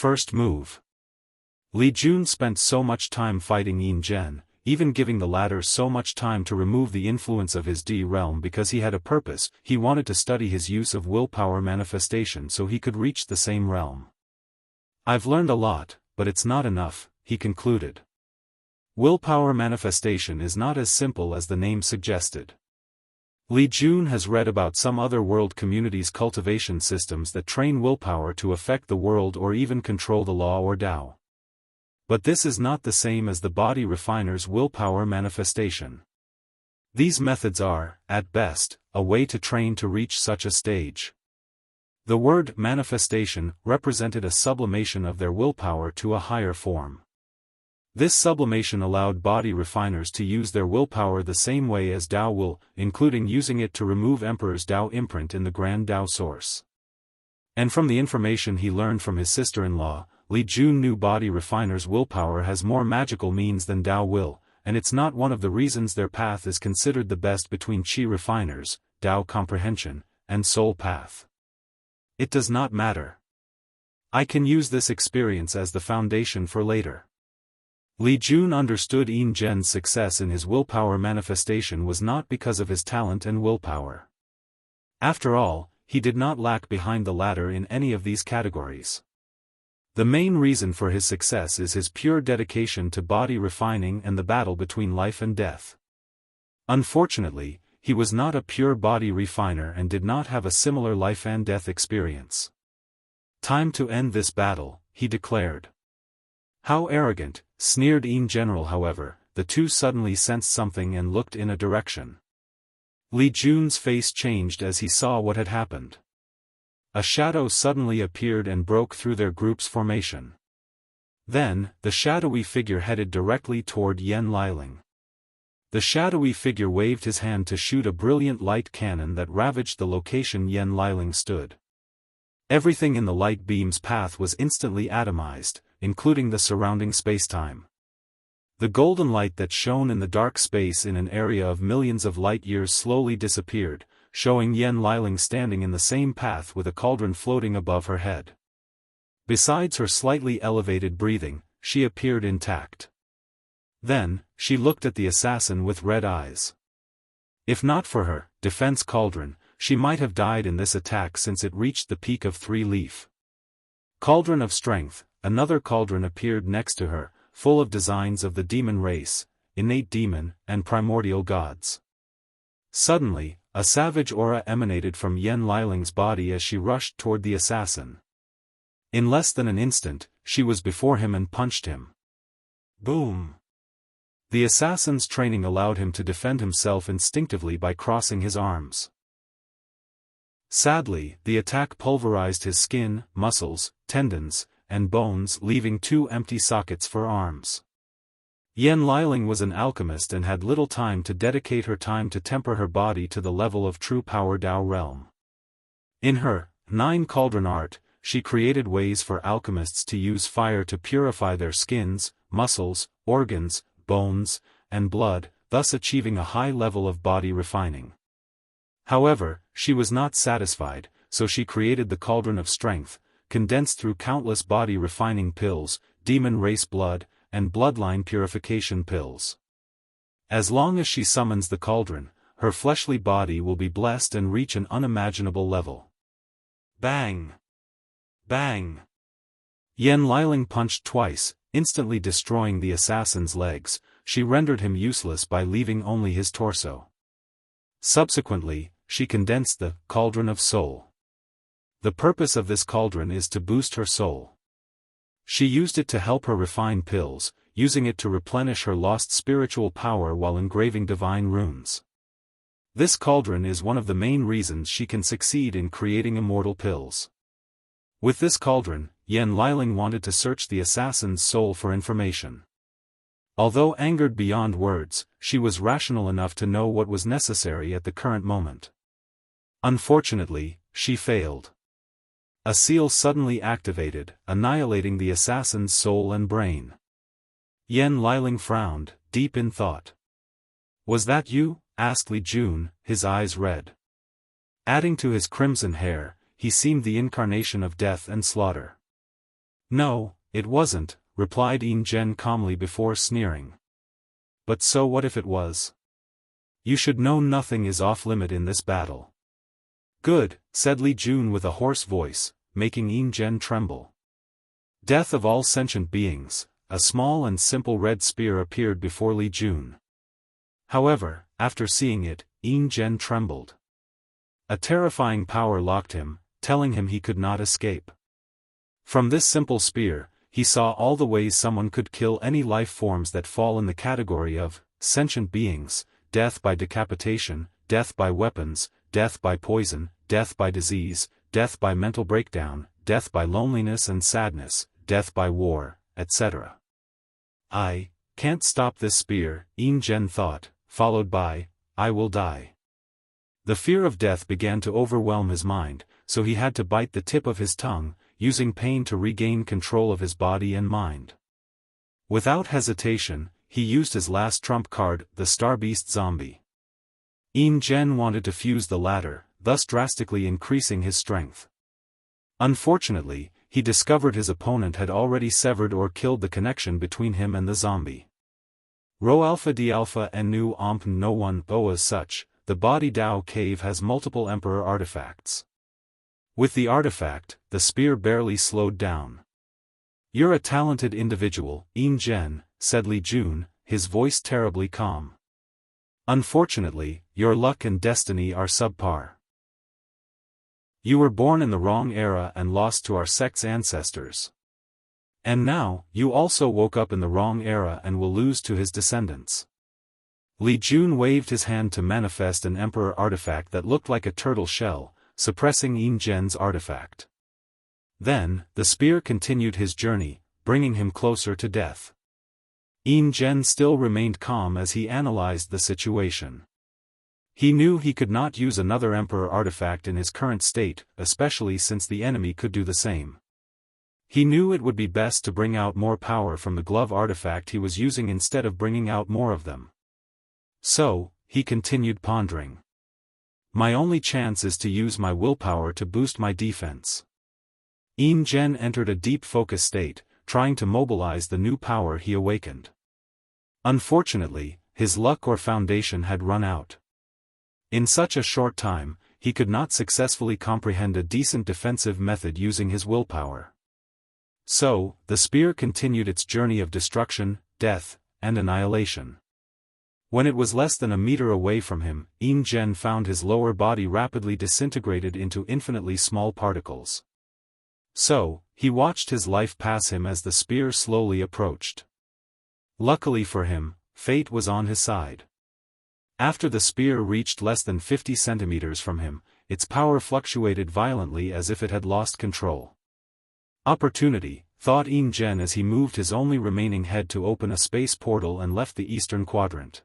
First move. Li Jun spent so much time fighting Yin Zhen, even giving the latter so much time to remove the influence of his D realm because he had a purpose. He wanted to study his use of willpower manifestation so he could reach the same realm. I've learned a lot, but it's not enough, he concluded. Willpower manifestation is not as simple as the name suggested. Li Jun has read about some other world communities' cultivation systems that train willpower to affect the world or even control the law or Tao. But this is not the same as the body refiner's willpower manifestation. These methods are, at best, a way to train to reach such a stage. The word manifestation represented a sublimation of their willpower to a higher form. This sublimation allowed body refiners to use their willpower the same way as Tao will, including using it to remove Emperor's Tao imprint in the Grand Tao source. And from the information he learned from his sister-in-law, Li Jun knew body refiners' willpower has more magical means than Tao will, and it's not one of the reasons their path is considered the best between Qi refiners, Tao comprehension, and soul path. It does not matter. I can use this experience as the foundation for later. Li Jun understood Yin Zhen's success in his willpower manifestation was not because of his talent and willpower. After all, he did not lag behind the latter in any of these categories. The main reason for his success is his pure dedication to body refining and the battle between life and death. Unfortunately, he was not a pure body refiner and did not have a similar life and death experience. Time to end this battle, he declared. How arrogant, sneered Yin General. However, the two suddenly sensed something and looked in a direction. Li Jun's face changed as he saw what had happened. A shadow suddenly appeared and broke through their group's formation. Then, the shadowy figure headed directly toward Yen Liling. The shadowy figure waved his hand to shoot a brilliant light cannon that ravaged the location Yen Liling stood. Everything in the light beam's path was instantly atomized, including the surrounding spacetime. The golden light that shone in the dark space in an area of millions of light-years slowly disappeared, showing Yen Liling standing in the same path with a cauldron floating above her head. Besides her slightly elevated breathing, she appeared intact. Then, she looked at the assassin with red eyes. If not for her defense cauldron, she might have died in this attack since it reached the peak of 3-leaf. Cauldron of Strength. Another cauldron appeared next to her, full of designs of the demon race, innate demon, and primordial gods. Suddenly, a savage aura emanated from Yen Liling's body as she rushed toward the assassin. In less than an instant, she was before him and punched him. Boom! The assassin's training allowed him to defend himself instinctively by crossing his arms. Sadly, the attack pulverized his skin, muscles, tendons, and bones, leaving 2 empty sockets for arms. Yen Liling was an alchemist and had little time to dedicate her time to temper her body to the level of true power Tao realm. In her 9 cauldron art, she created ways for alchemists to use fire to purify their skins, muscles, organs, bones, and blood, thus achieving a high level of body refining. However, she was not satisfied, so she created the Cauldron of Strength, condensed through countless body refining pills, demon race blood, and bloodline purification pills. As long as she summons the cauldron, her fleshly body will be blessed and reach an unimaginable level. Bang! Bang! Yen Liling punched twice, instantly destroying the assassin's legs. She rendered him useless by leaving only his torso. Subsequently, she condensed the Cauldron of Soul. The purpose of this cauldron is to boost her soul. She used it to help her refine pills, using it to replenish her lost spiritual power while engraving divine runes. This cauldron is one of the main reasons she can succeed in creating immortal pills. With this cauldron, Yen Liling wanted to search the assassin's soul for information. Although angered beyond words, she was rational enough to know what was necessary at the current moment. Unfortunately, she failed. A seal suddenly activated, annihilating the assassin's soul and brain. Yen Liling frowned, deep in thought. "Was that you?" asked Li Jun, his eyes red. Adding to his crimson hair, he seemed the incarnation of death and slaughter. No, it wasn't, replied Yin Zhen calmly before sneering. But so what if it was? You should know nothing is off-limit in this battle. Good, said Li Jun with a hoarse voice, making Yin Zhen tremble. Death of all sentient beings, a small and simple red spear appeared before Li Jun. However, after seeing it, Yin Zhen trembled. A terrifying power locked him, telling him he could not escape. From this simple spear, he saw all the ways someone could kill any life forms that fall in the category of sentient beings: death by decapitation, death by weapons, death by poison, death by disease, death by mental breakdown, death by loneliness and sadness, death by war, etc. I can't stop this spear, Yin Zhen thought, followed by, I will die. The fear of death began to overwhelm his mind, so he had to bite the tip of his tongue, using pain to regain control of his body and mind. Without hesitation, he used his last trump card, the Star Beast Zombie. Yin Zhen wanted to fuse the latter, thus drastically increasing his strength. Unfortunately, he discovered his opponent had already severed or killed the connection between him and the zombie. Rho Alpha D Alpha and Nu Omp No One O. As such, the Body Dao Cave has multiple Emperor artifacts. With the artifact, the spear barely slowed down. You're a talented individual, Yin Zhen, said Li Jun, his voice terribly calm. Unfortunately, your luck and destiny are subpar. You were born in the wrong era and lost to our sect's ancestors. And now, you also woke up in the wrong era and will lose to his descendants. Li Jun waved his hand to manifest an Emperor artifact that looked like a turtle shell, suppressing Yin Zhen's artifact. Then, the spear continued his journey, bringing him closer to death. Yin Zhen still remained calm as he analyzed the situation. He knew he could not use another Emperor artifact in his current state, especially since the enemy could do the same. He knew it would be best to bring out more power from the glove artifact he was using instead of bringing out more of them. So, he continued pondering. My only chance is to use my willpower to boost my defense. Yin Zhen entered a deep focus state, trying to mobilize the new power he awakened. Unfortunately, his luck or foundation had run out. In such a short time, he could not successfully comprehend a decent defensive method using his willpower. So, the spear continued its journey of destruction, death, and annihilation. When it was less than a meter away from him, Yin Zhen found his lower body rapidly disintegrated into infinitely small particles. So, he watched his life pass him as the spear slowly approached. Luckily for him, fate was on his side. After the spear reached less than 50 centimeters from him, its power fluctuated violently as if it had lost control. Opportunity, thought Yin Zhen as he moved his only remaining head to open a space portal and left the eastern quadrant.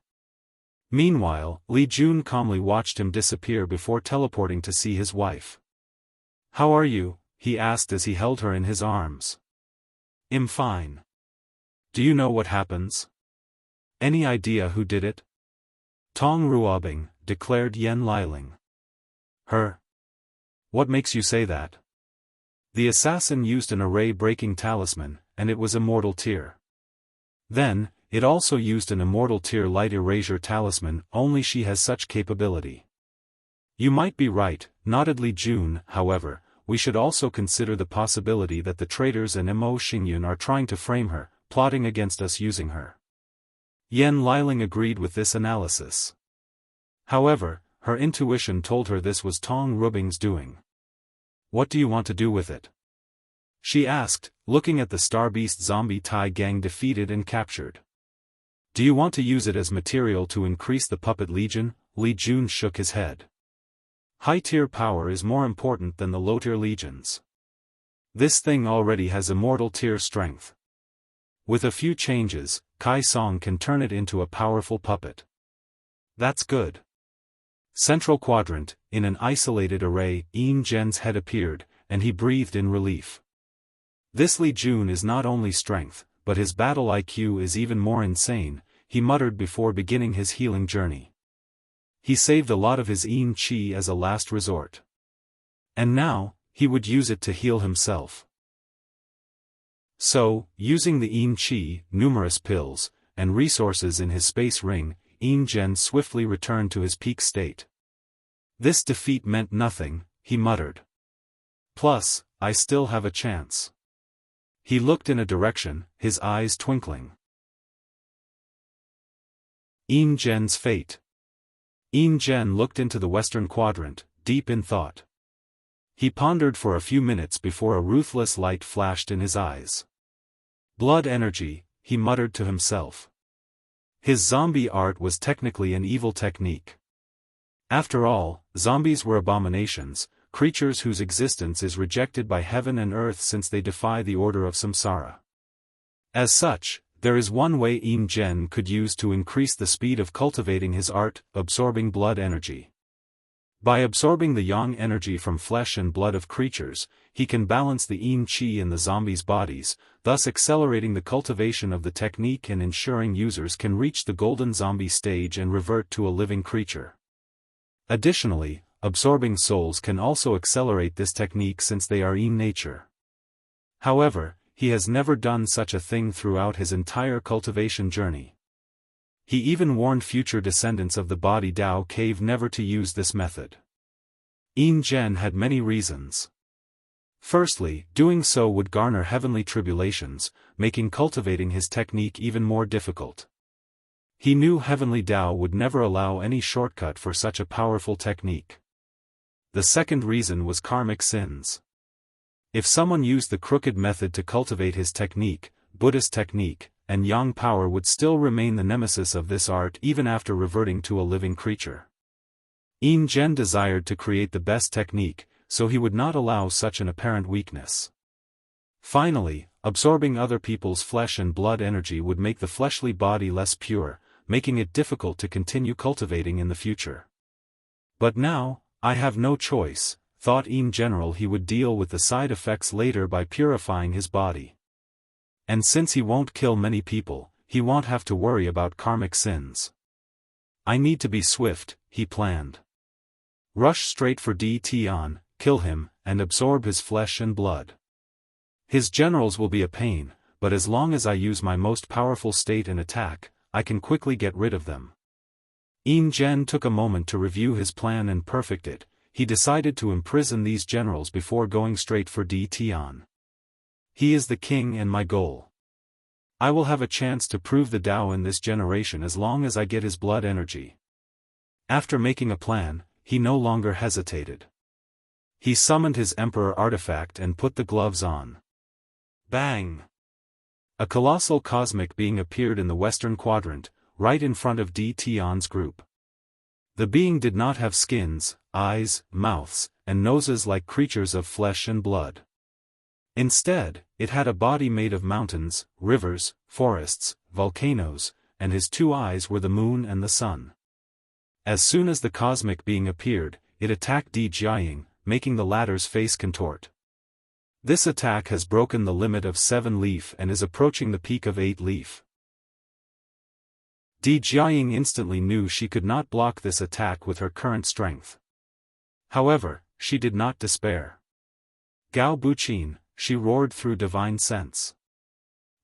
Meanwhile, Li Jun calmly watched him disappear before teleporting to see his wife. How are you? He asked as he held her in his arms. I'm fine. Do you know what happens? Any idea who did it? Tong Ruobing, declared Yen Liling. Her? What makes you say that? The assassin used an array-breaking talisman, and it was Immortal tier. Then, it also used an Immortal tier light erasure talisman, only she has such capability. You might be right, nodded Li Jun. However, we should also consider the possibility that the traitors and Mo Xingyun are trying to frame her, plotting against us using her. Yen Liling agreed with this analysis. However, her intuition told her this was Tong Ruobing's doing. What do you want to do with it? She asked, looking at the Star Beast zombie Tai gang defeated and captured. Do you want to use it as material to increase the puppet legion? Li Jun shook his head. High-tier power is more important than the low-tier legions. This thing already has Immortal tier strength. With a few changes, Kai Song can turn it into a powerful puppet. That's good. Central quadrant, in an isolated array, Yin Zhen's head appeared, and he breathed in relief. This Li Jun is not only strength, but his battle IQ is even more insane, he muttered before beginning his healing journey. He saved a lot of his Yin Qi as a last resort. And now, he would use it to heal himself. So, using the Yin Qi, numerous pills, and resources in his space ring, Yin Zhen swiftly returned to his peak state. This defeat meant nothing, he muttered. Plus, I still have a chance. He looked in a direction, his eyes twinkling. Yin Zhen's fate. Yin Zhen looked into the western quadrant, deep in thought. He pondered for a few minutes before a ruthless light flashed in his eyes. Blood energy, he muttered to himself. His zombie art was technically an evil technique. After all, zombies were abominations, creatures whose existence is rejected by heaven and earth since they defy the order of samsara. As such, there is one way Yin Zhen could use to increase the speed of cultivating his art, absorbing blood energy. By absorbing the yang energy from flesh and blood of creatures, he can balance the Yin Qi in the zombies' bodies, thus accelerating the cultivation of the technique and ensuring users can reach the golden zombie stage and revert to a living creature. Additionally, absorbing souls can also accelerate this technique since they are Yin nature. However, he has never done such a thing throughout his entire cultivation journey. He even warned future descendants of the Body Dao cave never to use this method. Yin Zhen had many reasons. Firstly, doing so would garner heavenly tribulations, making cultivating his technique even more difficult. He knew heavenly Dao would never allow any shortcut for such a powerful technique. The second reason was karmic sins. If someone used the crooked method to cultivate his technique, Buddhist technique, and yang power would still remain the nemesis of this art even after reverting to a living creature. Yin Zhen desired to create the best technique, so he would not allow such an apparent weakness. Finally, absorbing other people's flesh and blood energy would make the fleshly body less pure, making it difficult to continue cultivating in the future. But now, I have no choice, thought Yin General. He would deal with the side effects later by purifying his body. And since he won't kill many people, he won't have to worry about karmic sins. I need to be swift, he planned. Rush straight for D Tian, kill him, and absorb his flesh and blood. His generals will be a pain, but as long as I use my most powerful state and attack, I can quickly get rid of them. Yin Zhen took a moment to review his plan and perfect it. He decided to imprison these generals before going straight for D Tian. He is the king and my goal. I will have a chance to prove the Tao in this generation as long as I get his blood energy. After making a plan, he no longer hesitated. He summoned his emperor artifact and put the gloves on. Bang! A colossal cosmic being appeared in the western quadrant, right in front of D Tian's group. The being did not have skins, eyes, mouths, and noses like creatures of flesh and blood. Instead, it had a body made of mountains, rivers, forests, volcanoes, and his two eyes were the moon and the sun. As soon as the cosmic being appeared, it attacked Di Jiaying, making the latter's face contort. This attack has broken the limit of 7 leaf and is approaching the peak of 8 leaf. Di Jiaying instantly knew she could not block this attack with her current strength. However, she did not despair. Gao Buqin, she roared through divine sense.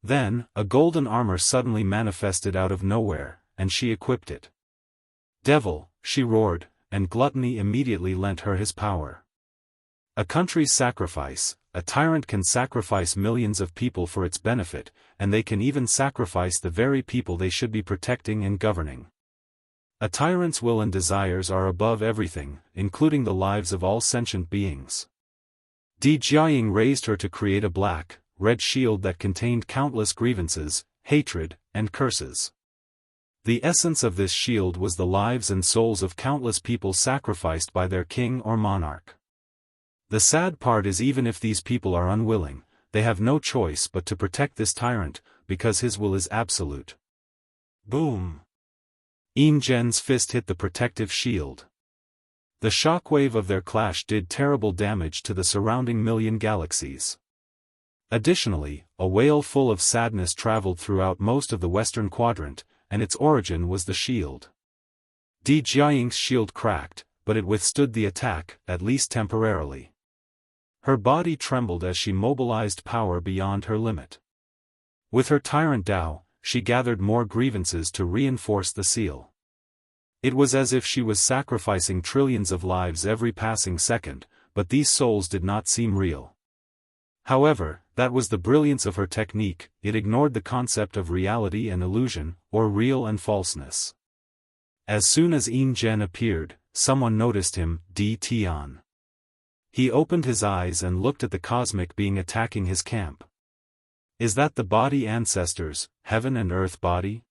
Then, a golden armor suddenly manifested out of nowhere, and she equipped it. Devil, she roared, and gluttony immediately lent her his power. A country's sacrifice, a tyrant can sacrifice millions of people for its benefit, and they can even sacrifice the very people they should be protecting and governing. A tyrant's will and desires are above everything, including the lives of all sentient beings. Di Jiaying raised her to create a black, red shield that contained countless grievances, hatred, and curses. The essence of this shield was the lives and souls of countless people sacrificed by their king or monarch. The sad part is even if these people are unwilling, they have no choice but to protect this tyrant, because his will is absolute. Boom! Yin Zhen's fist hit the protective shield. The shockwave of their clash did terrible damage to the surrounding million galaxies. Additionally, a wail full of sadness traveled throughout most of the western quadrant, and its origin was the shield. Di Jiaying's shield cracked, but it withstood the attack, at least temporarily. Her body trembled as she mobilized power beyond her limit. With her tyrant Dao, she gathered more grievances to reinforce the seal. It was as if she was sacrificing trillions of lives every passing second, but these souls did not seem real. However, that was the brilliance of her technique, it ignored the concept of reality and illusion, or real and falseness. As soon as Yin Zhen appeared, someone noticed him, Di Tian. He opened his eyes and looked at the cosmic being attacking his camp. Is that the body ancestors, heaven and earth body?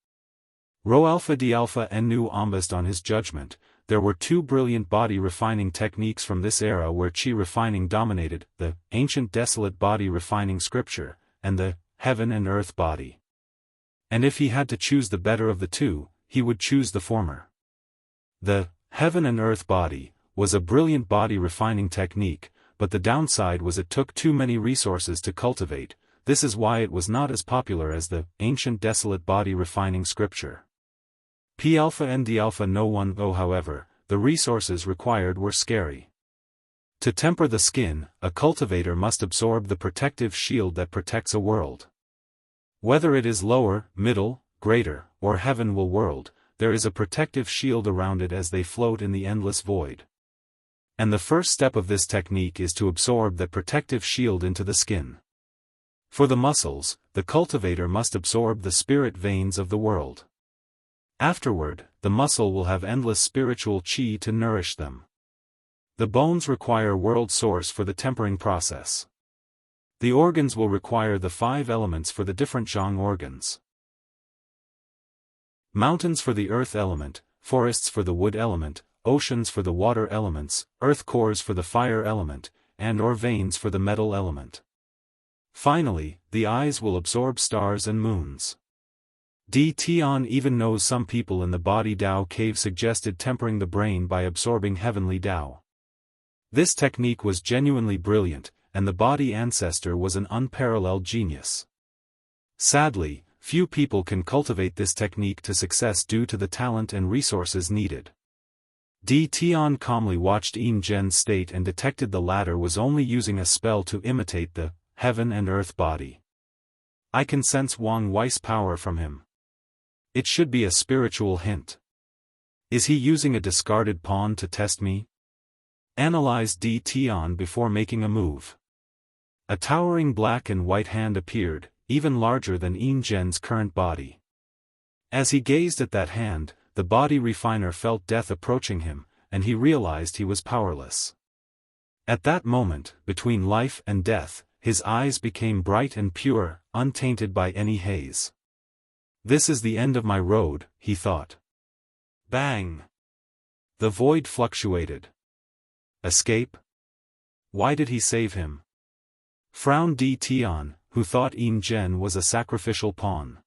Rho Alpha D Alpha Nu Ambast on his judgment, there were two brilliant body refining techniques from this era where Qi refining dominated, the ancient desolate body refining scripture, and the heaven and earth body. And if he had to choose the better of the two, he would choose the former. The heaven and earth body was a brilliant body refining technique, but the downside was it took too many resources to cultivate. This is why it was not as popular as the ancient desolate body refining scripture. P alpha and D alpha no one though however, the resources required were scary. To temper the skin, a cultivator must absorb the protective shield that protects a world. Whether it is lower, middle, greater, or heaven will world, there is a protective shield around it as they float in the endless void. And the first step of this technique is to absorb that protective shield into the skin. For the muscles, the cultivator must absorb the spirit veins of the world. Afterward, the muscle will have endless spiritual qi to nourish them. The bones require world source for the tempering process. The organs will require the 5 elements for the different zhang organs. Mountains for the earth element, forests for the wood element, oceans for the water elements, earth cores for the fire element, and/or veins for the metal element. Finally, the eyes will absorb stars and moons. Di Tian even knows some people in the body Dao cave suggested tempering the brain by absorbing heavenly Dao. This technique was genuinely brilliant, and the body ancestor was an unparalleled genius. Sadly, few people can cultivate this technique to success due to the talent and resources needed. Di Tian calmly watched Yin Zhen's state and detected the latter was only using a spell to imitate the heaven and earth body. I can sense Wang Wei's power from him. It should be a spiritual hint. Is he using a discarded pawn to test me? Analyze Di Tian before making a move. A towering black and white hand appeared, even larger than Yin Zhen's current body. As he gazed at that hand, the body refiner felt death approaching him, and he realized he was powerless. At that moment, between life and death, his eyes became bright and pure, untainted by any haze. This is the end of my road, he thought. Bang! The void fluctuated. Escape? Why did he save him? Frowned Di Tian, who thought Yin Zhen was a sacrificial pawn.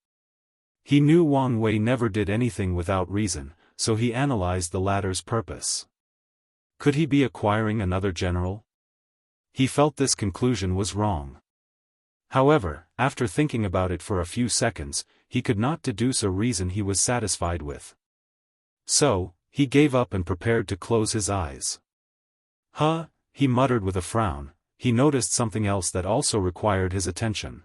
He knew Wang Wei never did anything without reason, so he analyzed the latter's purpose. Could he be acquiring another general? He felt this conclusion was wrong. However, after thinking about it for a few seconds, he could not deduce a reason he was satisfied with. So, he gave up and prepared to close his eyes. Huh, he muttered with a frown. He noticed something else that also required his attention.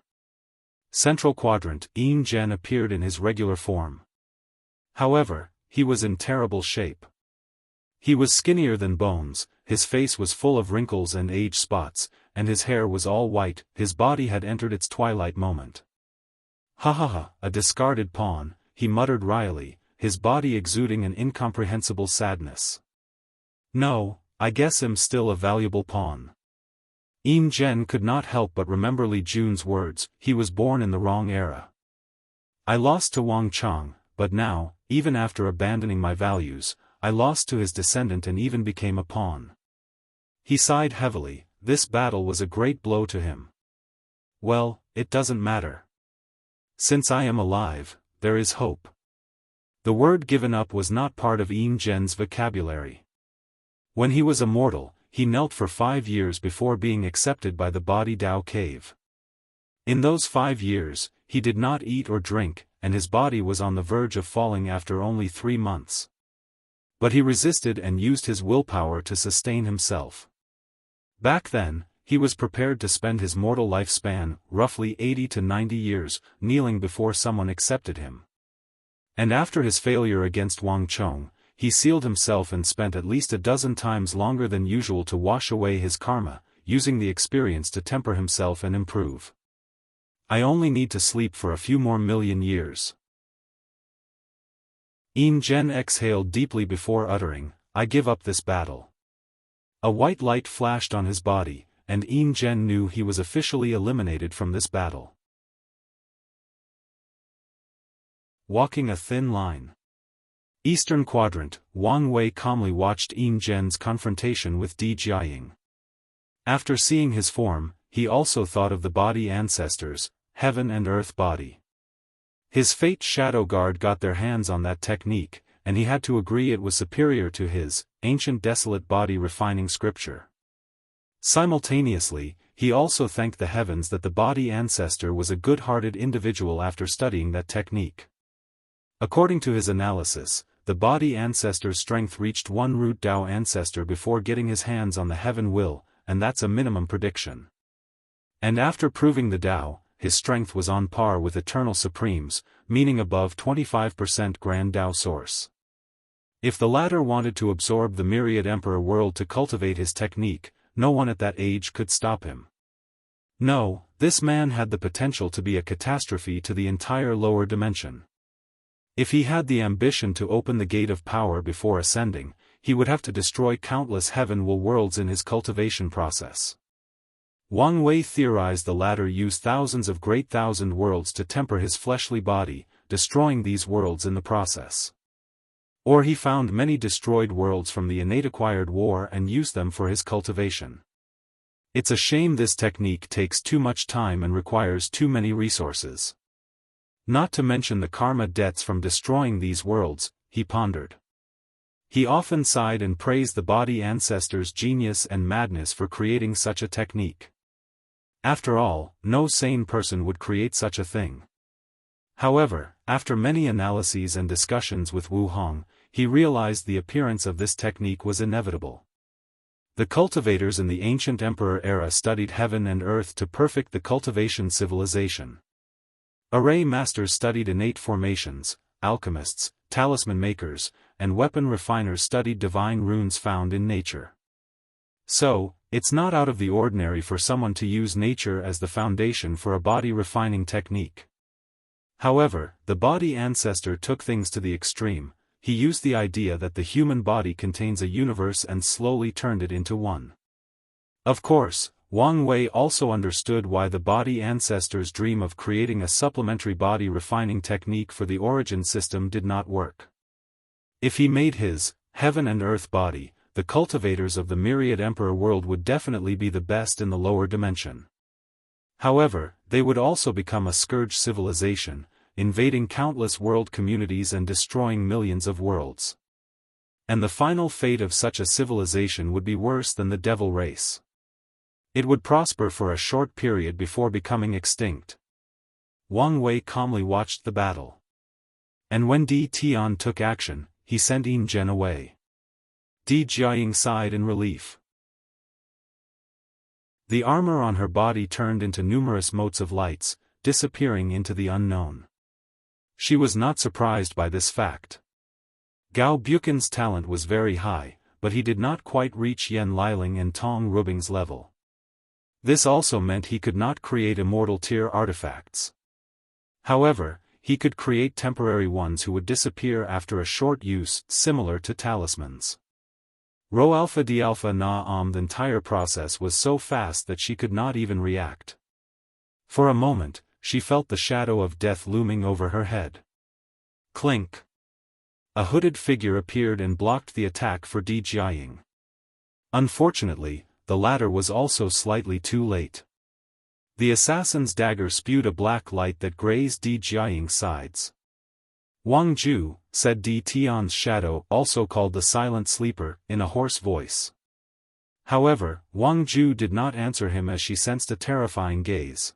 Central quadrant, Yin Zhen appeared in his regular form. However, he was in terrible shape. He was skinnier than bones, his face was full of wrinkles and age spots, and his hair was all white, his body had entered its twilight moment. Ha ha ha, a discarded pawn, he muttered wryly, his body exuding an incomprehensible sadness. No, I guess I'm still a valuable pawn. Yin Zhen could not help but remember Li Jun's words, he was born in the wrong era. I lost to Wang Chang, but now, even after abandoning my values, I lost to his descendant and even became a pawn. He sighed heavily, this battle was a great blow to him. Well, it doesn't matter. Since I am alive, there is hope. The word given up was not part of Yin Zhen's vocabulary. When he was immortal, he knelt for 5 years before being accepted by the body Dao cave. In those 5 years, he did not eat or drink, and his body was on the verge of falling after only 3 months. But he resisted and used his willpower to sustain himself. Back then, he was prepared to spend his mortal lifespan, roughly 80 to 90 years, kneeling before someone accepted him. And after his failure against Wang Chong, he sealed himself and spent at least a dozen times longer than usual to wash away his karma, using the experience to temper himself and improve. I only need to sleep for a few more million years. Yin Zhen exhaled deeply before uttering, I give up this battle. A white light flashed on his body, and Yin Zhen knew he was officially eliminated from this battle. Walking a thin line. Eastern Quadrant, Wang Wei calmly watched Yin Zhen's confrontation with Di Jiaying. After seeing his form, he also thought of the body ancestors, heaven and earth body. His fate shadow guard got their hands on that technique, and he had to agree it was superior to his ancient desolate body refining scripture. Simultaneously, he also thanked the heavens that the body ancestor was a good-hearted individual after studying that technique. According to his analysis, the body ancestor's strength reached one root Dao ancestor before getting his hands on the heaven will, and that's a minimum prediction. And after proving the Dao, his strength was on par with eternal supremes, meaning above 25% grand Dao source. If the latter wanted to absorb the myriad emperor world to cultivate his technique, no one at that age could stop him. No, this man had the potential to be a catastrophe to the entire lower dimension. If he had the ambition to open the gate of power before ascending, he would have to destroy countless heaven-will worlds in his cultivation process. Wang Wei theorized the latter used thousands of great thousand worlds to temper his fleshly body, destroying these worlds in the process. Or he found many destroyed worlds from the innate acquired war and used them for his cultivation. It's a shame this technique takes too much time and requires too many resources. Not to mention the karma debts from destroying these worlds, he pondered. He often sighed and praised the body ancestors' genius and madness for creating such a technique. After all, no sane person would create such a thing. However, after many analyses and discussions with Wu Hong, he realized the appearance of this technique was inevitable. The cultivators in the ancient emperor era studied heaven and earth to perfect the cultivation civilization. Array masters studied innate formations, alchemists, talisman makers, and weapon refiners studied divine runes found in nature. So, it's not out of the ordinary for someone to use nature as the foundation for a body refining technique. However, the body ancestor took things to the extreme. He used the idea that the human body contains a universe and slowly turned it into one. Of course, Wang Wei also understood why the body ancestors' dream of creating a supplementary body refining technique for the origin system did not work. If he made his heaven and earth body, the cultivators of the myriad emperor world would definitely be the best in the lower dimension. However, they would also become a scourge civilization, invading countless world communities and destroying millions of worlds. And the final fate of such a civilization would be worse than the devil race. It would prosper for a short period before becoming extinct. Wang Wei calmly watched the battle. And when Di Tian took action, he sent Yin Zhen away. Di Jiaying sighed in relief. The armor on her body turned into numerous motes of lights, disappearing into the unknown. She was not surprised by this fact. Gao Buchan's talent was very high, but he did not quite reach Yen Liling and Tong Rubing's level. This also meant he could not create immortal tier artifacts. However, he could create temporary ones who would disappear after a short use, similar to talismans. Rho Alpha D Alpha Na the entire process was so fast that she could not even react. For a moment, she felt the shadow of death looming over her head. Clink! A hooded figure appeared and blocked the attack for Di Jiaying. Unfortunately, the latter was also slightly too late. The assassin's dagger spewed a black light that grazed Di Jiaying's sides. Wang Ju, said Di Tian's shadow, also called the silent sleeper, in a hoarse voice. However, Wang Ju did not answer him as she sensed a terrifying gaze.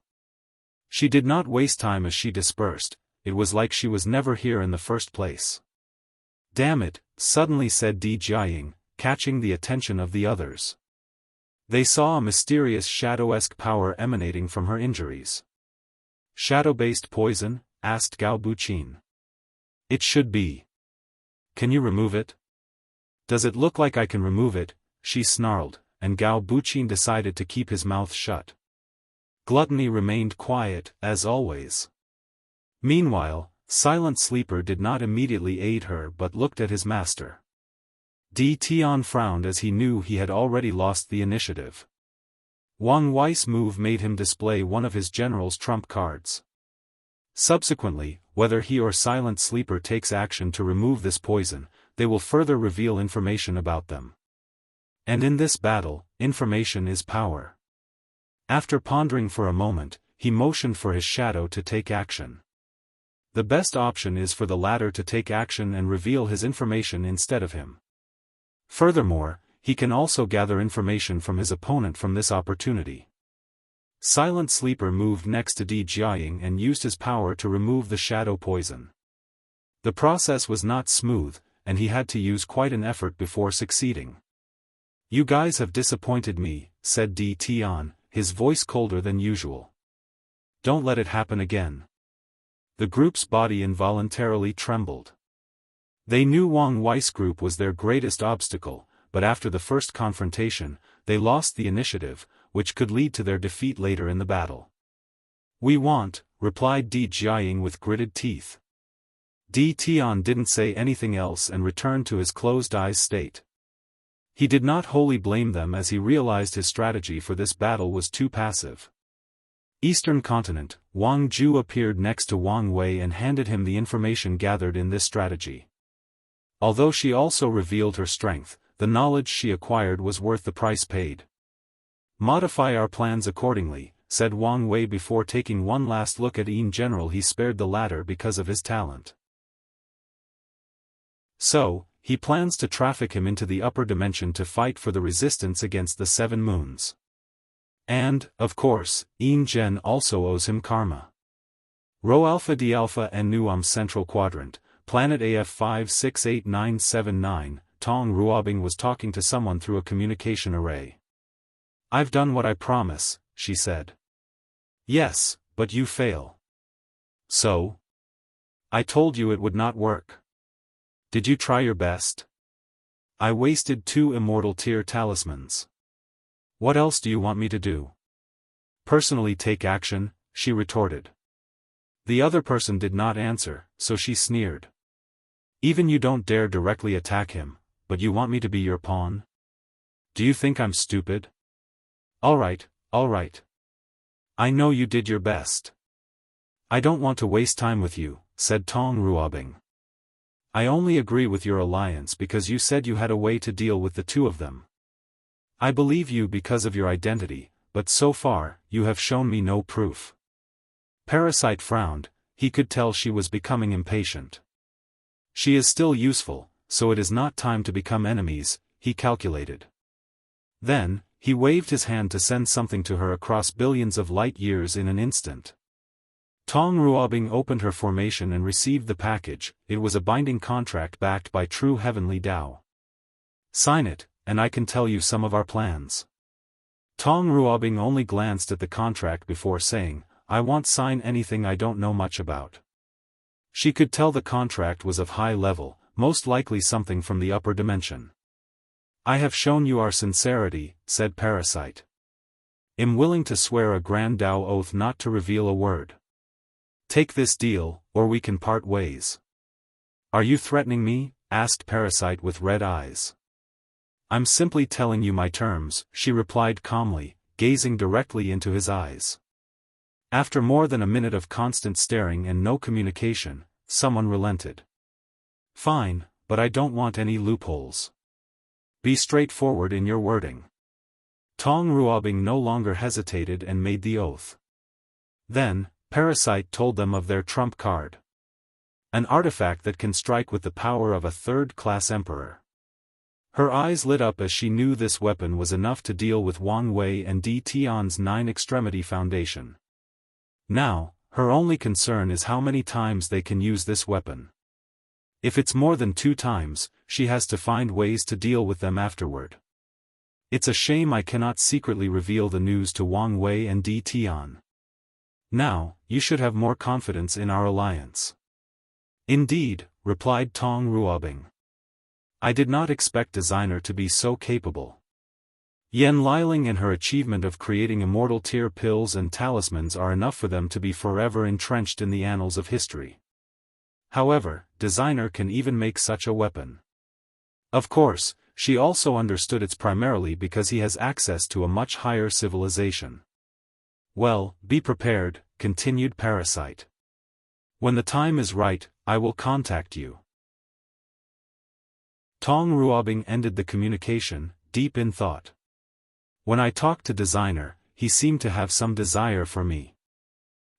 She did not waste time as she dispersed, it was like she was never here in the first place. Damn it, suddenly said Di Jiaying, catching the attention of the others. They saw a mysterious shadow-esque power emanating from her injuries. Shadow-based poison? Asked Gao Buqin. It should be. Can you remove it? Does it look like I can remove it? She snarled, and Gao Buqin decided to keep his mouth shut. Gluttony remained quiet, as always. Meanwhile, Silent Sleeper did not immediately aid her but looked at his master. Di Tian frowned as he knew he had already lost the initiative. Wang Wei's move made him display one of his general's trump cards. Subsequently, whether he or Silent Sleeper takes action to remove this poison, they will further reveal information about them. And in this battle, information is power. After pondering for a moment, he motioned for his shadow to take action. The best option is for the latter to take action and reveal his information instead of him. Furthermore, he can also gather information from his opponent from this opportunity. Silent Sleeper moved next to Di Jiaying and used his power to remove the shadow poison. The process was not smooth, and he had to use quite an effort before succeeding. "You guys have disappointed me," said Di Tian, his voice colder than usual. "Don't let it happen again." The group's body involuntarily trembled. They knew Wang Wei's group was their greatest obstacle, but after the first confrontation, they lost the initiative, which could lead to their defeat later in the battle. "We want," replied Di Jiaying with gritted teeth. Di Tian didn't say anything else and returned to his closed-eyes state. He did not wholly blame them as he realized his strategy for this battle was too passive. Eastern Continent, Wang Ju appeared next to Wang Wei and handed him the information gathered in this strategy. Although she also revealed her strength, the knowledge she acquired was worth the price paid. "Modify our plans accordingly," said Wang Wei before taking one last look at In General. He spared the latter because of his talent. So, he plans to traffic him into the upper dimension to fight for the resistance against the Seven Moons. And, of course, In Gen also owes him karma. Rho Alpha D Alpha and Nuam Central Quadrant, Planet AF 568979, Tong Ruobing was talking to someone through a communication array. "I've done what I promise," she said. "Yes, but you fail." "So? I told you it would not work. Did you try your best?" "I wasted 2 immortal tier talismans. What else do you want me to do?" "Personally take action," she retorted. The other person did not answer, so she sneered. "Even you don't dare directly attack him, but you want me to be your pawn? Do you think I'm stupid?" Alright. I know you did your best. I don't want to waste time with you," said Tong Ruobing. "I only agree with your alliance because you said you had a way to deal with the two of them. I believe you because of your identity, but so far, you have shown me no proof." Parasite frowned. He could tell she was becoming impatient. "She is still useful, so it is not time to become enemies," he calculated. Then, he waved his hand to send something to her across billions of light years in an instant. Tong Ruobing opened her formation and received the package. It was a binding contract backed by true heavenly Tao. "Sign it, and I can tell you some of our plans." Tong Ruobing only glanced at the contract before saying, "I won't sign anything I don't know much about." She could tell the contract was of high level, most likely something from the upper dimension. "I have shown you our sincerity," said Parasite. "Am willing to swear a grand Tao oath not to reveal a word. Take this deal, or we can part ways." "Are you threatening me?" asked Parasite with red eyes. "I'm simply telling you my terms," she replied calmly, gazing directly into his eyes. After more than a minute of constant staring and no communication, someone relented. "Fine, but I don't want any loopholes. Be straightforward in your wording." Tong Ruobing no longer hesitated and made the oath. Then, Parasite told them of their trump card. An artifact that can strike with the power of a third-class emperor. Her eyes lit up as she knew this weapon was enough to deal with Wang Wei and Di Tian's 9-extremity foundation. Now, her only concern is how many times they can use this weapon. If it's more than 2 times, she has to find ways to deal with them afterward. It's a shame I cannot secretly reveal the news to Wang Wei and Di Tian. Now, you should have more confidence in our alliance. Indeed, replied Tong Ruobing. I did not expect designer to be so capable. Yan Liling and her achievement of creating immortal tier pills and talismans are enough for them to be forever entrenched in the annals of history. However, designer can even make such a weapon. Of course, she also understood it's primarily because he has access to a much higher civilization. Well, be prepared, continued Parasite. When the time is right, I will contact you. Tong Ruobing ended the communication, deep in thought. When I talked to designer, he seemed to have some desire for me.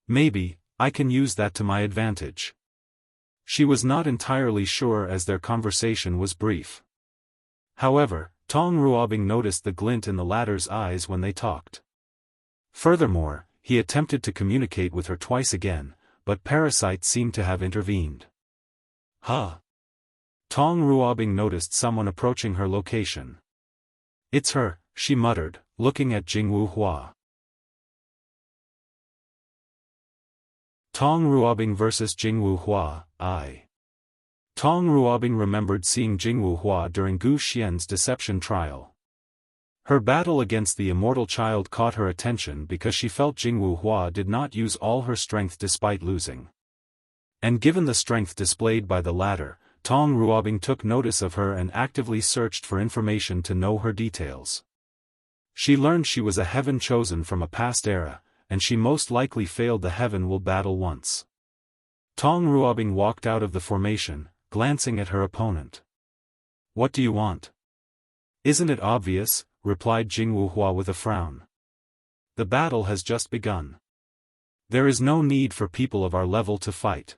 Maybe, I can use that to my advantage. She was not entirely sure as their conversation was brief. However, Tong Ruobing noticed the glint in the latter's eyes when they talked. Furthermore, he attempted to communicate with her twice again, but Parasite seemed to have intervened. Huh? Tong Ruobing noticed someone approaching her location. It's her, she muttered, looking at Jianghu Hua. Tong Ruobing vs. Jianghu Hua, I. Tong Ruobing remembered seeing Jianghu Hua during Gu Xian's deception trial. Her battle against the immortal child caught her attention because she felt Jianghu Hua did not use all her strength despite losing. And given the strength displayed by the latter, Tong Ruobing took notice of her and actively searched for information to know her details. She learned she was a heaven chosen from a past era, and she most likely failed the heaven will battle once. Tong Ruobing walked out of the formation, glancing at her opponent. What do you want? Isn't it obvious? Replied Jianghu Hua with a frown. The battle has just begun. There is no need for people of our level to fight.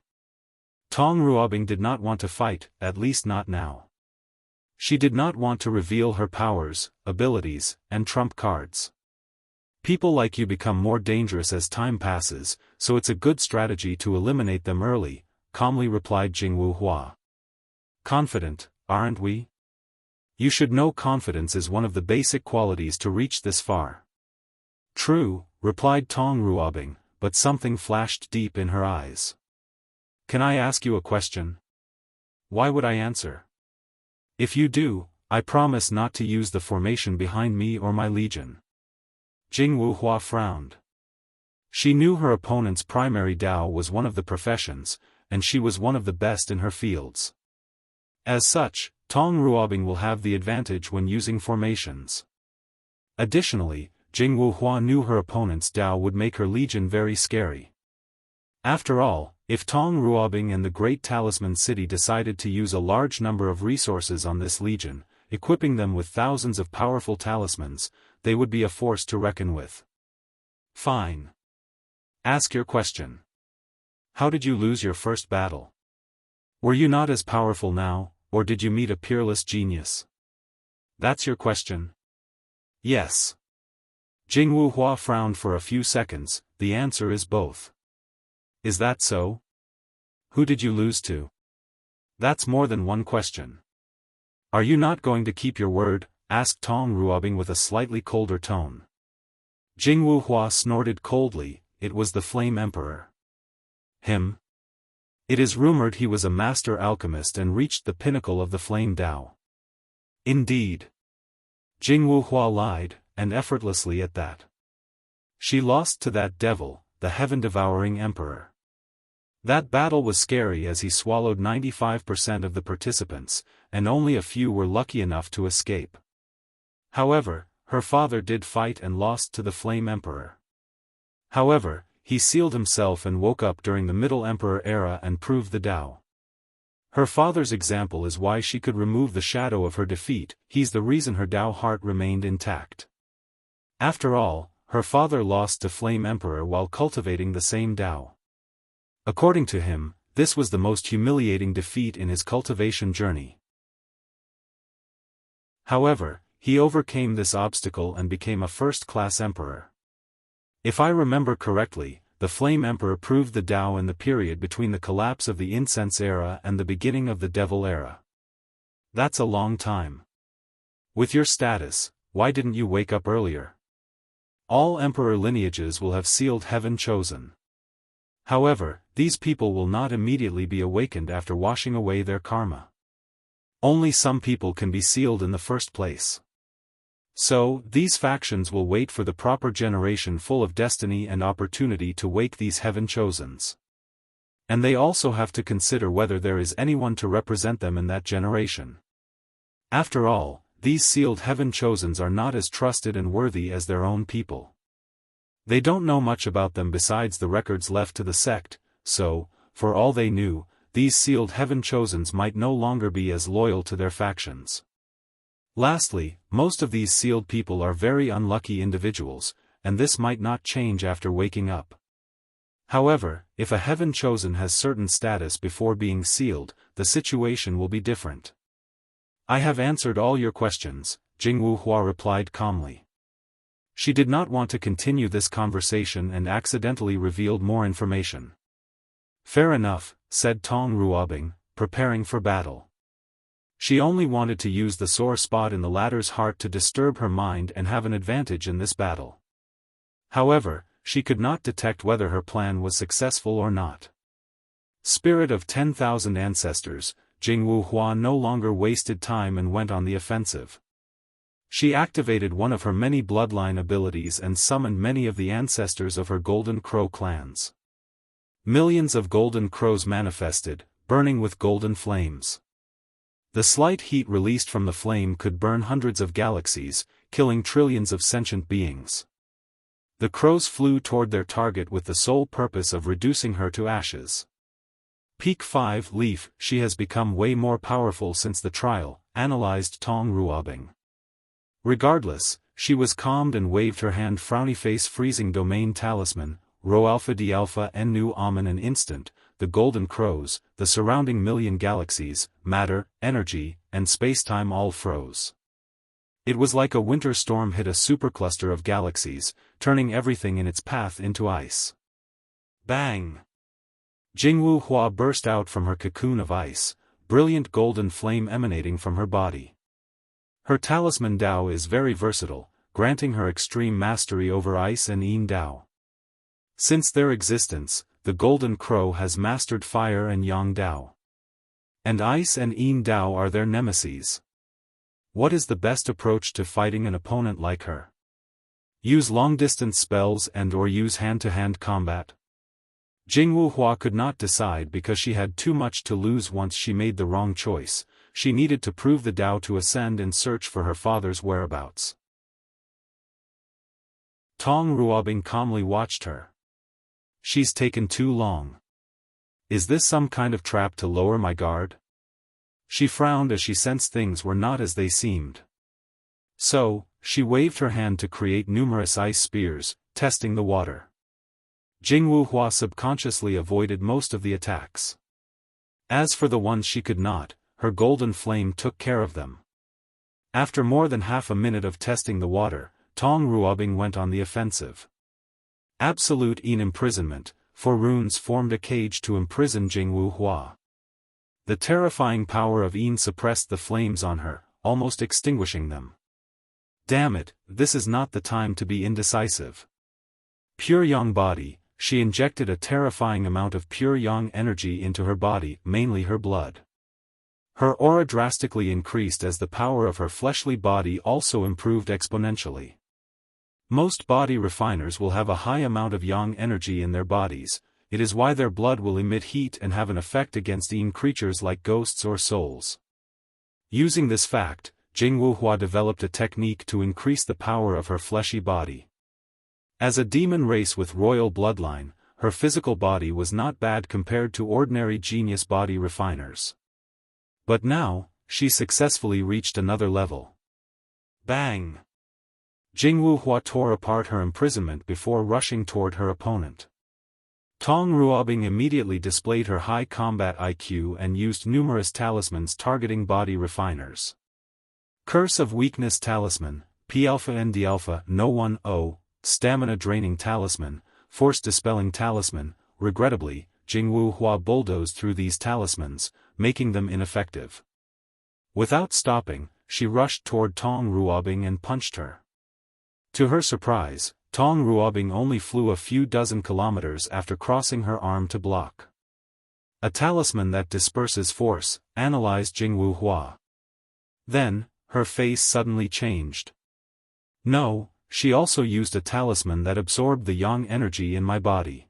Tong Ruobing did not want to fight, at least not now. She did not want to reveal her powers, abilities, and trump cards. People like you become more dangerous as time passes, so it's a good strategy to eliminate them early, calmly replied Jianghu Hua. Confident, aren't we? You should know confidence is one of the basic qualities to reach this far. True, replied Tong Ruobing, but something flashed deep in her eyes. Can I ask you a question? Why would I answer? If you do, I promise not to use the formation behind me or my legion. Jianghu Hua frowned. She knew her opponent's primary Dao was one of the professions, and she was one of the best in her fields. As such, Tong Ruobing will have the advantage when using formations. Additionally, Jianghu Hua knew her opponent's Dao would make her legion very scary. After all, if Tong Ruobing and the Great Talisman City decided to use a large number of resources on this legion, equipping them with thousands of powerful talismans, they would be a force to reckon with. Fine. Ask your question. How did you lose your first battle? Were you not as powerful now, or did you meet a peerless genius? That's your question? Yes. Jianghu Hua frowned for a few seconds. The answer is both. Is that so? Who did you lose to? That's more than one question. Are you not going to keep your word? Asked Tong Ruobing with a slightly colder tone. Jianghu Hua snorted coldly. It was the Flame Emperor. Him? It is rumored he was a master alchemist and reached the pinnacle of the Flame Dao. Indeed. Jianghu Hua lied, and effortlessly at that. She lost to that devil, the heaven-devouring emperor. That battle was scary as he swallowed 95% of the participants, and only a few were lucky enough to escape. However, her father did fight and lost to the Flame Emperor. However, he sealed himself and woke up during the Middle Emperor era and proved the Dao. Her father's example is why she could remove the shadow of her defeat. He's the reason her Dao heart remained intact. After all, her father lost to Flame Emperor while cultivating the same Dao. According to him, this was the most humiliating defeat in his cultivation journey. However, he overcame this obstacle and became a first-class emperor. If I remember correctly, the Flame Emperor proved the Dao in the period between the collapse of the Incense era and the beginning of the Devil era. That's a long time. With your status, why didn't you wake up earlier? All emperor lineages will have sealed heaven chosen. However, these people will not immediately be awakened after washing away their karma. Only some people can be sealed in the first place. So, these factions will wait for the proper generation full of destiny and opportunity to wake these heaven chosens. And they also have to consider whether there is anyone to represent them in that generation. After all, these sealed heaven chosens are not as trusted and worthy as their own people. They don't know much about them besides the records left to the sect, so, for all they knew, these sealed heaven chosens might no longer be as loyal to their factions. Lastly, most of these sealed people are very unlucky individuals, and this might not change after waking up. However, if a heaven chosen has certain status before being sealed, the situation will be different. I have answered all your questions, Jianghu Hua replied calmly. She did not want to continue this conversation and accidentally revealed more information. Fair enough, said Tong Ruobing, preparing for battle. She only wanted to use the sore spot in the latter's heart to disturb her mind and have an advantage in this battle. However, she could not detect whether her plan was successful or not. Spirit of 10,000 ancestors, Jianghu Hua no longer wasted time and went on the offensive. She activated one of her many bloodline abilities and summoned many of the ancestors of her Golden Crow clans. Millions of golden crows manifested, burning with golden flames. The slight heat released from the flame could burn hundreds of galaxies, killing trillions of sentient beings. The crows flew toward their target with the sole purpose of reducing her to ashes. Peak 5 Leaf, she has become way more powerful since the trial, analyzed Tong Ruobing. Regardless, she was calmed and waved her hand frowny face freezing domain talisman, Rho Alpha D Alpha N Nu Amen an instant, the golden crows, the surrounding million galaxies, matter, energy, and spacetime all froze. It was like a winter storm hit a supercluster of galaxies, turning everything in its path into ice. Bang! Jianghu Hua burst out from her cocoon of ice, brilliant golden flame emanating from her body. Her talisman Dao is very versatile, granting her extreme mastery over ice and Yin Dao. Since their existence, the Golden Crow has mastered fire and Yang Dao. And ice and Yin Dao are their nemeses. What is the best approach to fighting an opponent like her? Use long-distance spells and/or use hand-to-hand combat? Jianghu Hua could not decide because she had too much to lose once she made the wrong choice. She needed to prove the Dao to ascend and search for her father's whereabouts. Tong Ruobing calmly watched her. She's taken too long. Is this some kind of trap to lower my guard? She frowned as she sensed things were not as they seemed. So, she waved her hand to create numerous ice spears, testing the water. Jianghu Hua subconsciously avoided most of the attacks. As for the ones she could not, her golden flame took care of them. After more than half a minute of testing the water, Tong Ruobing went on the offensive. Absolute Yin imprisonment, 4 runes formed a cage to imprison Jianghu Hua. The terrifying power of Yin suppressed the flames on her, almost extinguishing them. Damn it, this is not the time to be indecisive. Pure Yang body, she injected a terrifying amount of pure Yang energy into her body, mainly her blood. Her aura drastically increased as the power of her fleshly body also improved exponentially. Most body refiners will have a high amount of Yang energy in their bodies, it is why their blood will emit heat and have an effect against Yin creatures like ghosts or souls. Using this fact, Jianghu Hua developed a technique to increase the power of her fleshy body. As a demon race with royal bloodline, her physical body was not bad compared to ordinary genius body refiners. But now, she successfully reached another level. Bang! Jianghu Hua tore apart her imprisonment before rushing toward her opponent. Tong Ruobing immediately displayed her high combat IQ and used numerous talismans targeting body refiners. Curse of Weakness Talisman, P Alpha N D Alpha No 1-0, Stamina Draining Talisman, Force Dispelling Talisman. Regrettably, Jianghu Hua bulldozed through these talismans, making them ineffective. Without stopping, she rushed toward Tong Ruobing and punched her. To her surprise, Tong Ruobing only flew a few dozen kilometers after crossing her arm to block. A talisman that disperses force, analyzed Jianghu Hua. Then, her face suddenly changed. No, she also used a talisman that absorbed the yang energy in my body.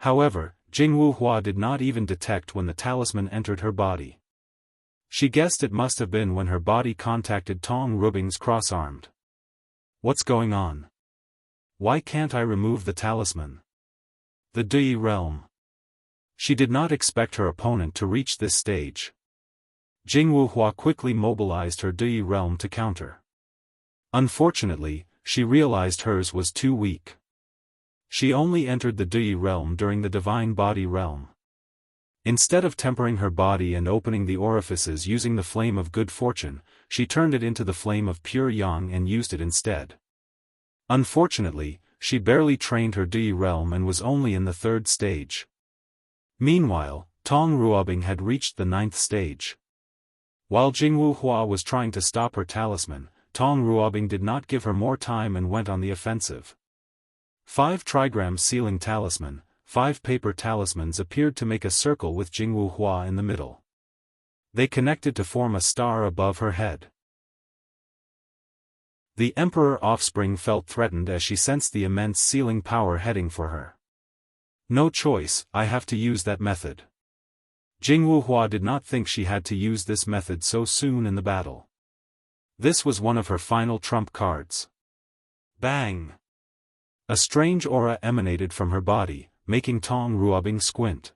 However, Jianghu Hua did not even detect when the talisman entered her body. She guessed it must have been when her body contacted Tong Ruobing's cross-armed. What's going on? Why can't I remove the talisman? The Dui realm. She did not expect her opponent to reach this stage. Jianghu Hua quickly mobilized her Dui realm to counter. Unfortunately, she realized hers was too weak. She only entered the Dui realm during the divine body realm. Instead of tempering her body and opening the orifices using the flame of good fortune, she turned it into the flame of pure yang and used it instead. Unfortunately, she barely trained her Dui realm and was only in the 3rd stage. Meanwhile, Tong Ruobing had reached the 9th stage. While Jianghu Hua was trying to stop her talisman, Tong Ruobing did not give her more time and went on the offensive. 5 trigram sealing talisman, 5 paper talismans appeared to make a circle with Jianghu Hua in the middle. They connected to form a star above her head. The Emperor offspring felt threatened as she sensed the immense sealing power heading for her. No choice, I have to use that method. Jianghu Hua did not think she had to use this method so soon in the battle. This was one of her final trump cards. Bang! A strange aura emanated from her body, making Tong Ruobing squint.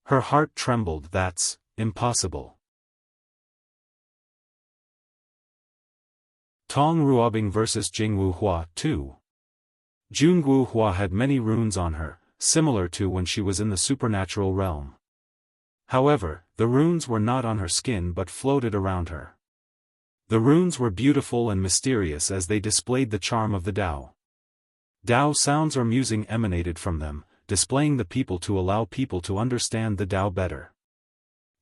Her heart trembled. That's impossible. Tong Ruobing vs Jianghu Hua 2. Jianghu Hua had many runes on her, similar to when she was in the supernatural realm. However, the runes were not on her skin but floated around her. The runes were beautiful and mysterious as they displayed the charm of the Tao. Tao sounds or musing emanated from them, displaying the people to allow people to understand the Tao better.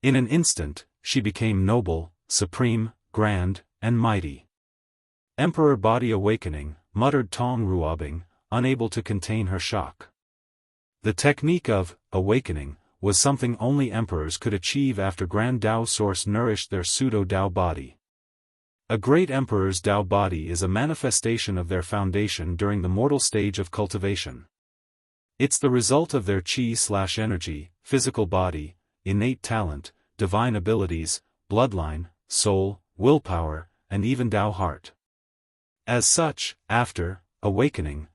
In an instant, she became noble, supreme, grand, and mighty. Emperor body awakening, muttered Tong Ruobing, unable to contain her shock. The technique of awakening was something only emperors could achieve after Grand Tao Source nourished their pseudo-Tao body. A great emperor's Tao body is a manifestation of their foundation during the mortal stage of cultivation. It's the result of their chi/energy, physical body, innate talent, divine abilities, bloodline, soul, willpower, and even Tao heart. As such, after awakening,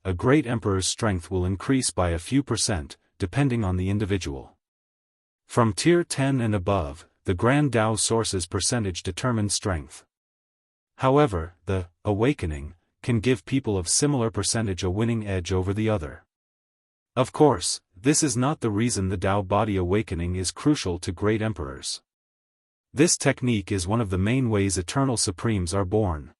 a great emperor's strength will increase by a few %, depending on the individual. From tier 10 and above, the Grand Tao Source's percentage determines strength. However, the awakening can give people of similar percentage a winning edge over the other. Of course, this is not the reason the Tao body awakening is crucial to great emperors. This technique is one of the main ways eternal supremes are born.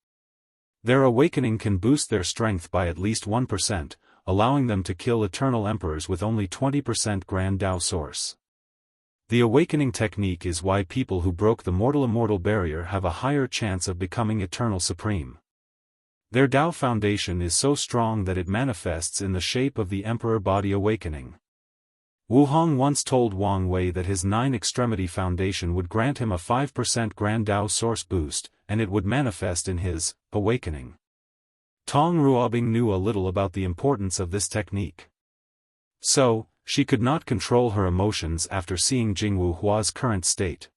Their awakening can boost their strength by at least 1%, allowing them to kill eternal emperors with only 20% Grand Tao Source. The awakening technique is why people who broke the mortal-immortal barrier have a higher chance of becoming eternal supreme. Their Tao foundation is so strong that it manifests in the shape of the emperor body awakening. Wu Hong once told Wang Wei that his 9-extremity foundation would grant him a 5% Grand Tao Source boost, and it would manifest in his awakening. Tong Ruobing knew a little about the importance of this technique. So, she could not control her emotions after seeing Jianghu Hua's current state.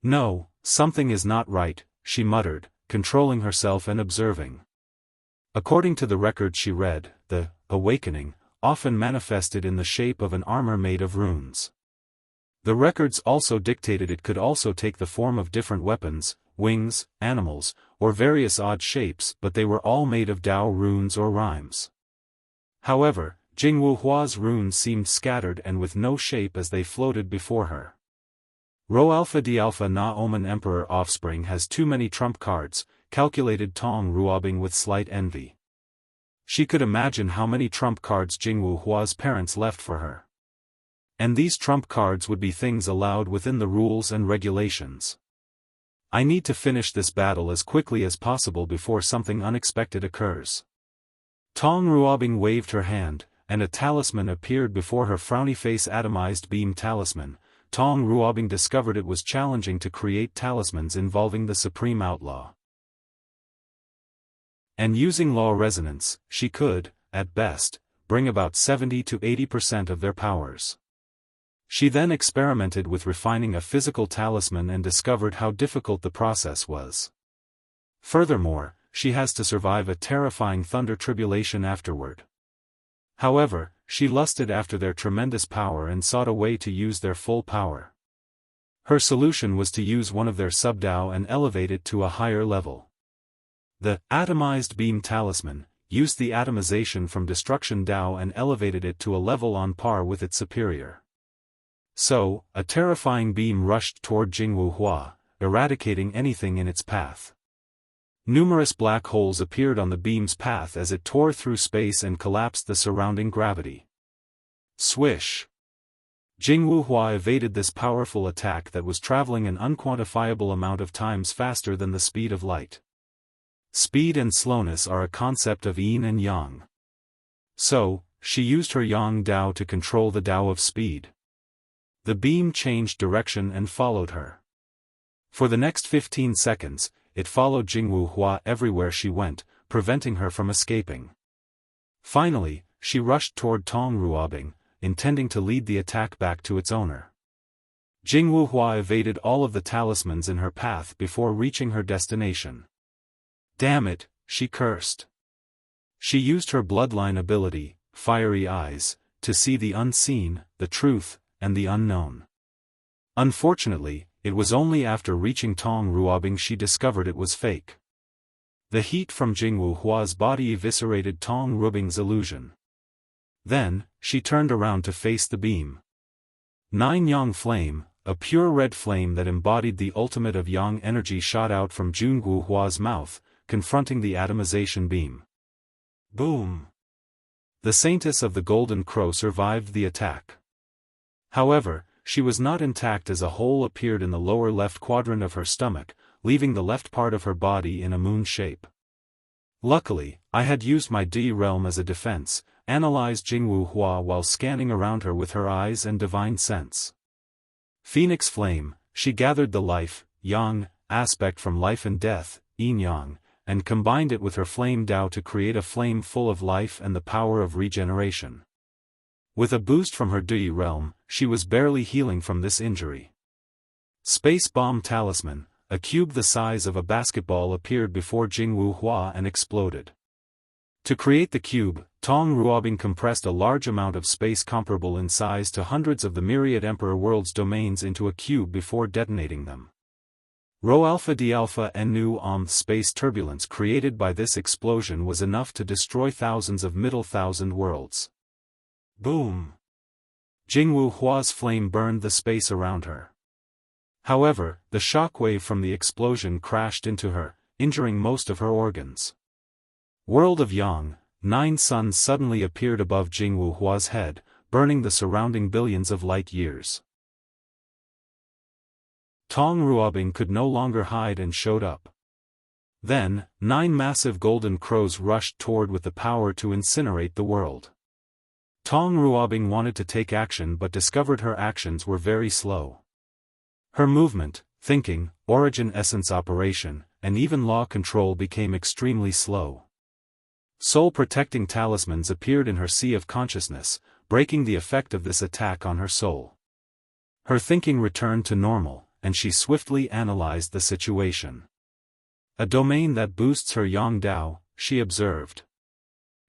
No, something is not right, she muttered, controlling herself and observing. According to the record she read, the awakening often manifested in the shape of an armor made of runes. The records also dictated it could also take the form of different weapons, wings, animals, or various odd shapes, but they were all made of Tao runes or rhymes. However, Jianghu Hua's runes seemed scattered and with no shape as they floated before her. Rho Alpha D Alpha Na Omen Emperor offspring has too many trump cards, calculated Tong Ruobing with slight envy. She could imagine how many trump cards Jianghu Hua's parents left for her. And these trump cards would be things allowed within the rules and regulations. I need to finish this battle as quickly as possible before something unexpected occurs. Tong Ruobing waved her hand, and a talisman appeared before her. Frowny face atomized beam talisman. Tong Ruobing discovered it was challenging to create talismans involving the supreme outlaw. And using law resonance, she could, at best, bring about 70 to 80% of their powers. She then experimented with refining a physical talisman and discovered how difficult the process was. Furthermore, she has to survive a terrifying thunder tribulation afterward. However, she lusted after their tremendous power and sought a way to use their full power. Her solution was to use one of their sub-Dao and elevate it to a higher level. The atomized beam talisman used the atomization from destruction Dao and elevated it to a level on par with its superior. So, a terrifying beam rushed toward Jianghu Hua, eradicating anything in its path. Numerous black holes appeared on the beam's path as it tore through space and collapsed the surrounding gravity. Swish! Jianghu Hua evaded this powerful attack that was traveling an unquantifiable amount of times faster than the speed of light. Speed and slowness are a concept of yin and yang. So, she used her yang Dao to control the Dao of speed. The beam changed direction and followed her. For the next 15 seconds, it followed Jianghu Hua everywhere she went, preventing her from escaping. Finally, she rushed toward Tong Ruobing, intending to lead the attack back to its owner. Jianghu Hua evaded all of the talismans in her path before reaching her destination. Damn it, she cursed. She used her bloodline ability, Fiery Eyes, to see the unseen, the truth, and the unknown. Unfortunately, it was only after reaching Tong Ruobing she discovered it was fake. The heat from Jianghu Hua's body eviscerated Tong Ruobing's illusion. Then, she turned around to face the beam. Nine Yang Flame, a pure red flame that embodied the ultimate of Yang energy, shot out from Jianghu Hua's mouth, confronting the atomization beam. Boom! The Saintess of the Golden Crow survived the attack. However, she was not intact as a hole appeared in the lower left quadrant of her stomach, leaving the left part of her body in a moon shape. Luckily, I had used my D realm as a defense, analyzed Jianghu Hua while scanning around her with her eyes and divine sense. Phoenix Flame, she gathered the life, yang, aspect from life and death, yin-yang, and combined it with her flame Dao to create a flame full of life and the power of regeneration. With a boost from her D realm, she was barely healing from this injury. Space Bomb Talisman, a cube the size of a basketball appeared before Jianghu Hua and exploded. To create the cube, Tong Ruobing compressed a large amount of space comparable in size to hundreds of the myriad Emperor Worlds domains into a cube before detonating them. Rho Alpha D Alpha and Nu space turbulence created by this explosion was enough to destroy thousands of middle thousand worlds. Boom! Jianghu Hua's flame burned the space around her. However, the shockwave from the explosion crashed into her, injuring most of her organs. World of Yang, 9 suns suddenly appeared above Jianghu Hua's head, burning the surrounding billions of light years. Tong Ruobing could no longer hide and showed up. Then, 9 massive golden crows rushed toward with the power to incinerate the world. Tong Ruobing wanted to take action but discovered her actions were very slow. Her movement, thinking, origin essence operation, and even law control became extremely slow. Soul-protecting talismans appeared in her sea of consciousness, breaking the effect of this attack on her soul. Her thinking returned to normal, and she swiftly analyzed the situation. A domain that boosts her Yang Dao, she observed.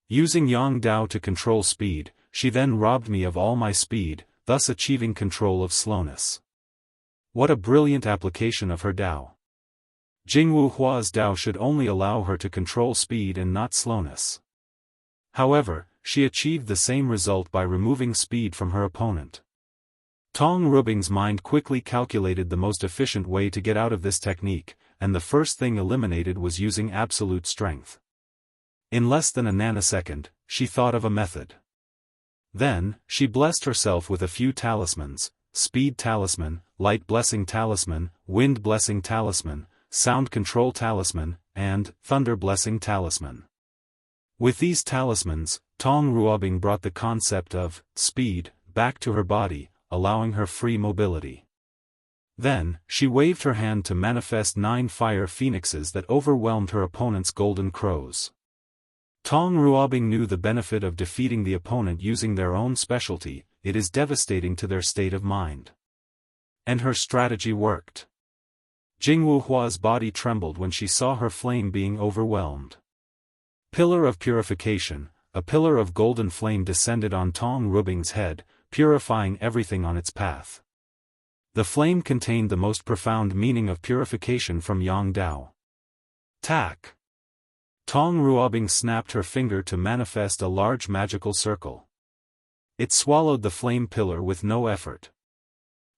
Using Yang Dao to control speed, she then robbed me of all my speed, thus achieving control of slowness. What a brilliant application of her Dao. Jianghu Hua's Dao should only allow her to control speed and not slowness. However, she achieved the same result by removing speed from her opponent. Tong Ruobing's mind quickly calculated the most efficient way to get out of this technique, and the first thing eliminated was using absolute strength. In less than a nanosecond, she thought of a method. Then, she blessed herself with a few talismans: Speed Talisman, Light Blessing Talisman, Wind Blessing Talisman, Sound Control Talisman, and Thunder Blessing Talisman. With these talismans, Tong Ruobing brought the concept of speed back to her body, allowing her free mobility. Then, she waved her hand to manifest 9 fire phoenixes that overwhelmed her opponent's golden crows. Tong Ruobing knew the benefit of defeating the opponent using their own specialty. It is devastating to their state of mind. And her strategy worked. Jianghu Hua's body trembled when she saw her flame being overwhelmed. Pillar of Purification, a pillar of golden flame descended on Tong Ruobing's head, purifying everything on its path. The flame contained the most profound meaning of purification from Yang Dao. Tak! Tong Ruobing snapped her finger to manifest a large magical circle. It swallowed the flame pillar with no effort.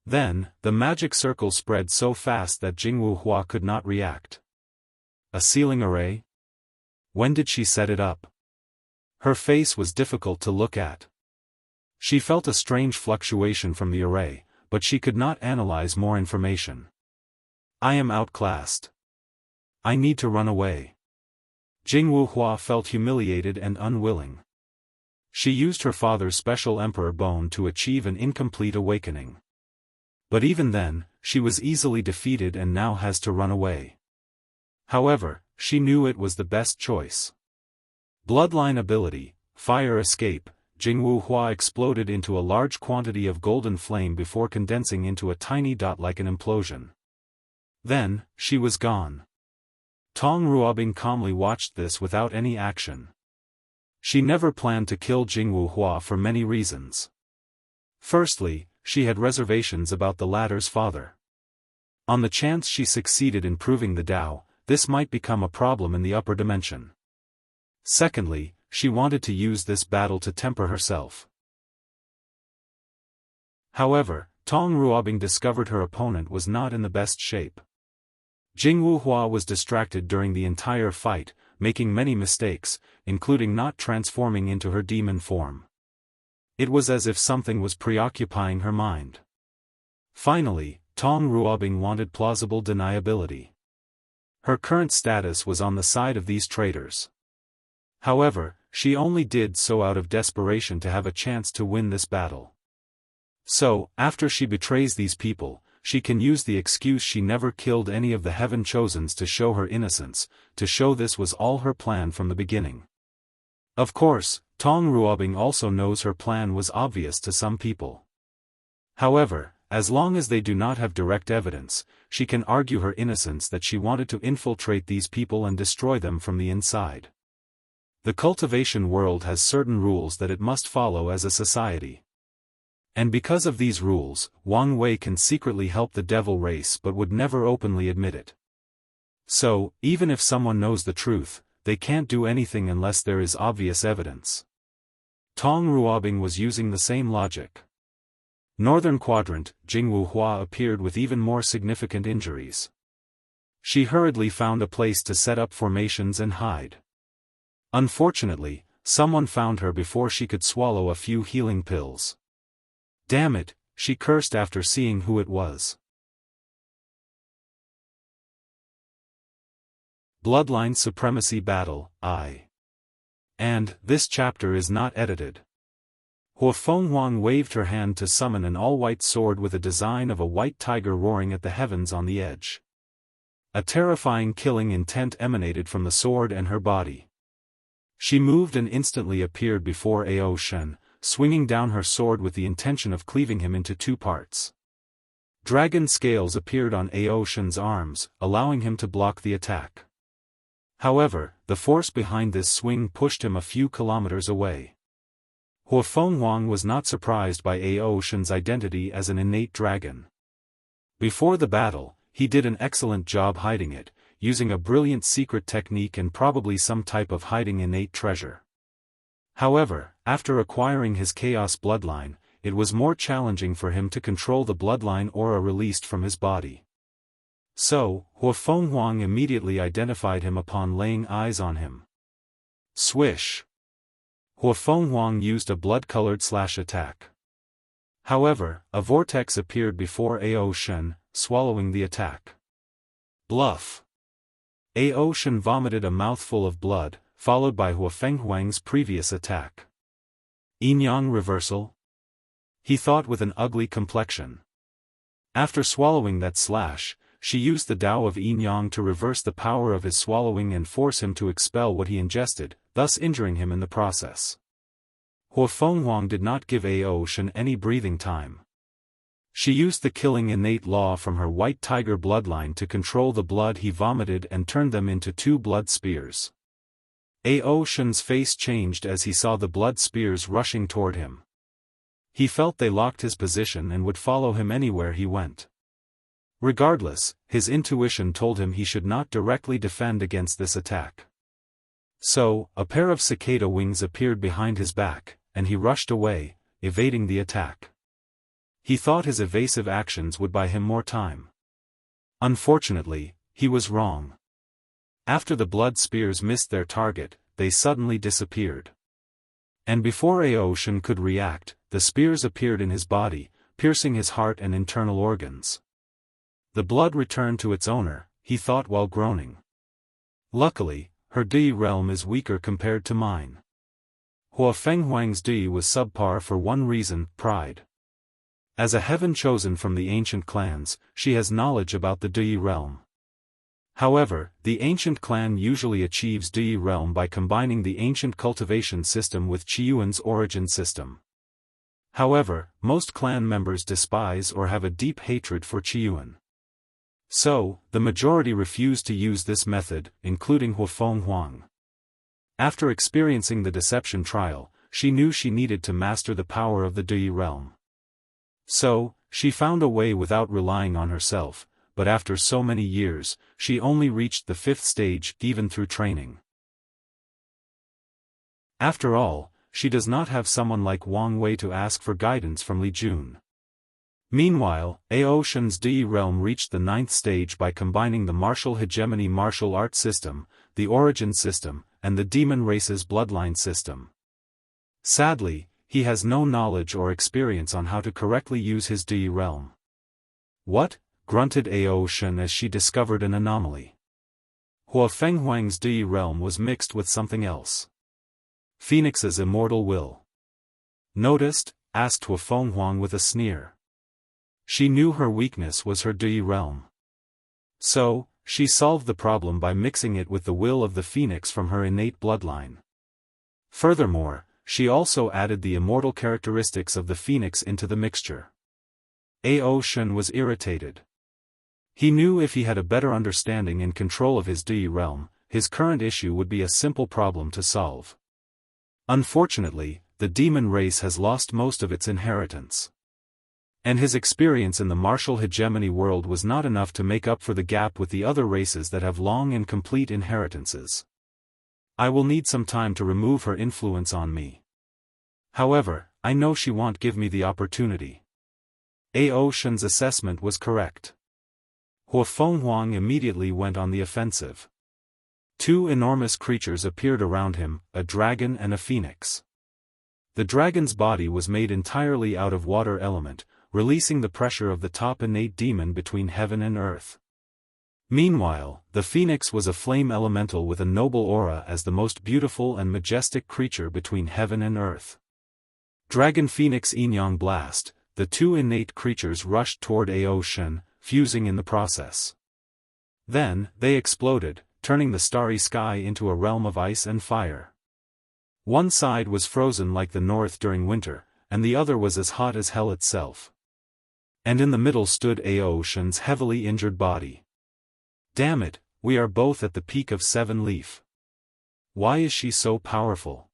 Then, the magic circle spread so fast that Jianghu Hua could not react. A sealing array? When did she set it up? Her face was difficult to look at. She felt a strange fluctuation from the array, but she could not analyze more information. I am outclassed. I need to run away. Jianghu Hua felt humiliated and unwilling. She used her father's special emperor bone to achieve an incomplete awakening. But even then, she was easily defeated and now has to run away. However, she knew it was the best choice. Bloodline ability, Fire Escape. Jianghu Hua exploded into a large quantity of golden flame before condensing into a tiny dot like an implosion. Then, she was gone. Tong Ruobing calmly watched this without any action. She never planned to kill Jianghu Hua for many reasons. Firstly, she had reservations about the latter's father. On the chance she succeeded in proving the Tao, this might become a problem in the upper dimension. Secondly, she wanted to use this battle to temper herself. However, Tong Ruobing discovered her opponent was not in the best shape. Jianghu Hua was distracted during the entire fight, making many mistakes, including not transforming into her demon form. It was as if something was preoccupying her mind. Finally, Tong Ruobing wanted plausible deniability. Her current status was on the side of these traitors. However, she only did so out of desperation to have a chance to win this battle. So, after she betrays these people, she can use the excuse she never killed any of the Heaven Chosens to show her innocence, to show this was all her plan from the beginning. Of course, Tong Ruobing also knows her plan was obvious to some people. However, as long as they do not have direct evidence, she can argue her innocence that she wanted to infiltrate these people and destroy them from the inside. The cultivation world has certain rules that it must follow as a society. And because of these rules, Wang Wei can secretly help the devil race but would never openly admit it. So, even if someone knows the truth, they can't do anything unless there is obvious evidence. Tong Ruobing was using the same logic. Northern Quadrant, Jianghu Hua appeared with even more significant injuries. She hurriedly found a place to set up formations and hide. Unfortunately, someone found her before she could swallow a few healing pills. Damn it, she cursed after seeing who it was. Bloodline Supremacy Battle, I. And, this chapter is not edited. Huafeng Huang waved her hand to summon an all-white sword with a design of a white tiger roaring at the heavens on the edge. A terrifying killing intent emanated from the sword and her body. She moved and instantly appeared before Ao Shen, swinging down her sword with the intention of cleaving him into 2 parts. Dragon scales appeared on Ao Shen's arms, allowing him to block the attack. However, the force behind this swing pushed him a few kilometers away. Huafeng Huang was not surprised by Ao Shen's identity as an innate dragon. Before the battle, he did an excellent job hiding it, using a brilliant secret technique and probably some type of hiding innate treasure. However, after acquiring his chaos bloodline, it was more challenging for him to control the bloodline aura released from his body. So, Huafeng Huang immediately identified him upon laying eyes on him. Swish! Huafeng Huang used a blood-colored slash attack. However, a vortex appeared before Ao Shen, swallowing the attack. Bluff! Aoshan vomited a mouthful of blood, followed by Hua Fenghuang's previous attack. Yin-yang reversal? He thought with an ugly complexion. After swallowing that slash, she used the Tao of yin-yang to reverse the power of his swallowing and force him to expel what he ingested, thus injuring him in the process. Hua Fenghuang did not give Aoshan any breathing time. She used the killing innate law from her white tiger bloodline to control the blood he vomited and turned them into 2 blood spears. Aoshan's face changed as he saw the blood spears rushing toward him. He felt they locked his position and would follow him anywhere he went. Regardless, his intuition told him he should not directly defend against this attack. So, a pair of cicada wings appeared behind his back, and he rushed away, evading the attack. He thought his evasive actions would buy him more time. Unfortunately, he was wrong. After the blood spears missed their target, they suddenly disappeared. And before Aoshan could react, the spears appeared in his body, piercing his heart and internal organs. The blood returned to its owner, he thought while groaning. Luckily, her Di realm is weaker compared to mine. Hua Fenghuang's Di was subpar for one reason: pride. As a heaven chosen from the ancient clans, she has knowledge about the Di realm. However, the ancient clan usually achieves Di realm by combining the ancient cultivation system with Qiyuan's origin system. However, most clan members despise or have a deep hatred for Qiyuan. So, the majority refused to use this method, including Hua Fenghuang. After experiencing the deception trial, she knew she needed to master the power of the Di realm. So, she found a way without relying on herself, but after so many years, she only reached the 5th stage even through training. After all, she does not have someone like Wang Wei to ask for guidance from Li Jun. Meanwhile, Aoshan's Di realm reached the 9th stage by combining the martial hegemony martial art system, the origin system, and the demon race's bloodline system. Sadly, he has no knowledge or experience on how to correctly use his Di realm. What? Grunted Aoshan as she discovered an anomaly. Hua Fenghuang's Di realm was mixed with something else. Phoenix's immortal will. Noticed? Asked Hua Fenghuang with a sneer. She knew her weakness was her Di realm. So, she solved the problem by mixing it with the will of the phoenix from her innate bloodline. Furthermore, she also added the immortal characteristics of the phoenix into the mixture. Aoshan was irritated. He knew if he had a better understanding and control of his Di realm, his current issue would be a simple problem to solve. Unfortunately, the demon race has lost most of its inheritance. And his experience in the martial hegemony world was not enough to make up for the gap with the other races that have long and complete inheritances. I will need some time to remove her influence on me. However, I know she won't give me the opportunity. Aoshan's assessment was correct. Hua Fenghuang immediately went on the offensive. 2 enormous creatures appeared around him, a dragon and a phoenix. The dragon's body was made entirely out of water element, releasing the pressure of the top innate demon between heaven and earth. Meanwhile, the phoenix was a flame elemental with a noble aura as the most beautiful and majestic creature between heaven and earth. Dragon Phoenix Yin-yang Blast, the 2 innate creatures rushed toward Aoshan, fusing in the process. Then, they exploded, turning the starry sky into a realm of ice and fire. One side was frozen like the north during winter, and the other was as hot as hell itself. And in the middle stood Aoshan's heavily injured body. Damn it, we are both at the peak of 7 Leaf. Why is she so powerful?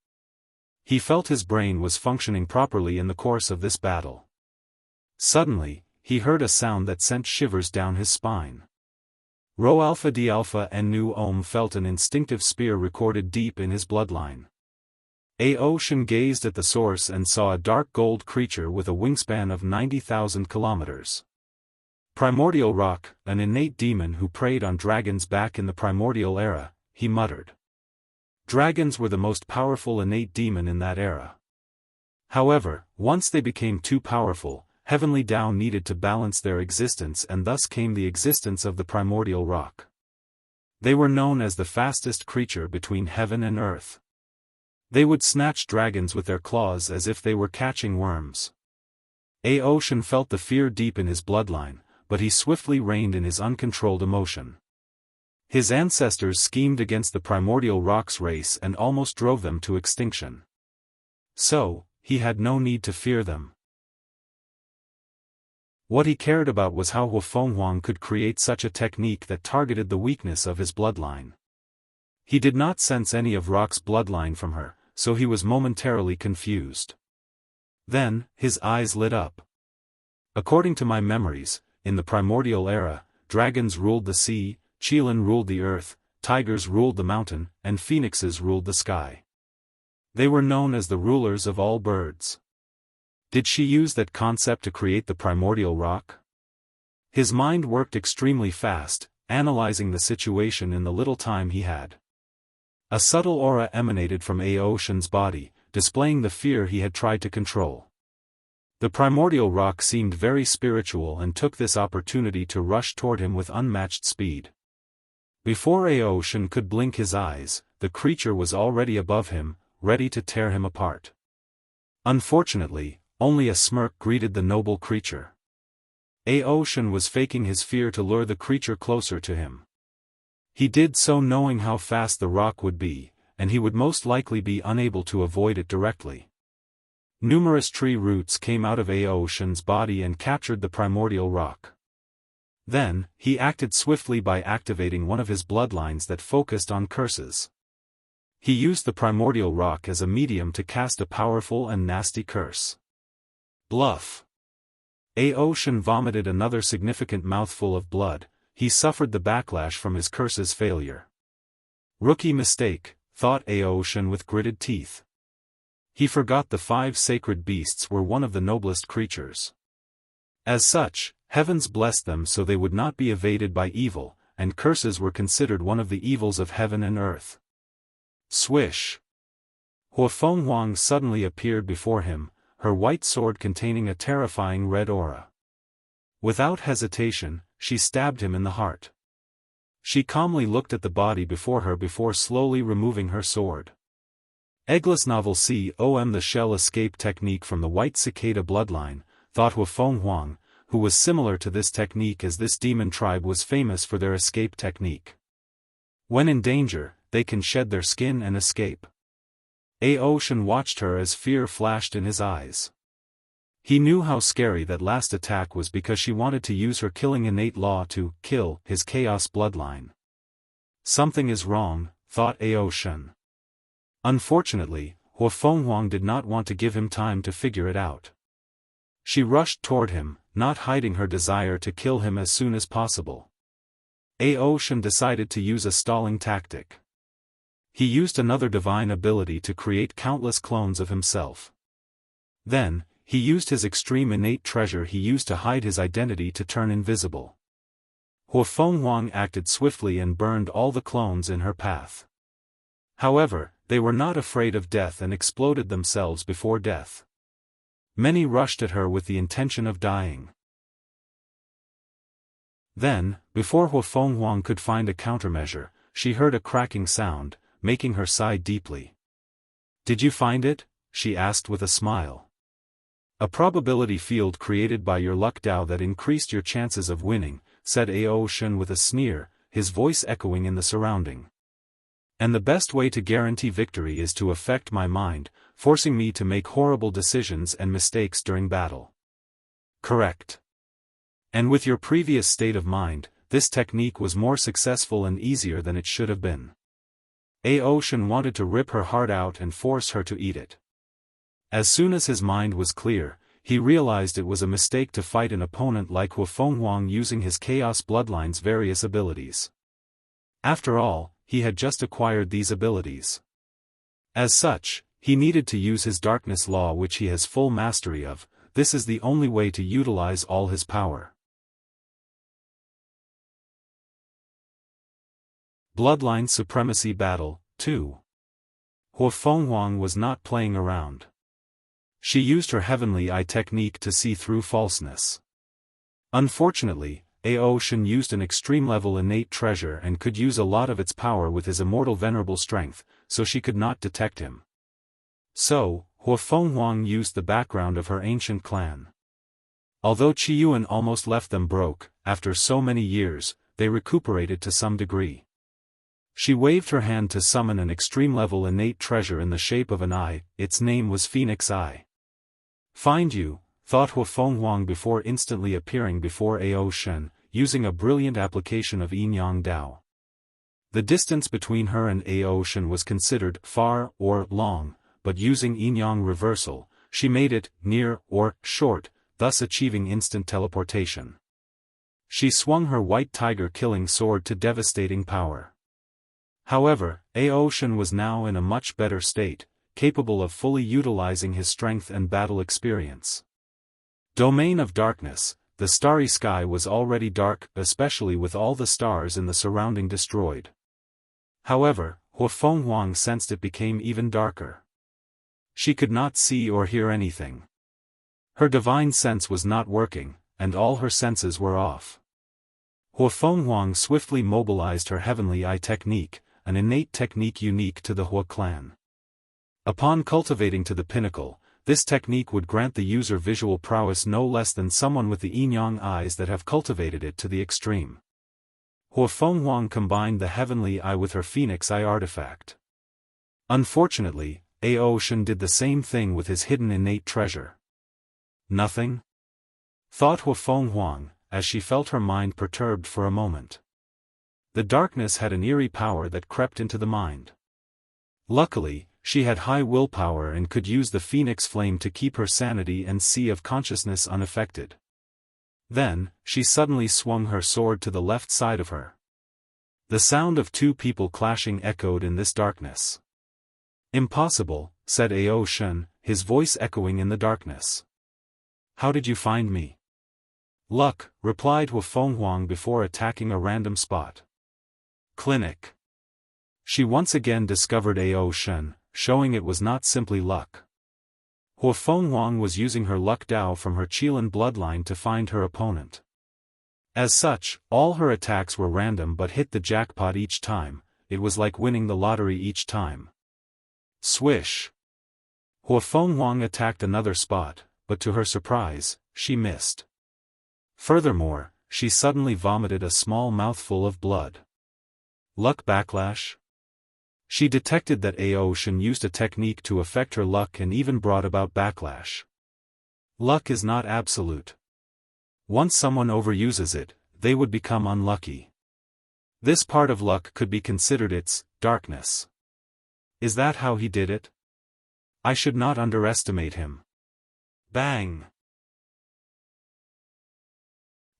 He felt his brain was functioning properly in the course of this battle. Suddenly, he heard a sound that sent shivers down his spine. Rho Alpha D Alpha and Nu Om felt an instinctive spear recorded deep in his bloodline. Aoshan gazed at the source and saw a dark gold creature with a wingspan of 90,000 kilometers. Primordial Rock, an innate demon who preyed on dragons back in the primordial era, he muttered. Dragons were the most powerful innate demon in that era. However, once they became too powerful, Heavenly Tao needed to balance their existence, and thus came the existence of the primordial rock. They were known as the fastest creature between heaven and earth. They would snatch dragons with their claws as if they were catching worms. Aoshan felt the fear deep in his bloodline, but he swiftly reined in his uncontrolled emotion. His ancestors schemed against the primordial rock's race and almost drove them to extinction. So, he had no need to fear them. What he cared about was how Huafenghuang could create such a technique that targeted the weakness of his bloodline. He did not sense any of Rock's bloodline from her, so he was momentarily confused. Then, his eyes lit up. According to my memories, in the primordial era, dragons ruled the sea, Qilin ruled the earth, tigers ruled the mountain, and phoenixes ruled the sky. They were known as the rulers of all birds. Did she use that concept to create the primordial rock? His mind worked extremely fast, analyzing the situation in the little time he had. A subtle aura emanated from Aoshan's body, displaying the fear he had tried to control. The primordial rock seemed very spiritual and took this opportunity to rush toward him with unmatched speed. Before Aoshan could blink his eyes, the creature was already above him, ready to tear him apart. Unfortunately, only a smirk greeted the noble creature. Aoshan was faking his fear to lure the creature closer to him. He did so knowing how fast the rock would be, and he would most likely be unable to avoid it directly. Numerous tree roots came out of Aoshan's body and captured the primordial rock. Then, he acted swiftly by activating one of his bloodlines that focused on curses. He used the primordial rock as a medium to cast a powerful and nasty curse. Bluff. Aoshan vomited another significant mouthful of blood. He suffered the backlash from his curse's failure. Rookie mistake, thought Aoshan with gritted teeth. He forgot the 5 sacred beasts were one of the noblest creatures. As such, heavens blessed them so they would not be evaded by evil, and curses were considered one of the evils of heaven and earth. Swish! Huafenghuang suddenly appeared before him, her white sword containing a terrifying red aura. Without hesitation, she stabbed him in the heart. She calmly looked at the body before her before slowly removing her sword. Eggless novel COM the shell escape technique from the white cicada bloodline, thought Huafenghuang, who was similar to this technique as this demon tribe was famous for their escape technique. When in danger, they can shed their skin and escape. Aoshan watched her as fear flashed in his eyes. He knew how scary that last attack was because she wanted to use her killing innate law to kill his chaos bloodline. Something is wrong, thought Aoshan. Unfortunately, Huafenghuang did not want to give him time to figure it out. She rushed toward him, not hiding her desire to kill him as soon as possible. Aoshan decided to use a stalling tactic. He used another divine ability to create countless clones of himself. Then, he used his extreme innate treasure he used to hide his identity to turn invisible. Huafenghuang acted swiftly and burned all the clones in her path. However, they were not afraid of death and exploded themselves before death. Many rushed at her with the intention of dying. Then, before Huafenghuang could find a countermeasure, she heard a cracking sound, making her sigh deeply. "Did you find it?" she asked with a smile. "A probability field created by your luck Dao that increased your chances of winning," said Aoshan with a sneer, his voice echoing in the surrounding. "And the best way to guarantee victory is to affect my mind, forcing me to make horrible decisions and mistakes during battle." "Correct. And with your previous state of mind, this technique was more successful and easier than it should have been." Aoshan wanted to rip her heart out and force her to eat it. As soon as his mind was clear, he realized it was a mistake to fight an opponent like Huafenghuang using his Chaos Bloodline's various abilities. After all, he had just acquired these abilities. As such, he needed to use his Darkness Law which he has full mastery of. This is the only way to utilize all his power. Bloodline Supremacy Battle 2. Huafenghuang was not playing around. She used her Heavenly Eye technique to see through falseness. Unfortunately, Aoshin used an extreme-level innate treasure and could use a lot of its power with his immortal venerable strength, so she could not detect him. So, Huafenghuang used the background of her ancient clan. Although Qiyuan almost left them broke, after so many years, they recuperated to some degree. She waved her hand to summon an extreme-level innate treasure in the shape of an eye. Its name was Phoenix Eye. Find you, thought Huafenghuang before instantly appearing before Aoshin, using a brilliant application of Yin-Yang Dao. The distance between her and Aoshin was considered far or long, but using Yin-Yang reversal, she made it near or short, thus achieving instant teleportation. She swung her white tiger-killing sword to devastating power. However, Aoshin was now in a much better state, capable of fully utilizing his strength and battle experience. Domain of darkness. The starry sky was already dark, especially with all the stars in the surrounding destroyed. However, Huafenghuang sensed it became even darker. She could not see or hear anything. Her divine sense was not working, and all her senses were off. Huafenghuang swiftly mobilized her heavenly eye technique, an innate technique unique to the Hua clan. Upon cultivating to the pinnacle, this technique would grant the user visual prowess no less than someone with the yin-yang eyes that have cultivated it to the extreme. Huafenghuang combined the heavenly eye with her phoenix eye artifact. Unfortunately, Aoshin did the same thing with his hidden innate treasure. Nothing? Thought Huafenghuang, as she felt her mind perturbed for a moment. The darkness had an eerie power that crept into the mind. Luckily, she had high willpower and could use the phoenix flame to keep her sanity and sea of consciousness unaffected. Then, she suddenly swung her sword to the left side of her. The sound of two people clashing echoed in this darkness. Impossible, said Aoshin, his voice echoing in the darkness. How did you find me? Luck, replied Huafenghuang before attacking a random spot. Clinic. She once again discovered Aoshin, showing it was not simply luck. Huafenghuang was using her luck Dao from her Qilin bloodline to find her opponent. As such, all her attacks were random but hit the jackpot each time. It was like winning the lottery each time. Swish. Huafenghuang attacked another spot, but to her surprise, she missed. Furthermore, she suddenly vomited a small mouthful of blood. Luck backlash? She detected that Aoshin used a technique to affect her luck and even brought about backlash. Luck is not absolute. Once someone overuses it, they would become unlucky. This part of luck could be considered its darkness. Is that how he did it? I should not underestimate him. Bang!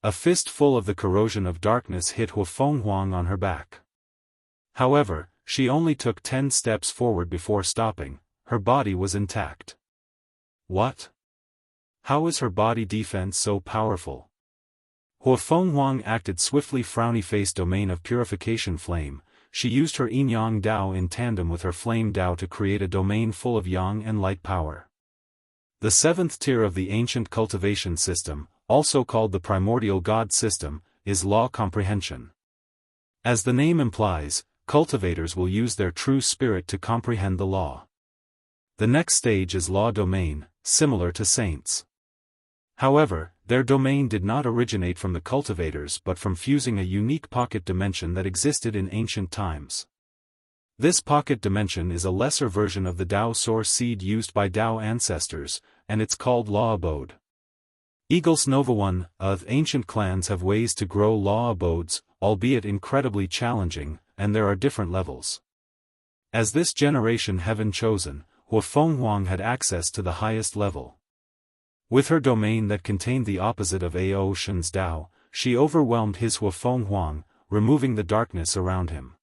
A fistful of the corrosion of darkness hit Huafenghuang on her back. However, she only took 10 steps forward before stopping. Her body was intact. What? How is her body defense so powerful? Huafenghuang acted swiftly. Frowny face domain of purification flame. She used her yin-yang Dao in tandem with her flame Dao to create a domain full of yang and light power. The seventh tier of the ancient cultivation system, also called the primordial god system, is law comprehension. As the name implies, cultivators will use their true spirit to comprehend the law. The next stage is law domain, similar to saints. However, their domain did not originate from the cultivators but from fusing a unique pocket dimension that existed in ancient times. This pocket dimension is a lesser version of the Dao source seed used by Dao ancestors, and it's called Law Abode. Eagles Nova 1 of ancient clans have ways to grow law abodes, albeit incredibly challenging, and there are different levels. As this generation heaven chosen, Huafenghuang had access to the highest level. With her domain that contained the opposite of Aoshin's Dao, she overwhelmed his Huafenghuang, removing the darkness around him.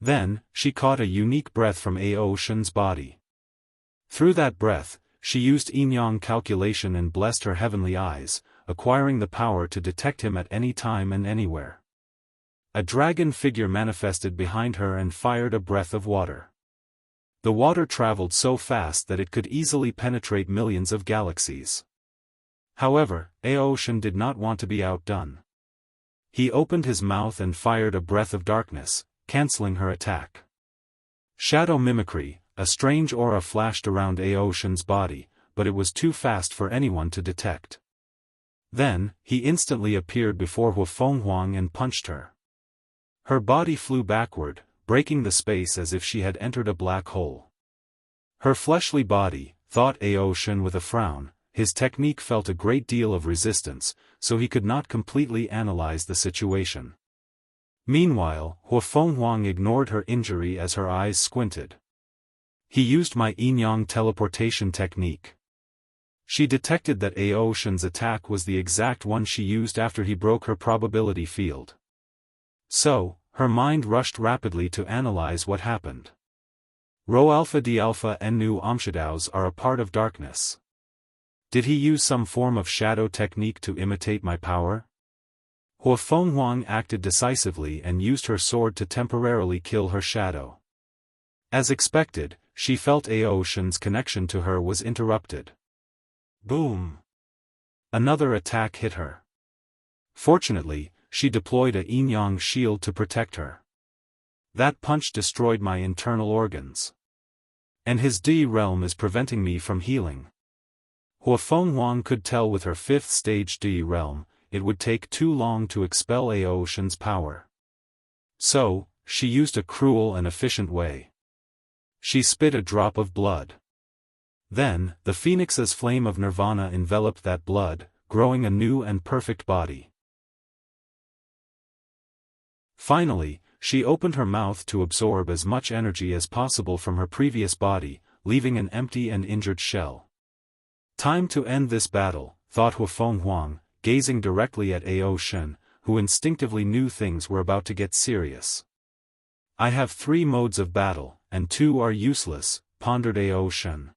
Then, she caught a unique breath from Aoshin's body. Through that breath, she used yin-yang calculation and blessed her heavenly eyes, acquiring the power to detect him at any time and anywhere. A dragon figure manifested behind her and fired a breath of water. The water traveled so fast that it could easily penetrate millions of galaxies. However, Aoshin did not want to be outdone. He opened his mouth and fired a breath of darkness, canceling her attack. Shadow mimicry, a strange aura flashed around Aoshan's body, but it was too fast for anyone to detect. Then, he instantly appeared before Hu Fenghuang and punched her. Her body flew backward, breaking the space as if she had entered a black hole. Her fleshly body, thought Aoshan with a frown, his technique felt a great deal of resistance, so he could not completely analyze the situation. Meanwhile, Hu Fenghuang ignored her injury as her eyes squinted. He used my yin-yang teleportation technique. She detected that Aoshan's attack was the exact one she used after he broke her probability field. So, her mind rushed rapidly to analyze what happened. Rho Alpha D Alpha and Nu Amshadows are a part of darkness. Did he use some form of shadow technique to imitate my power? Hu Fenghuang acted decisively and used her sword to temporarily kill her shadow. As expected, she felt Aoshan's connection to her was interrupted. Boom! Another attack hit her. Fortunately, she deployed a yin-yang shield to protect her. That punch destroyed my internal organs. And his D realm is preventing me from healing. Hu Fenghuang could tell with her 5th stage D realm, it would take too long to expel Aoshan's power. So, she used a cruel and efficient way. She spit a drop of blood. Then, the phoenix's flame of nirvana enveloped that blood, growing a new and perfect body. Finally, she opened her mouth to absorb as much energy as possible from her previous body, leaving an empty and injured shell. Time to end this battle, thought Hu Fenghuang, gazing directly at Aoshan, who instinctively knew things were about to get serious. I have 3 modes of battle, and 2 are useless, pondered Aoshan.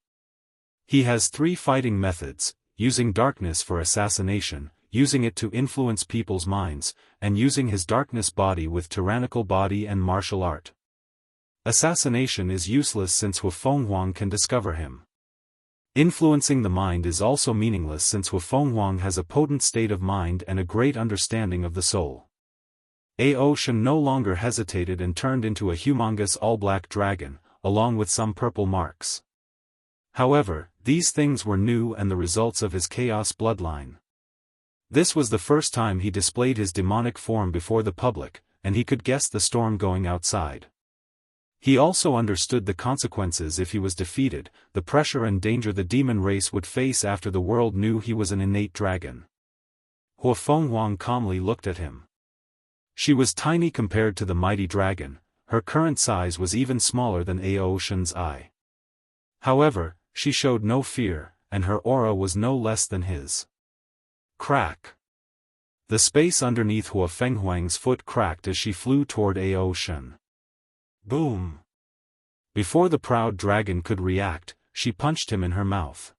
He has 3 fighting methods, using darkness for assassination, using it to influence people's minds, and using his darkness body with tyrannical body and martial art. Assassination is useless since Hu Fenghuang can discover him. Influencing the mind is also meaningless since Hu Fenghuang has a potent state of mind and a great understanding of the soul. Aoshan no longer hesitated and turned into a humongous all-black dragon, along with some purple marks. However, these things were new and the results of his chaos bloodline. This was the first time he displayed his demonic form before the public, and he could guess the storm going outside. He also understood the consequences if he was defeated, the pressure and danger the demon race would face after the world knew he was an innate dragon. Hu Fenghuang calmly looked at him. She was tiny compared to the mighty dragon, her current size was even smaller than Aoshan's eye. However, she showed no fear, and her aura was no less than his. Crack! The space underneath Hu Fenghuang's foot cracked as she flew toward Aoshan. Boom! Before the proud dragon could react, she punched him in her mouth.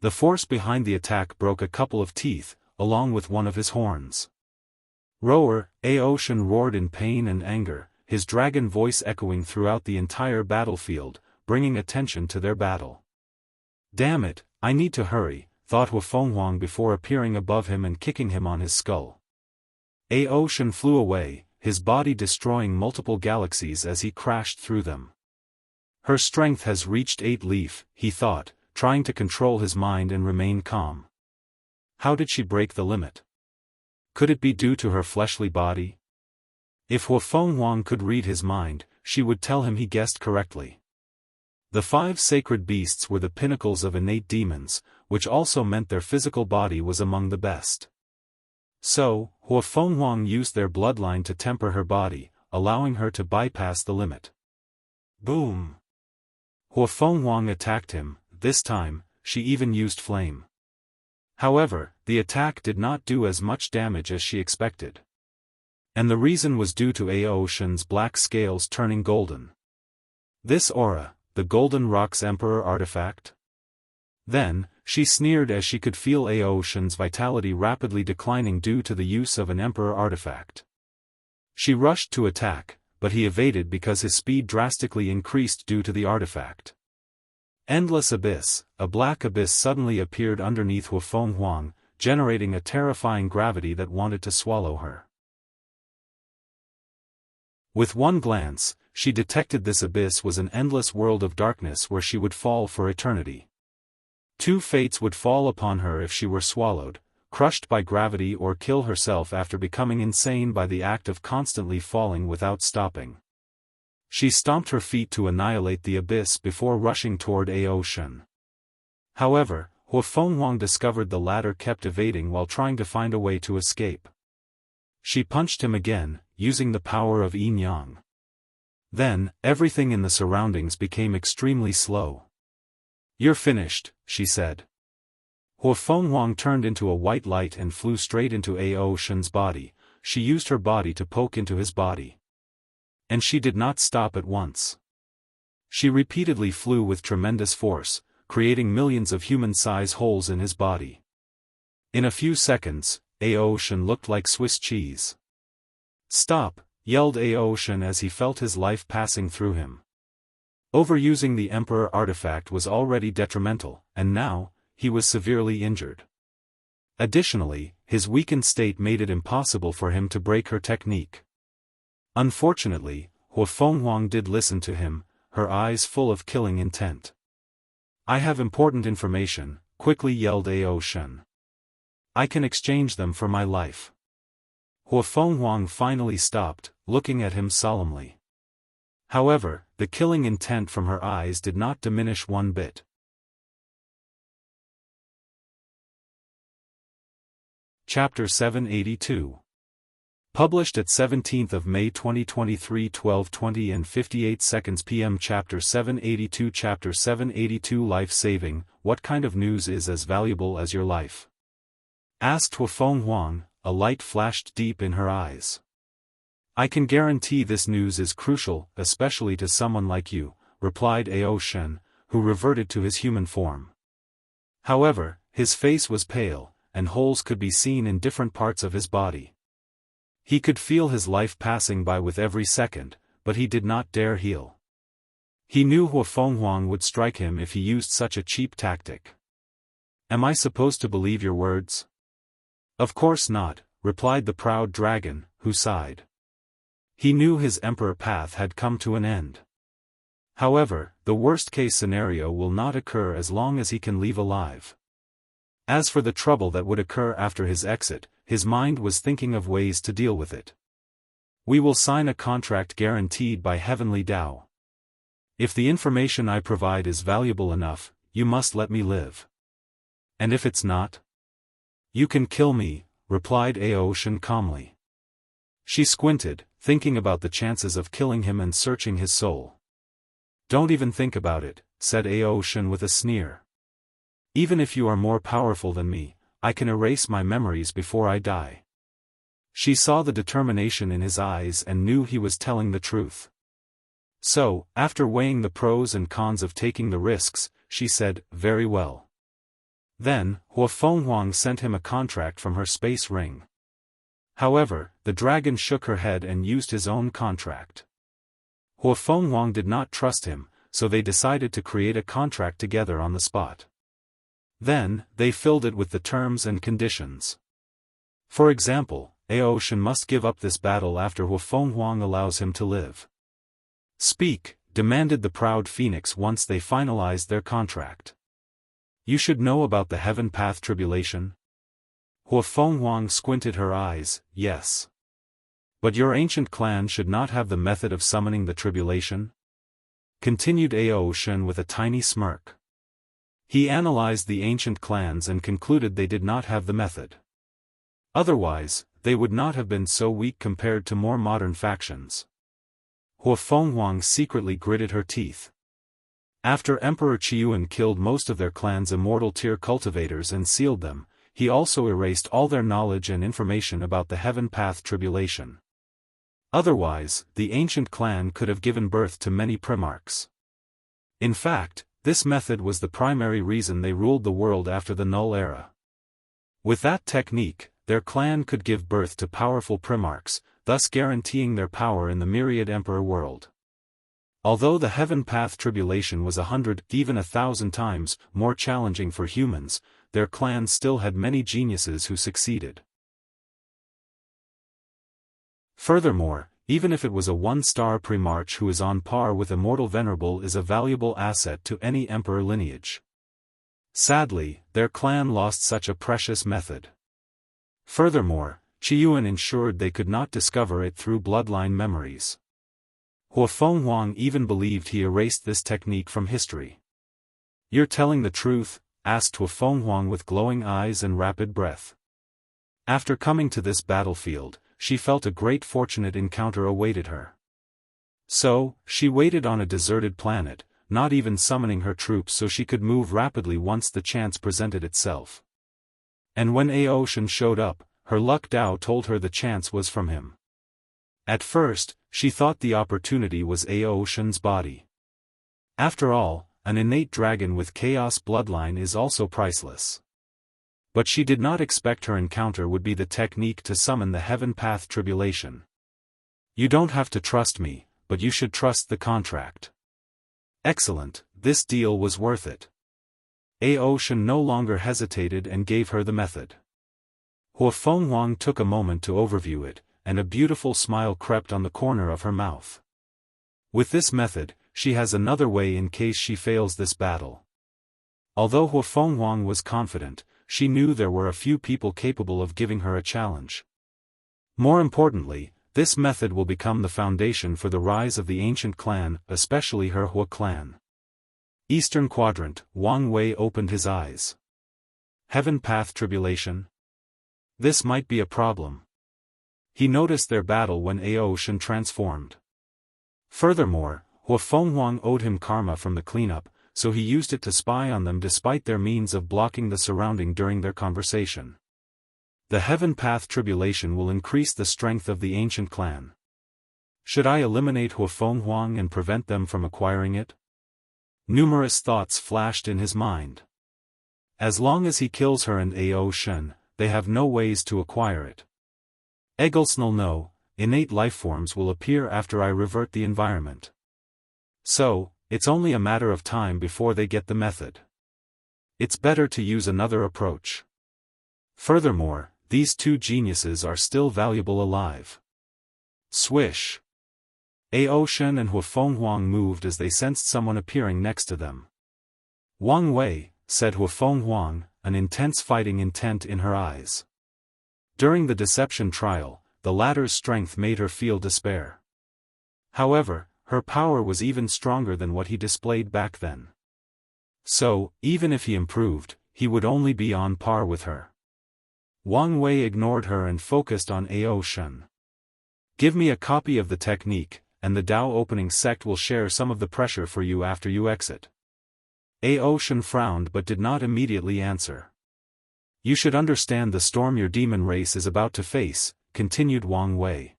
The force behind the attack broke a couple of teeth, along with one of his horns. Roar! Aoshan roared in pain and anger, his dragon voice echoing throughout the entire battlefield, bringing attention to their battle. Damn it, I need to hurry, thought Hu Fenghuang before appearing above him and kicking him on his skull. Aoshan flew away, his body destroying multiple galaxies as he crashed through them. Her strength has reached 8 leaf, he thought, trying to control his mind and remain calm. How did she break the limit? Could it be due to her fleshly body? If Hu Fenghuang could read his mind, she would tell him he guessed correctly. The 5 sacred beasts were the pinnacles of innate demons, which also meant their physical body was among the best. So, Hu Fenghuang used their bloodline to temper her body, allowing her to bypass the limit. Boom! Hu Fenghuang attacked him, this time, she even used flame. However, the attack did not do as much damage as she expected. And the reason was due to Aoshan's black scales turning golden. This aura, the Golden Rock's Emperor artifact? Then, she sneered as she could feel Aoshan's vitality rapidly declining due to the use of an Emperor artifact. She rushed to attack, but he evaded because his speed drastically increased due to the artifact. Endless abyss, a black abyss suddenly appeared underneath Hu Fenghuang, generating a terrifying gravity that wanted to swallow her. With one glance, she detected this abyss was an endless world of darkness where she would fall for eternity. Two fates would fall upon her if she were swallowed, crushed by gravity, or kill herself after becoming insane by the act of constantly falling without stopping. She stomped her feet to annihilate the abyss before rushing toward Aoshan. However, Huafenghuang discovered the latter kept evading while trying to find a way to escape. She punched him again, using the power of yin-yang. Then, everything in the surroundings became extremely slow. "You're finished," she said. Huafenghuang turned into a white light and flew straight into Aoshan's body. She used her body to poke into his body. And she did not stop at once. She repeatedly flew with tremendous force, creating millions of human-size holes in his body. In a few seconds, Aoshan looked like Swiss cheese. "Stop!" yelled Aoshan as he felt his life passing through him. Overusing the Emperor artifact was already detrimental, and now, he was severely injured. Additionally, his weakened state made it impossible for him to break her technique. Unfortunately, Huafenghuang did listen to him, her eyes full of killing intent. "I have important information," quickly yelled Aoshan. "I can exchange them for my life." Huafenghuang finally stopped, looking at him solemnly. However, the killing intent from her eyes did not diminish one bit. Chapter 782. Published at 17th of May 2023, 12:20 and 58 seconds p.m. Chapter 782. Chapter 782. Life-saving. What kind of news is as valuable as your life? Asked Huafenghuang. A light flashed deep in her eyes. "I can guarantee this news is crucial, especially to someone like you," replied Aoshan, who reverted to his human form. However, his face was pale, and holes could be seen in different parts of his body. He could feel his life passing by with every second, but he did not dare heal. He knew Huafenghuang would strike him if he used such a cheap tactic. "Am I supposed to believe your words?" "Of course not," replied the proud dragon, who sighed. He knew his emperor path had come to an end. However, the worst-case scenario will not occur as long as he can leave alive. As for the trouble that would occur after his exit, his mind was thinking of ways to deal with it. "We will sign a contract guaranteed by Heavenly Tao. If the information I provide is valuable enough, you must let me live. And if it's not? You can kill me," replied Aoshan calmly. She squinted, thinking about the chances of killing him and searching his soul. "Don't even think about it," said Aoshan with a sneer. "Even if you are more powerful than me, I can erase my memories before I die." She saw the determination in his eyes and knew he was telling the truth. So, after weighing the pros and cons of taking the risks, she said, "Very well." Then, Huafenghuang sent him a contract from her space ring. However, the dragon shook her head and used his own contract. Huafenghuang did not trust him, so they decided to create a contract together on the spot. Then, they filled it with the terms and conditions. For example, Aoshan must give up this battle after Huafenghuang allows him to live. "Speak," demanded the proud phoenix once they finalized their contract. "You should know about the Heaven Path Tribulation?" Huafenghuang squinted her eyes. "Yes. But your ancient clan should not have the method of summoning the tribulation?" Continued Aoshan with a tiny smirk. He analyzed the ancient clans and concluded they did not have the method. Otherwise, they would not have been so weak compared to more modern factions. Huafenghuang secretly gritted her teeth. After Emperor Qiuan killed most of their clan's immortal tier cultivators and sealed them, he also erased all their knowledge and information about the Heaven Path Tribulation. Otherwise, the ancient clan could have given birth to many primarchs. In fact, this method was the primary reason they ruled the world after the Null Era. With that technique, their clan could give birth to powerful primarchs, thus guaranteeing their power in the myriad emperor world. Although the Heaven Path Tribulation was 100, even 1,000 times, more challenging for humans, their clan still had many geniuses who succeeded. Furthermore, even if it was a one-star primarch who is on par with Immortal Venerable, is a valuable asset to any emperor lineage. Sadly, their clan lost such a precious method. Furthermore, Qiyuan ensured they could not discover it through bloodline memories. Huofenghuang even believed he erased this technique from history. "You're telling the truth?" asked Huofenghuang with glowing eyes and rapid breath. After coming to this battlefield, she felt a great fortunate encounter awaited her. So, she waited on a deserted planet, not even summoning her troops so she could move rapidly once the chance presented itself. And when Aoshan showed up, her luck Dao told her the chance was from him. At first, she thought the opportunity was Aoshan's body. After all, an innate dragon with chaos bloodline is also priceless. But she did not expect her encounter would be the technique to summon the Heaven Path Tribulation. "You don't have to trust me, but you should trust the contract." Excellent, this deal was worth it. Aoshan no longer hesitated and gave her the method. Huofenghuang took a moment to overview it, and a beautiful smile crept on the corner of her mouth. With this method, she has another way in case she fails this battle. Although Huofenghuang was confident, she knew there were a few people capable of giving her a challenge. More importantly, this method will become the foundation for the rise of the ancient clan, especially her Hua clan. Eastern Quadrant, Wang Wei opened his eyes. Heaven Path Tribulation? This might be a problem. He noticed their battle when Aoshan transformed. Furthermore, Huofenghuang owed him karma from the cleanup, so he used it to spy on them despite their means of blocking the surrounding during their conversation. The Heaven Path Tribulation will increase the strength of the ancient clan. Should I eliminate Huofenghuang and prevent them from acquiring it? Numerous thoughts flashed in his mind. As long as he kills her and Aoshan, they have no ways to acquire it. Egglesnell no, innate lifeforms will appear after I revert the environment. So, it's only a matter of time before they get the method. It's better to use another approach. Furthermore, these two geniuses are still valuable alive. Swish! Aoshan and Huofenghuang moved as they sensed someone appearing next to them. "Wang Wei," said Huofenghuang, an intense fighting intent in her eyes. During the deception trial, the latter's strength made her feel despair. However, her power was even stronger than what he displayed back then. So, even if he improved, he would only be on par with her. Wang Wei ignored her and focused on Aoshan. "Give me a copy of the technique, and the Dao opening sect will share some of the pressure for you after you exit." Aoshan frowned but did not immediately answer. "You should understand the storm your demon race is about to face," continued Wang Wei.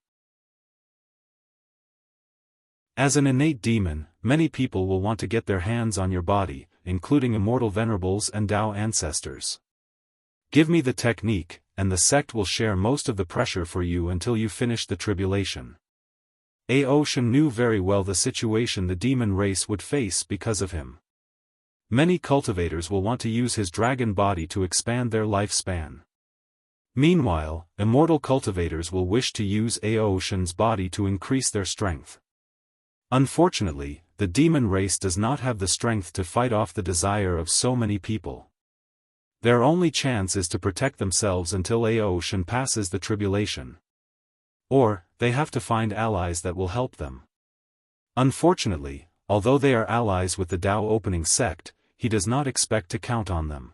"As an innate demon, many people will want to get their hands on your body, including Immortal Venerables and Dao ancestors. Give me the technique, and the sect will share most of the pressure for you until you finish the tribulation." Aoshan knew very well the situation the demon race would face because of him. Many cultivators will want to use his dragon body to expand their lifespan. Meanwhile, immortal cultivators will wish to use Aoshan's body to increase their strength. Unfortunately, the demon race does not have the strength to fight off the desire of so many people. Their only chance is to protect themselves until Aoshan passes the tribulation. Or, they have to find allies that will help them. Unfortunately, although they are allies with the Dao opening sect, he does not expect to count on them.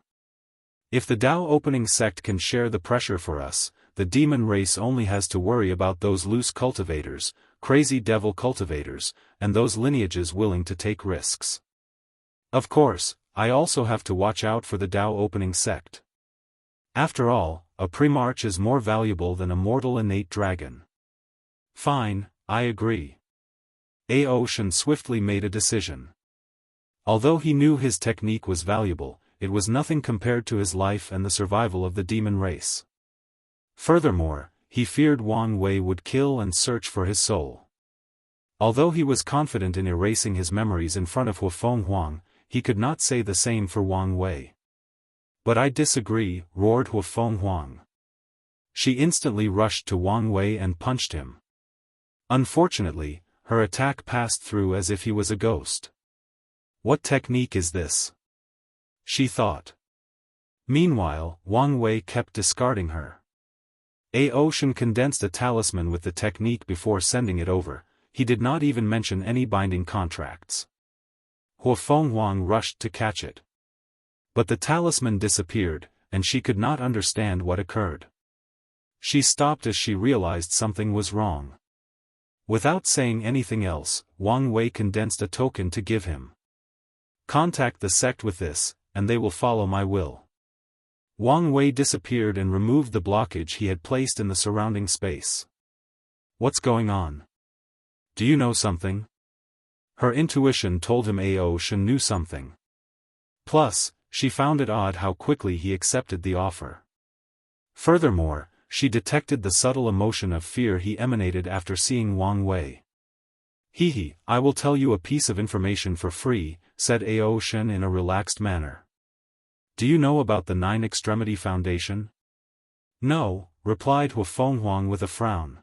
If the Dao opening sect can share the pressure for us, the demon race only has to worry about those loose cultivators, crazy devil cultivators, and those lineages willing to take risks. Of course, I also have to watch out for the Dao opening sect. After all, a primarch is more valuable than a mortal innate dragon. Fine, I agree. Aoshan swiftly made a decision. Although he knew his technique was valuable, it was nothing compared to his life and the survival of the demon race. Furthermore, he feared Wang Wei would kill and search for his soul. Although he was confident in erasing his memories in front of Huofenghuang, he could not say the same for Wang Wei. "But I disagree," roared Huofenghuang. She instantly rushed to Wang Wei and punched him. Unfortunately, her attack passed through as if he was a ghost. What technique is this? She thought. Meanwhile, Wang Wei kept discarding her. Ocean condensed a talisman with the technique before sending it over. He did not even mention any binding contracts. Huafeng Huang rushed to catch it. But the talisman disappeared, and she could not understand what occurred. She stopped as she realized something was wrong. Without saying anything else, Wang Wei condensed a token to give him. Contact the sect with this, and they will follow my will. Wang Wei disappeared and removed the blockage he had placed in the surrounding space. What's going on? Do you know something? Her intuition told him Ocean knew something. Plus, she found it odd how quickly he accepted the offer. Furthermore, she detected the subtle emotion of fear he emanated after seeing Wang Wei. I will tell you a piece of information for free, said Ocean in a relaxed manner. Do you know about the Nine Extremity Foundation? No, replied Huafeng Huang with a frown.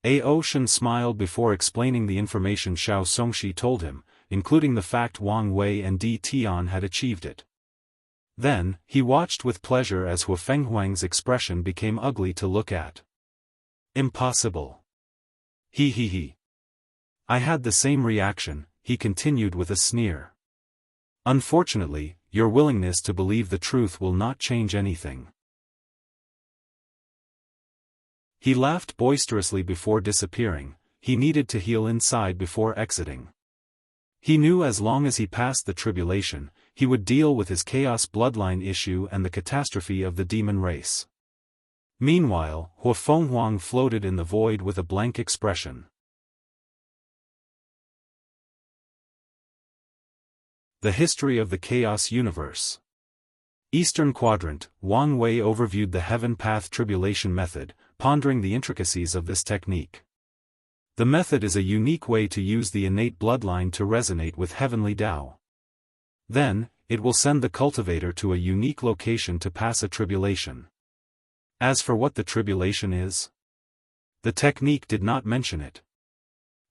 Ocean smiled before explaining the information Xiao Songxi told him, including the fact Wang Wei and Di Tian had achieved it. Then, he watched with pleasure as Huafeng Huang's expression became ugly to look at. Impossible. I had the same reaction, he continued with a sneer. Unfortunately, your willingness to believe the truth will not change anything. He laughed boisterously before disappearing. He needed to heal inside before exiting. He knew as long as he passed the tribulation, he would deal with his chaos bloodline issue and the catastrophe of the demon race. Meanwhile, Huafeng Huang floated in the void with a blank expression. The history of the chaos universe. Eastern Quadrant, Wang Wei overviewed the Heaven Path Tribulation method, pondering the intricacies of this technique. The method is a unique way to use the innate bloodline to resonate with heavenly Tao. Then, it will send the cultivator to a unique location to pass a tribulation. As for what the tribulation is, the technique did not mention it.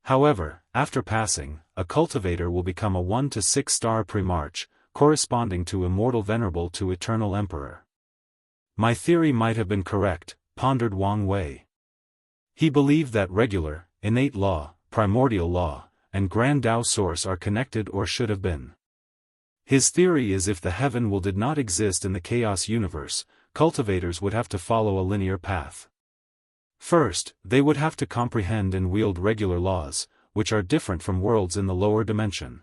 However, after passing, a cultivator will become a 1 to 6 star Primarch, corresponding to Immortal Venerable to Eternal Emperor. My theory might have been correct, pondered Wang Wei. He believed that regular, innate law, primordial law, and grand Tao source are connected or should have been. His theory is if the heaven will did not exist in the chaos universe, cultivators would have to follow a linear path. First, they would have to comprehend and wield regular laws, which are different from worlds in the lower dimension.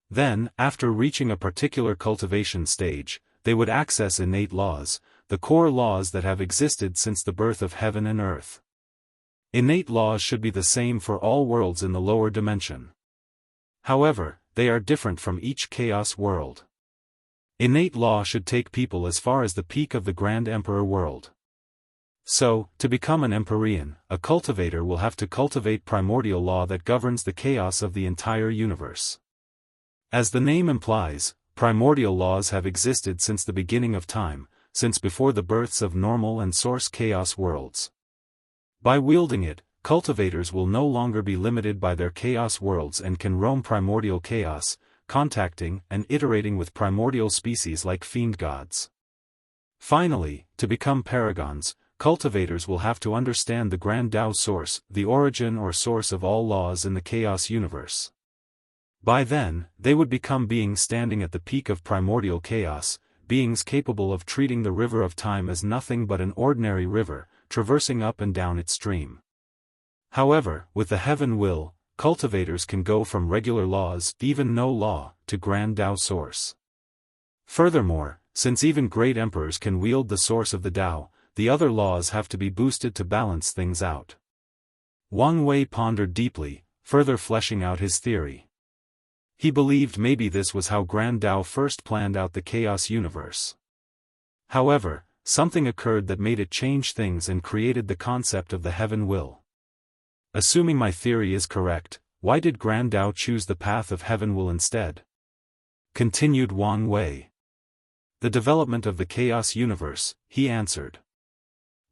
Then, after reaching a particular cultivation stage, they would access innate laws, the core laws that have existed since the birth of heaven and earth. Innate laws should be the same for all worlds in the lower dimension. However, they are different from each chaos world. Innate law should take people as far as the peak of the Grand Emperor world. So, to become an Empyrean, a cultivator will have to cultivate primordial law that governs the chaos of the entire universe. As the name implies, primordial laws have existed since the beginning of time, since before the births of normal and source chaos worlds. By wielding it, cultivators will no longer be limited by their chaos worlds and can roam primordial chaos, contacting and iterating with primordial species like fiend gods. Finally, to become paragons, cultivators will have to understand the Grand Tao source, the origin or source of all laws in the chaos universe. By then, they would become beings standing at the peak of primordial chaos, beings capable of treating the river of time as nothing but an ordinary river, traversing up and down its stream. However, with the heaven will, cultivators can go from regular laws, even no law, to Grand Tao source. Furthermore, since even great emperors can wield the source of the Tao, the other laws have to be boosted to balance things out. Wang Wei pondered deeply, further fleshing out his theory. He believed maybe this was how Grand Tao first planned out the chaos universe. However, something occurred that made it change things and created the concept of the heaven will. Assuming my theory is correct, why did Grand Tao choose the path of heaven will instead? Continued Wang Wei. The development of the chaos universe, he answered.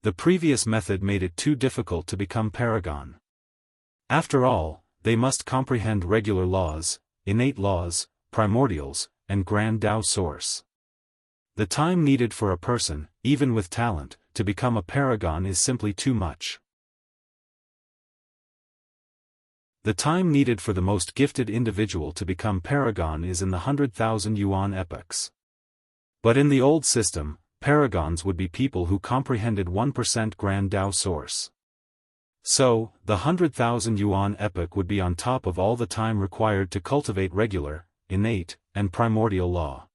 The previous method made it too difficult to become paragon. After all, they must comprehend regular laws, innate laws, primordials, and grand Tao source. The time needed for a person, even with talent, to become a paragon is simply too much. The time needed for the most gifted individual to become paragon is in the 100,000 yuan epochs. But in the old system, paragons would be people who comprehended 1% grand Tao source. So, the 100,000 yuan epoch would be on top of all the time required to cultivate regular, innate, and primordial law.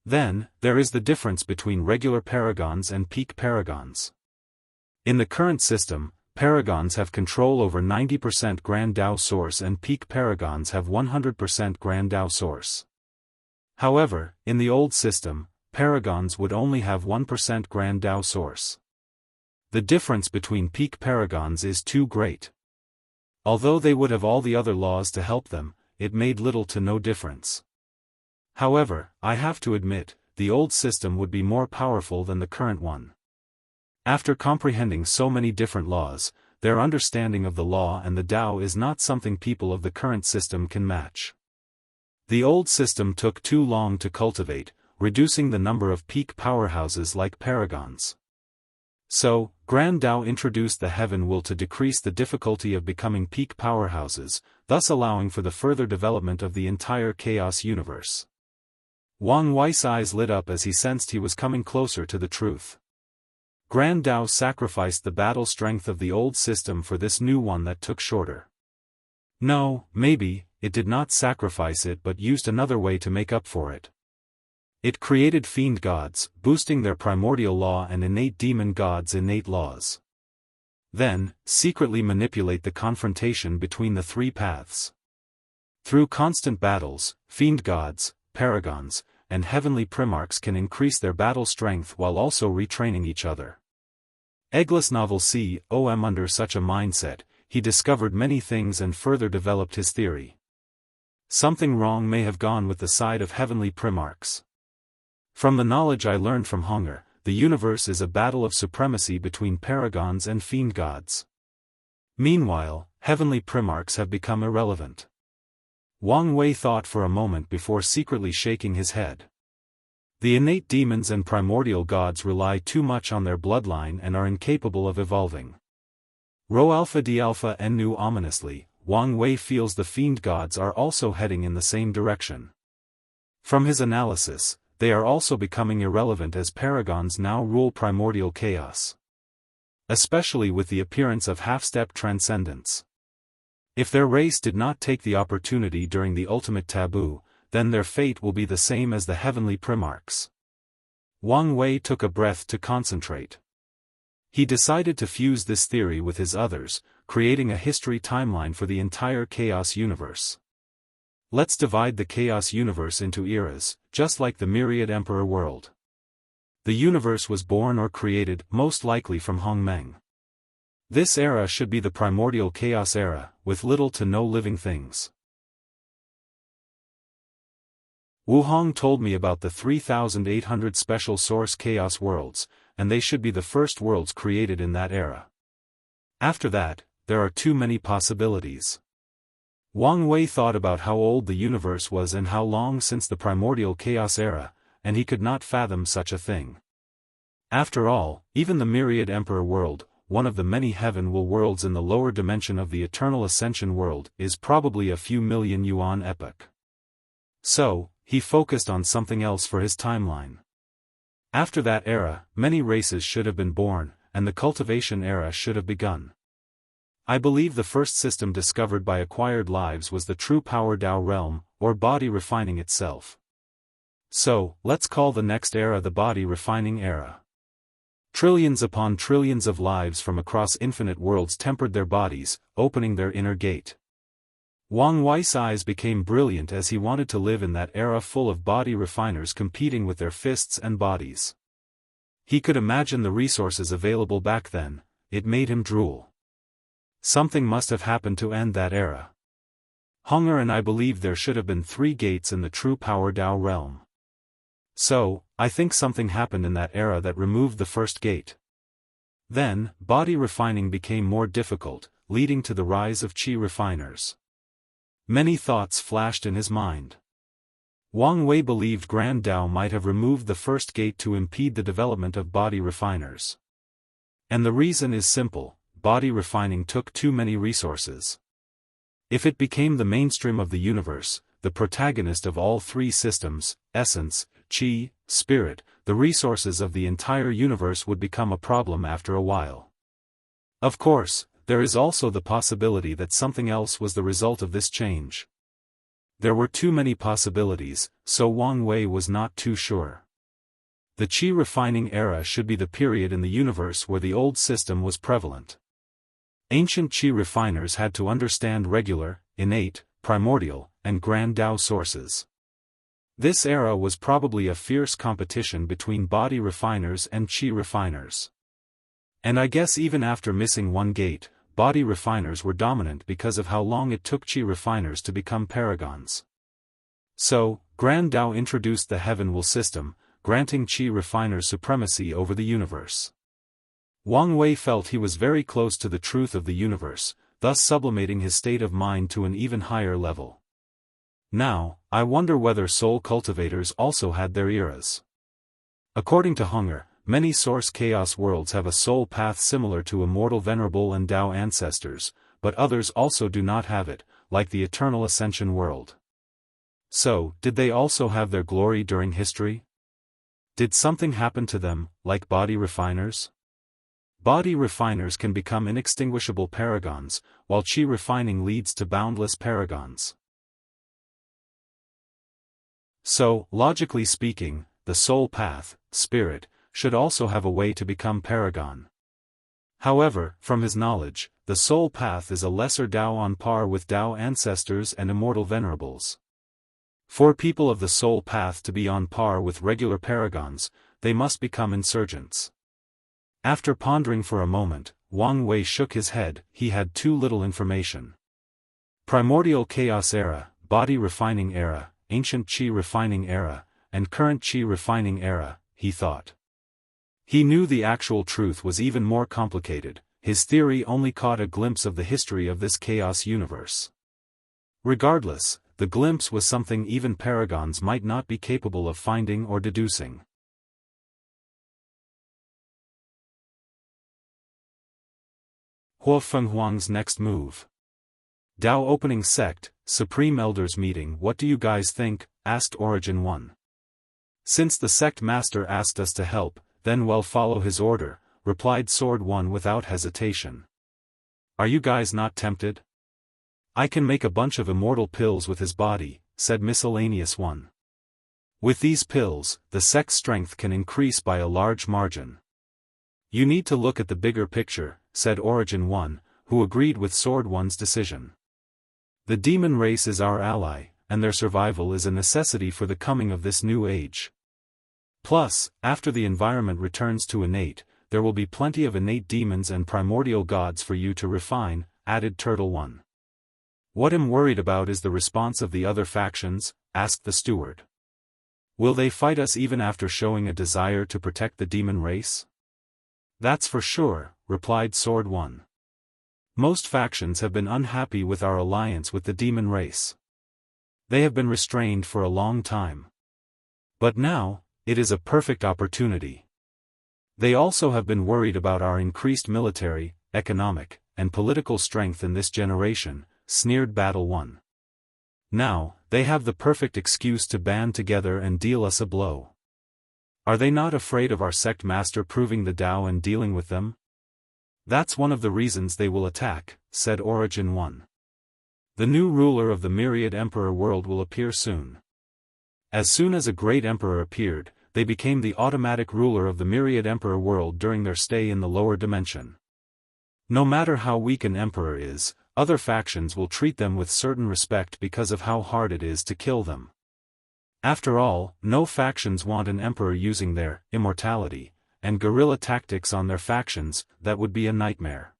Then, there is the difference between regular paragons and peak paragons. In the current system, paragons have control over 90% grand Tao source and peak paragons have 100% grand Tao source. However, in the old system, paragons would only have 1% grand Tao source. The difference between peak paragons is too great. Although they would have all the other laws to help them, it made little to no difference. However, I have to admit, the old system would be more powerful than the current one. After comprehending so many different laws, their understanding of the law and the Tao is not something people of the current system can match. The old system took too long to cultivate, reducing the number of peak powerhouses like paragons. So, Grand Tao introduced the heaven will to decrease the difficulty of becoming peak powerhouses, thus allowing for the further development of the entire chaos universe. Wang Wei's eyes lit up as he sensed he was coming closer to the truth. Grand Tao sacrificed the battle strength of the old system for this new one that took shorter. No, maybe, it did not sacrifice it but used another way to make up for it. It created fiend gods, boosting their primordial law and innate demon gods' innate laws. Then, secretly manipulate the confrontation between the three paths. Through constant battles, fiend gods, paragons, and heavenly primarchs can increase their battle strength while also retraining each other. Eggless novel COM under such a mindset, he discovered many things and further developed his theory. Something wrong may have gone with the side of heavenly primarchs. From the knowledge I learned from Hunger, the universe is a battle of supremacy between paragons and fiend gods. Meanwhile, heavenly primarchs have become irrelevant. Wang Wei thought for a moment before secretly shaking his head. The innate demons and primordial gods rely too much on their bloodline and are incapable of evolving. Rho Alpha D Alpha N knew ominously, Wang Wei feels the fiend gods are also heading in the same direction. From his analysis, they are also becoming irrelevant as paragons now rule primordial chaos. Especially with the appearance of half-step transcendence. If their race did not take the opportunity during the ultimate taboo, then their fate will be the same as the heavenly primarchs. Wang Wei took a breath to concentrate. He decided to fuse this theory with his others, creating a history timeline for the entire chaos universe. Let's divide the chaos universe into eras, just like the myriad emperor world. The universe was born or created, most likely from Hongmeng. This era should be the primordial chaos era, with little to no living things. Wu Hong told me about the 3,800 special source chaos worlds, and they should be the first worlds created in that era. After that, there are too many possibilities. Wang Wei thought about how old the universe was and how long since the primordial chaos era, and he could not fathom such a thing. After all, even the myriad emperor world, one of the many heaven-will worlds in the lower dimension of the eternal ascension world, is probably a few million yuan epoch. So, he focused on something else for his timeline. After that era, many races should have been born, and the cultivation era should have begun. I believe the first system discovered by acquired lives was the true power Tao realm, or body refining itself. So, let's call the next era the body refining era. Trillions upon trillions of lives from across infinite worlds tempered their bodies, opening their inner gate. Wang Wei's eyes became brilliant as he wanted to live in that era full of body refiners competing with their fists and bodies. He could imagine the resources available back then, it made him drool. Something must have happened to end that era. Hunger and I believe there should have been 3 gates in the true power Tao realm. So, I think something happened in that era that removed the first gate. Then, body refining became more difficult, leading to the rise of qi refiners. Many thoughts flashed in his mind. Wang Wei believed Grand Dao might have removed the first gate to impede the development of body refiners. And the reason is simple: body refining took too many resources. If it became the mainstream of the universe, the protagonist of all three systems, essence, qi, spirit, the resources of the entire universe would become a problem after a while. Of course, there is also the possibility that something else was the result of this change. There were too many possibilities, so Wang Wei was not too sure. The qi refining era should be the period in the universe where the old system was prevalent. Ancient qi refiners had to understand regular, innate, primordial, and grand Dao sources. This era was probably a fierce competition between body refiners and qi refiners. And I guess even after missing one gate, body refiners were dominant because of how long it took qi refiners to become paragons. So, Grand Dao introduced the Heaven-Will system, granting qi refiners supremacy over the universe. Wang Wei felt he was very close to the truth of the universe, thus sublimating his state of mind to an even higher level. Now, I wonder whether soul cultivators also had their eras. According to Hunger, many source chaos worlds have a soul path similar to Immortal Venerable and Dao ancestors, but others also do not have it, like the Eternal Ascension world. So, did they also have their glory during history? Did something happen to them, like body refiners? Body refiners can become inextinguishable paragons, while qi refining leads to boundless paragons. So, logically speaking, the soul path, spirit, should also have a way to become paragon. However, from his knowledge, the soul path is a lesser Dao on par with Dao ancestors and immortal venerables. For people of the soul path to be on par with regular paragons, they must become insurgents. After pondering for a moment, Wang Wei shook his head. He had too little information. Primordial Chaos Era, Body Refining Era, Ancient Qi Refining Era, and Current Qi Refining Era, he thought. He knew the actual truth was even more complicated. His theory only caught a glimpse of the history of this chaos universe. Regardless, the glimpse was something even paragons might not be capable of finding or deducing. Huo Fenghuang's next move. Dao opening sect, Supreme Elders meeting. What do you guys think? Asked Origin 1. Since the sect master asked us to help, then we'll follow his order, replied Sword 1 without hesitation. Are you guys not tempted? I can make a bunch of immortal pills with his body, said Miscellaneous 1. With these pills, the sect's strength can increase by a large margin. You need to look at the bigger picture, said Origin 1, who agreed with Sword 1's decision. The demon race is our ally, and their survival is a necessity for the coming of this new age. Plus, after the environment returns to innate, there will be plenty of innate demons and primordial gods for you to refine, added Turtle 1. What I'm worried about is the response of the other factions, asked the steward. Will they fight us even after showing a desire to protect the demon race? That's for sure, replied Sword 1. Most factions have been unhappy with our alliance with the demon race. They have been restrained for a long time. But now, it is a perfect opportunity. They also have been worried about our increased military, economic, and political strength in this generation, sneered Battle 1. Now, they have the perfect excuse to band together and deal us a blow. Are they not afraid of our sect master proving the Dao and dealing with them? That's one of the reasons they will attack, said Origin 1. The new ruler of the Myriad Emperor world will appear soon. As soon as a great emperor appeared, they became the automatic ruler of the Myriad Emperor world during their stay in the lower dimension. No matter how weak an emperor is, other factions will treat them with certain respect because of how hard it is to kill them. After all, no factions want an emperor using their immortality and guerrilla tactics on their factions. That would be a nightmare.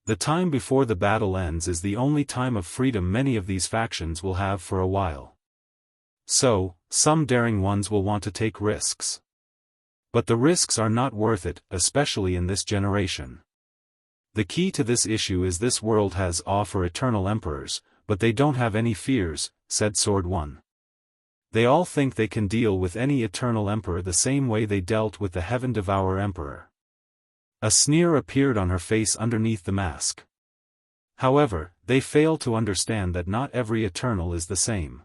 The time before the battle ends is the only time of freedom many of these factions will have for a while. So, some daring ones will want to take risks. But the risks are not worth it, especially in this generation. The key to this issue is this world has awe for eternal emperors, but they don't have any fears, said Sword One. They all think they can deal with any eternal emperor the same way they dealt with the Heaven Devourer Emperor. A sneer appeared on her face underneath the mask. However, they fail to understand that not every eternal is the same.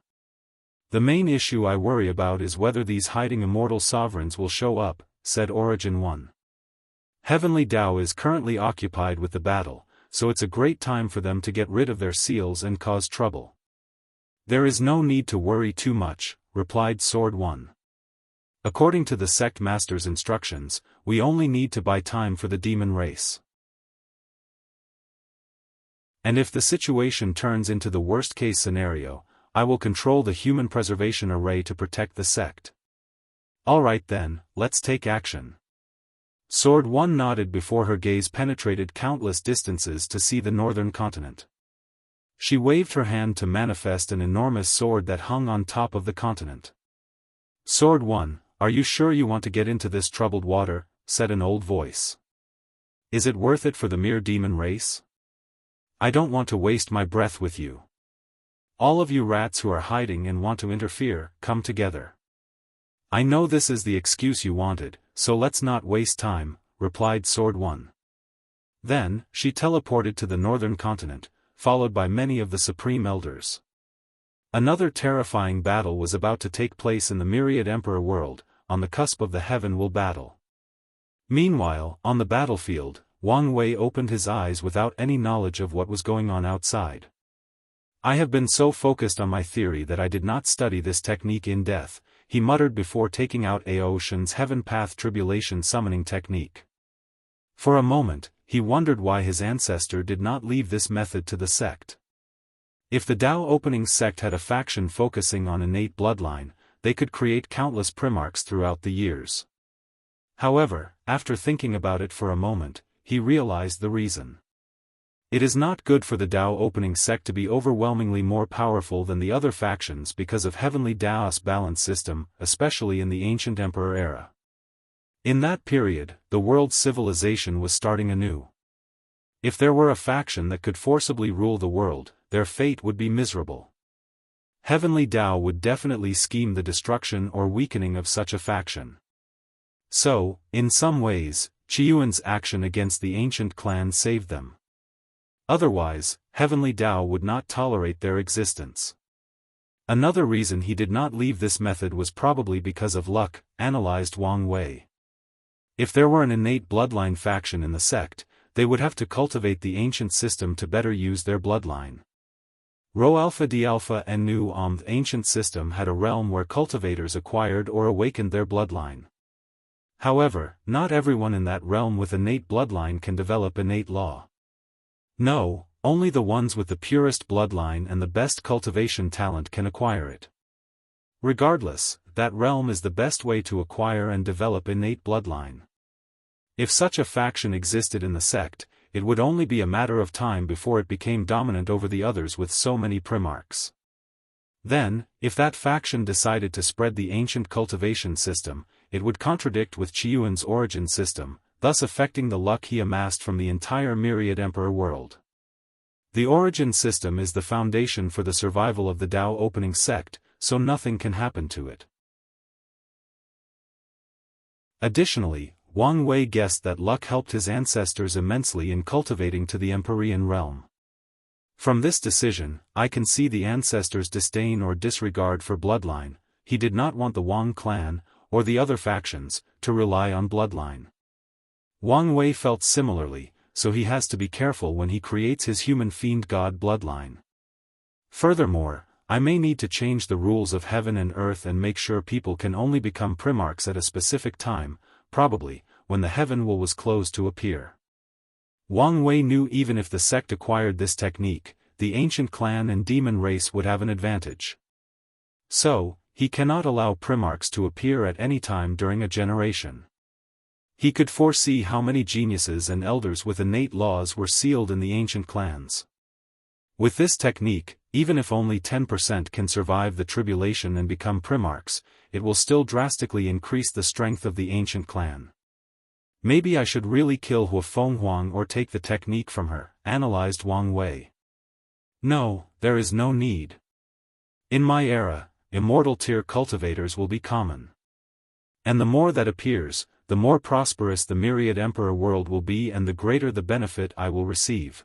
The main issue I worry about is whether these hiding immortal sovereigns will show up, said Origin 1. Heavenly Tao is currently occupied with the battle, so it's a great time for them to get rid of their seals and cause trouble. There is no need to worry too much, replied Sword One. According to the sect master's instructions, we only need to buy time for the demon race. And if the situation turns into the worst-case scenario, I will control the human preservation array to protect the sect. Alright then, let's take action. Sword One nodded before her gaze penetrated countless distances to see the northern continent. She waved her hand to manifest an enormous sword that hung on top of the continent. Sword One, are you sure you want to get into this troubled water? Said an old voice. Is it worth it for the mere demon race? I don't want to waste my breath with you. All of you rats who are hiding and want to interfere, come together. I know this is the excuse you wanted, so let's not waste time, replied Sword One. Then, she teleported to the northern continent, followed by many of the Supreme Elders. Another terrifying battle was about to take place in the Myriad Emperor world, on the cusp of the Heaven Will battle. Meanwhile, on the battlefield, Wang Wei opened his eyes without any knowledge of what was going on outside. I have been so focused on my theory that I did not study this technique in depth, he muttered before taking out Aoshan's Heaven Path Tribulation summoning technique. For a moment, he wondered why his ancestor did not leave this method to the sect. If the Dao Opening sect had a faction focusing on innate bloodline, they could create countless primarchs throughout the years. However, after thinking about it for a moment, he realized the reason. It is not good for the Dao Opening sect to be overwhelmingly more powerful than the other factions because of Heavenly Daoist balance system, especially in the Ancient Emperor era. In that period, the world's civilization was starting anew. If there were a faction that could forcibly rule the world, their fate would be miserable. Heavenly Dao would definitely scheme the destruction or weakening of such a faction. So, in some ways, Qiyuan's action against the ancient clan saved them. Otherwise, Heavenly Dao would not tolerate their existence. Another reason he did not leave this method was probably because of luck, analyzed Wang Wei. If there were an innate bloodline faction in the sect, they would have to cultivate the ancient system to better use their bloodline. Rho Alpha D Alpha and Nu the ancient system had a realm where cultivators acquired or awakened their bloodline. However, not everyone in that realm with innate bloodline can develop innate law. No, only the ones with the purest bloodline and the best cultivation talent can acquire it. Regardless, that realm is the best way to acquire and develop innate bloodline. If such a faction existed in the sect, it would only be a matter of time before it became dominant over the others with so many primarchs. Then, if that faction decided to spread the ancient cultivation system, it would contradict with Qiyuan's origin system, thus affecting the luck he amassed from the entire Myriad Emperor world. The origin system is the foundation for the survival of the Dao Opening sect, so nothing can happen to it. Additionally, Wang Wei guessed that luck helped his ancestors immensely in cultivating to the Empyrean realm. From this decision, I can see the ancestors' disdain or disregard for bloodline. He did not want the Wang clan, or the other factions, to rely on bloodline. Wang Wei felt similarly, so he has to be careful when he creates his human fiend god bloodline. Furthermore, I may need to change the rules of heaven and earth and make sure people can only become primarchs at a specific time, probably, when the Heaven Will was closed to appear. Wang Wei knew even if the sect acquired this technique, the ancient clan and demon race would have an advantage. So, he cannot allow primarchs to appear at any time during a generation. He could foresee how many geniuses and elders with innate laws were sealed in the ancient clans. With this technique, even if only 10% can survive the tribulation and become primarchs, it will still drastically increase the strength of the ancient clan. Maybe I should really kill Hua Fenghuang or take the technique from her, analyzed Wang Wei. No, there is no need. In my era, immortal tier cultivators will be common. And the more that appears, the more prosperous the myriad emperor world will be and the greater the benefit I will receive.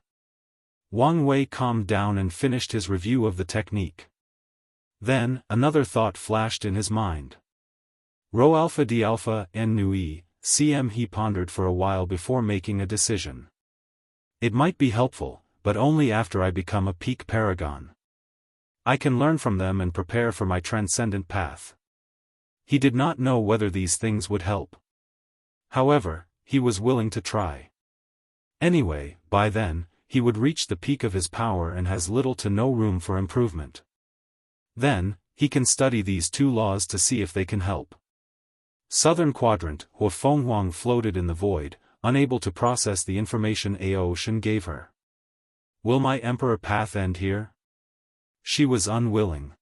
Wang Wei calmed down and finished his review of the technique. Then, another thought flashed in his mind. Rho alpha d alpha n nui, cm. He pondered for a while before making a decision. It might be helpful, but only after I become a peak paragon. I can learn from them and prepare for my transcendent path. He did not know whether these things would help. However, he was willing to try. Anyway, by then, he would reach the peak of his power and has little to no room for improvement. Then, he can study these two laws to see if they can help. Southern Quadrant, Hua Fenghuang floated in the void, unable to process the information Aoshan gave her. Will my emperor path end here? She was unwilling.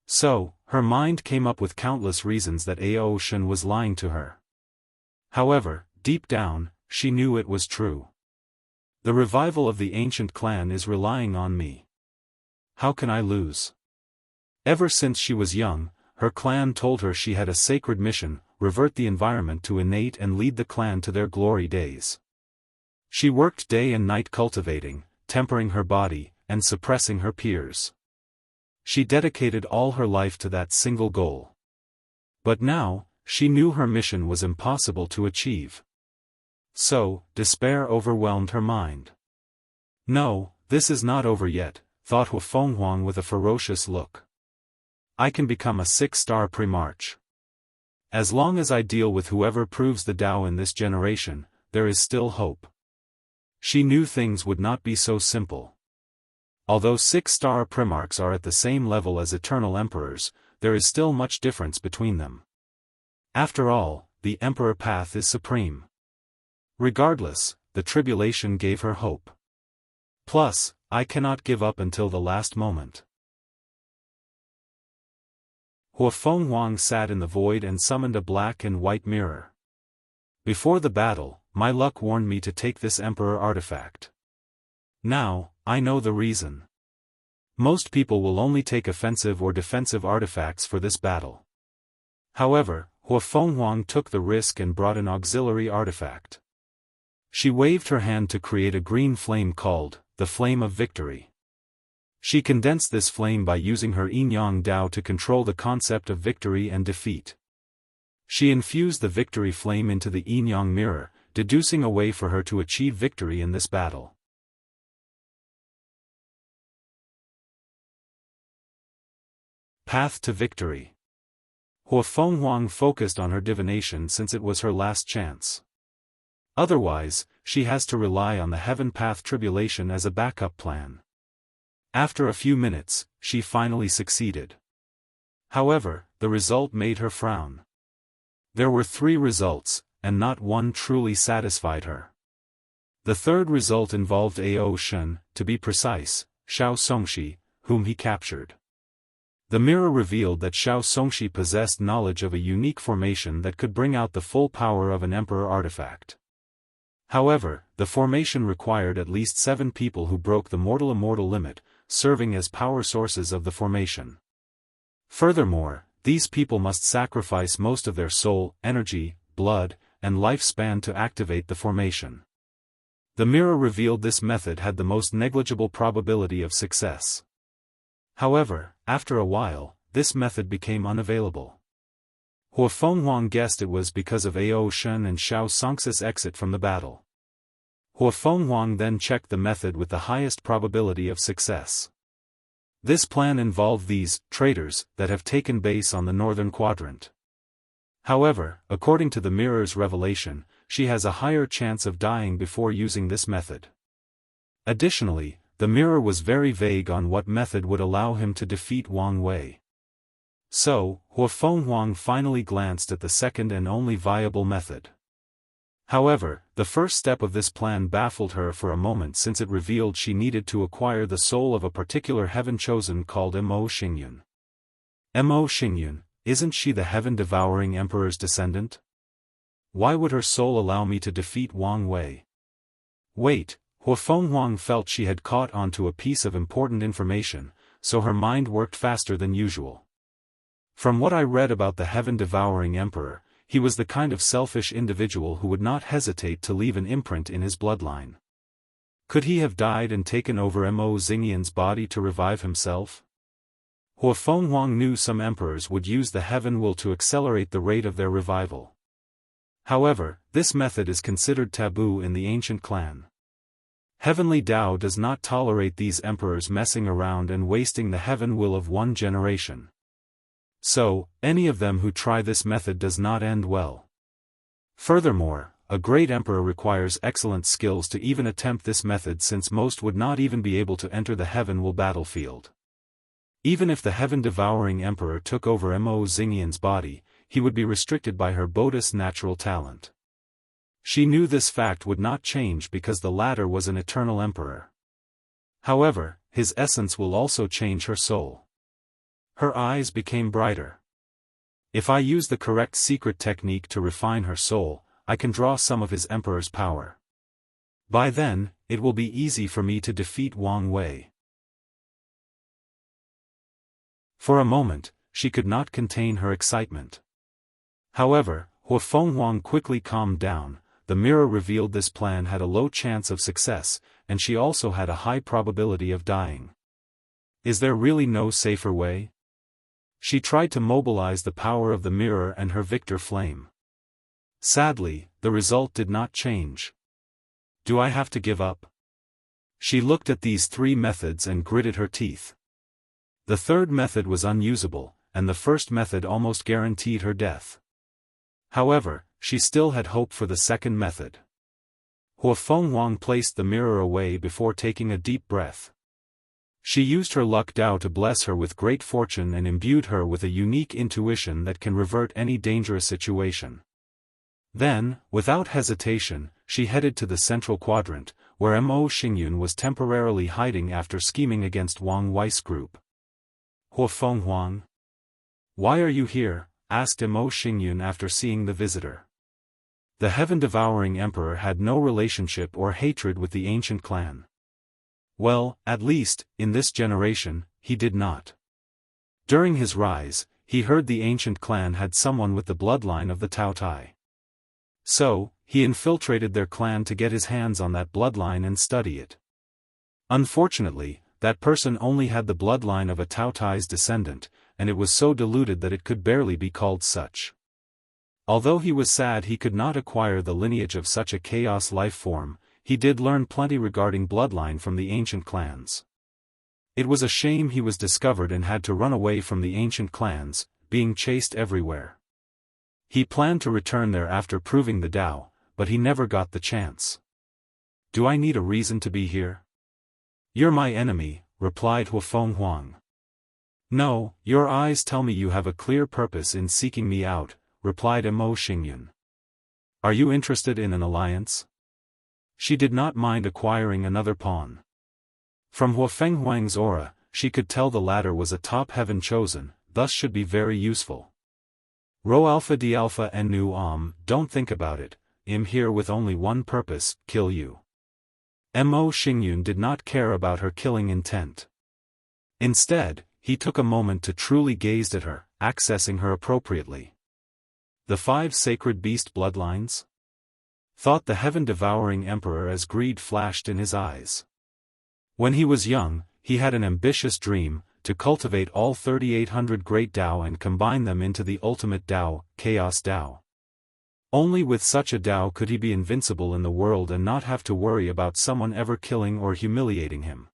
So, her mind came up with countless reasons that Aoshan was lying to her. However, deep down, she knew it was true. The revival of the ancient clan is relying on me. How can I lose? Ever since she was young, her clan told her she had a sacred mission, revert the environment to innate and lead the clan to their glory days. She worked day and night cultivating, tempering her body, and suppressing her peers. She dedicated all her life to that single goal. But now, she knew her mission was impossible to achieve. So, despair overwhelmed her mind. No, this is not over yet, thought Hua Fenghuang with a ferocious look. I can become a 6-star Primarch. As long as I deal with whoever proves the Tao in this generation, there is still hope. She knew things would not be so simple. Although 6-star Primarchs are at the same level as eternal emperors, there is still much difference between them. After all, the emperor path is supreme. Regardless, the tribulation gave her hope. Plus, I cannot give up until the last moment. Hua Fenghuang sat in the void and summoned a black and white mirror. Before the battle, my luck warned me to take this emperor artifact. Now, I know the reason. Most people will only take offensive or defensive artifacts for this battle. However, Hua Fenghuang took the risk and brought an auxiliary artifact. She waved her hand to create a green flame called the Flame of Victory. She condensed this flame by using her Yin-Yang Dao to control the concept of victory and defeat. She infused the victory flame into the Yin-Yang mirror, deducing a way for her to achieve victory in this battle. Path to victory. Hua Fenghuang focused on her divination since it was her last chance. Otherwise, she has to rely on the heaven path tribulation as a backup plan. After a few minutes, she finally succeeded. However, the result made her frown. There were 3 results, and not one truly satisfied her. The third result involved Aoshan, to be precise, Xiao Songxi, whom he captured. The mirror revealed that Xiao Songxi possessed knowledge of a unique formation that could bring out the full power of an emperor artifact. However, the formation required at least 7 people who broke the mortal-immortal limit, serving as power sources of the formation. Furthermore, these people must sacrifice most of their soul, energy, blood, and lifespan to activate the formation. The mirror revealed this method had the most negligible probability of success. However, after a while, this method became unavailable. Hua Fenghuang guessed it was because of Aoshan and Xiao Songxi's exit from the battle. Hua Fenghuang then checked the method with the highest probability of success. This plan involved these traitors that have taken base on the northern quadrant. However, according to the mirror's revelation, she has a higher chance of dying before using this method. Additionally, the mirror was very vague on what method would allow him to defeat Wang Wei. So, Hua Fenghuang finally glanced at the second and only viable method. However, the first step of this plan baffled her for a moment since it revealed she needed to acquire the soul of a particular heaven chosen called Mo Xingyun. Mo Xingyun, isn't she the heaven-devouring emperor's descendant? Why would her soul allow me to defeat Wang Wei? Wait, Hua Fenghuang felt she had caught onto a piece of important information, so her mind worked faster than usual. From what I read about the heaven-devouring emperor, he was the kind of selfish individual who would not hesitate to leave an imprint in his bloodline. Could he have died and taken over Mo Xingyan's body to revive himself? Hua Fenghuang knew some emperors would use the heaven will to accelerate the rate of their revival. However, this method is considered taboo in the ancient clan. Heavenly Tao does not tolerate these emperors messing around and wasting the heaven will of one generation. So, any of them who try this method does not end well. Furthermore, a great emperor requires excellent skills to even attempt this method, since most would not even be able to enter the heaven will battlefield. Even if the heaven-devouring emperor took over Mo Xingyan's body, he would be restricted by her Buddhist natural talent. She knew this fact would not change because the latter was an eternal emperor. However, his essence will also change her soul. Her eyes became brighter. If I use the correct secret technique to refine her soul, I can draw some of his emperor's power. By then, it will be easy for me to defeat Wang Wei. For a moment, she could not contain her excitement. However, Hua Fenghuang quickly calmed down. The mirror revealed this plan had a low chance of success, and she also had a high probability of dying. Is there really no safer way? She tried to mobilize the power of the mirror and her victor flame. Sadly, the result did not change. Do I have to give up? She looked at these three methods and gritted her teeth. The third method was unusable, and the first method almost guaranteed her death. However, she still had hope for the second method. Hua Fenghuang placed the mirror away before taking a deep breath. She used her luck Tao to bless her with great fortune and imbued her with a unique intuition that can revert any dangerous situation. Then, without hesitation, she headed to the central quadrant, where Mo Xingyun was temporarily hiding after scheming against Wang Wei's group. Hua Fenghuang? Why are you here? Asked Mo Xingyun after seeing the visitor. The heaven-devouring emperor had no relationship or hatred with the ancient clan. Well, at least, in this generation, he did not. During his rise, he heard the ancient clan had someone with the bloodline of the Tao Tai. So, he infiltrated their clan to get his hands on that bloodline and study it. Unfortunately, that person only had the bloodline of a Tao Tai's descendant, and it was so diluted that it could barely be called such. Although he was sad he could not acquire the lineage of such a chaos life form, he did learn plenty regarding bloodline from the ancient clans. It was a shame he was discovered and had to run away from the ancient clans, being chased everywhere. He planned to return there after proving the Tao, but he never got the chance. Do I need a reason to be here? You're my enemy, replied Hua Fenghuang. No, your eyes tell me you have a clear purpose in seeking me out, replied Mo Xingyun. Are you interested in an alliance? She did not mind acquiring another pawn. From Hua Fenghuang's aura, she could tell the latter was a top heaven chosen, thus should be very useful. Rho Alpha D Alpha and Nu don't think about it, I'm here with only one purpose, kill you. Mo Xingyun did not care about her killing intent. Instead, he took a moment to truly gaze at her, accessing her appropriately. The 5 sacred beast bloodlines? Thought the heaven-devouring emperor as greed flashed in his eyes. When he was young, he had an ambitious dream, to cultivate all 3,800 great Tao and combine them into the ultimate Tao, Chaos Tao. Only with such a Tao could he be invincible in the world and not have to worry about someone ever killing or humiliating him.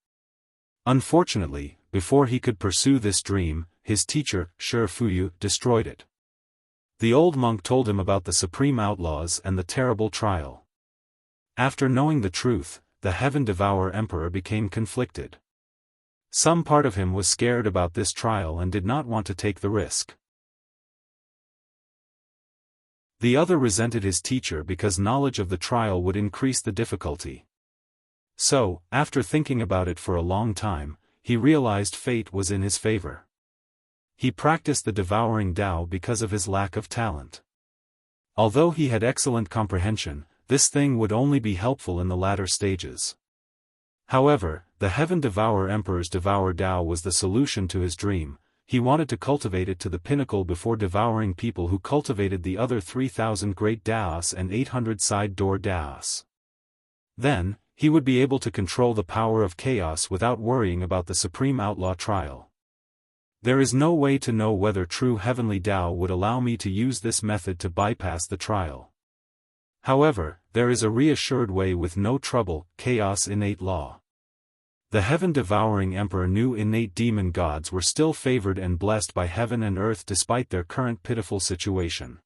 Unfortunately, before he could pursue this dream, his teacher, Shi Fuyu, destroyed it. The old monk told him about the supreme outlaws and the terrible trial. After knowing the truth, the heaven-devourer emperor became conflicted. Some part of him was scared about this trial and did not want to take the risk. The other resented his teacher because knowledge of the trial would increase the difficulty. So, after thinking about it for a long time, he realized fate was in his favor. He practiced the devouring Tao because of his lack of talent. Although he had excellent comprehension, this thing would only be helpful in the latter stages. However, the Heaven-Devourer Emperor's Devour Dao was the solution to his dream. He wanted to cultivate it to the pinnacle before devouring people who cultivated the other 3,000 great Daos and 800 side-door Daos. Then, he would be able to control the power of chaos without worrying about the Supreme Outlaw trial. There is no way to know whether true heavenly Dao would allow me to use this method to bypass the trial. However, there is a reassured way with no trouble, chaos innate law. The heaven-devouring emperor knew innate demon gods were still favored and blessed by heaven and earth despite their current pitiful situation.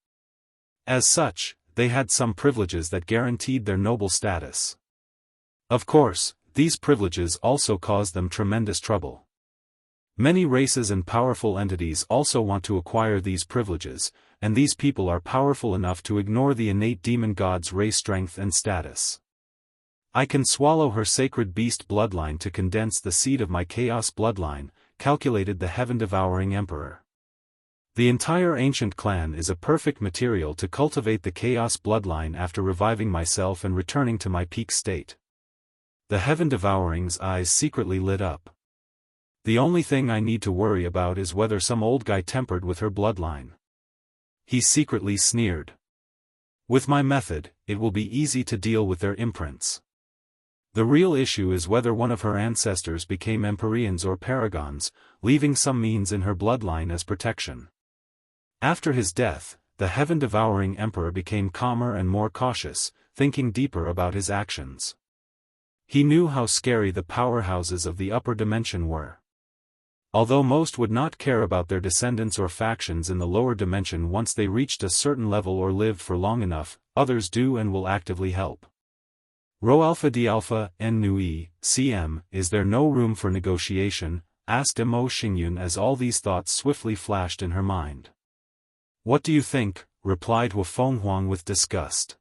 As such, they had some privileges that guaranteed their noble status. Of course, these privileges also caused them tremendous trouble. Many races and powerful entities also want to acquire these privileges, and these people are powerful enough to ignore the innate demon god's race strength and status. I can swallow her sacred beast bloodline to condense the seed of my chaos bloodline, calculated the heaven-devouring emperor. The entire ancient clan is a perfect material to cultivate the chaos bloodline after reviving myself and returning to my peak state. The heaven-devourings eyes secretly lit up. The only thing I need to worry about is whether some old guy tempered with her bloodline. He secretly sneered. With my method, it will be easy to deal with their imprints. The real issue is whether one of her ancestors became Empyreans or Paragons, leaving some means in her bloodline as protection. After his death, the heaven-devouring emperor became calmer and more cautious, thinking deeper about his actions. He knew how scary the powerhouses of the upper dimension were. Although most would not care about their descendants or factions in the lower dimension once they reached a certain level or lived for long enough, others do and will actively help. Rho Alpha D Alpha N Nu E, CM, is there no room for negotiation? Asked Mo Xingyun as all these thoughts swiftly flashed in her mind. What do you think? Replied Hu Fenghuang with disgust.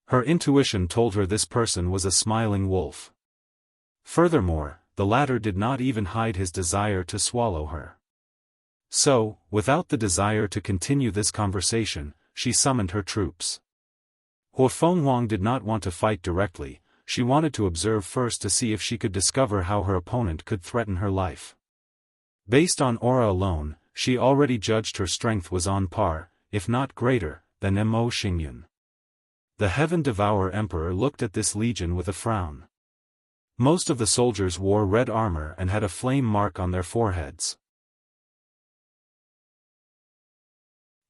Her intuition told her this person was a smiling wolf. Furthermore, the latter did not even hide his desire to swallow her. So, without the desire to continue this conversation, she summoned her troops. Hu Fenghuang did not want to fight directly, she wanted to observe first to see if she could discover how her opponent could threaten her life. Based on aura alone, she already judged her strength was on par, if not greater, than Mo Xingyun. The Heaven-Devourer Emperor looked at this legion with a frown. Most of the soldiers wore red armor and had a flame mark on their foreheads.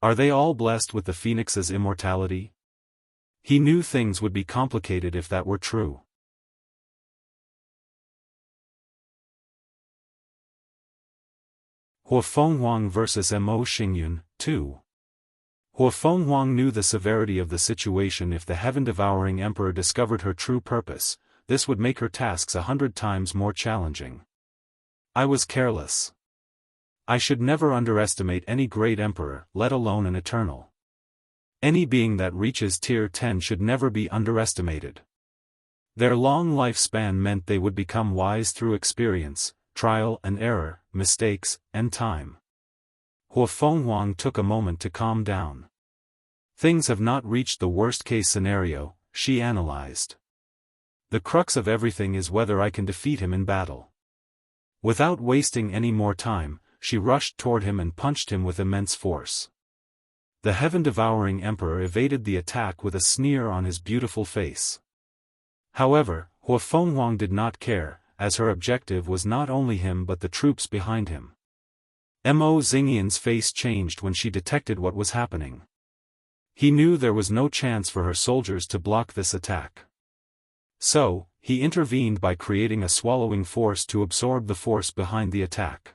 Are they all blessed with the Phoenix's immortality? He knew things would be complicated if that were true. Hu Fenghuang vs. Mo Xingyun, 2. Hu Fenghuang knew the severity of the situation. If the heaven-devouring emperor discovered her true purpose, this would make her tasks 100 times more challenging. I was careless. I should never underestimate any great emperor, let alone an eternal. Any being that reaches tier 10 should never be underestimated. Their long lifespan meant they would become wise through experience, trial and error, mistakes, and time. Hu Fenghuang took a moment to calm down. Things have not reached the worst-case scenario, she analyzed. The crux of everything is whether I can defeat him in battle. Without wasting any more time, she rushed toward him and punched him with immense force. The heaven-devouring emperor evaded the attack with a sneer on his beautiful face. However, Hu Fenghuang did not care, as her objective was not only him but the troops behind him. Mo Xingyun's face changed when she detected what was happening. He knew there was no chance for her soldiers to block this attack. So, he intervened by creating a swallowing force to absorb the force behind the attack.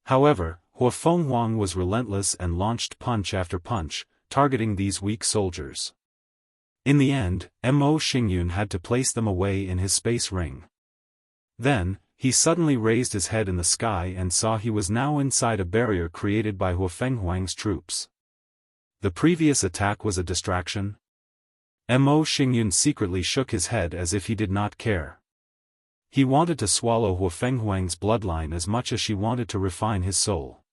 However, Hu Fenghuang was relentless and launched punch after punch, targeting these weak soldiers. In the end, Mo Xingyun had to place them away in his space ring. Then, he suddenly raised his head in the sky and saw he was now inside a barrier created by Hu Fenghuang's troops. The previous attack was a distraction? Mo Xingyun secretly shook his head as if he did not care. He wanted to swallow Hu Fenghuang's bloodline as much as she wanted to refine his soul.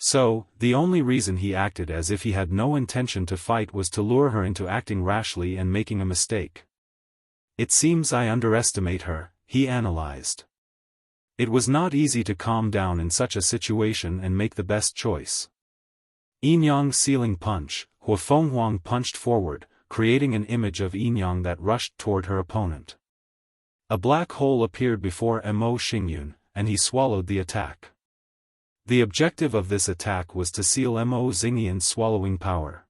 So, the only reason he acted as if he had no intention to fight was to lure her into acting rashly and making a mistake. It seems I underestimate her, he analyzed. It was not easy to calm down in such a situation and make the best choice. Yin-Yang ceiling punch, Hua Fenghuang punched forward, creating an image of Yin-Yang that rushed toward her opponent. A black hole appeared before Mo Xingyun, and he swallowed the attack. The objective of this attack was to seal Mo Xingyun's swallowing power.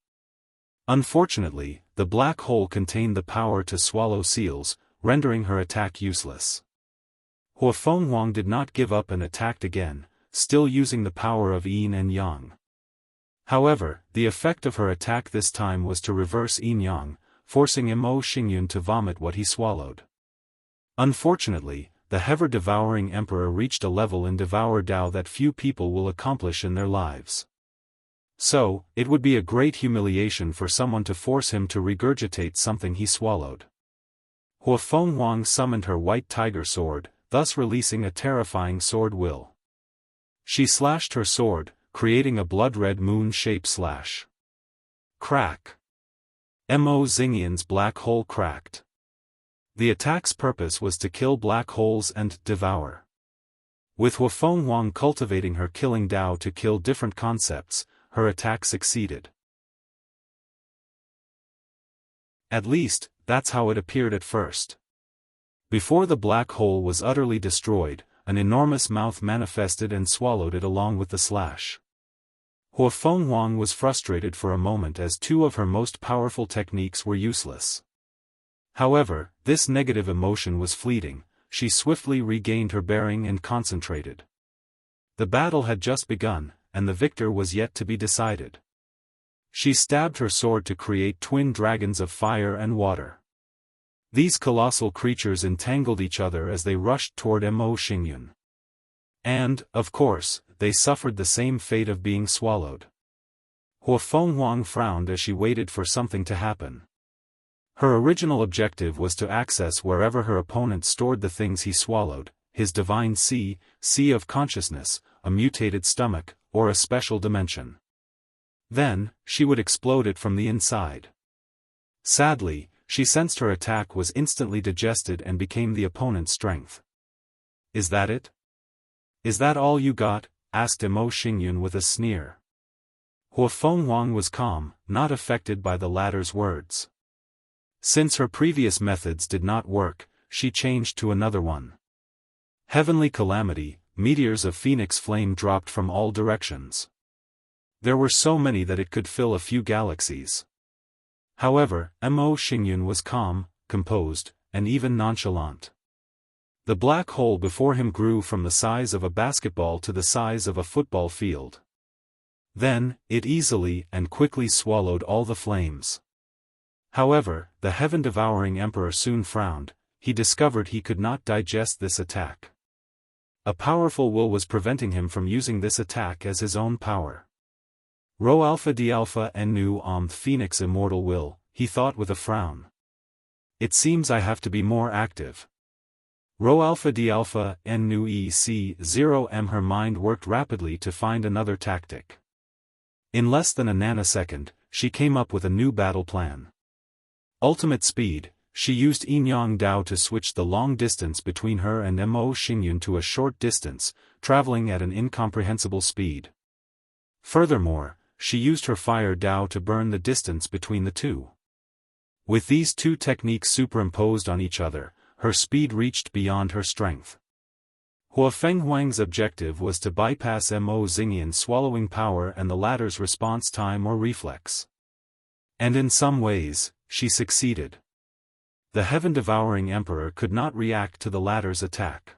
Unfortunately, the black hole contained the power to swallow seals, rendering her attack useless. Hua Fenghuang did not give up and attacked again, still using the power of Yin and Yang. However, the effect of her attack this time was to reverse Yin-Yang, forcing Mo Xingyun to vomit what he swallowed. Unfortunately, the ever-devouring emperor reached a level in Devour Dao that few people will accomplish in their lives. So, it would be a great humiliation for someone to force him to regurgitate something he swallowed. Hua Fenghuang summoned her white tiger sword, thus releasing a terrifying sword will. She slashed her sword, creating a blood-red moon-shaped slash. Crack! Mo Xingyun's black hole cracked. The attack's purpose was to kill black holes and devour. With Hua Fenghuang cultivating her killing Dao to kill different concepts, her attack succeeded. At least, that's how it appeared at first. Before the black hole was utterly destroyed, an enormous mouth manifested and swallowed it along with the slash. Hua Fenghuang was frustrated for a moment as two of her most powerful techniques were useless. However, this negative emotion was fleeting, she swiftly regained her bearing and concentrated. The battle had just begun, and the victor was yet to be decided. She stabbed her sword to create twin dragons of fire and water. These colossal creatures entangled each other as they rushed toward Mo Xingyun. And, of course, they suffered the same fate of being swallowed. Hua Fenghuang frowned as she waited for something to happen. Her original objective was to access wherever her opponent stored the things he swallowed, his divine sea of consciousness, a mutated stomach, or a special dimension. Then, she would explode it from the inside. Sadly, she sensed her attack was instantly digested and became the opponent's strength. Is that it? Is that all you got? Asked Mo Xingyun with a sneer. Hua Fenghuang was calm, not affected by the latter's words. Since her previous methods did not work, she changed to another one. Heavenly calamity, meteors of phoenix flame dropped from all directions. There were so many that it could fill a few galaxies. However, Mo Xingyun was calm, composed, and even nonchalant. The black hole before him grew from the size of a basketball to the size of a football field. Then, it easily and quickly swallowed all the flames. However, the heaven-devouring emperor soon frowned, he discovered he could not digest this attack. A powerful will was preventing him from using this attack as his own power. Rho Alpha D Alpha N Nu Phoenix Immortal Will, he thought with a frown. It seems I have to be more active. Rho Alpha D Alpha N Nu EC0M. Her mind worked rapidly to find another tactic. In less than a nanosecond, she came up with a new battle plan. Ultimate speed, she used Yin-Yang Dao to switch the long distance between her and Mo Xingyun to a short distance, traveling at an incomprehensible speed. Furthermore, she used her fire Dao to burn the distance between the two. With these two techniques superimposed on each other, her speed reached beyond her strength. Hua Fenghuang's objective was to bypass Mo Xingyun's swallowing power and the latter's response time or reflex. And in some ways, she succeeded. The heaven-devouring emperor could not react to the latter's attack.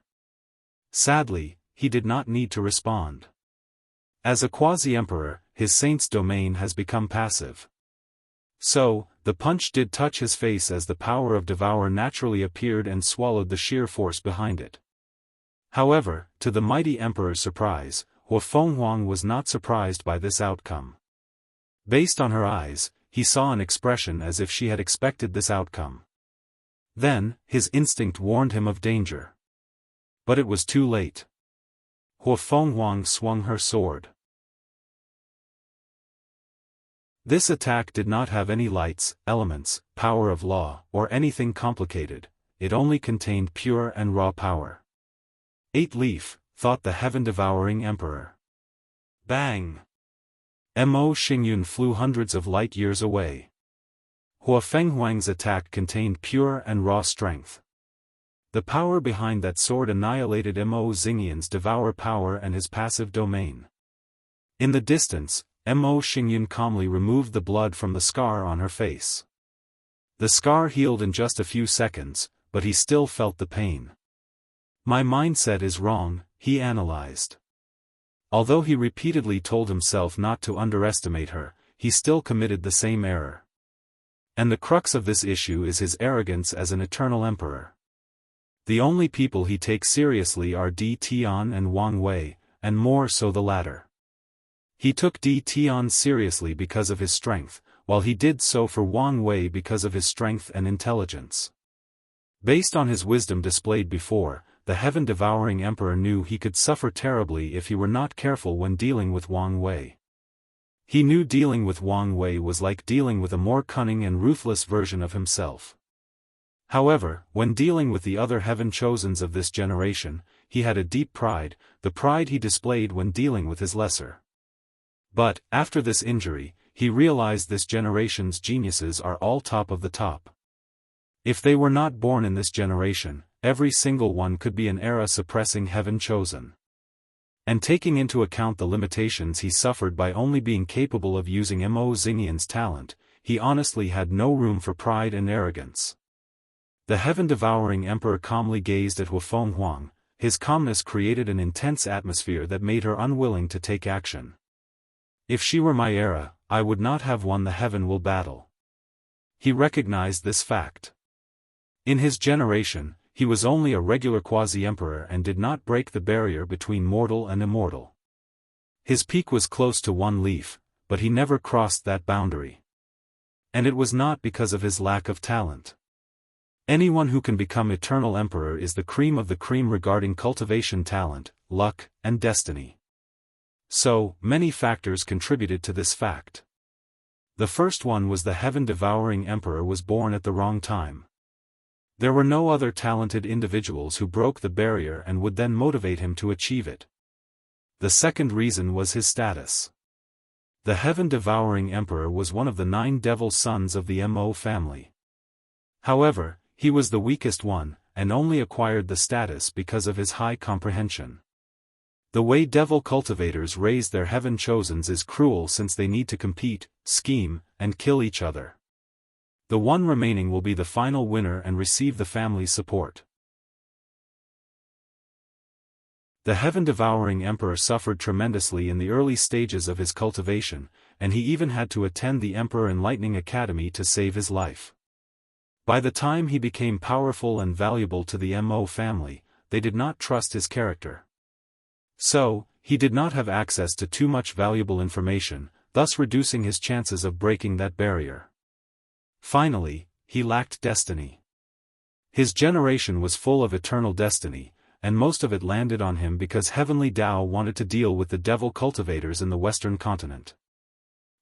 Sadly, he did not need to respond. As a quasi-emperor, his saint's domain has become passive. So, the punch did touch his face as the power of Devour naturally appeared and swallowed the sheer force behind it. However, to the mighty emperor's surprise, Hua Fenghuang was not surprised by this outcome. Based on her eyes, he saw an expression as if she had expected this outcome. Then, his instinct warned him of danger. But it was too late. Hua Fenghuang swung her sword. This attack did not have any lights, elements, power of law, or anything complicated, it only contained pure and raw power. 8 leaf, thought the heaven-devouring emperor. Bang! Mo Xingyun flew hundreds of light years away. Hua Fenghuang's attack contained pure and raw strength. The power behind that sword annihilated Mo Xingyan's devour power and his passive domain. In the distance, Mo Xingyun calmly removed the blood from the scar on her face. The scar healed in just a few seconds, but he still felt the pain. My mindset is wrong, he analyzed. Although he repeatedly told himself not to underestimate her, he still committed the same error. And the crux of this issue is his arrogance as an eternal emperor. The only people he takes seriously are Di Tian and Wang Wei, and more so the latter. He took Di Tian seriously because of his strength, while he did so for Wang Wei because of his strength and intelligence. Based on his wisdom displayed before, the heaven-devouring emperor knew he could suffer terribly if he were not careful when dealing with Wang Wei. He knew dealing with Wang Wei was like dealing with a more cunning and ruthless version of himself. However, when dealing with the other heaven-chosens of this generation, he had a deep pride, the pride he displayed when dealing with his lesser. But, after this injury, he realized this generation's geniuses are all top of the top. If they were not born in this generation, every single one could be an era-suppressing heaven-chosen. And taking into account the limitations he suffered by only being capable of using Mo Xingyan's talent, he honestly had no room for pride and arrogance. The heaven-devouring emperor calmly gazed at Hua Fenghuang. His calmness created an intense atmosphere that made her unwilling to take action. If she were my era, I would not have won the heaven will battle. He recognized this fact. In his generation, he was only a regular quasi-emperor and did not break the barrier between mortal and immortal. His peak was close to 1 leaf, but he never crossed that boundary. And it was not because of his lack of talent. Anyone who can become eternal emperor is the cream of the cream regarding cultivation talent, luck, and destiny. So, many factors contributed to this fact. The first one was the heaven-devouring emperor was born at the wrong time. There were no other talented individuals who broke the barrier and would then motivate him to achieve it. The second reason was his status. The heaven-devouring emperor was one of the 9 devil sons of the Mo family. However, he was the weakest one, and only acquired the status because of his high comprehension. The way devil cultivators raise their heaven-chosens is cruel since they need to compete, scheme, and kill each other. The one remaining will be the final winner and receive the family's support. The heaven-devouring emperor suffered tremendously in the early stages of his cultivation, and he even had to attend the Emperor Enlightening Academy to save his life. By the time he became powerful and valuable to the Mo family, they did not trust his character. So, he did not have access to too much valuable information, thus reducing his chances of breaking that barrier. Finally, he lacked destiny. His generation was full of eternal destiny, and most of it landed on him because Heavenly Tao wanted to deal with the devil cultivators in the Western continent.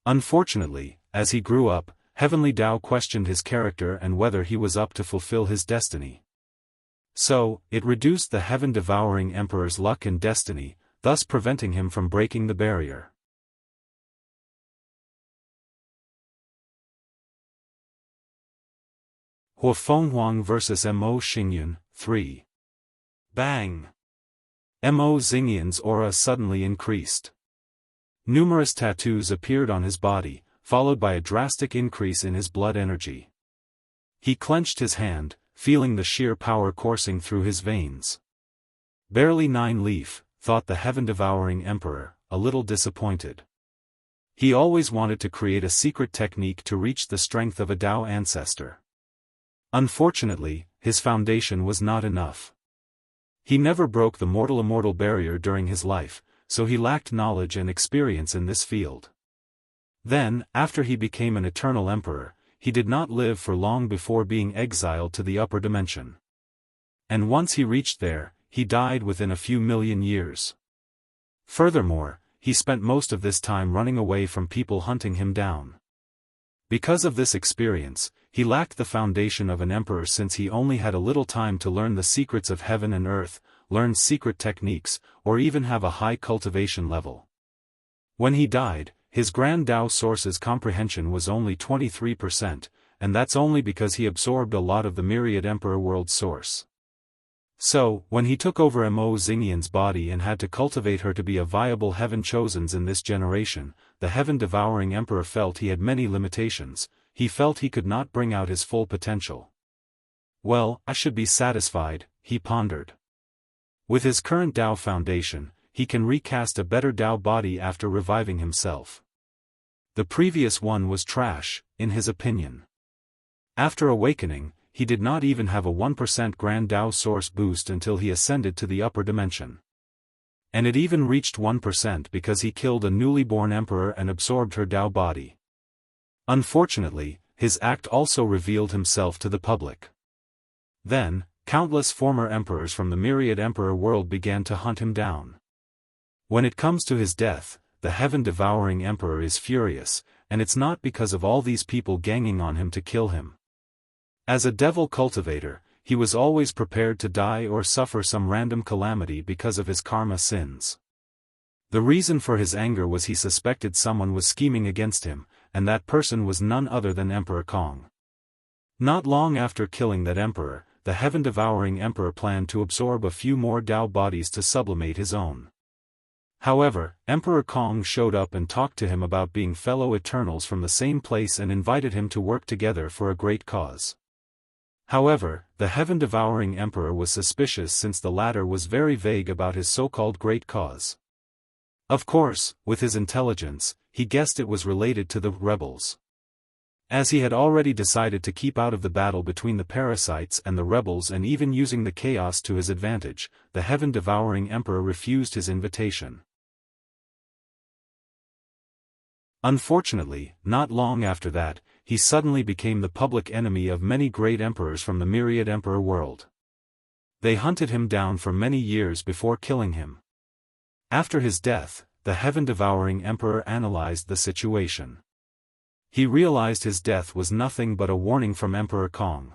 Unfortunately, as he grew up, Heavenly Tao questioned his character and whether he was up to fulfill his destiny. So, it reduced the heaven-devouring emperor's luck and destiny, thus preventing him from breaking the barrier. Hua Fenghuang vs. Mo Xingyun, 3. Bang! Mo Xingyan's aura suddenly increased. Numerous tattoos appeared on his body, followed by a drastic increase in his blood energy. He clenched his hand, feeling the sheer power coursing through his veins. Barely 9 leaf, thought the heaven-devouring emperor, a little disappointed. He always wanted to create a secret technique to reach the strength of a Tao ancestor. Unfortunately, his foundation was not enough. He never broke the mortal-immortal barrier during his life, so he lacked knowledge and experience in this field. Then, after he became an eternal emperor, he did not live for long before being exiled to the upper dimension. And once he reached there, he died within a few million years. Furthermore, he spent most of this time running away from people hunting him down. Because of this experience, he lacked the foundation of an emperor since he only had a little time to learn the secrets of heaven and earth, learn secret techniques, or even have a high cultivation level. When he died, his Grand Tao source's comprehension was only 23%, and that's only because he absorbed a lot of the myriad emperor world source. So, when he took over Mo Xingyan's body and had to cultivate her to be a viable heaven chosens in this generation, the heaven-devouring emperor felt he had many limitations. He felt he could not bring out his full potential. Well, I should be satisfied, he pondered. With his current Tao foundation, he can recast a better Tao body after reviving himself. The previous one was trash, in his opinion. After awakening, he did not even have a 1% Grand Tao source boost until he ascended to the upper dimension. And it even reached 1% because he killed a newly born emperor and absorbed her Tao body. Unfortunately, his act also revealed himself to the public. Then, countless former emperors from the myriad emperor world began to hunt him down. When it comes to his death, the heaven-devouring emperor is furious, and it's not because of all these people ganging on him to kill him. As a devil cultivator, he was always prepared to die or suffer some random calamity because of his karma sins. The reason for his anger was he suspected someone was scheming against him, and that person was none other than Emperor Kong. Not long after killing that emperor, the heaven-devouring emperor planned to absorb a few more Tao bodies to sublimate his own. However, Emperor Kong showed up and talked to him about being fellow Eternals from the same place and invited him to work together for a great cause. However, the heaven-devouring emperor was suspicious since the latter was very vague about his so-called great cause. Of course, with his intelligence, he guessed it was related to the rebels. As he had already decided to keep out of the battle between the parasites and the rebels and even using the chaos to his advantage, the heaven-devouring emperor refused his invitation. Unfortunately, not long after that, he suddenly became the public enemy of many great emperors from the myriad emperor world. They hunted him down for many years before killing him. After his death, the heaven-devouring emperor analyzed the situation. He realized his death was nothing but a warning from Emperor Kong.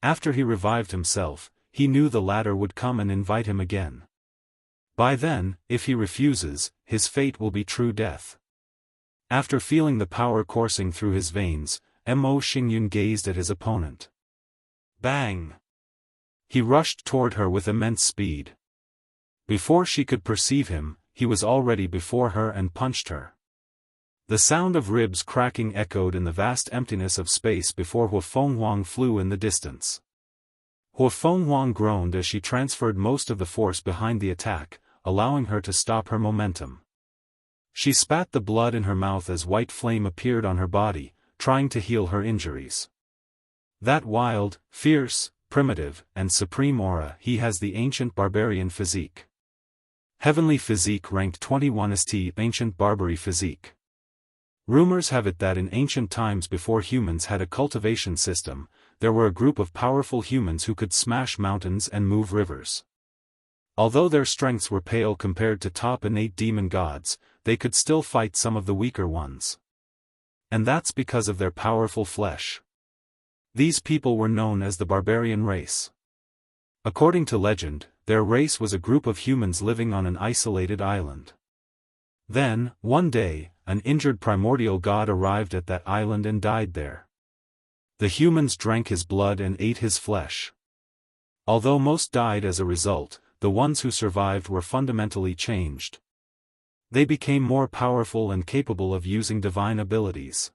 After he revived himself, he knew the latter would come and invite him again. By then, if he refuses, his fate will be true death. After feeling the power coursing through his veins, Mo Xingyun gazed at his opponent. Bang! He rushed toward her with immense speed. Before she could perceive him, he was already before her and punched her. The sound of ribs cracking echoed in the vast emptiness of space before Hua Fenghuang flew in the distance. Hua Fenghuang groaned as she transferred most of the force behind the attack, allowing her to stop her momentum. She spat the blood in her mouth as white flame appeared on her body, trying to heal her injuries. That wild, fierce, primitive, and supreme aura, he has the ancient barbarian physique. Heavenly physique ranked 21 st ancient barbary physique. Rumors have it that in ancient times before humans had a cultivation system, there were a group of powerful humans who could smash mountains and move rivers. Although their strengths were pale compared to top innate demon gods, they could still fight some of the weaker ones. And that's because of their powerful flesh. These people were known as the barbarian race. According to legend, their race was a group of humans living on an isolated island. Then, one day, an injured primordial god arrived at that island and died there. The humans drank his blood and ate his flesh. Although most died as a result, the ones who survived were fundamentally changed. They became more powerful and capable of using divine abilities.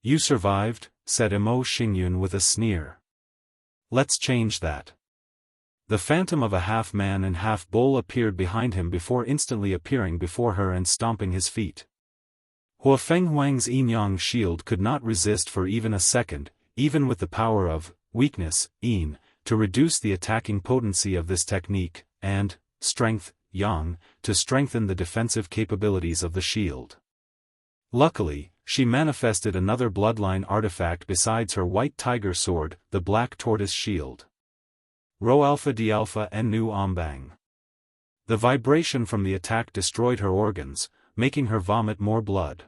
"You survived," said Mo Xingyun with a sneer. "Let's change that." The phantom of a half-man and half-bull appeared behind him before instantly appearing before her and stomping his feet. Hua Fenghuang's yin-yang shield could not resist for even a second, even with the power of weakness, yin, to reduce the attacking potency of this technique, and strength, yang, to strengthen the defensive capabilities of the shield. Luckily, she manifested another bloodline artifact besides her white tiger sword, the black tortoise shield. Rho Alpha D Alpha and Nu Ombang. The vibration from the attack destroyed her organs, making her vomit more blood.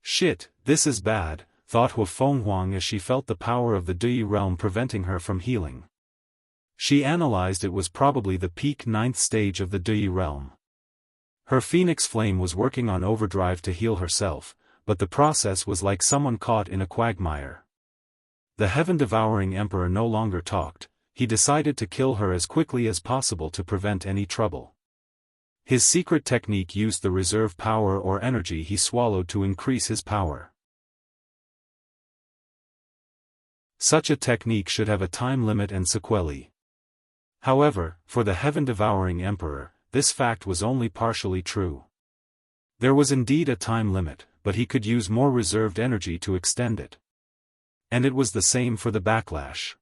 Shit, this is bad, thought Hu Fenghuang as she felt the power of the Dui realm preventing her from healing. She analyzed it was probably the peak 9th stage of the Dui realm. Her phoenix flame was working on overdrive to heal herself, but the process was like someone caught in a quagmire. The heaven-devouring emperor no longer talked, he decided to kill her as quickly as possible to prevent any trouble. His secret technique used the reserve power or energy he swallowed to increase his power. Such a technique should have a time limit and sequelae. However, for the heaven-devouring emperor, this fact was only partially true. There was indeed a time limit, but he could use more reserved energy to extend it. And it was the same for the backlash.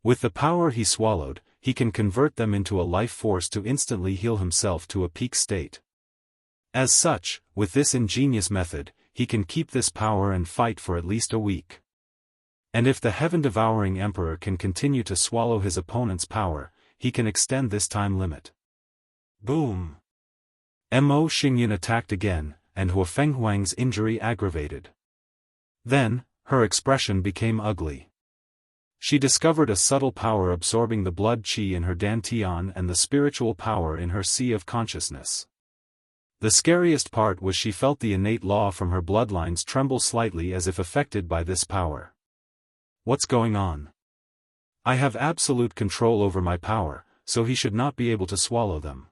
With the power he swallowed, he can convert them into a life force to instantly heal himself to a peak state. As such, with this ingenious method, he can keep this power and fight for at least a week. And if the heaven-devouring emperor can continue to swallow his opponent's power, he can extend this time limit. Boom! Mo Xingyan attacked again, and Hu Fenghuang's injury aggravated. Then, her expression became ugly. She discovered a subtle power absorbing the blood qi in her dantian and the spiritual power in her sea of consciousness. The scariest part was she felt the innate law from her bloodlines tremble slightly as if affected by this power. What's going on? I have absolute control over my power, so he should not be able to swallow them.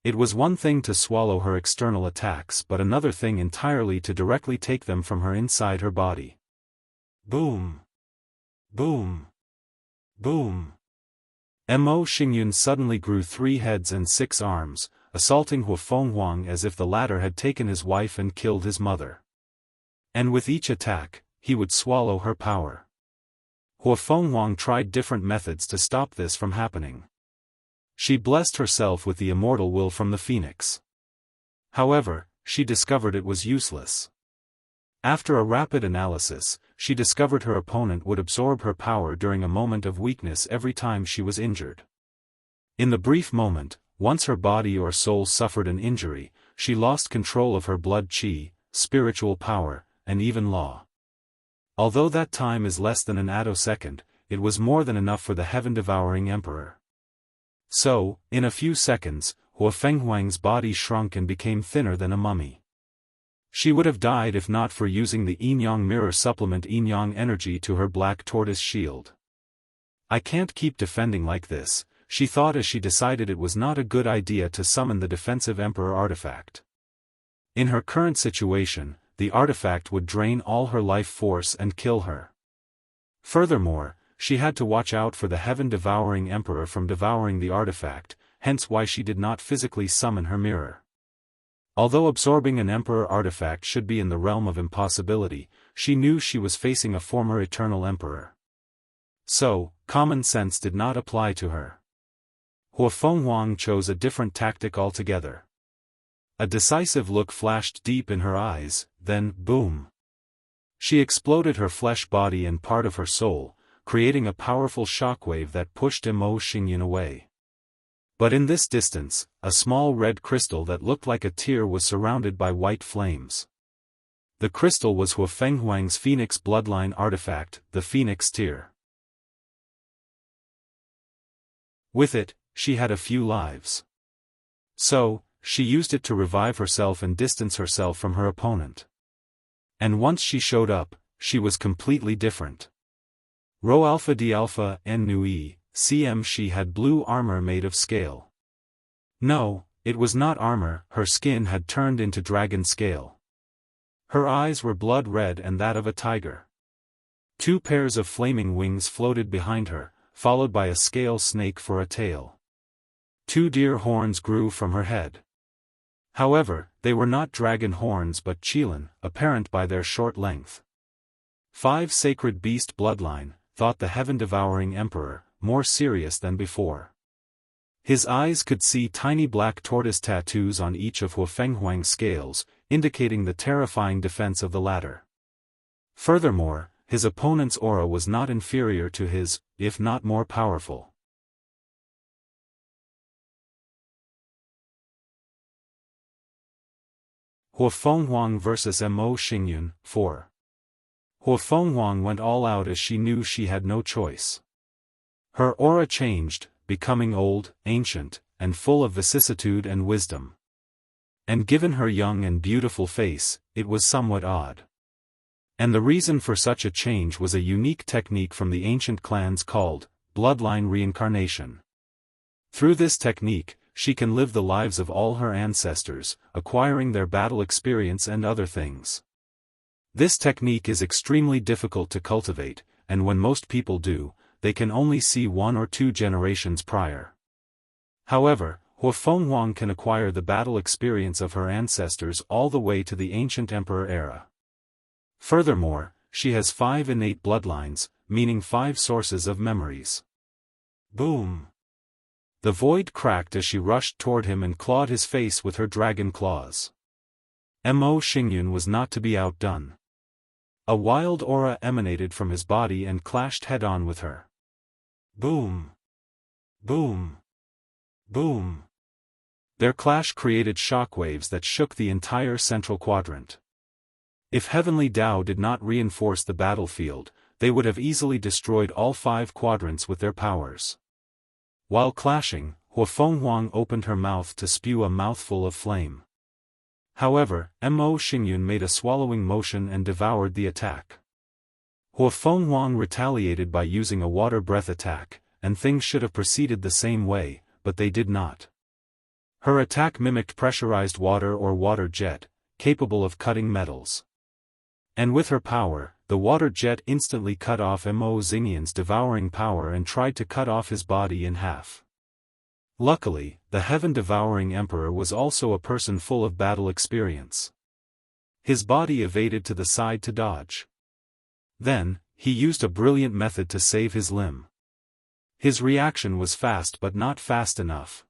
It was one thing to swallow her external attacks but another thing entirely to directly take them from her inside her body. Boom! Boom! Boom! Mo Xingyan suddenly grew 3 heads and 6 arms, assaulting Hu Fenghuang as if the latter had taken his wife and killed his mother. And with each attack, he would swallow her power. Hu Fenghuang tried different methods to stop this from happening. She blessed herself with the immortal will from the phoenix. However, she discovered it was useless. After a rapid analysis, she discovered her opponent would absorb her power during a moment of weakness every time she was injured. In the brief moment, once her body or soul suffered an injury, she lost control of her blood qi, spiritual power, and even law. Although that time is less than an attosecond, it was more than enough for the heaven-devouring emperor. So, in a few seconds, Hu Fenghuang's body shrunk and became thinner than a mummy. She would have died if not for using the yin-yang mirror supplement yin-yang energy to her black tortoise shield. I can't keep defending like this, she thought as she decided it was not a good idea to summon the defensive emperor artifact. In her current situation, the artifact would drain all her life force and kill her. Furthermore, she had to watch out for the heaven-devouring emperor from devouring the artifact, hence why she did not physically summon her mirror. Although absorbing an emperor artifact should be in the realm of impossibility, she knew she was facing a former eternal emperor. So, common sense did not apply to her. Hu Fenghuang chose a different tactic altogether. A decisive look flashed deep in her eyes, then, boom! She exploded her flesh body and part of her soul, creating a powerful shockwave that pushed Mo Xingyan away. But in this distance, a small red crystal that looked like a tear was surrounded by white flames. The crystal was Hu Fenghuang's phoenix bloodline artifact, the phoenix tear. With it, she had a few lives. So, she used it to revive herself and distance herself from her opponent. And once she showed up, she was completely different. Rho Alpha D Alpha N Nui, CM she had blue armor made of scale. No, it was not armor, her skin had turned into dragon scale. Her eyes were blood red and that of a tiger. 2 pairs of flaming wings floated behind her, followed by a scale snake for a tail. 2 deer horns grew from her head. However, they were not dragon horns but qilin, apparent by their short length. 5 sacred beast bloodline, thought the heaven-devouring emperor, more serious than before. His eyes could see tiny black tortoise tattoos on each of Hu Fenghuang's scales, indicating the terrifying defense of the latter. Furthermore, his opponent's aura was not inferior to his, if not more powerful. Hua Fenghuang vs. Mo Xingyun, 4. Hua Fenghuang went all out as she knew she had no choice. Her aura changed, becoming old, ancient, and full of vicissitude and wisdom. And given her young and beautiful face, it was somewhat odd. And the reason for such a change was a unique technique from the ancient clans called bloodline reincarnation. Through this technique, she can live the lives of all her ancestors, acquiring their battle experience and other things. This technique is extremely difficult to cultivate, and when most people do, they can only see 1 or 2 generations prior. However, Hua Fenghuang can acquire the battle experience of her ancestors all the way to the ancient emperor era. Furthermore, she has 5 innate bloodlines, meaning 5 sources of memories. Boom! The void cracked as she rushed toward him and clawed his face with her dragon claws. Mo Xingyun was not to be outdone. A wild aura emanated from his body and clashed head-on with her. Boom! Boom! Boom! Their clash created shockwaves that shook the entire central quadrant. If Heavenly Tao did not reinforce the battlefield, they would have easily destroyed all 5 quadrants with their powers. While clashing, Hua Fenghuang opened her mouth to spew a mouthful of flame. However, Mo Xingyun made a swallowing motion and devoured the attack. Hua Fenghuang retaliated by using a water breath attack, and things should have proceeded the same way, but they did not. Her attack mimicked pressurized water or water jet, capable of cutting metals. And with her power, the water jet instantly cut off Mo Xingyun's devouring power and tried to cut off his body in half. Luckily, the heaven-devouring emperor was also a person full of battle experience. His body evaded to the side to dodge. Then, he used a brilliant method to save his limb. His reaction was fast but not fast enough.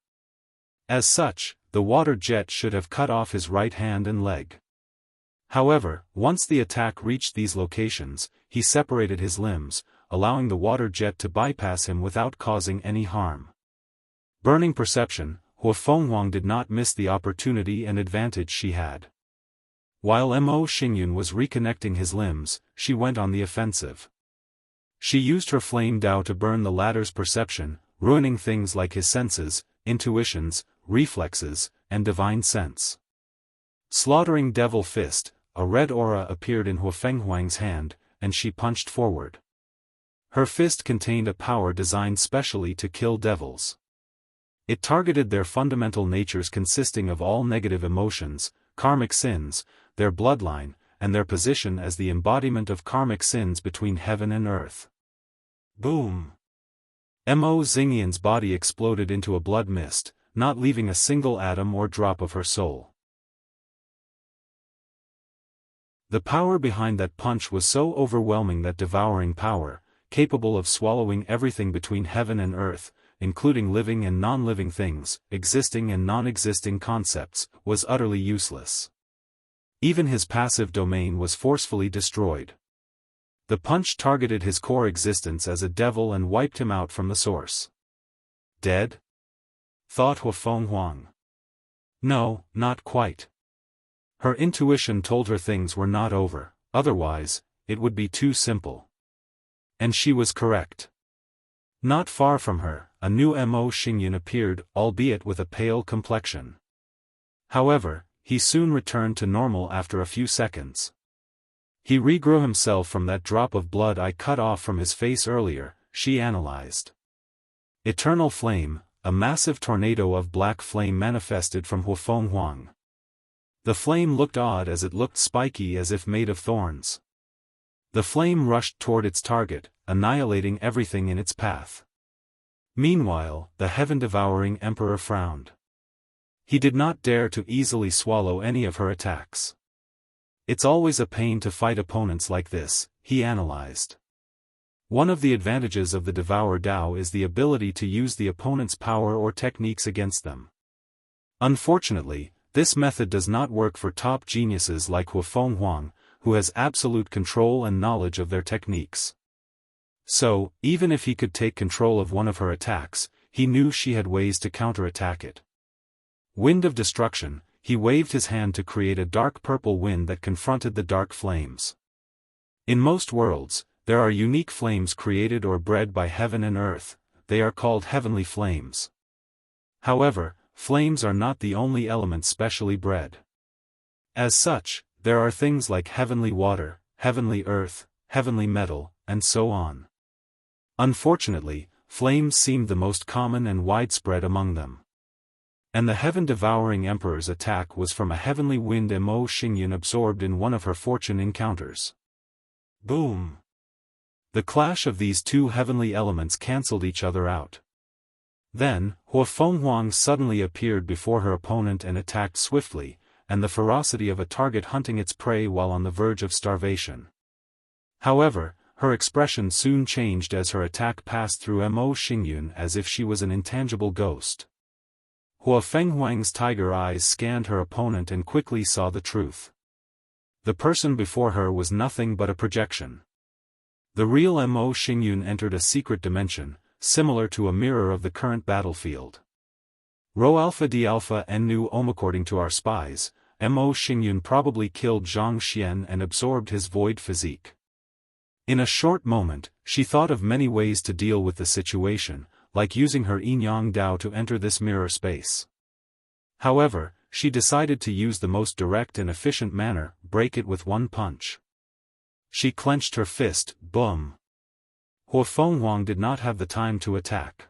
As such, the water jet should have cut off his right hand and leg. However, once the attack reached these locations, he separated his limbs, allowing the water jet to bypass him without causing any harm. Burning perception, Hua Fenghuang did not miss the opportunity and advantage she had. While Mo Xingyun was reconnecting his limbs, she went on the offensive. She used her flame Dao to burn the latter's perception, ruining things like his senses, intuitions, reflexes, and divine sense. Slaughtering Devil Fist, a red aura appeared in Hua Fenghuang's hand, and she punched forward. Her fist contained a power designed specially to kill devils. It targeted their fundamental natures consisting of all negative emotions, karmic sins, their bloodline, and their position as the embodiment of karmic sins between heaven and earth. Boom! Mo Xingyun's body exploded into a blood mist, not leaving a single atom or drop of her soul. The power behind that punch was so overwhelming that devouring power, capable of swallowing everything between heaven and earth, including living and non-living things, existing and non-existing concepts, was utterly useless. Even his passive domain was forcefully destroyed. The punch targeted his core existence as a devil and wiped him out from the source. Dead? Thought Hua Fenghuang. No, not quite. Her intuition told her things were not over, otherwise, it would be too simple. And she was correct. Not far from her, a new Mo Xingyun appeared, albeit with a pale complexion. However, he soon returned to normal after a few seconds. He regrew himself from that drop of blood I cut off from his face earlier, she analyzed. Eternal flame, a massive tornado of black flame manifested from Hua Fenghuang. The flame looked odd as it looked spiky as if made of thorns. The flame rushed toward its target, annihilating everything in its path. Meanwhile, the heaven-devouring emperor frowned. He did not dare to easily swallow any of her attacks. It's always a pain to fight opponents like this, he analyzed. One of the advantages of the Devour Dao is the ability to use the opponent's power or techniques against them. Unfortunately, this method does not work for top geniuses like Hua Fenghuang, who has absolute control and knowledge of their techniques. So, even if he could take control of one of her attacks, he knew she had ways to counterattack it. Wind of Destruction, he waved his hand to create a dark purple wind that confronted the dark flames. In most worlds, there are unique flames created or bred by heaven and earth. They are called heavenly flames. However, flames are not the only element specially bred. As such, there are things like heavenly water, heavenly earth, heavenly metal, and so on. Unfortunately, flames seemed the most common and widespread among them. And the heaven-devouring emperor's attack was from a heavenly wind Mo Xingyun absorbed in one of her fortune encounters. Boom! The clash of these two heavenly elements cancelled each other out. Then, Hua Fenghuang suddenly appeared before her opponent and attacked swiftly, and the ferocity of a target hunting its prey while on the verge of starvation. However, her expression soon changed as her attack passed through Mo Xingyun as if she was an intangible ghost. Hua Fenghuang's tiger eyes scanned her opponent and quickly saw the truth. The person before her was nothing but a projection. The real Mo Xingyun entered a secret dimension, similar to a mirror of the current battlefield. Rho Alpha D Alpha N Nu Om. According to our spies, Mo Xingyun probably killed Zhang Xian and absorbed his void physique. In a short moment, she thought of many ways to deal with the situation, like using her Yin-Yang Dao to enter this mirror space. However, she decided to use the most direct and efficient manner, break it with one punch. She clenched her fist, boom. Hua Fenghuang did not have the time to attack.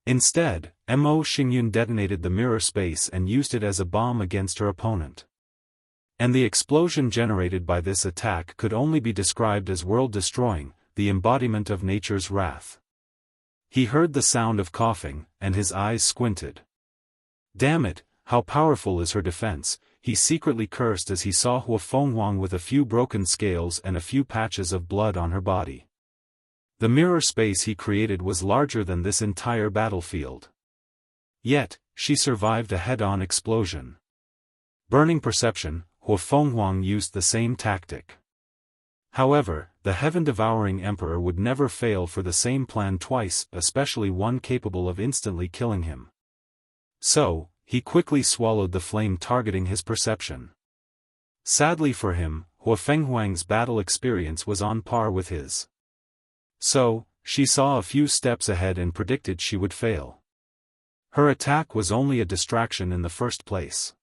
Instead, Mo Xingyun detonated the mirror space and used it as a bomb against her opponent. And the explosion generated by this attack could only be described as world-destroying, the embodiment of nature's wrath. He heard the sound of coughing, and his eyes squinted. Damn it, how powerful is her defense, he secretly cursed as he saw Hua Fenghuang with a few broken scales and a few patches of blood on her body. The mirror space he created was larger than this entire battlefield. Yet, she survived a head-on explosion. Burning perception, Hua Fenghuang used the same tactic. However, the heaven-devouring emperor would never fail for the same plan twice, especially one capable of instantly killing him. So, he quickly swallowed the flame targeting his perception. Sadly for him, Hua Fenghuang's battle experience was on par with his. So, she saw a few steps ahead and predicted she would fail. Her attack was only a distraction in the first place.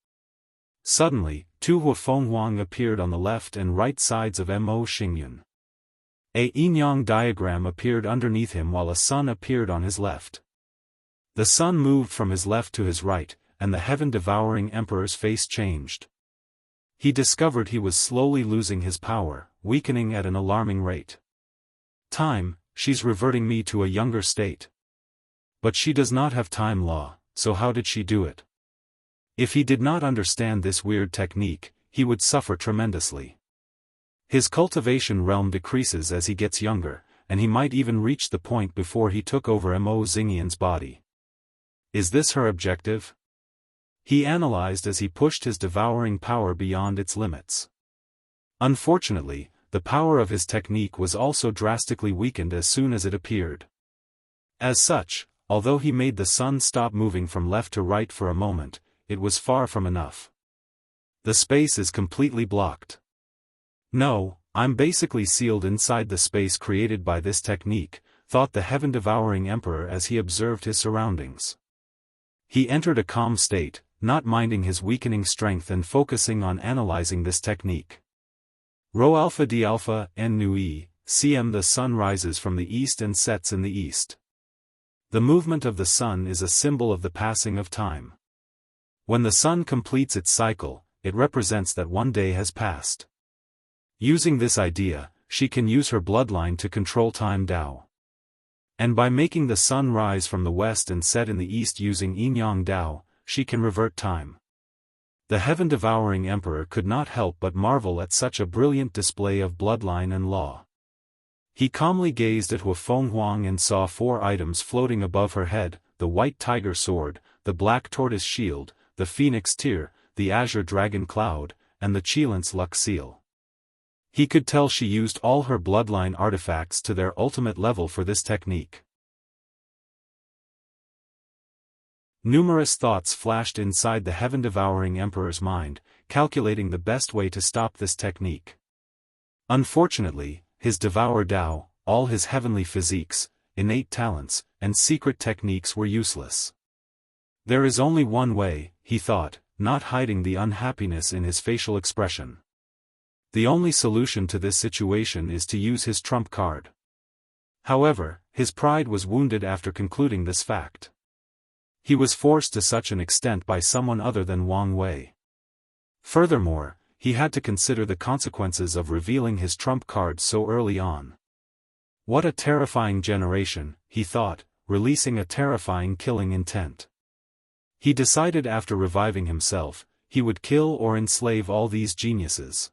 Suddenly, two Hua Fenghuang appeared on the left and right sides of Mo Xingyun. A yin-yang diagram appeared underneath him while a sun appeared on his left. The sun moved from his left to his right, and the heaven-devouring emperor's face changed. He discovered he was slowly losing his power, weakening at an alarming rate. Time, she's reverting me to a younger state. But she does not have time law, so how did she do it? If he did not understand this weird technique, he would suffer tremendously. His cultivation realm decreases as he gets younger, and he might even reach the point before he took over Mo Xingyun's body. Is this her objective? He analyzed as he pushed his devouring power beyond its limits. Unfortunately, the power of his technique was also drastically weakened as soon as it appeared. As such, although he made the sun stop moving from left to right for a moment, it was far from enough. The space is completely blocked. No, I'm basically sealed inside the space created by this technique, thought the heaven-devouring emperor as he observed his surroundings. He entered a calm state, not minding his weakening strength and focusing on analyzing this technique. Rho Alpha D Alpha N Nu E, CM. The sun rises from the east and sets in the east. The movement of the sun is a symbol of the passing of time. When the sun completes its cycle, it represents that one day has passed. Using this idea, she can use her bloodline to control time Dao. And by making the sun rise from the west and set in the east using Yin-Yang Dao, she can revert time. The heaven-devouring emperor could not help but marvel at such a brilliant display of bloodline and law. He calmly gazed at Hua Fenghuang and saw 4 items floating above her head: the white tiger sword, the black tortoise shield, the phoenix tear, the azure dragon cloud, and the Qilance luck seal. He could tell she used all her bloodline artifacts to their ultimate level for this technique. Numerous thoughts flashed inside the heaven-devouring emperor's mind, calculating the best way to stop this technique. Unfortunately, his devour Tao, all his heavenly physiques, innate talents, and secret techniques were useless. There is only one way, he thought, not hiding the unhappiness in his facial expression. The only solution to this situation is to use his trump card. However, his pride was wounded after concluding this fact. He was forced to such an extent by someone other than Wang Wei. Furthermore, he had to consider the consequences of revealing his trump card so early on. What a terrifying generation, he thought, releasing a terrifying killing intent. He decided after reviving himself, he would kill or enslave all these geniuses.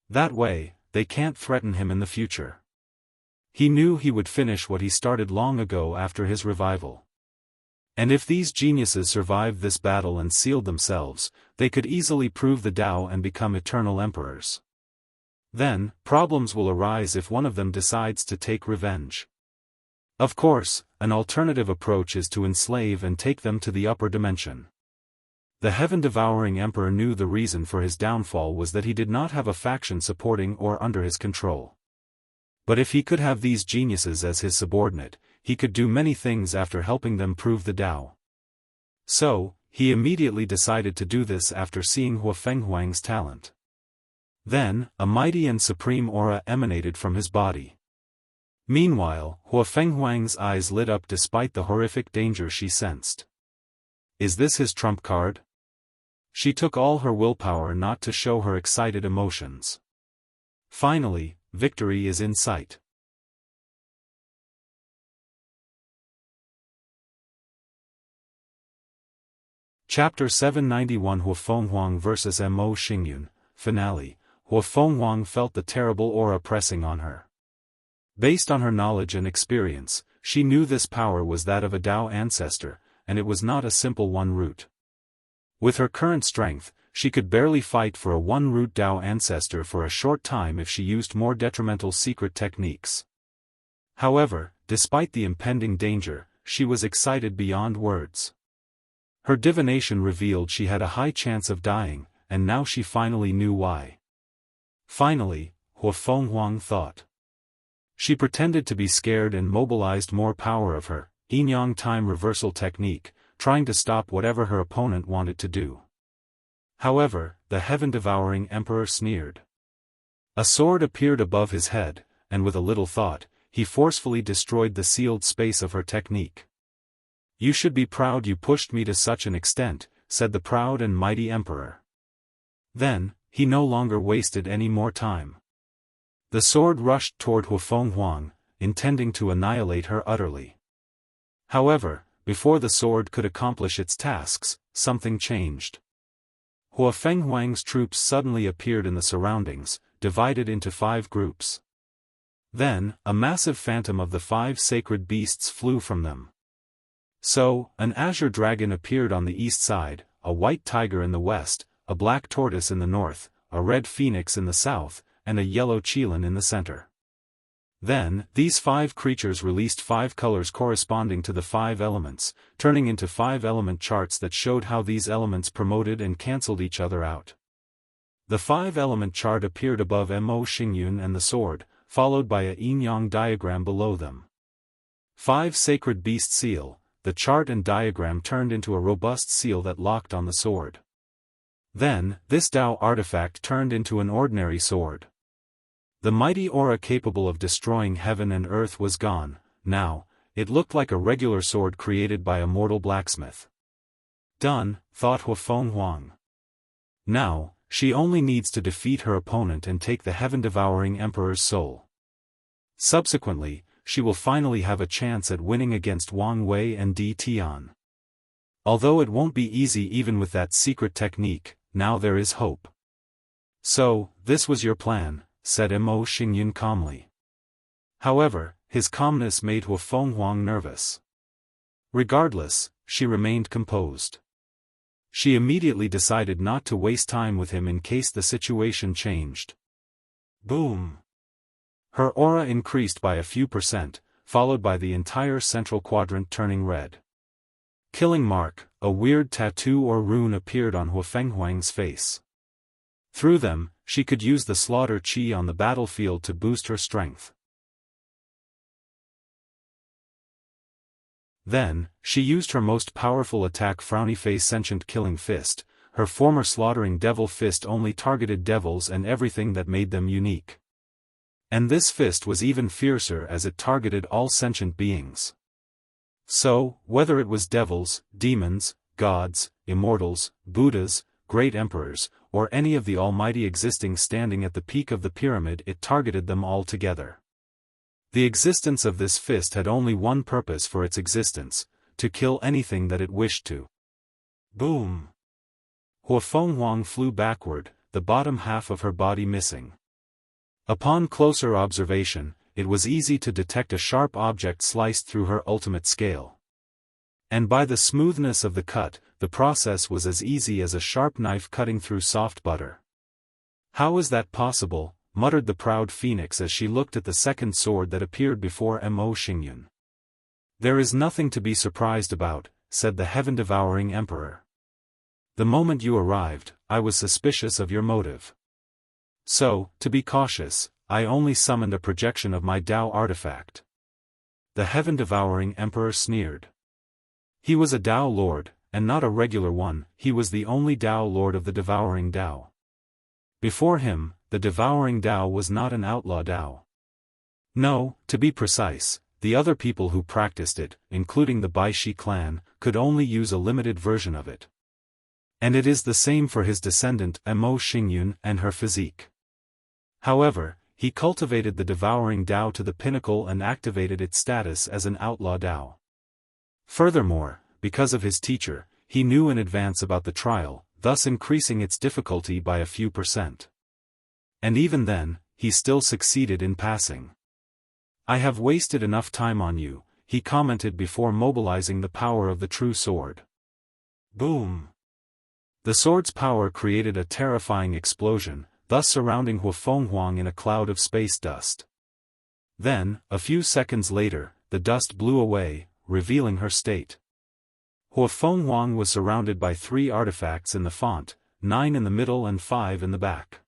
That way, they can't threaten him in the future. He knew he would finish what he started long ago after his revival. And if these geniuses survived this battle and sealed themselves, they could easily prove the Tao and become eternal emperors. Then, problems will arise if one of them decides to take revenge. Of course, an alternative approach is to enslave and take them to the upper dimension. The heaven-devouring emperor knew the reason for his downfall was that he did not have a faction supporting or under his control. But if he could have these geniuses as his subordinate, he could do many things after helping them prove the Tao. So, he immediately decided to do this after seeing Hua Fenghuang's talent. Then, a mighty and supreme aura emanated from his body. Meanwhile, Hua Fenghuang's eyes lit up despite the horrific danger she sensed. Is this his trump card? She took all her willpower not to show her excited emotions. Finally, victory is in sight. Chapter 791 Hua Fenghuang vs. Mo Xingyun, Finale. Hua Fenghuang felt the terrible aura pressing on her. Based on her knowledge and experience, she knew this power was that of a Tao ancestor, and it was not a simple one-root. With her current strength, she could barely fight for a one-root Tao ancestor for a short time if she used more detrimental secret techniques. However, despite the impending danger, she was excited beyond words. Her divination revealed she had a high chance of dying, and now she finally knew why. Finally, Hua Fenghuang thought. She pretended to be scared and mobilized more power of her yin-yang time reversal technique, trying to stop whatever her opponent wanted to do. However, the heaven-devouring emperor sneered. A sword appeared above his head, and with a little thought, he forcefully destroyed the sealed space of her technique. "You should be proud you pushed me to such an extent," said the proud and mighty emperor. Then, he no longer wasted any more time. The sword rushed toward Hua Fenghuang, intending to annihilate her utterly. However, before the sword could accomplish its tasks, something changed. Hua Fenghuang's troops suddenly appeared in the surroundings, divided into 5 groups. Then, a massive phantom of the 5 sacred beasts flew from them. So, an azure dragon appeared on the east side, a white tiger in the west, a black tortoise in the north, a red phoenix in the south, and a yellow qilin in the center. Then, these 5 creatures released 5 colors corresponding to the 5 elements, turning into 5 element charts that showed how these elements promoted and cancelled each other out. The 5 element chart appeared above Mo Xingyun and the sword, followed by a yin-yang diagram below them. 5 sacred beast seal, the chart and diagram turned into a robust seal that locked on the sword. Then, this Tao artifact turned into an ordinary sword. The mighty aura capable of destroying heaven and earth was gone. Now, it looked like a regular sword created by a mortal blacksmith. Done, thought Hua Fenghuang. Now, she only needs to defeat her opponent and take the heaven-devouring emperor's soul. Subsequently, she will finally have a chance at winning against Wang Wei and Di Tian. Although it won't be easy even with that secret technique, now there is hope. "So, this was your plan," said Mo Xingyun calmly. However, his calmness made Hua Fenghuang nervous. Regardless, she remained composed. She immediately decided not to waste time with him in case the situation changed. Boom! Her aura increased by a few %, followed by the entire central quadrant turning red. Killing mark, a weird tattoo or rune appeared on Huafenghuang's face. Through them, she could use the slaughter chi on the battlefield to boost her strength. Then, she used her most powerful attack, Frowny Face Sentient Killing Fist. Her former slaughtering devil fist only targeted devils and everything that made them unique. And this fist was even fiercer as it targeted all sentient beings. So, whether it was devils, demons, gods, immortals, Buddhas, great emperors, or any of the almighty existing standing at the peak of the pyramid, it targeted them all together. The existence of this fist had only one purpose for its existence: to kill anything that it wished to. Boom! Huafenghuang flew backward, the bottom half of her body missing. Upon closer observation, it was easy to detect a sharp object sliced through her ultimate scale. And by the smoothness of the cut, the process was as easy as a sharp knife cutting through soft butter. "How is that possible?" muttered the proud phoenix as she looked at the second sword that appeared before Mo Xingyun. "There is nothing to be surprised about," said the heaven-devouring emperor. "The moment you arrived, I was suspicious of your motive. So, to be cautious, I only summoned a projection of my Dao artifact." The heaven-devouring emperor sneered. He was a Dao lord, and not a regular one. He was the only Dao lord of the devouring Dao. Before him, the devouring Dao was not an outlaw Dao. No, to be precise, the other people who practiced it, including the Baishi clan, could only use a limited version of it. And it is the same for his descendant Mo Xingyun and her physique. However, he cultivated the devouring Dao to the pinnacle and activated its status as an outlaw Dao. Furthermore, because of his teacher, he knew in advance about the trial, thus increasing its difficulty by a few %. And even then, he still succeeded in passing. "I have wasted enough time on you," he commented before mobilizing the power of the true sword. Boom! The sword's power created a terrifying explosion, thus surrounding Huafenghuang in a cloud of space dust. Then, a few seconds later, the dust blew away, revealing her state. Huafenghuang was surrounded by 3 artifacts in the font, 9 in the middle and 5 in the back.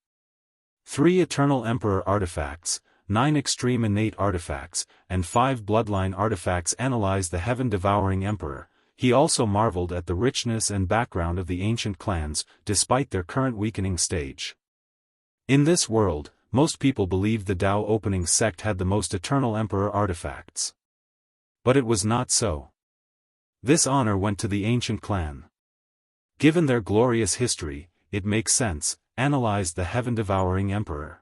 3 Eternal Emperor artifacts, 9 Extreme Innate artifacts, and 5 Bloodline artifacts analyzed the heaven-devouring emperor. He also marveled at the richness and background of the ancient clans, despite their current weakening stage. In this world, most people believed the Dao opening sect had the most Eternal Emperor artifacts. But it was not so. This honor went to the ancient clan. Given their glorious history, it makes sense, analyzed the heaven-devouring emperor.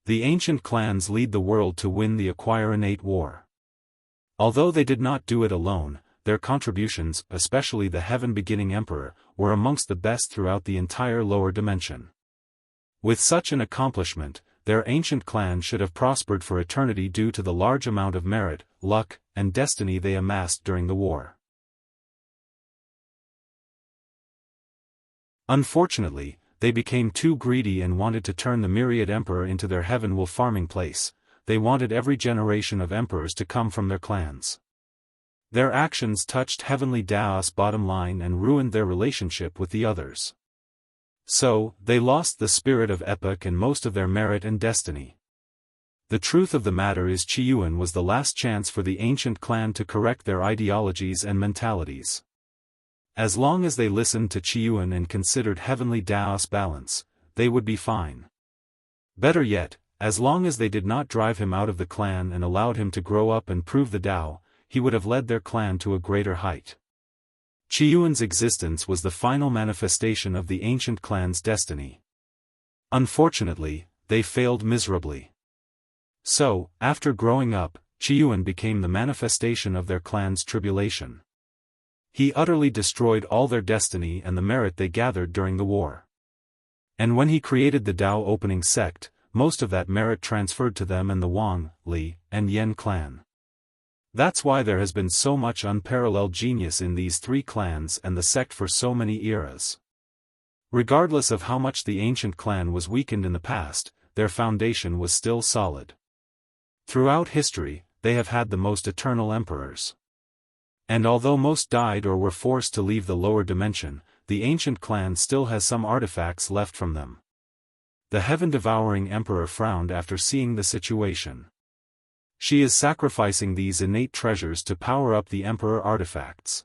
The ancient clans lead the world to win the Acquire Innate War. Although they did not do it alone, their contributions, especially the heaven-beginning emperor, were amongst the best throughout the entire lower dimension. With such an accomplishment, their ancient clan should have prospered for eternity due to the large amount of merit, luck, and destiny they amassed during the war. Unfortunately, they became too greedy and wanted to turn the myriad emperor into their heaven-will farming place. They wanted every generation of emperors to come from their clans. Their actions touched heavenly Daoist's bottom line and ruined their relationship with the others. So, they lost the spirit of epic and most of their merit and destiny. The truth of the matter is Qiyuan was the last chance for the ancient clan to correct their ideologies and mentalities. As long as they listened to Qiyuan and considered heavenly Daoist balance, they would be fine. Better yet, as long as they did not drive him out of the clan and allowed him to grow up and prove the Dao, he would have led their clan to a greater height. Qiyuan's existence was the final manifestation of the ancient clan's destiny. Unfortunately, they failed miserably. So, after growing up, Qiyuan became the manifestation of their clan's tribulation. He utterly destroyed all their destiny and the merit they gathered during the war. And when he created the Dao opening sect, most of that merit transferred to them and the Wang, Li, and Yan clan. That's why there has been so much unparalleled genius in these 3 clans and the sect for so many eras. Regardless of how much the ancient clan was weakened in the past, their foundation was still solid. Throughout history, they have had the most eternal emperors. And although most died or were forced to leave the lower dimension, the ancient clan still has some artifacts left from them. The heaven-devouring emperor frowned after seeing the situation. She is sacrificing these innate treasures to power up the emperor artifacts.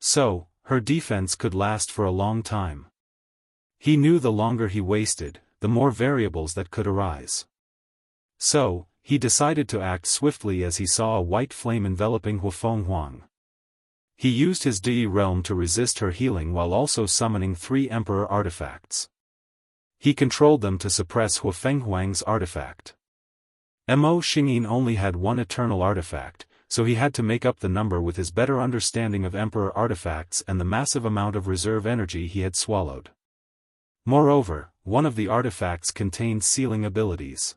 So, her defense could last for a long time. He knew the longer he wasted, the more variables that could arise. So, he decided to act swiftly as he saw a white flame enveloping Huang. He used his Di realm to resist her healing while also summoning 3 emperor artifacts. He controlled them to suppress Huang's artifact. Mo Xingyin only had 1 eternal artifact, so he had to make up the number with his better understanding of emperor artifacts and the massive amount of reserve energy he had swallowed. Moreover, one of the artifacts contained sealing abilities.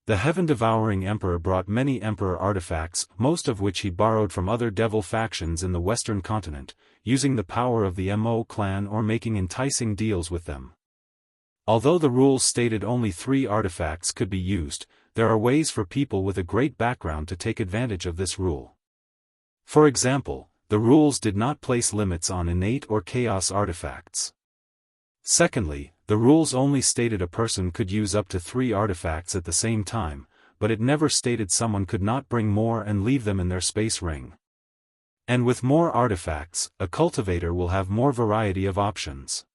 The heaven-devouring emperor brought many emperor artifacts, most of which he borrowed from other devil factions in the western continent, using the power of the Mo clan or making enticing deals with them. Although the rules stated only 3 artifacts could be used, there are ways for people with a great background to take advantage of this rule. For example, the rules did not place limits on innate or chaos artifacts. Secondly, the rules only stated a person could use up to 3 artifacts at the same time, but it never stated someone could not bring more and leave them in their space ring. And with more artifacts, a cultivator will have more variety of options.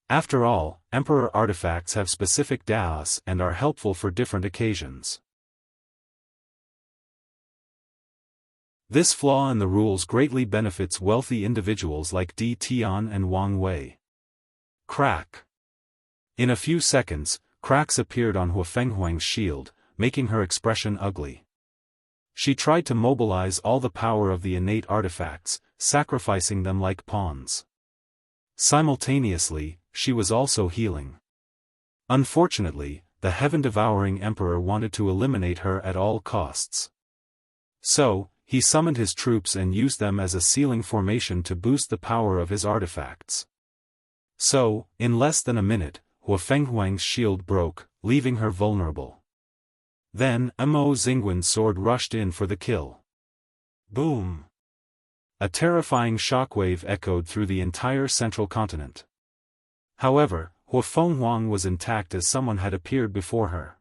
After all, emperor artifacts have specific Daoists and are helpful for different occasions. This flaw in the rules greatly benefits wealthy individuals like Di Tian and Wang Wei. Crack. In a few seconds, cracks appeared on Huang's shield, making her expression ugly. She tried to mobilize all the power of the innate artifacts, sacrificing them like pawns. Simultaneously, she was also healing. Unfortunately, the heaven-devouring emperor wanted to eliminate her at all costs. So, he summoned his troops and used them as a sealing formation to boost the power of his artifacts. So, in less than a minute, Huang's shield broke, leaving her vulnerable. Then, Mo Xingwen's sword rushed in for the kill. Boom! A terrifying shockwave echoed through the entire central continent. However, Huang was intact as someone had appeared before her.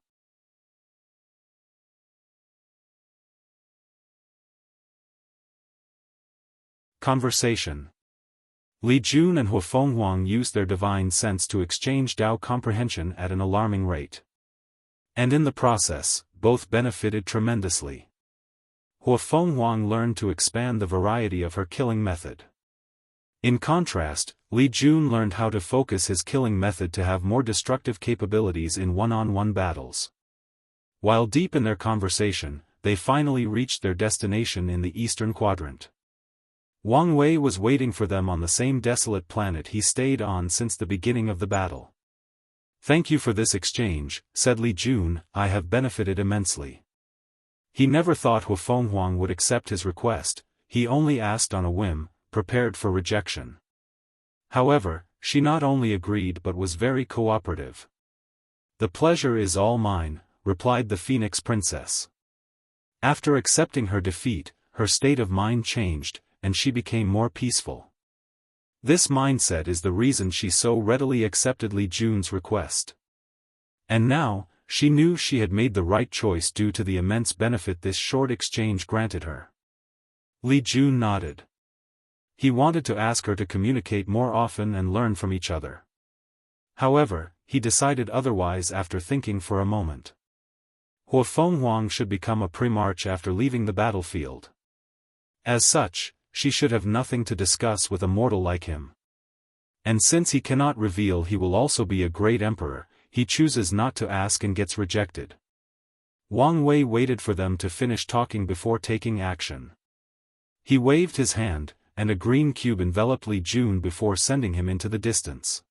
Conversation. Li Jun and Huang used their divine sense to exchange Dao comprehension at an alarming rate. And in the process, both benefited tremendously. Huang learned to expand the variety of her killing method. In contrast, Li Jun learned how to focus his killing method to have more destructive capabilities in one-on-one battles. While deep in their conversation, they finally reached their destination in the eastern quadrant. Wang Wei was waiting for them on the same desolate planet he stayed on since the beginning of the battle. "Thank you for this exchange," said Li Jun, "I have benefited immensely." He never thought Huang would accept his request, he only asked on a whim, prepared for rejection. However, she not only agreed but was very cooperative. "The pleasure is all mine," replied the Phoenix Princess. After accepting her defeat, her state of mind changed, and she became more peaceful. This mindset is the reason she so readily accepted Li Jun's request. And now, she knew she had made the right choice due to the immense benefit this short exchange granted her. Li Jun nodded. He wanted to ask her to communicate more often and learn from each other. However, he decided otherwise after thinking for a moment. Huang should become a primarch after leaving the battlefield. As such, she should have nothing to discuss with a mortal like him. And since he cannot reveal he will also be a great emperor, he chooses not to ask and gets rejected. Wang Wei waited for them to finish talking before taking action. He waved his hand, and a green cube enveloped Li Jun before sending him into the distance.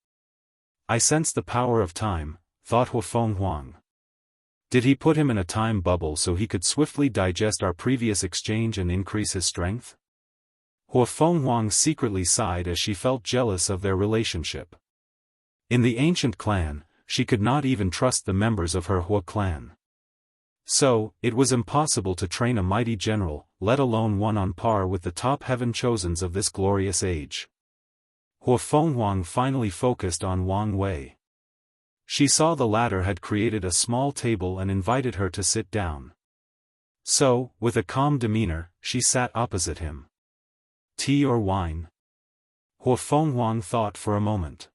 "I sense the power of time," thought Huang. Did he put him in a time bubble so he could swiftly digest our previous exchange and increase his strength? Huang secretly sighed as she felt jealous of their relationship. In the ancient clan, she could not even trust the members of her Hua clan. So, it was impossible to train a mighty general, let alone one on par with the top heaven-chosens of this glorious age. Hua Fenghuang finally focused on Wang Wei. She saw the latter had created a small table and invited her to sit down. So, with a calm demeanor, she sat opposite him. Tea or wine? Hua Fenghuang thought for a moment.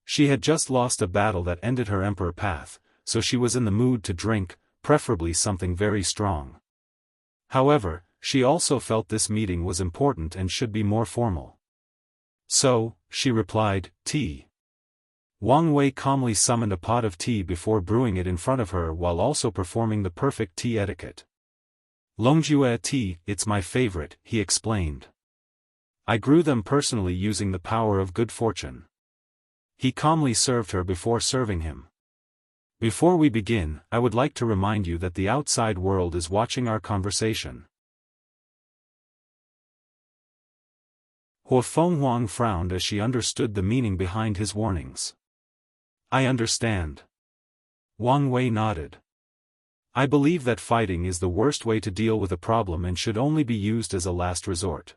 She had just lost a battle that ended her emperor path, so she was in the mood to drink, preferably something very strong. However, she also felt this meeting was important and should be more formal. So, she replied, tea. Wang Wei calmly summoned a pot of tea before brewing it in front of her while also performing the perfect tea etiquette. Longjue tea, it's my favorite, he explained. I grew them personally using the power of good fortune. He calmly served her before serving him. Before we begin, I would like to remind you that the outside world is watching our conversation. Hua Fenghuang frowned as she understood the meaning behind his warnings. I understand. Wang Wei nodded. I believe that fighting is the worst way to deal with a problem and should only be used as a last resort.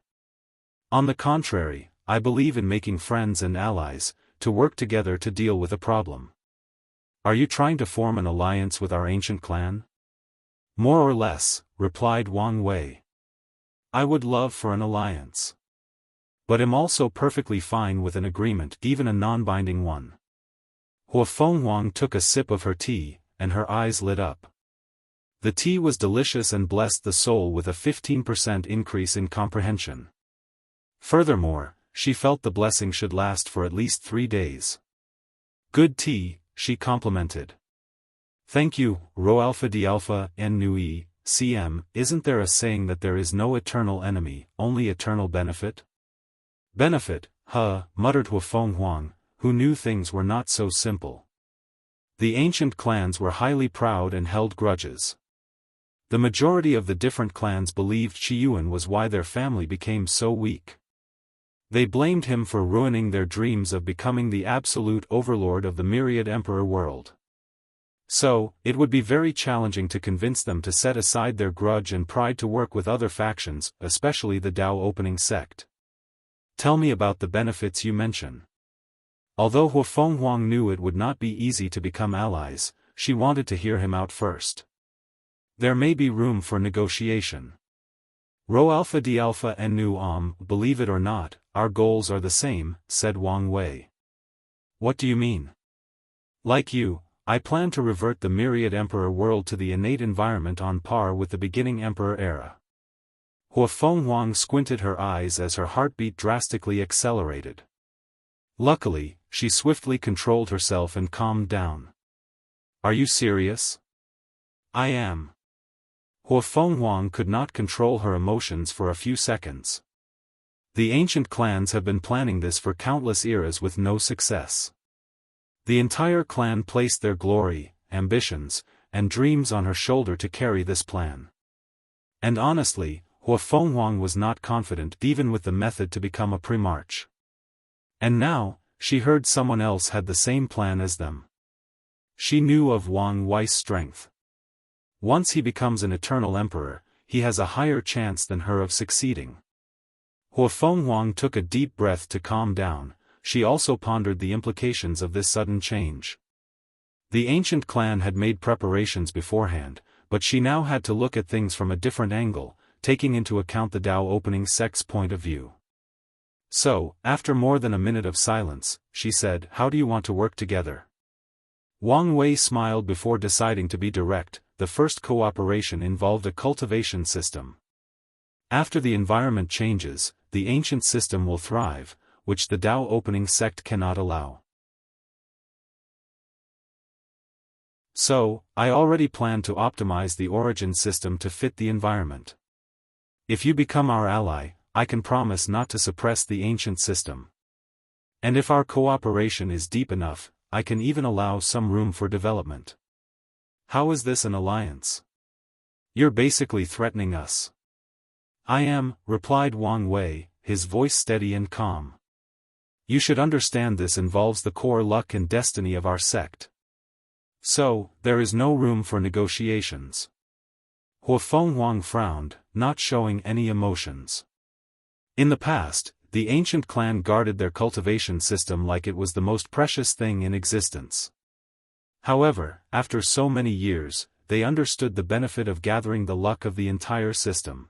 On the contrary, I believe in making friends and allies, to work together to deal with a problem. Are you trying to form an alliance with our ancient clan? More or less, replied Wang Wei. I would love for an alliance. But am also perfectly fine with an agreement, even a non-binding one. Hua Fenghuang took a sip of her tea, and her eyes lit up. The tea was delicious and blessed the soul with a 15% increase in comprehension. Furthermore, she felt the blessing should last for at least 3 days. Good tea, she complimented. Thank you, Rho Alpha D Alpha N Nu E, CM, isn't there a saying that there is no eternal enemy, only eternal benefit? Benefit, muttered Hua Fenghuang, who knew things were not so simple. The ancient clans were highly proud and held grudges. The majority of the different clans believed Qiyuan was why their family became so weak. They blamed him for ruining their dreams of becoming the absolute overlord of the myriad emperor world. So, it would be very challenging to convince them to set aside their grudge and pride to work with other factions, especially the Dao opening sect. Tell me about the benefits you mention. Although Hua Fenghuang knew it would not be easy to become allies, she wanted to hear him out first. There may be room for negotiation. Rho Alpha D Alpha and Nu believe it or not, our goals are the same, said Wang Wei. What do you mean? Like you, I plan to revert the myriad emperor world to the innate environment on par with the beginning emperor era. Hua Fenghuang squinted her eyes as her heartbeat drastically accelerated. Luckily, she swiftly controlled herself and calmed down. Are you serious? I am. Hua Fenghuang could not control her emotions for a few seconds. The ancient clans have been planning this for countless eras with no success. The entire clan placed their glory, ambitions, and dreams on her shoulder to carry this plan. And honestly, Hua Fenghuang was not confident even with the method to become a primarch. And now, she heard someone else had the same plan as them. She knew of Wang Wei's strength. Once he becomes an eternal emperor, he has a higher chance than her of succeeding. Hua Fenghuang took a deep breath to calm down. She also pondered the implications of this sudden change. The ancient clan had made preparations beforehand, but she now had to look at things from a different angle, taking into account the Dao opening sect's point of view. So, after more than a minute of silence, she said, how do you want to work together? Wang Wei smiled before deciding to be direct. The first cooperation involved a cultivation system. After the environment changes, the ancient system will thrive, which the Dao opening sect cannot allow. So, I already plan to optimize the origin system to fit the environment. If you become our ally, I can promise not to suppress the ancient system. And if our cooperation is deep enough, I can even allow some room for development. How is this an alliance? You're basically threatening us. I am, replied Wang Wei, his voice steady and calm. You should understand this involves the core luck and destiny of our sect. So, there is no room for negotiations. Huo Fenghuang frowned, not showing any emotions. In the past, the ancient clan guarded their cultivation system like it was the most precious thing in existence. However, after so many years, they understood the benefit of gathering the luck of the entire system.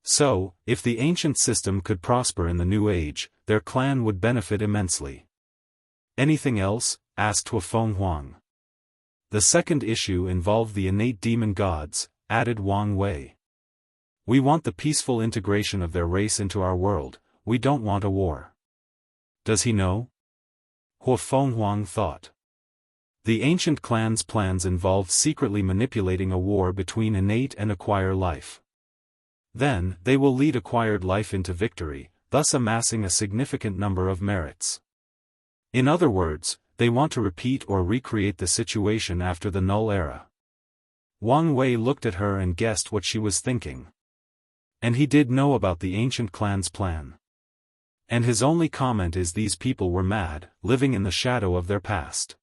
So, if the ancient system could prosper in the new age, their clan would benefit immensely. Anything else? Asked Huo Fenghuang. The second issue involved the innate demon gods, added Wang Wei. We want the peaceful integration of their race into our world, we don't want a war. Does he know? Huo Fenghuang thought. The ancient clan's plans involved secretly manipulating a war between innate and acquire life. Then, they will lead acquired life into victory, thus amassing a significant number of merits. In other words, they want to repeat or recreate the situation after the Null Era. Wang Wei looked at her and guessed what she was thinking. And he did know about the ancient clan's plan. And his only comment is these people were mad, living in the shadow of their past.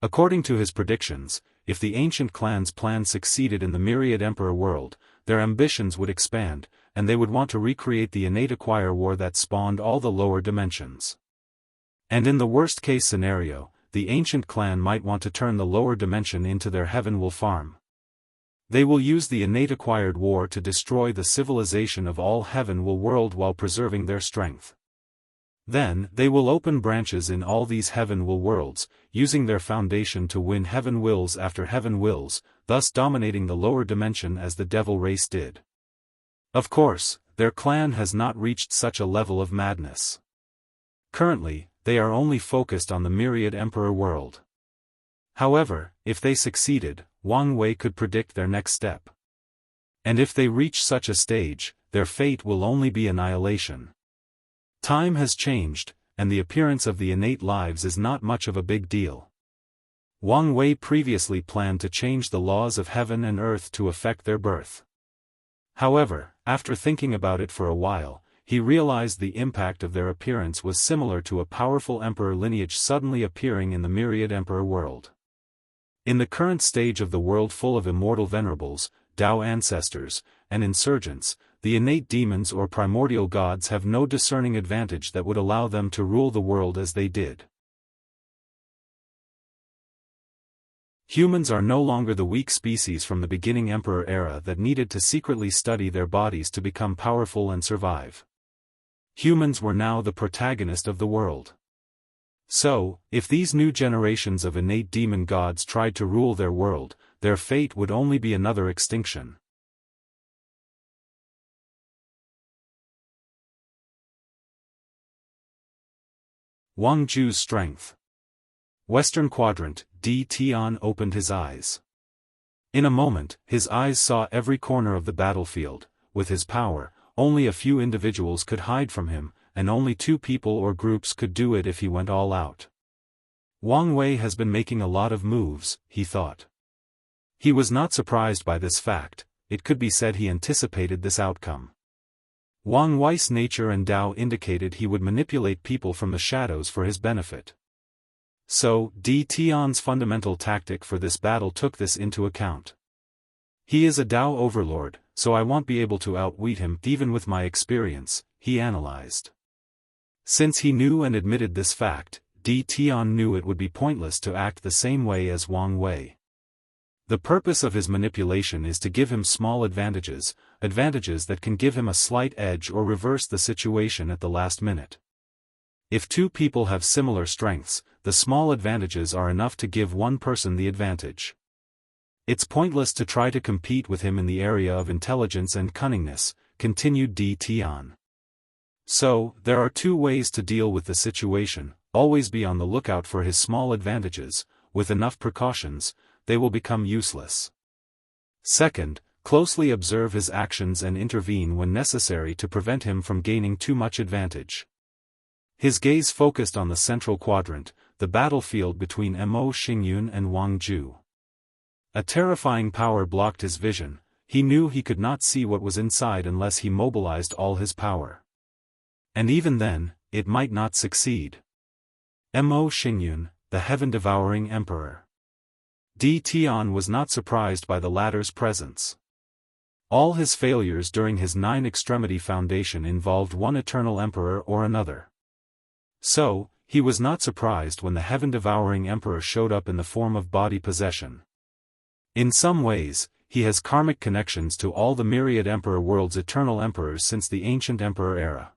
According to his predictions, if the ancient clan's plan succeeded in the Myriad Emperor world, their ambitions would expand, and they would want to recreate the innate acquire war that spawned all the lower dimensions. And in the worst-case scenario, the ancient clan might want to turn the lower dimension into their heaven will farm. They will use the innate acquired war to destroy the civilization of all heaven will world while preserving their strength. Then, they will open branches in all these heaven will worlds, using their foundation to win heaven wills after heaven wills, thus dominating the lower dimension as the devil race did. Of course, their clan has not reached such a level of madness. Currently, they are only focused on the Myriad Emperor world. However, if they succeeded, Wang Wei could predict their next step. And if they reach such a stage, their fate will only be annihilation. Time has changed, and the appearance of the innate lives is not much of a big deal. Wang Wei previously planned to change the laws of heaven and earth to affect their birth. However, after thinking about it for a while, he realized the impact of their appearance was similar to a powerful emperor lineage suddenly appearing in the Myriad Emperor world. In the current stage of the world full of immortal venerables, Dao ancestors, and insurgents, the innate demons or primordial gods have no discerning advantage that would allow them to rule the world as they did. Humans are no longer the weak species from the beginning Emperor era that needed to secretly study their bodies to become powerful and survive. Humans were now the protagonist of the world. So, if these new generations of innate demon gods tried to rule their world, their fate would only be another extinction. Wang Zhu's strength. Western Quadrant, Di Tian opened his eyes. In a moment, his eyes saw every corner of the battlefield. With his power, only a few individuals could hide from him, and only 2 people or groups could do it if he went all out. Wang Wei has been making a lot of moves, he thought. He was not surprised by this fact, it could be said he anticipated this outcome. Wang Wei's nature and Dao indicated he would manipulate people from the shadows for his benefit. So, Di Tian's fundamental tactic for this battle took this into account. He is a Dao overlord, so I won't be able to outwit him even with my experience, he analyzed. Since he knew and admitted this fact, Di Tian knew it would be pointless to act the same way as Wang Wei. The purpose of his manipulation is to give him small advantages that can give him a slight edge or reverse the situation at the last minute. If 2 people have similar strengths, the small advantages are enough to give one person the advantage. It's pointless to try to compete with him in the area of intelligence and cunningness, continued Di Tian. So, there are 2 ways to deal with the situation: always be on the lookout for his small advantages. With enough precautions, they will become useless. Second, closely observe his actions and intervene when necessary to prevent him from gaining too much advantage. His gaze focused on the central quadrant, the battlefield between Mo Xingyun and Wang Zhu. A terrifying power blocked his vision. He knew he could not see what was inside unless he mobilized all his power. And even then, it might not succeed. Mo Xingyun, the heaven-devouring emperor. Di Tian was not surprised by the latter's presence. All his failures during his 9-extremity foundation involved one eternal emperor or another. So, he was not surprised when the heaven-devouring emperor showed up in the form of body possession. In some ways, he has karmic connections to all the myriad emperor world's eternal emperors since the ancient emperor era.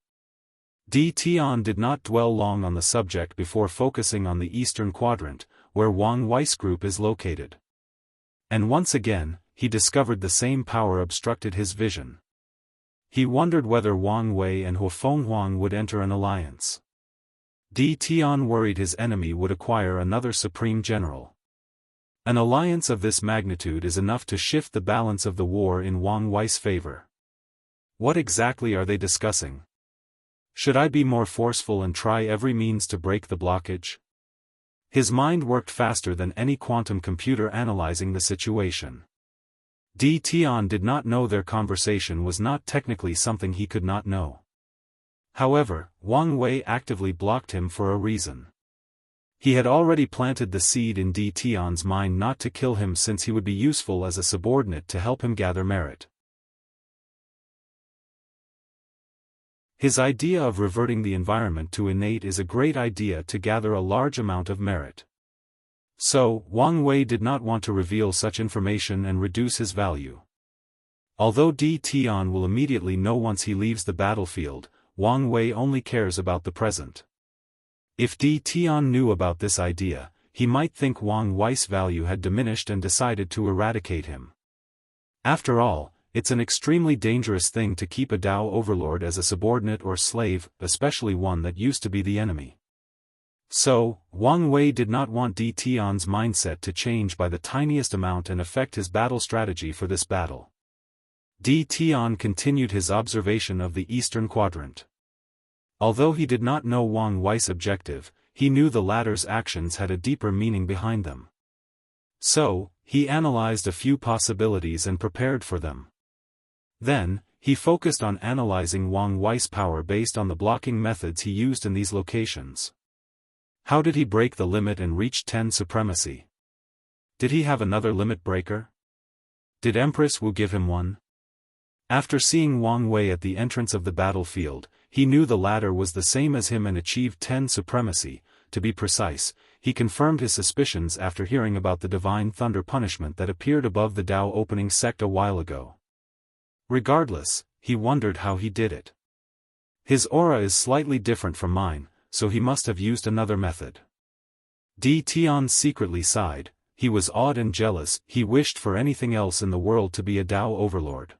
Di Tian did not dwell long on the subject before focusing on the eastern quadrant, where Wang Wei's group is located. And once again, he discovered the same power obstructed his vision. He wondered whether Wang Wei and Huofeng Huang would enter an alliance. Di Tian worried his enemy would acquire another supreme general. An alliance of this magnitude is enough to shift the balance of the war in Wang Wei's favor. What exactly are they discussing? Should I be more forceful and try every means to break the blockage? His mind worked faster than any quantum computer analyzing the situation. Di Tian did not know their conversation was not technically something he could not know. However, Wang Wei actively blocked him for a reason. He had already planted the seed in Di Tian's mind not to kill him since he would be useful as a subordinate to help him gather merit. His idea of reverting the environment to innate is a great idea to gather a large amount of merit. So, Wang Wei did not want to reveal such information and reduce his value. Although Di Tian will immediately know once he leaves the battlefield, Wang Wei only cares about the present. If Di Tian knew about this idea, he might think Wang Wei's value had diminished and decided to eradicate him. After all, it's an extremely dangerous thing to keep a Dao overlord as a subordinate or slave, especially one that used to be the enemy. So, Wang Wei did not want Di Tian's mindset to change by the tiniest amount and affect his battle strategy for this battle. Di Tian continued his observation of the eastern quadrant. Although he did not know Wang Wei's objective, he knew the latter's actions had a deeper meaning behind them. So, he analyzed a few possibilities and prepared for them. Then, he focused on analyzing Wang Wei's power based on the blocking methods he used in these locations. How did he break the limit and reach 10 supremacy? Did he have another limit breaker? Did Empress Wu give him one? After seeing Wang Wei at the entrance of the battlefield, he knew the latter was the same as him and achieved 10 supremacy. To be precise, he confirmed his suspicions after hearing about the divine thunder punishment that appeared above the Dao opening sect a while ago. Regardless, he wondered how he did it. His aura is slightly different from mine, so he must have used another method. Di Tian secretly sighed. He was awed and jealous. He wished for anything else in the world to be a Dao overlord.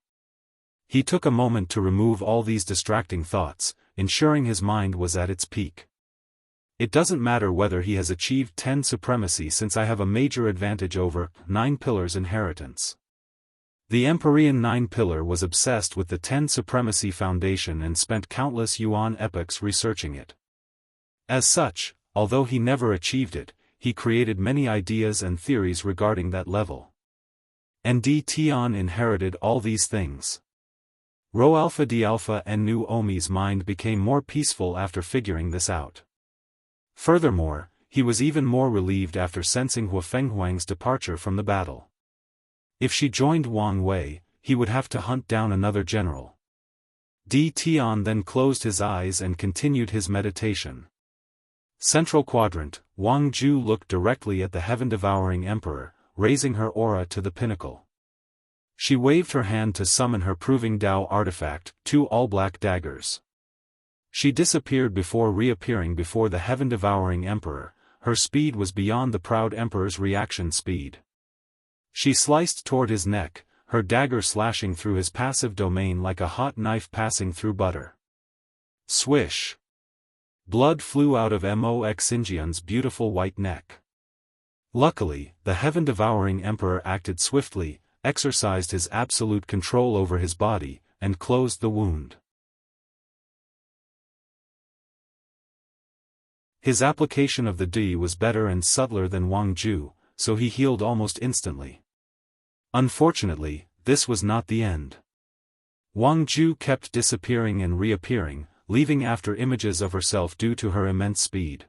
He took a moment to remove all these distracting thoughts, ensuring his mind was at its peak. It doesn't matter whether he has achieved 10 supremacy since I have a major advantage over 9 pillars inheritance. The Empyrean 9 pillar was obsessed with the 10 supremacy foundation and spent countless Yuan epochs researching it. As such, although he never achieved it, he created many ideas and theories regarding that level. And Di Tian inherited all these things. Rho Alpha D Alpha and Nu Omi's mind became more peaceful after figuring this out. Furthermore, he was even more relieved after sensing Huofeng Huang's departure from the battle. If she joined Wang Wei, he would have to hunt down another general. Di Tian then closed his eyes and continued his meditation. Central Quadrant, Wang Ju looked directly at the heaven-devouring emperor, raising her aura to the pinnacle. She waved her hand to summon her proving Dao artifact, 2 all-black daggers. She disappeared before reappearing before the heaven-devouring emperor. Her speed was beyond the proud emperor's reaction speed. She sliced toward his neck, her dagger slashing through his passive domain like a hot knife passing through butter. Swish! Blood flew out of Mo Xianxia's beautiful white neck. Luckily, the heaven-devouring emperor acted swiftly, exercised his absolute control over his body, and closed the wound. His application of the Di was better and subtler than Wang Ju, so he healed almost instantly. Unfortunately, this was not the end. Wang Ju kept disappearing and reappearing, leaving after images of herself due to her immense speed.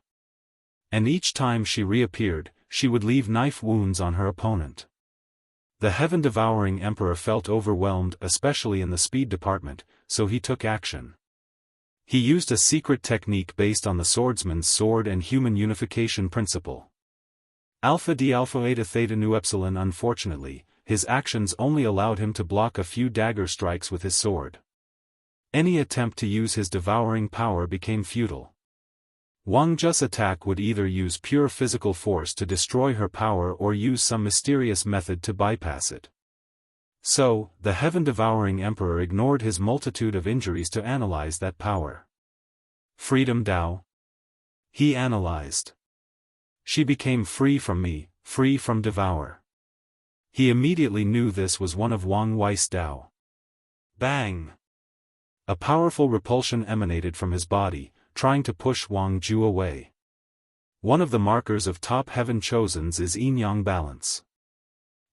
And each time she reappeared, she would leave knife wounds on her opponent. The heaven-devouring emperor felt overwhelmed, especially in the speed department, so he took action. He used a secret technique based on the swordsman's sword and human unification principle. Alpha D Alpha Eta Theta Nu Epsilon. Unfortunately, his actions only allowed him to block a few dagger strikes with his sword. Any attempt to use his devouring power became futile. Wang Ju's attack would either use pure physical force to destroy her power or use some mysterious method to bypass it. So, the heaven-devouring emperor ignored his multitude of injuries to analyze that power. Freedom Dao? He analyzed. She became free from me, free from devour. He immediately knew this was one of Wang Wei's Dao. Bang! A powerful repulsion emanated from his body, trying to push Wang Ju away. One of the markers of top heaven chosens is yin-yang balance.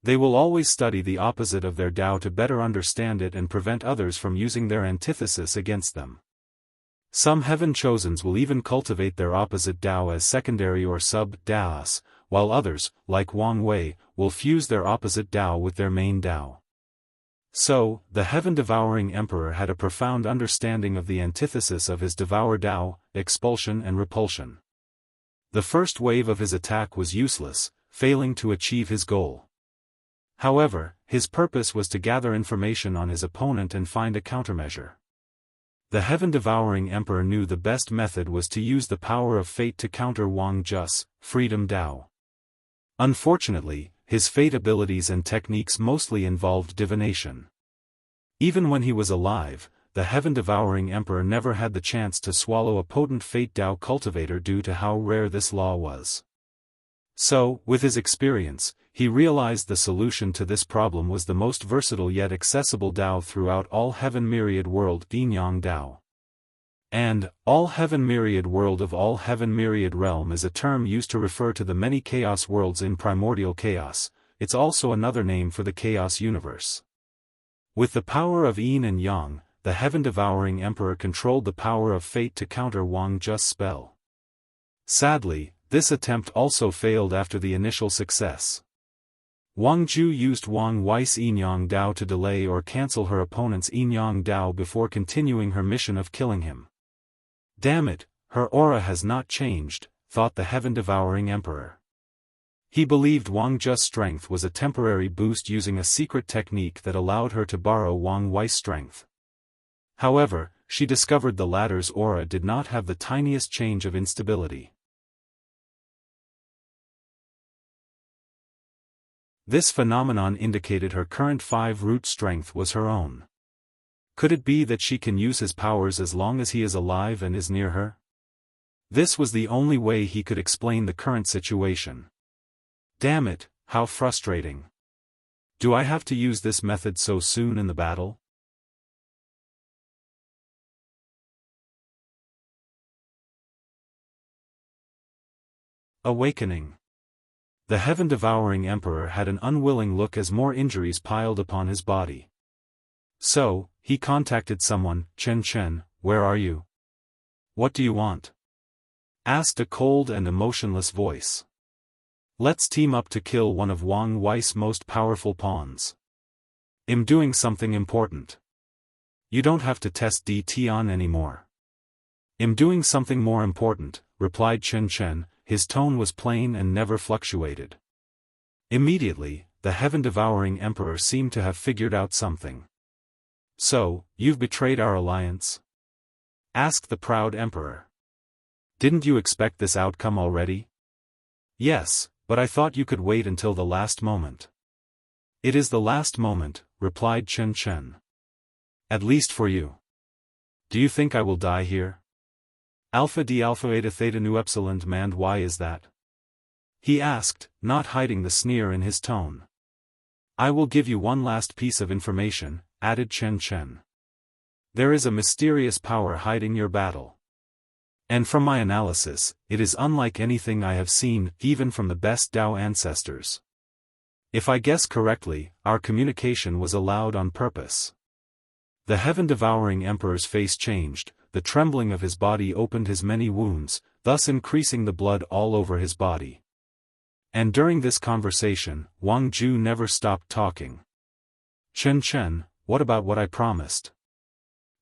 They will always study the opposite of their Dao to better understand it and prevent others from using their antithesis against them. Some heaven chosens will even cultivate their opposite Dao as secondary or sub-Daos, while others, like Wang Wei, will fuse their opposite Dao with their main Dao. So, the heaven-devouring emperor had a profound understanding of the antithesis of his devour Dao, expulsion and repulsion. The first wave of his attack was useless, failing to achieve his goal. However, his purpose was to gather information on his opponent and find a countermeasure. The heaven-devouring emperor knew the best method was to use the power of fate to counter Wang Ju's freedom Dao. Unfortunately, his fate abilities and techniques mostly involved divination. Even when he was alive, the heaven-devouring emperor never had the chance to swallow a potent fate Dao cultivator due to how rare this law was. So, with his experience, he realized the solution to this problem was the most versatile yet accessible Dao throughout all heaven myriad world Yin-Yang Dao. And, all heaven myriad world of all heaven myriad realm is a term used to refer to the many chaos worlds in primordial chaos. It's also another name for the chaos universe. With the power of yin and yang, the heaven-devouring emperor controlled the power of fate to counter Wang Ju's spell. Sadly, this attempt also failed after the initial success. Wang Ju used Wang Wei's yin-yang Dao to delay or cancel her opponent's yin-yang Dao before continuing her mission of killing him. Damn it, her aura has not changed, thought the heaven-devouring emperor. He believed Wang Ju's strength was a temporary boost using a secret technique that allowed her to borrow Wang Wei's strength. However, she discovered the latter's aura did not have the tiniest change of instability. This phenomenon indicated her current 5-root strength was her own. Could it be that she can use his powers as long as he is alive and is near her? This was the only way he could explain the current situation. Damn it, how frustrating. Do I have to use this method so soon in the battle? Awakening. The heaven-devouring emperor had an unwilling look as more injuries piled upon his body. So, he contacted someone. Chen Chen, where are you? What do you want? Asked a cold and emotionless voice. Let's team up to kill one of Wang Wei's most powerful pawns. I'm doing something important. You don't have to test DT on anymore. I'm doing something more important, replied Chen Chen. His tone was plain and never fluctuated. Immediately, the heaven-devouring emperor seemed to have figured out something. So, you've betrayed our alliance? Asked the proud emperor. Didn't you expect this outcome already? Yes, but I thought you could wait until the last moment. It is the last moment, replied Chen Chen. At least for you. Do you think I will die here? Alpha D Alpha Eta Theta Nu Epsilon and why is that? He asked, not hiding the sneer in his tone. I will give you one last piece of information, added Chen Chen. There is a mysterious power hiding your battle. And from my analysis, it is unlike anything I have seen, even from the best Dao ancestors. If I guess correctly, our communication was allowed on purpose. The heaven-devouring emperor's face changed. The trembling of his body opened his many wounds, thus increasing the blood all over his body. And during this conversation, Wang Ju never stopped talking. "Chen Chen, what about what I promised?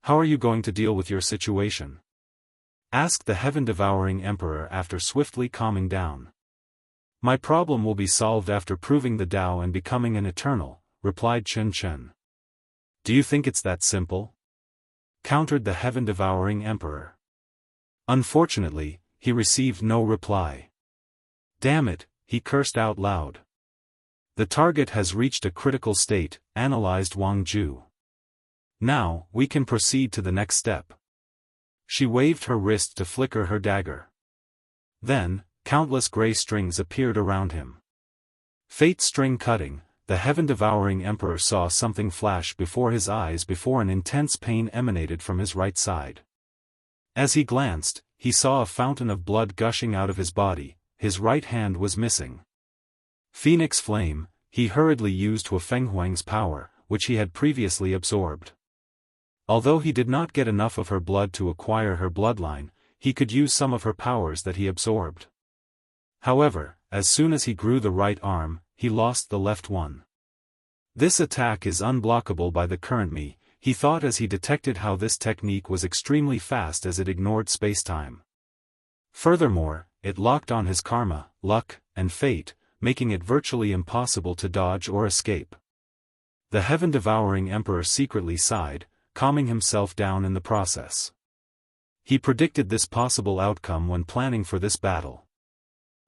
How are you going to deal with your situation?" asked the heaven-devouring emperor after swiftly calming down. "My problem will be solved after proving the Tao and becoming an eternal," replied Chen Chen. "Do you think it's that simple?" countered the heaven-devouring emperor. Unfortunately, he received no reply. "Damn it," he cursed out loud. "The target has reached a critical state," analyzed Wang Ju. "Now, we can proceed to the next step." She waved her wrist to flicker her dagger. Then, countless gray strings appeared around him. Fate string cutting, the heaven-devouring emperor saw something flash before his eyes before an intense pain emanated from his right side. As he glanced, he saw a fountain of blood gushing out of his body. His right hand was missing. Phoenix Flame, he hurriedly used Hua Fenghuang's power, which he had previously absorbed. Although he did not get enough of her blood to acquire her bloodline, he could use some of her powers that he absorbed. However, as soon as he grew the right arm, he lost the left one. This attack is unblockable by the current me, he thought as he detected how this technique was extremely fast as it ignored spacetime. Furthermore, it locked on his karma, luck, and fate, making it virtually impossible to dodge or escape. The heaven-devouring emperor secretly sighed, calming himself down in the process. He predicted this possible outcome when planning for this battle.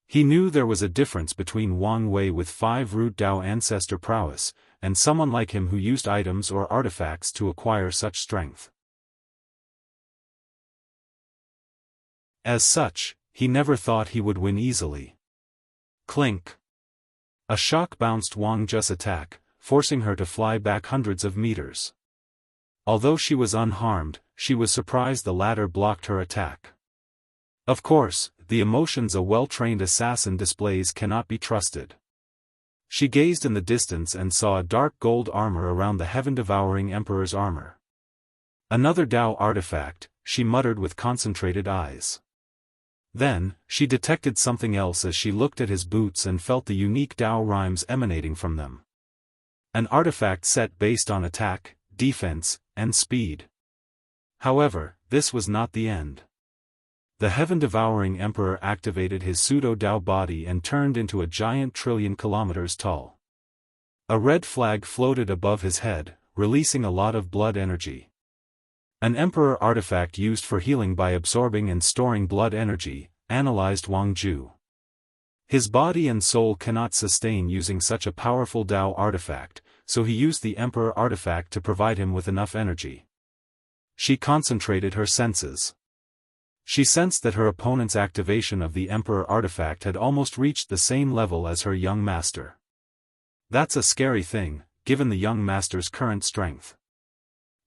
He knew there was a difference between Wang Wei with 5 root Dao ancestor prowess, and someone like him who used items or artifacts to acquire such strength. As such, he never thought he would win easily. Clink! A shock bounced Wang Ju's attack, forcing her to fly back hundreds of meters. Although she was unharmed, she was surprised the latter blocked her attack. Of course, the emotions a well-trained assassin displays cannot be trusted. She gazed in the distance and saw a dark gold armor around the heaven-devouring emperor's armor. "Another Dao artifact," she muttered with concentrated eyes. Then, she detected something else as she looked at his boots and felt the unique Dao rhymes emanating from them. An artifact set based on attack, defense, and speed. However, this was not the end. The heaven-devouring emperor activated his pseudo-Dao body and turned into a giant trillion kilometers tall. A red flag floated above his head, releasing a lot of blood energy. An emperor artifact used for healing by absorbing and storing blood energy, analyzed Wang Ju. His body and soul cannot sustain using such a powerful Dao artifact, so he used the emperor artifact to provide him with enough energy. She concentrated her senses. She sensed that her opponent's activation of the Emperor artifact had almost reached the same level as her young master. That's a scary thing, given the young master's current strength.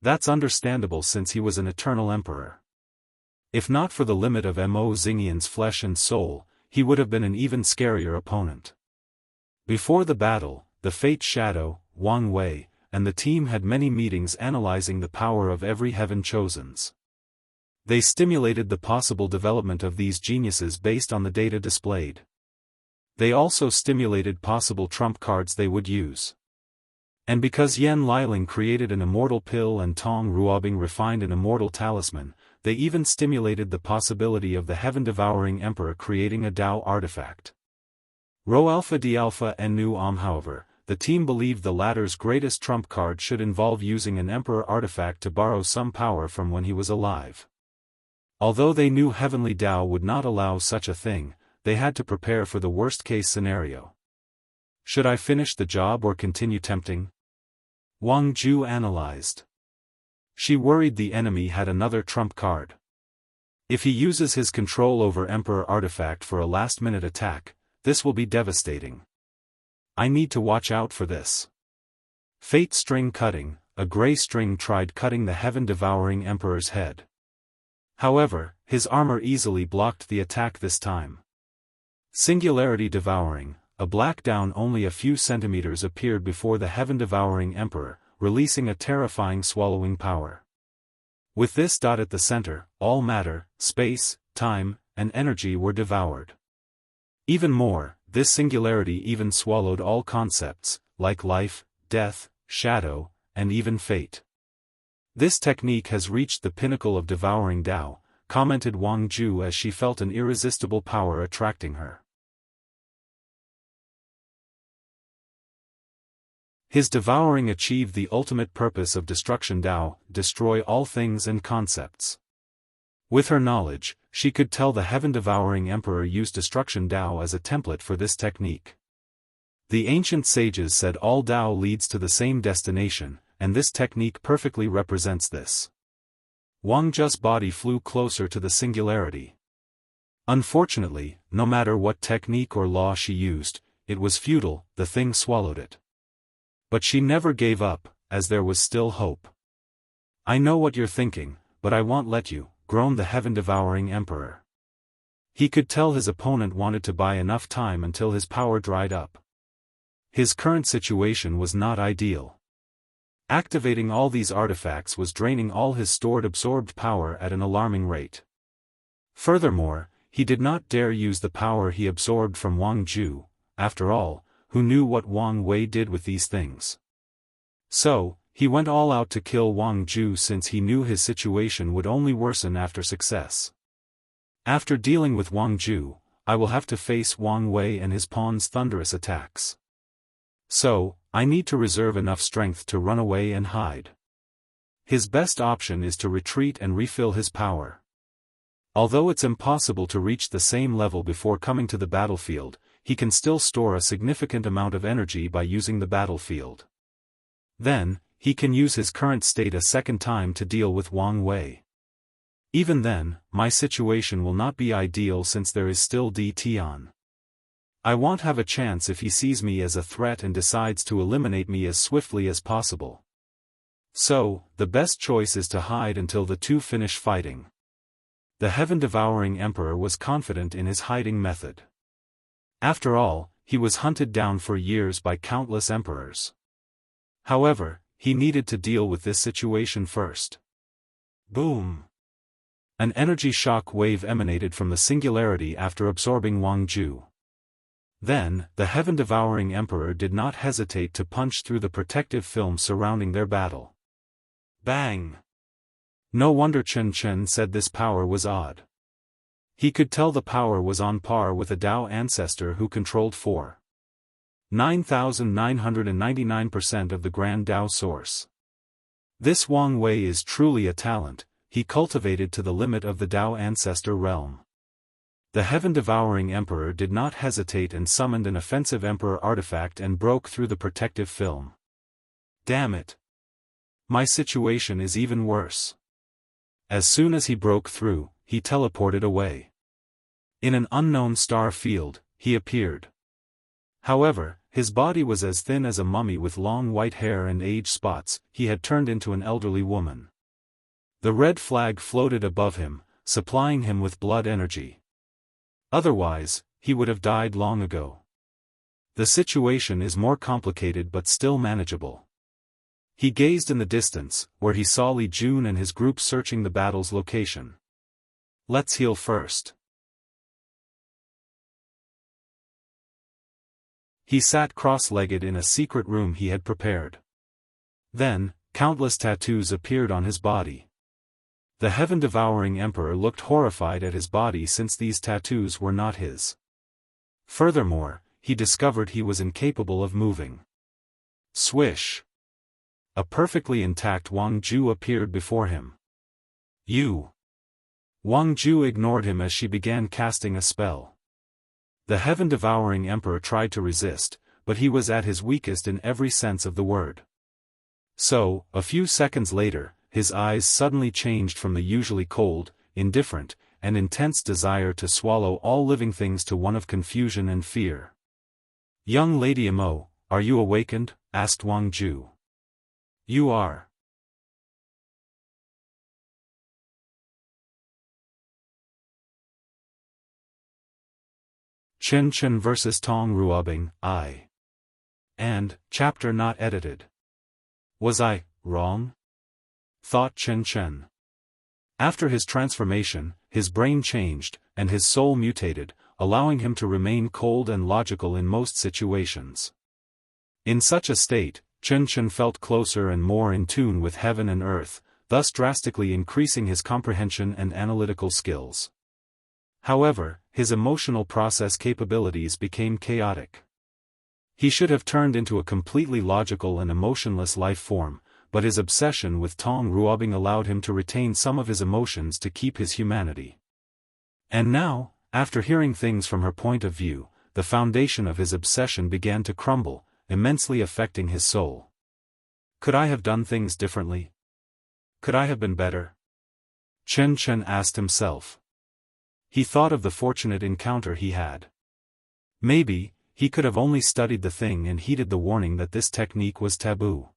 That's understandable since he was an eternal emperor. If not for the limit of Mo Xingyan's flesh and soul, he would have been an even scarier opponent. Before the battle, the Fate Shadow, Wang Wei, and the team had many meetings analyzing the power of every heaven chosens. They stimulated the possible development of these geniuses based on the data displayed. They also stimulated possible trump cards they would use. And because Yan Liling created an immortal pill and Tong Ruobing refined an immortal talisman, they even stimulated the possibility of the heaven-devouring emperor creating a Dao artifact. Rho Alpha D Alpha and Nu however, the team believed the latter's greatest trump card should involve using an emperor artifact to borrow some power from when he was alive. Although they knew Heavenly Dao would not allow such a thing, they had to prepare for the worst-case scenario. Should I finish the job or continue tempting? Wang Ju analyzed. She worried the enemy had another trump card. If he uses his control over Emperor Artifact for a last-minute attack, this will be devastating. I need to watch out for this. Fate String Cutting, a gray string tried cutting the heaven-devouring Emperor's head. However, his armor easily blocked the attack this time. Singularity Devouring, a black down only a few centimeters appeared before the heaven-devouring Emperor, releasing a terrifying swallowing power. With this dot at the center, all matter, space, time, and energy were devoured. Even more, this singularity even swallowed all concepts, like life, death, shadow, and even fate. This technique has reached the pinnacle of devouring Tao, commented Wang Ju as she felt an irresistible power attracting her. His devouring achieved the ultimate purpose of destruction Tao, destroy all things and concepts. With her knowledge, she could tell the heaven-devouring emperor used destruction Tao as a template for this technique. The ancient sages said all Tao leads to the same destination, and this technique perfectly represents this. Wang Ju's body flew closer to the singularity. Unfortunately, no matter what technique or law she used, it was futile, the thing swallowed it. But she never gave up, as there was still hope. "I know what you're thinking, but I won't let you," groaned the heaven-devouring emperor. He could tell his opponent wanted to buy enough time until his power dried up. His current situation was not ideal. Activating all these artifacts was draining all his stored absorbed power at an alarming rate. Furthermore, he did not dare use the power he absorbed from Wang Ju. After all, who knew what Wang Wei did with these things? So, he went all out to kill Wang Ju since he knew his situation would only worsen after success. After dealing with Wang Ju, I will have to face Wang Wei and his pawn's thunderous attacks. So, I need to reserve enough strength to run away and hide. His best option is to retreat and refill his power. Although it's impossible to reach the same level before coming to the battlefield, he can still store a significant amount of energy by using the battlefield. Then, he can use his current state a second time to deal with Wang Wei. Even then, my situation will not be ideal since there is still DT on. I won't have a chance if he sees me as a threat and decides to eliminate me as swiftly as possible. So, the best choice is to hide until the two finish fighting. The heaven-devouring emperor was confident in his hiding method. After all, he was hunted down for years by countless emperors. However, he needed to deal with this situation first. Boom! An energy shock wave emanated from the singularity after absorbing Wang Ju. Then, the heaven-devouring emperor did not hesitate to punch through the protective film surrounding their battle. Bang! No wonder Chen Chen said this power was odd. He could tell the power was on par with a Tao ancestor who controlled 9,999% of the Grand Tao source. This Wang Wei is truly a talent, he cultivated to the limit of the Tao ancestor realm. The heaven-devouring emperor did not hesitate and summoned an offensive emperor artifact and broke through the protective film. Damn it! My situation is even worse. As soon as he broke through, he teleported away. In an unknown star field, he appeared. However, his body was as thin as a mummy with long white hair and age spots, he had turned into an elderly woman. The red flag floated above him, supplying him with blood energy. Otherwise, he would have died long ago. The situation is more complicated but still manageable. He gazed in the distance, where he saw Li Jun and his group searching the battle's location. Let's heal first. He sat cross-legged in a secret room he had prepared. Then, countless tattoos appeared on his body. The heaven-devouring emperor looked horrified at his body since these tattoos were not his. Furthermore, he discovered he was incapable of moving. Swish! A perfectly intact Wang Ju appeared before him. You! Wang Ju ignored him as she began casting a spell. The heaven-devouring emperor tried to resist, but he was at his weakest in every sense of the word. So, a few seconds later, his eyes suddenly changed from the usually cold, indifferent, and intense desire to swallow all living things to one of confusion and fear. "Young Lady Imo, are you awakened?" asked Wang Ju. "You are." Chen Chen vs. Tong Ruobing, I. And, chapter not edited. Was I wrong? Thought Chen Chen. After his transformation, his brain changed, and his soul mutated, allowing him to remain cold and logical in most situations. In such a state, Chen felt closer and more in tune with heaven and earth, thus drastically increasing his comprehension and analytical skills. However, his emotional process capabilities became chaotic. He should have turned into a completely logical and emotionless life form, but his obsession with Tong Ruobing allowed him to retain some of his emotions to keep his humanity. And now, after hearing things from her point of view, the foundation of his obsession began to crumble, immensely affecting his soul. Could I have done things differently? Could I have been better? Chen asked himself. He thought of the fortunate encounter he had. Maybe, he could have only studied the thing and heeded the warning that this technique was taboo.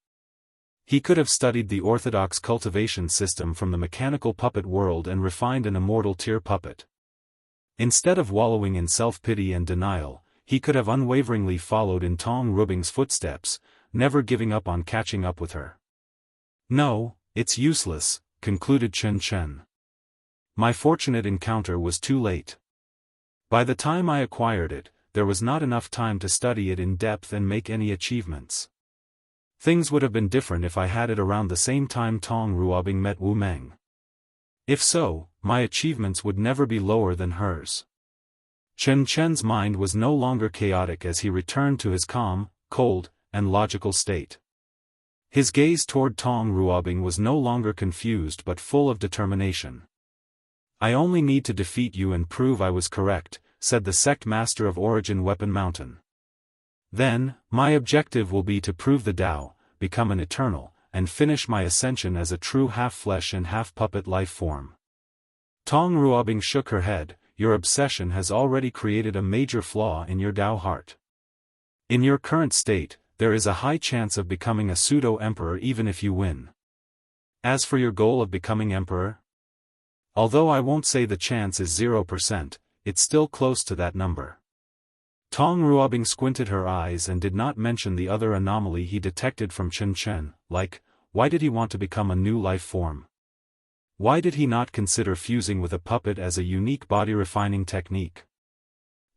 He could have studied the orthodox cultivation system from the mechanical puppet world and refined an immortal tier puppet. Instead of wallowing in self-pity and denial, he could have unwaveringly followed in Tong Ruobing's footsteps, never giving up on catching up with her. No, it's useless, concluded Chen. My fortunate encounter was too late. By the time I acquired it, there was not enough time to study it in depth and make any achievements. Things would have been different if I had it around the same time Tong Ruobing met Wu Meng. If so, my achievements would never be lower than hers. Chen's mind was no longer chaotic as he returned to his calm, cold, and logical state. His gaze toward Tong Ruobing was no longer confused but full of determination. I only need to defeat you and prove I was correct, said the sect master of Origin Weapon Mountain. Then, my objective will be to prove the Tao, become an eternal, and finish my ascension as a true half-flesh and half-puppet life form. Tong Ruobing shook her head. Your obsession has already created a major flaw in your Tao heart. In your current state, there is a high chance of becoming a pseudo-emperor even if you win. As for your goal of becoming emperor? Although I won't say the chance is 0%, it's still close to that number. Tong Ruobing squinted her eyes and did not mention the other anomaly he detected from Chen, like, why did he want to become a new life form? Why did he not consider fusing with a puppet as a unique body-refining technique?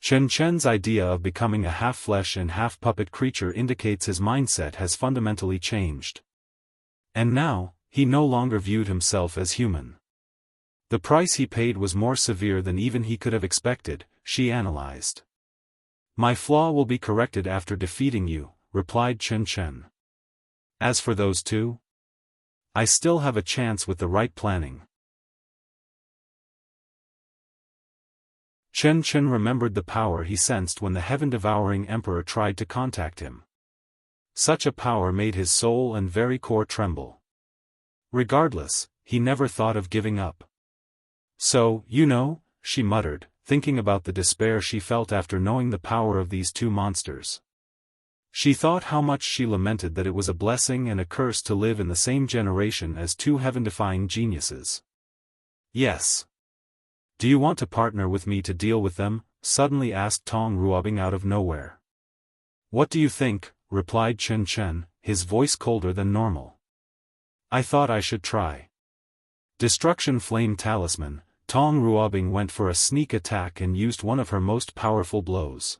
Chen's idea of becoming a half-flesh and half-puppet creature indicates his mindset has fundamentally changed. And now, he no longer viewed himself as human. The price he paid was more severe than even he could have expected, she analyzed. My flaw will be corrected after defeating you, replied Chen. As for those two? I still have a chance with the right planning. Chen remembered the power he sensed when the heaven-devouring emperor tried to contact him. Such a power made his soul and very core tremble. Regardless, he never thought of giving up. So, she muttered, thinking about the despair she felt after knowing the power of these two monsters. She thought how much she lamented that it was a blessing and a curse to live in the same generation as two heaven-defying geniuses. Yes. Do you want to partner with me to deal with them? Suddenly asked Tong Ruobing out of nowhere. What do you think? Replied Chen, his voice colder than normal. I thought I should try. Destruction Flame Talisman. Tong Ruobing went for a sneak attack and used one of her most powerful blows.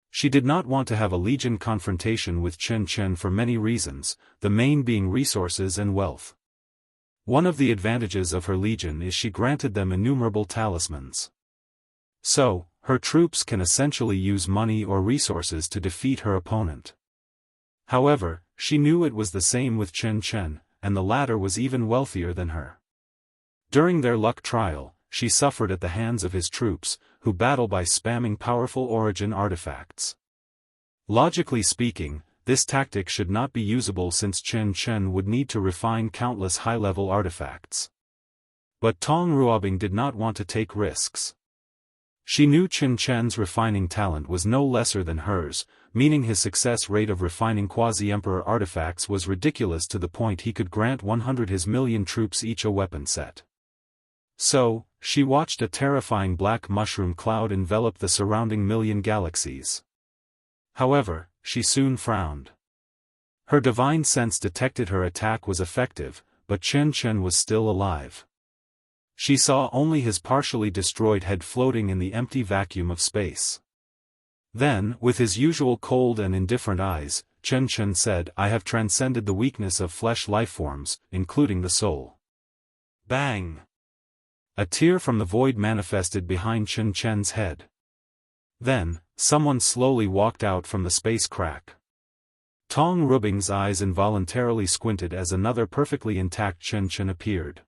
She did not want to have a legion confrontation with Chen for many reasons, the main being resources and wealth. One of the advantages of her legion is she granted them innumerable talismans. So, her troops can essentially use money or resources to defeat her opponent. However, she knew it was the same with Chen, and the latter was even wealthier than her. During their luck trial, she suffered at the hands of his troops, who battle by spamming powerful origin artifacts. Logically speaking, this tactic should not be usable since Chen would need to refine countless high-level artifacts. But Tong Ruobing did not want to take risks. She knew Chen's refining talent was no lesser than hers, meaning his success rate of refining quasi-emperor artifacts was ridiculous to the point he could grant 100 his million troops each a weapon set. So, she watched a terrifying black mushroom cloud envelop the surrounding million galaxies. However, she soon frowned. Her divine sense detected her attack was effective, but Chen was still alive. She saw only his partially destroyed head floating in the empty vacuum of space. Then, with his usual cold and indifferent eyes, Chen Chen said, "I have transcended the weakness of flesh lifeforms, including the soul." Bang! A tear from the void manifested behind Chen Chen's head. Then, someone slowly walked out from the space crack. Tong Rubing's eyes involuntarily squinted as another perfectly intact Chen Chen appeared.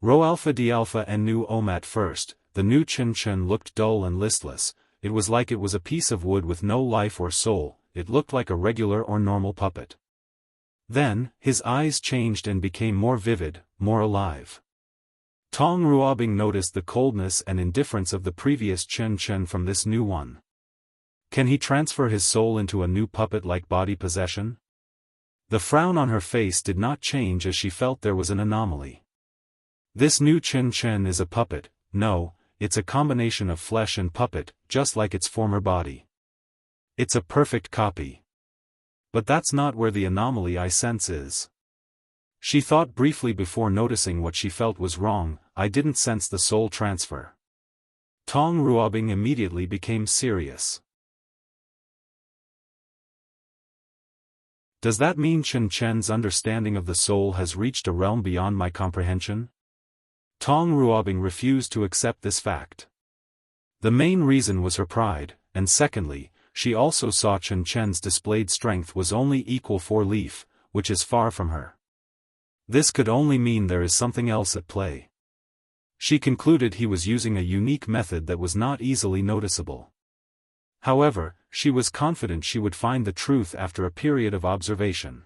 Rho Alpha D Alpha and Nu Om at first, the new Chen Chen looked dull and listless. It was like it was a piece of wood with no life or soul. It looked like a regular or normal puppet. Then, his eyes changed and became more vivid, more alive. Tong Ruobing noticed the coldness and indifference of the previous Chen Chen from this new one. Can he transfer his soul into a new puppet-like body possession? The frown on her face did not change as she felt there was an anomaly. This new Chen Chen is a puppet. No, it's a combination of flesh and puppet, just like its former body. It's a perfect copy. But that's not where the anomaly I sense is. She thought briefly before noticing what she felt was wrong. I didn't sense the soul transfer. Tong Ruobing immediately became serious. Does that mean Chen Chen's understanding of the soul has reached a realm beyond my comprehension? Tong Ruobing refused to accept this fact. The main reason was her pride, and secondly, she also saw Chen Chen's displayed strength was only equal 4 leaf, which is far from her. This could only mean there is something else at play. She concluded he was using a unique method that was not easily noticeable. However, she was confident she would find the truth after a period of observation.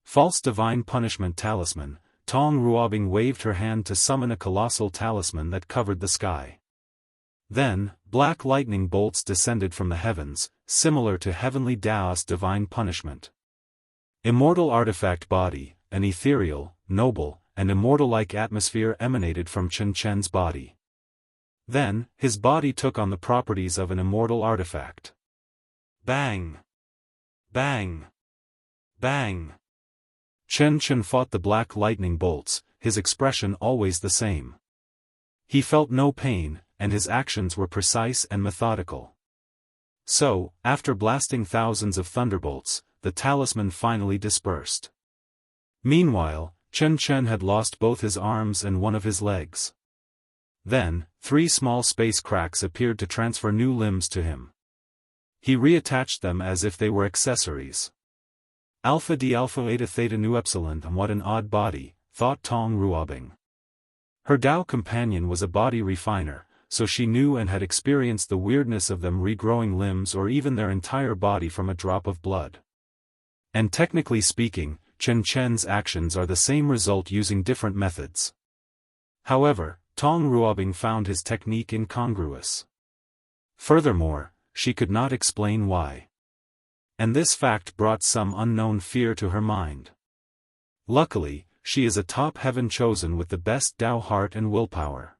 False divine punishment talisman. Tong Ruobing waved her hand to summon a colossal talisman that covered the sky. Then, black lightning bolts descended from the heavens, similar to heavenly Daoist divine punishment. Immortal artifact body, an ethereal, noble, and immortal-like atmosphere emanated from Chen Chen's body. Then, his body took on the properties of an immortal artifact. Bang! Bang! Bang! Chen Chen fought the black lightning bolts, his expression always the same. He felt no pain, and his actions were precise and methodical. So, after blasting thousands of thunderbolts, the talisman finally dispersed. Meanwhile, Chen Chen had lost both his arms and one of his legs. Then, 3 small space cracks appeared to transfer new limbs to him. He reattached them as if they were accessories. Alpha D Alpha Eta Theta Nu Epsilon, and what an odd body, thought Tong Ruobing. Her Tao companion was a body refiner, so she knew and had experienced the weirdness of them regrowing limbs or even their entire body from a drop of blood. And technically speaking, Chen Chen's actions are the same result using different methods. However, Tong Ruobing found his technique incongruous. Furthermore, she could not explain why. And this fact brought some unknown fear to her mind. Luckily, she is a top heaven chosen with the best Tao heart and willpower.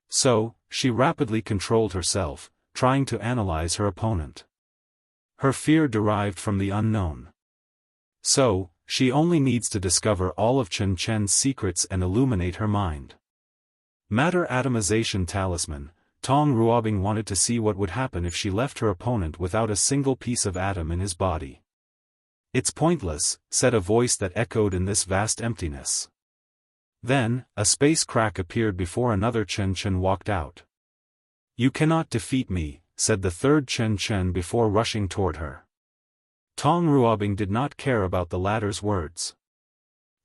So, she rapidly controlled herself, trying to analyze her opponent. Her fear derived from the unknown. So, she only needs to discover all of Chen Chen's secrets and illuminate her mind. Matter atomization talisman. Tong Ruobing wanted to see what would happen if she left her opponent without a single piece of atom in his body. "It's pointless," said a voice that echoed in this vast emptiness. Then, a space crack appeared before another Chen Chen walked out. "You cannot defeat me," said the third Chen Chen before rushing toward her. Tong Ruobing did not care about the latter's words.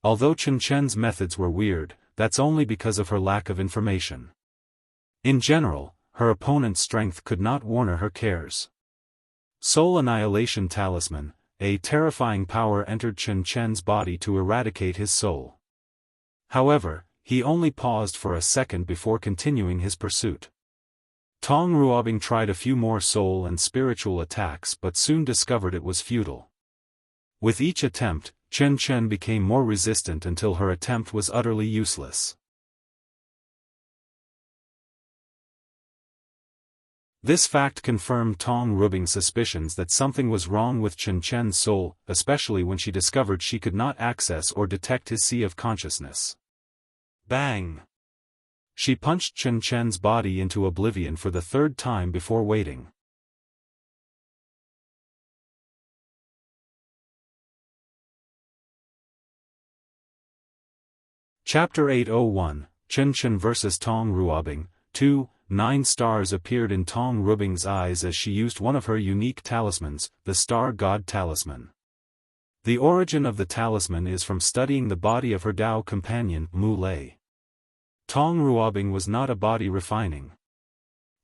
Although Chen Chen's methods were weird, that's only because of her lack of information. In general, her opponent's strength could not warn her cares. Soul Annihilation Talisman. A terrifying power entered Chen Chen's body to eradicate his soul. However, he only paused for a second before continuing his pursuit. Tong Ruobing tried a few more soul and spiritual attacks but soon discovered it was futile. With each attempt, Chen Chen became more resistant until her attempt was utterly useless. This fact confirmed Tong Ruobing's suspicions that something was wrong with Chen Chen's soul, especially when she discovered she could not access or detect his sea of consciousness. Bang! She punched Chen Chen's body into oblivion for the third time before waiting. Chapter 801, Chen Chen vs Tong Ruobing. 2. 9 stars appeared in Tong Ruobing's eyes as she used one of her unique talismans, the Star God Talisman. The origin of the talisman is from studying the body of her Dao companion, Mu Lei. Tong Ruobing was not a body refining.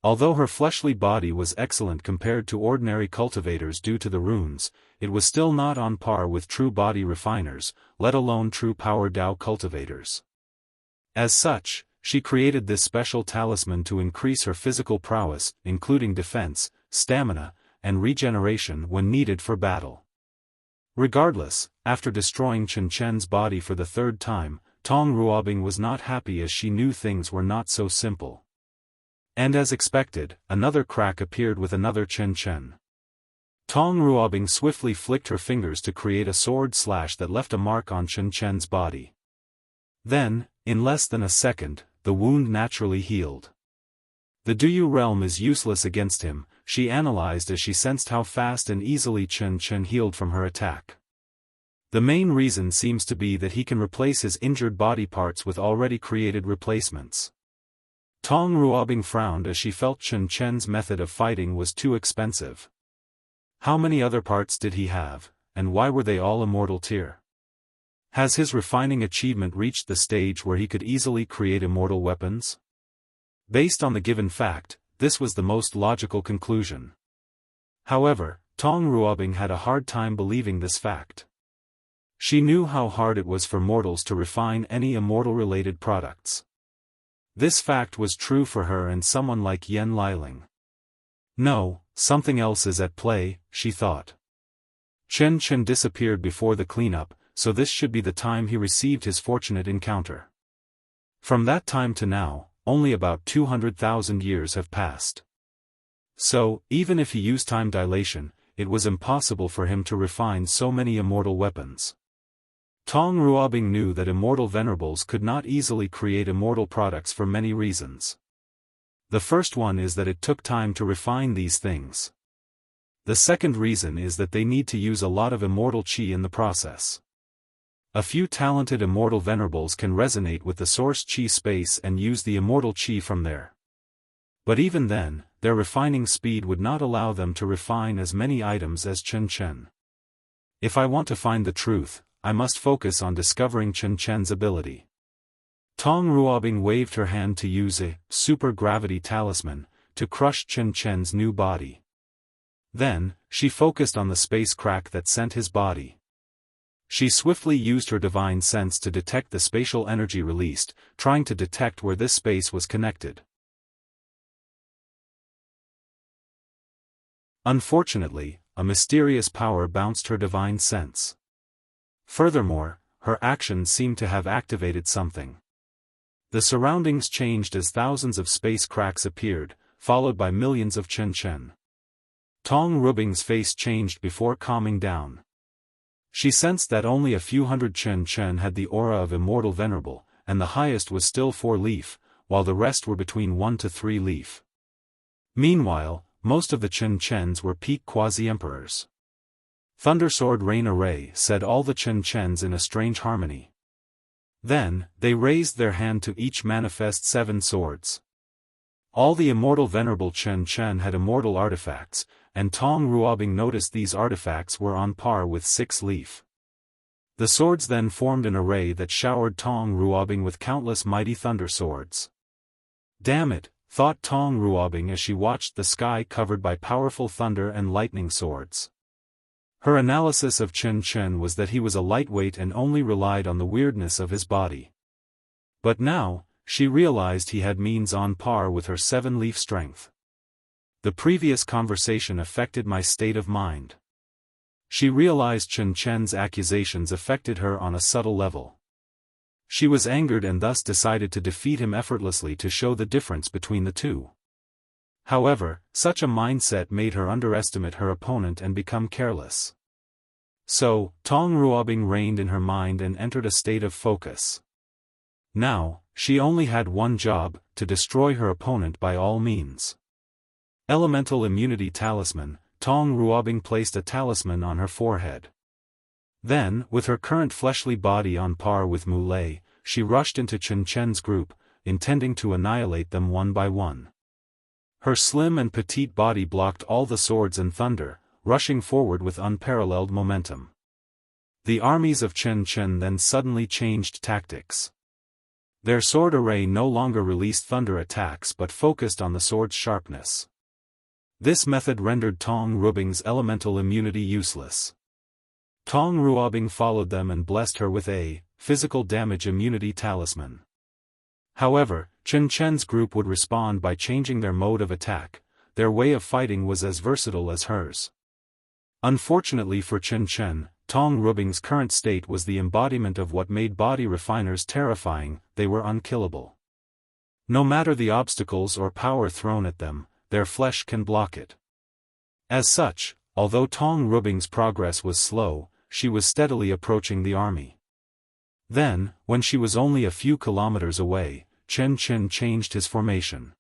Although her fleshly body was excellent compared to ordinary cultivators due to the runes, it was still not on par with true body refiners, let alone true power Dao cultivators. As such, she created this special talisman to increase her physical prowess, including defense, stamina, and regeneration when needed for battle. Regardless, after destroying Chen Chen's body for the third time, Tong Ruobing was not happy as she knew things were not so simple. And as expected, another crack appeared with another Chen Chen. Tong Ruobing swiftly flicked her fingers to create a sword slash that left a mark on Chen Chen's body. Then, in less than a second, the wound naturally healed. The Duyu realm is useless against him, she analyzed as she sensed how fast and easily Chen Chen healed from her attack. The main reason seems to be that he can replace his injured body parts with already created replacements. Tong Ruobing frowned as she felt Chen Chen's method of fighting was too expensive. How many other parts did he have, and why were they all immortal tier? Has his refining achievement reached the stage where he could easily create immortal weapons? Based on the given fact, this was the most logical conclusion. However, Tong Ruobing had a hard time believing this fact. She knew how hard it was for mortals to refine any immortal-related products. This fact was true for her and someone like Yen Liling. No, something else is at play, she thought. Chen Chen disappeared before the cleanup, so this should be the time he received his fortunate encounter. From that time to now, only about 200,000 years have passed. So, even if he used time dilation, it was impossible for him to refine so many immortal weapons. Tong Ruobing knew that immortal venerables could not easily create immortal products for many reasons. The first one is that it took time to refine these things. The second reason is that they need to use a lot of immortal qi in the process. A few talented immortal venerables can resonate with the source qi space and use the immortal qi from there. But even then, their refining speed would not allow them to refine as many items as Chen Chen. If I want to find the truth, I must focus on discovering Chen Chen's ability. Tong Ruobing waved her hand to use a super gravity talisman to crush Chen Chen's new body. Then, she focused on the space crack that sent his body. She swiftly used her divine sense to detect the spatial energy released, trying to detect where this space was connected. Unfortunately, a mysterious power bounced her divine sense. Furthermore, her actions seemed to have activated something. The surroundings changed as thousands of space cracks appeared, followed by millions of Chen Chen. Tong Ruobing's face changed before calming down. She sensed that only a few hundred Chen Chen had the aura of Immortal Venerable, and the highest was still 4 leaf, while the rest were between 1 to 3 leaf. Meanwhile, most of the Chen Chens were peak quasi-emperors. Thundersword Rain Array, said all the Chen Chens in a strange harmony. Then, they raised their hand to each manifest 7 swords. All the Immortal Venerable Chen Chen had immortal artifacts, and Tong Ruobing noticed these artifacts were on par with 6 leaf. The swords then formed an array that showered Tong Ruobing with countless mighty thunder swords. Damn it, thought Tong Ruobing as she watched the sky covered by powerful thunder and lightning swords. Her analysis of Chen Chen was that he was a lightweight and only relied on the weirdness of his body. But now, she realized he had means on par with her 7-leaf strength. The previous conversation affected my state of mind. She realized Chen Chen's accusations affected her on a subtle level. She was angered and thus decided to defeat him effortlessly to show the difference between the two. However, such a mindset made her underestimate her opponent and become careless. So, Tong Ruobing reigned in her mind and entered a state of focus. Now, she only had one job, to destroy her opponent by all means. Elemental Immunity Talisman. Tong Ruobing placed a talisman on her forehead. Then, with her current fleshly body on par with Mulei, she rushed into Chen Chen's group, intending to annihilate them one by one. Her slim and petite body blocked all the swords and thunder, rushing forward with unparalleled momentum. The armies of Chen Chen then suddenly changed tactics. Their sword array no longer released thunder attacks but focused on the sword's sharpness. This method rendered Tong Ruobing's elemental immunity useless. Tong Ruobing followed them and blessed her with a physical damage immunity talisman. However, Chen Chen's group would respond by changing their mode of attack. Their way of fighting was as versatile as hers. Unfortunately for Chen Chen, Tong Ruobing's current state was the embodiment of what made body refiners terrifying. They were unkillable. No matter the obstacles or power thrown at them, their flesh can block it. As such, although Tong Ruobing's progress was slow, she was steadily approaching the army. Then, when she was only a few kilometers away, Chen Chen changed his formation.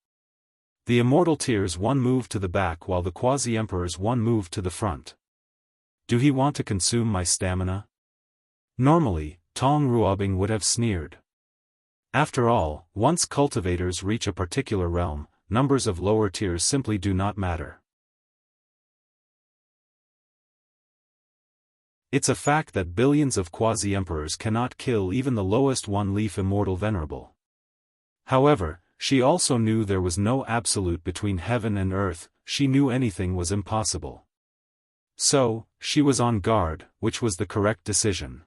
The Immortal Tier's one moved to the back while the Quasi-Emperor's one moved to the front. Do he want to consume my stamina? Normally, Tong Ruobing would have sneered. After all, once cultivators reach a particular realm, numbers of lower tiers simply do not matter. It's a fact that billions of quasi-emperors cannot kill even the lowest one-leaf immortal venerable. However, she also knew there was no absolute between heaven and earth. She knew anything was impossible. So, she was on guard, which was the correct decision.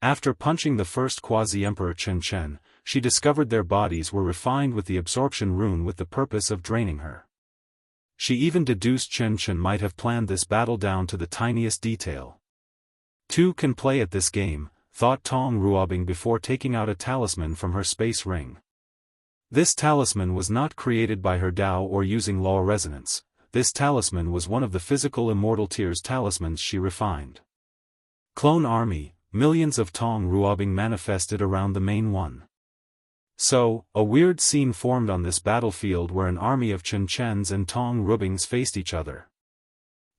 After punching the first quasi-emperor Chen Chen, she discovered their bodies were refined with the absorption rune with the purpose of draining her. She even deduced Chen Chen might have planned this battle down to the tiniest detail. Two can play at this game, thought Tong Ruobing before taking out a talisman from her space ring. This talisman was not created by her Dao or using law resonance. This talisman was one of the physical Immortal Tier's talismans she refined. Clone army, millions of Tong Ruobing manifested around the main one. So, a weird scene formed on this battlefield where an army of Chen Chens and Tong Ruobings faced each other.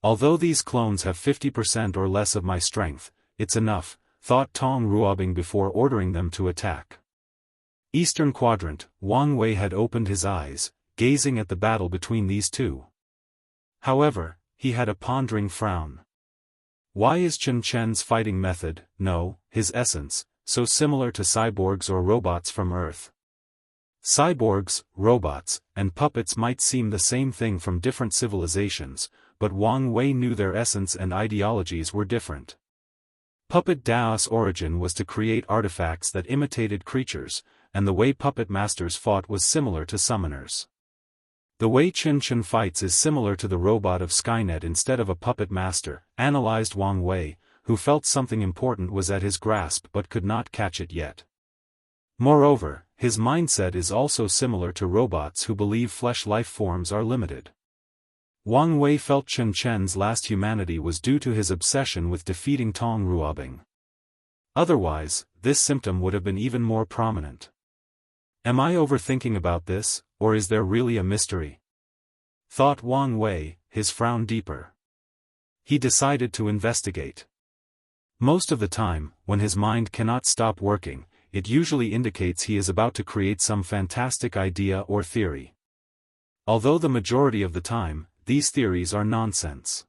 Although these clones have 50% or less of my strength, it's enough, thought Tong Ruobing before ordering them to attack. Eastern Quadrant, Wang Wei had opened his eyes, gazing at the battle between these two. However, he had a pondering frown. Why is Chen Chen's fighting method, no, his essence, so similar to cyborgs or robots from Earth? Cyborgs, robots, and puppets might seem the same thing from different civilizations, but Wang Wei knew their essence and ideologies were different. Puppet Daoist's origin was to create artifacts that imitated creatures, and the way puppet masters fought was similar to summoners. The way Chen Chen fights is similar to the robot of Skynet instead of a puppet master, analyzed Wang Wei, who felt something important was at his grasp but could not catch it yet. Moreover, his mindset is also similar to robots who believe flesh life forms are limited. Wang Wei felt Chen Chen's last humanity was due to his obsession with defeating Tong Ruobing. Otherwise, this symptom would have been even more prominent. Am I overthinking about this, or is there really a mystery? Thought Wang Wei, his frown deeper. He decided to investigate. Most of the time, when his mind cannot stop working, it usually indicates he is about to create some fantastic idea or theory. Although the majority of the time, these theories are nonsense.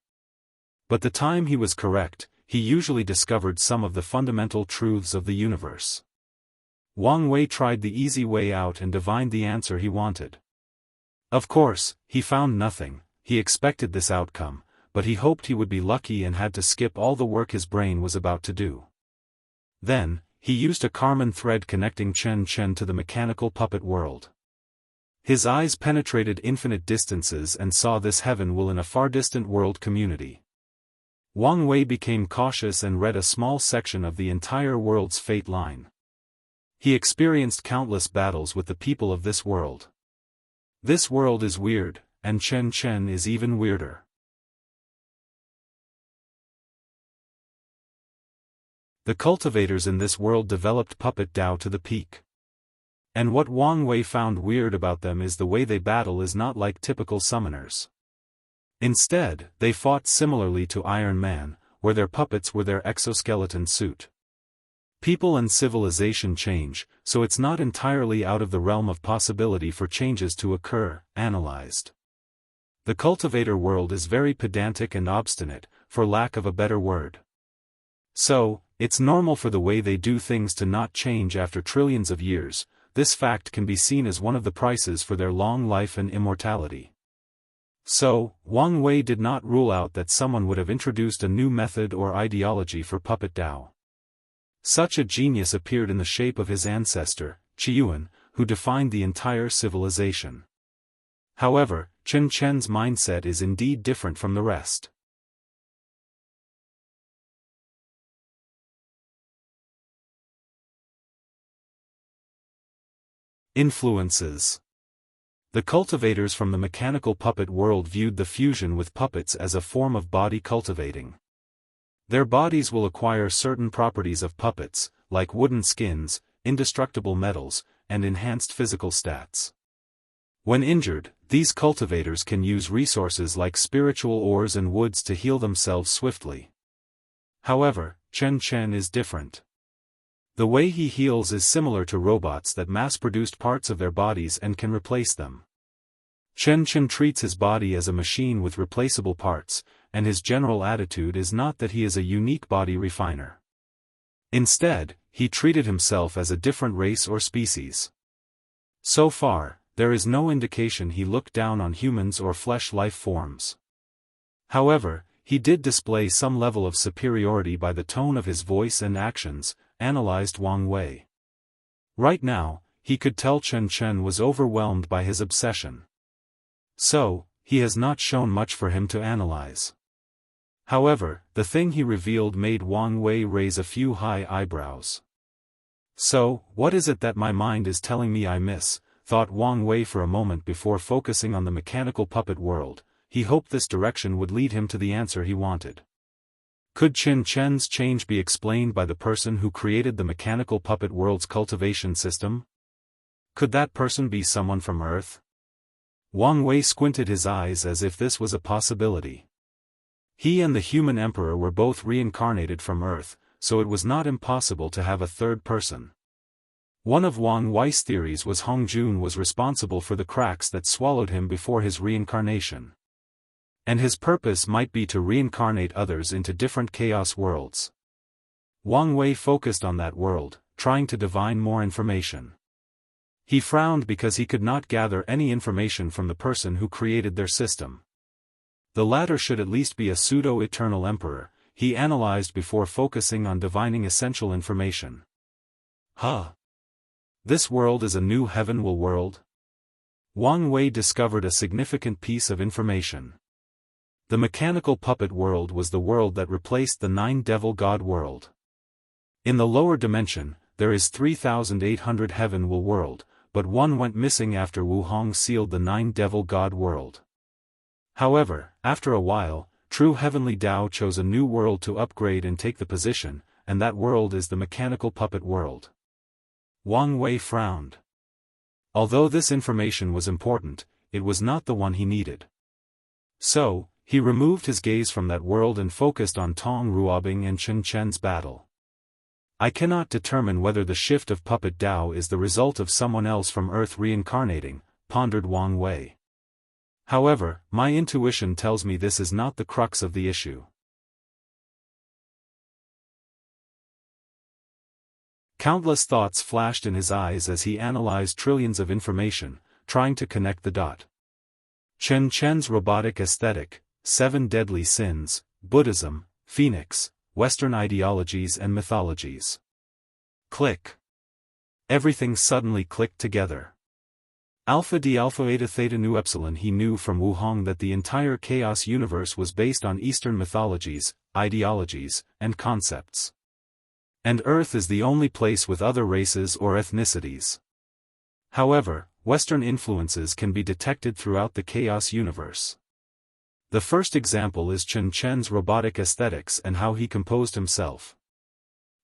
But the time he was correct, he usually discovered some of the fundamental truths of the universe. Wang Wei tried the easy way out and divined the answer he wanted. Of course, he found nothing. He expected this outcome, but he hoped he would be lucky and had to skip all the work his brain was about to do. Then, he used a Karman thread connecting Chen Chen to the mechanical puppet world. His eyes penetrated infinite distances and saw this heaven will in a far distant world community. Wang Wei became cautious and read a small section of the entire world's fate line. He experienced countless battles with the people of this world. This world is weird, and Chen Chen is even weirder. The cultivators in this world developed puppet Dao to the peak. And what Wang Wei found weird about them is the way they battle is not like typical summoners. Instead, they fought similarly to Iron Man, where their puppets were their exoskeleton suit. People and civilization change, so it's not entirely out of the realm of possibility for changes to occur, analyzed. The cultivator world is very pedantic and obstinate, for lack of a better word. So, it's normal for the way they do things to not change after trillions of years. This fact can be seen as one of the prices for their long life and immortality. So, Wang Wei did not rule out that someone would have introduced a new method or ideology for puppet Dao. Such a genius appeared in the shape of his ancestor, Qiyuan, who defined the entire civilization. However, Chen Chen's mindset is indeed different from the rest. Influences. The cultivators from the mechanical puppet world viewed the fusion with puppets as a form of body cultivating. Their bodies will acquire certain properties of puppets, like wooden skins, indestructible metals, and enhanced physical stats. When injured, these cultivators can use resources like spiritual ores and woods to heal themselves swiftly. However, Chen Chen is different. The way he heals is similar to robots that mass-produced parts of their bodies and can replace them. Chen Chen treats his body as a machine with replaceable parts, and his general attitude is not that he is a unique body refiner. Instead, he treated himself as a different race or species. So far, there is no indication he looked down on humans or flesh life forms. However, he did display some level of superiority by the tone of his voice and actions, analyzed Wang Wei. Right now, he could tell Chen Chen was overwhelmed by his obsession. So, he has not shown much for him to analyze. However, the thing he revealed made Wang Wei raise a few high eyebrows. So, what is it that my mind is telling me I miss, thought Wang Wei for a moment before focusing on the mechanical puppet world. He hoped this direction would lead him to the answer he wanted. Could Chen Chen's change be explained by the person who created the mechanical puppet world's cultivation system? Could that person be someone from Earth? Wang Wei squinted his eyes as if this was a possibility. He and the human emperor were both reincarnated from Earth, so it was not impossible to have a third person. One of Wang Wei's theories was Hong Jun was responsible for the cracks that swallowed him before his reincarnation. And his purpose might be to reincarnate others into different chaos worlds. Wang Wei focused on that world, trying to divine more information. He frowned because he could not gather any information from the person who created their system. The latter should at least be a pseudo-eternal emperor, he analyzed before focusing on divining essential information. This world is a new heavenward world? Wang Wei discovered a significant piece of information. The mechanical puppet world was the world that replaced the nine-devil god world. In the lower dimension, there is 3,800 heavenward world, but one went missing after Wu Hong sealed the nine-devil god world. However, after a while, true heavenly Dao chose a new world to upgrade and take the position, and that world is the mechanical puppet world. Wang Wei frowned. Although this information was important, it was not the one he needed. So, he removed his gaze from that world and focused on Tong Ruobing and Chen Chen's battle. I cannot determine whether the shift of puppet Dao is the result of someone else from Earth reincarnating, pondered Wang Wei. However, my intuition tells me this is not the crux of the issue. Countless thoughts flashed in his eyes as he analyzed trillions of information, trying to connect the dot. Chen Chen's robotic aesthetic, 7 deadly sins, Buddhism, Phoenix, Western ideologies and mythologies. Click. Everything suddenly clicked together. Alpha D Alpha Eta Theta Nu Epsilon. He knew from Wu Hong that the entire chaos universe was based on Eastern mythologies, ideologies, and concepts. And Earth is the only place with other races or ethnicities. However, Western influences can be detected throughout the chaos universe. The first example is Chen Chen's robotic aesthetics and how he composed himself.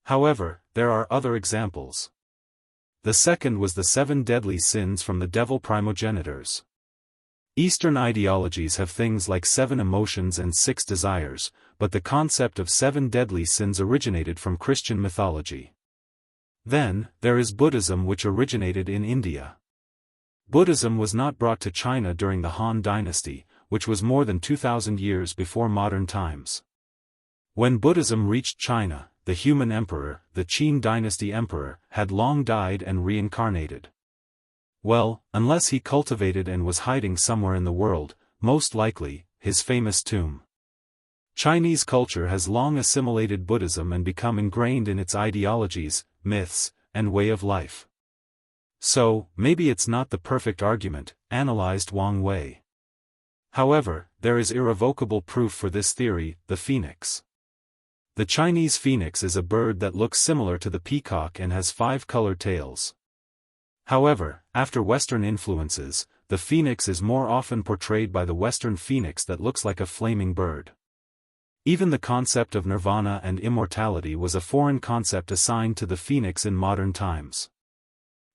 However, there are other examples. The second was the 7 deadly sins from the devil primogenitors. Eastern ideologies have things like 7 emotions and 6 desires, but the concept of 7 deadly sins originated from Christian mythology. Then, there is Buddhism, which originated in India. Buddhism was not brought to China during the Han Dynasty, which was more than 2,000 years before modern times. When Buddhism reached China, the human emperor, the Qin dynasty emperor, had long died and reincarnated. Well, unless he cultivated and was hiding somewhere in the world, most likely, his famous tomb. Chinese culture has long assimilated Buddhism and become ingrained in its ideologies, myths, and way of life. So, maybe it's not the perfect argument, analyzed Wang Wei. However, there is irrevocable proof for this theory, the phoenix. The Chinese phoenix is a bird that looks similar to the peacock and has 5 colored tails. However, after Western influences, the phoenix is more often portrayed by the Western phoenix that looks like a flaming bird. Even the concept of nirvana and immortality was a foreign concept assigned to the phoenix in modern times.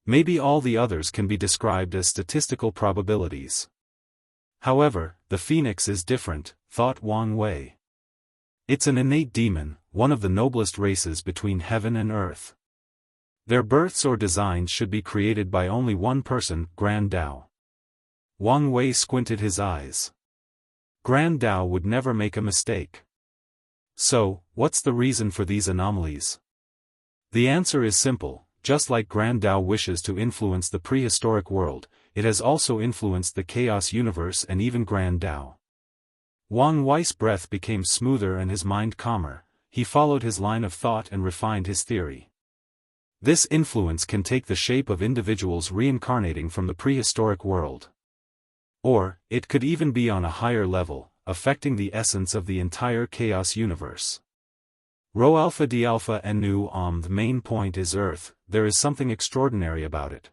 Maybe all the others can be described as statistical probabilities. However, the phoenix is different, thought Wang Wei. It's an innate demon, one of the noblest races between heaven and earth. Their births or designs should be created by only one person, Grand Tao. Wang Wei squinted his eyes. Grand Tao would never make a mistake. So, what's the reason for these anomalies? The answer is simple. Just like Grand Tao wishes to influence the prehistoric world, it has also influenced the chaos universe and even Grand Tao. Wang Wei's breath became smoother and his mind calmer. He followed his line of thought and refined his theory. This influence can take the shape of individuals reincarnating from the prehistoric world. Or, it could even be on a higher level, affecting the essence of the entire chaos universe. Rho alpha d alpha and nu the main point is Earth. There is something extraordinary about it.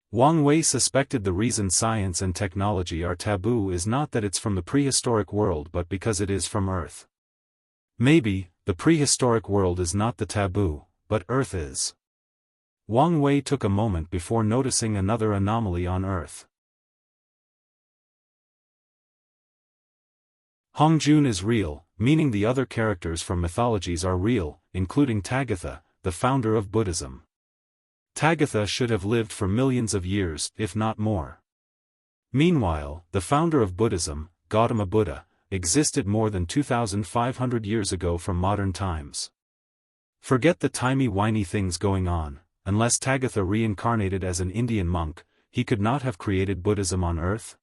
Wang Wei suspected the reason science and technology are taboo is not that it's from the prehistoric world but because it is from Earth. Maybe, the prehistoric world is not the taboo, but Earth is. Wang Wei took a moment before noticing another anomaly on Earth. Hongjun is real, meaning the other characters from mythologies are real, including Tagatha, the founder of Buddhism. Tagatha should have lived for millions of years, if not more. Meanwhile, the founder of Buddhism, Gautama Buddha, existed more than 2,500 years ago from modern times. Forget the timey-wimey things going on. Unless Tagatha reincarnated as an Indian monk, he could not have created Buddhism on Earth.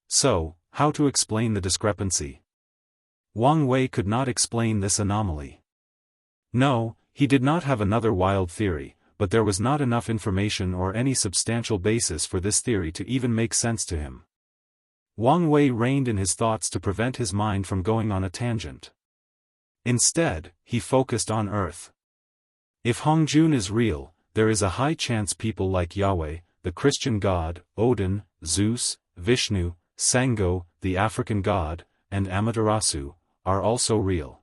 So, how to explain the discrepancy? Wang Wei could not explain this anomaly. No, he did not have another wild theory, but there was not enough information or any substantial basis for this theory to even make sense to him. Wang Wei reined in his thoughts to prevent his mind from going on a tangent. Instead, he focused on Earth. If Hongjun is real, there is a high chance people like Yahweh, the Christian god, Odin, Zeus, Vishnu, Sango, the African god, and Amaterasu, are also real.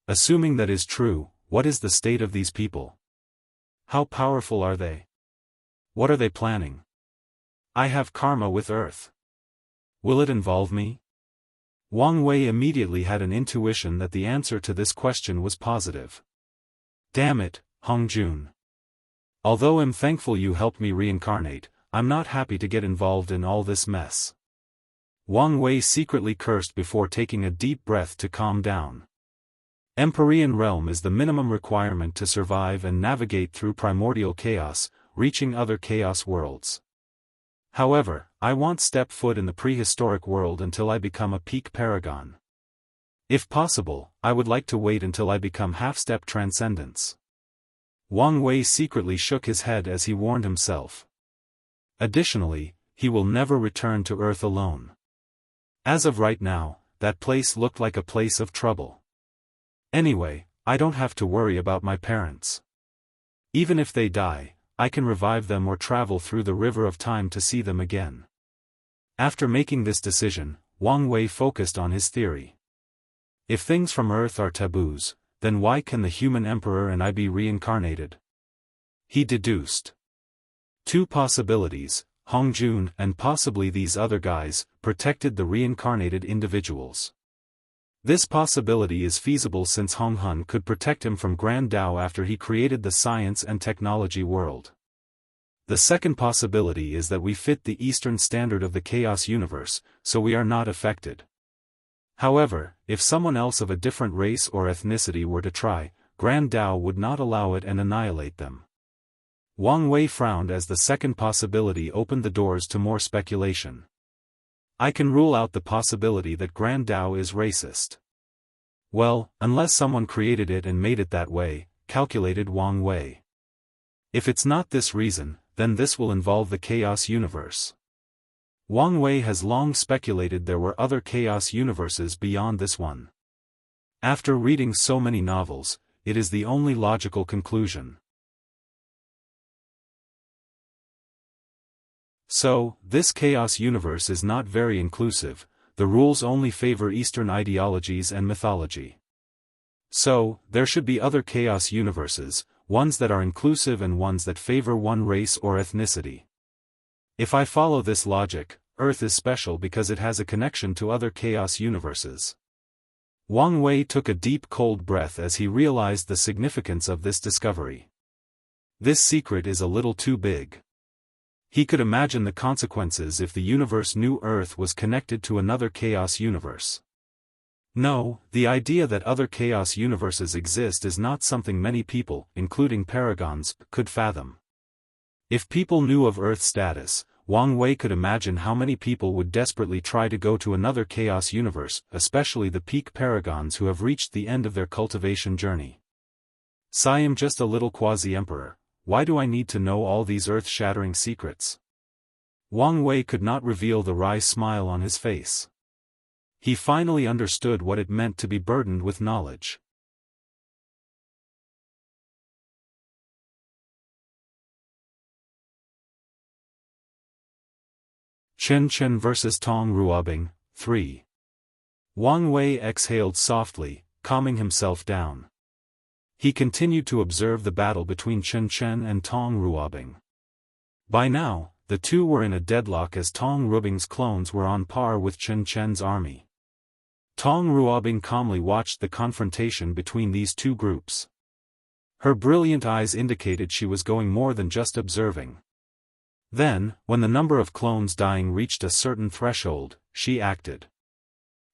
Assuming that is true, what is the state of these people? How powerful are they? What are they planning? I have karma with Earth. Will it involve me? Wang Wei immediately had an intuition that the answer to this question was positive. Damn it, Hongjun. Although I'm thankful you helped me reincarnate, I'm not happy to get involved in all this mess. Wang Wei secretly cursed before taking a deep breath to calm down. Empyrean realm is the minimum requirement to survive and navigate through primordial chaos, reaching other chaos worlds. However, I won't step foot in the prehistoric world until I become a peak paragon. If possible, I would like to wait until I become half-step transcendence. Wang Wei secretly shook his head as he warned himself. Additionally, he will never return to Earth alone. As of right now, that place looked like a place of trouble. Anyway, I don't have to worry about my parents. Even if they die, I can revive them or travel through the river of time to see them again. After making this decision, Wang Wei focused on his theory. If things from Earth are taboos, then why can the human emperor and I be reincarnated? He deduced two possibilities: Hongjun and possibly these other guys protected the reincarnated individuals. This possibility is feasible since Honghun could protect him from Grand Dao after he created the science and technology world. The second possibility is that we fit the Eastern standard of the chaos universe, so we are not affected. However, if someone else of a different race or ethnicity were to try, Grand Dao would not allow it and annihilate them. Wang Wei frowned as the second possibility opened the doors to more speculation. I can rule out the possibility that Grand Dao is racist. Well, unless someone created it and made it that way, calculated Wang Wei. If it's not this reason, then this will involve the chaos universe. Wang Wei has long speculated there were other chaos universes beyond this one. After reading so many novels, it is the only logical conclusion. So, this chaos universe is not very inclusive, the rules only favor Eastern ideologies and mythology. So, there should be other chaos universes, ones that are inclusive and ones that favor one race or ethnicity. If I follow this logic, Earth is special because it has a connection to other chaos universes. Wang Wei took a deep cold breath as he realized the significance of this discovery. This secret is a little too big. He could imagine the consequences if the universe knew Earth was connected to another chaos universe. No, the idea that other chaos universes exist is not something many people, including paragons, could fathom. If people knew of Earth's status, Wang Wei could imagine how many people would desperately try to go to another chaos universe, especially the peak paragons who have reached the end of their cultivation journey. I am just a little quasi-emperor. Why do I need to know all these earth-shattering secrets? Wang Wei could not reveal the wry smile on his face. He finally understood what it meant to be burdened with knowledge. Chen Chen vs. Tong Ruobing, 3. Wang Wei exhaled softly, calming himself down. He continued to observe the battle between Chen Chen and Tong Ruobing. By now, the two were in a deadlock as Tong Ruobing's clones were on par with Chen Chen's army. Tong Ruobing calmly watched the confrontation between these two groups. Her brilliant eyes indicated she was going more than just observing. Then, when the number of clones dying reached a certain threshold, she acted.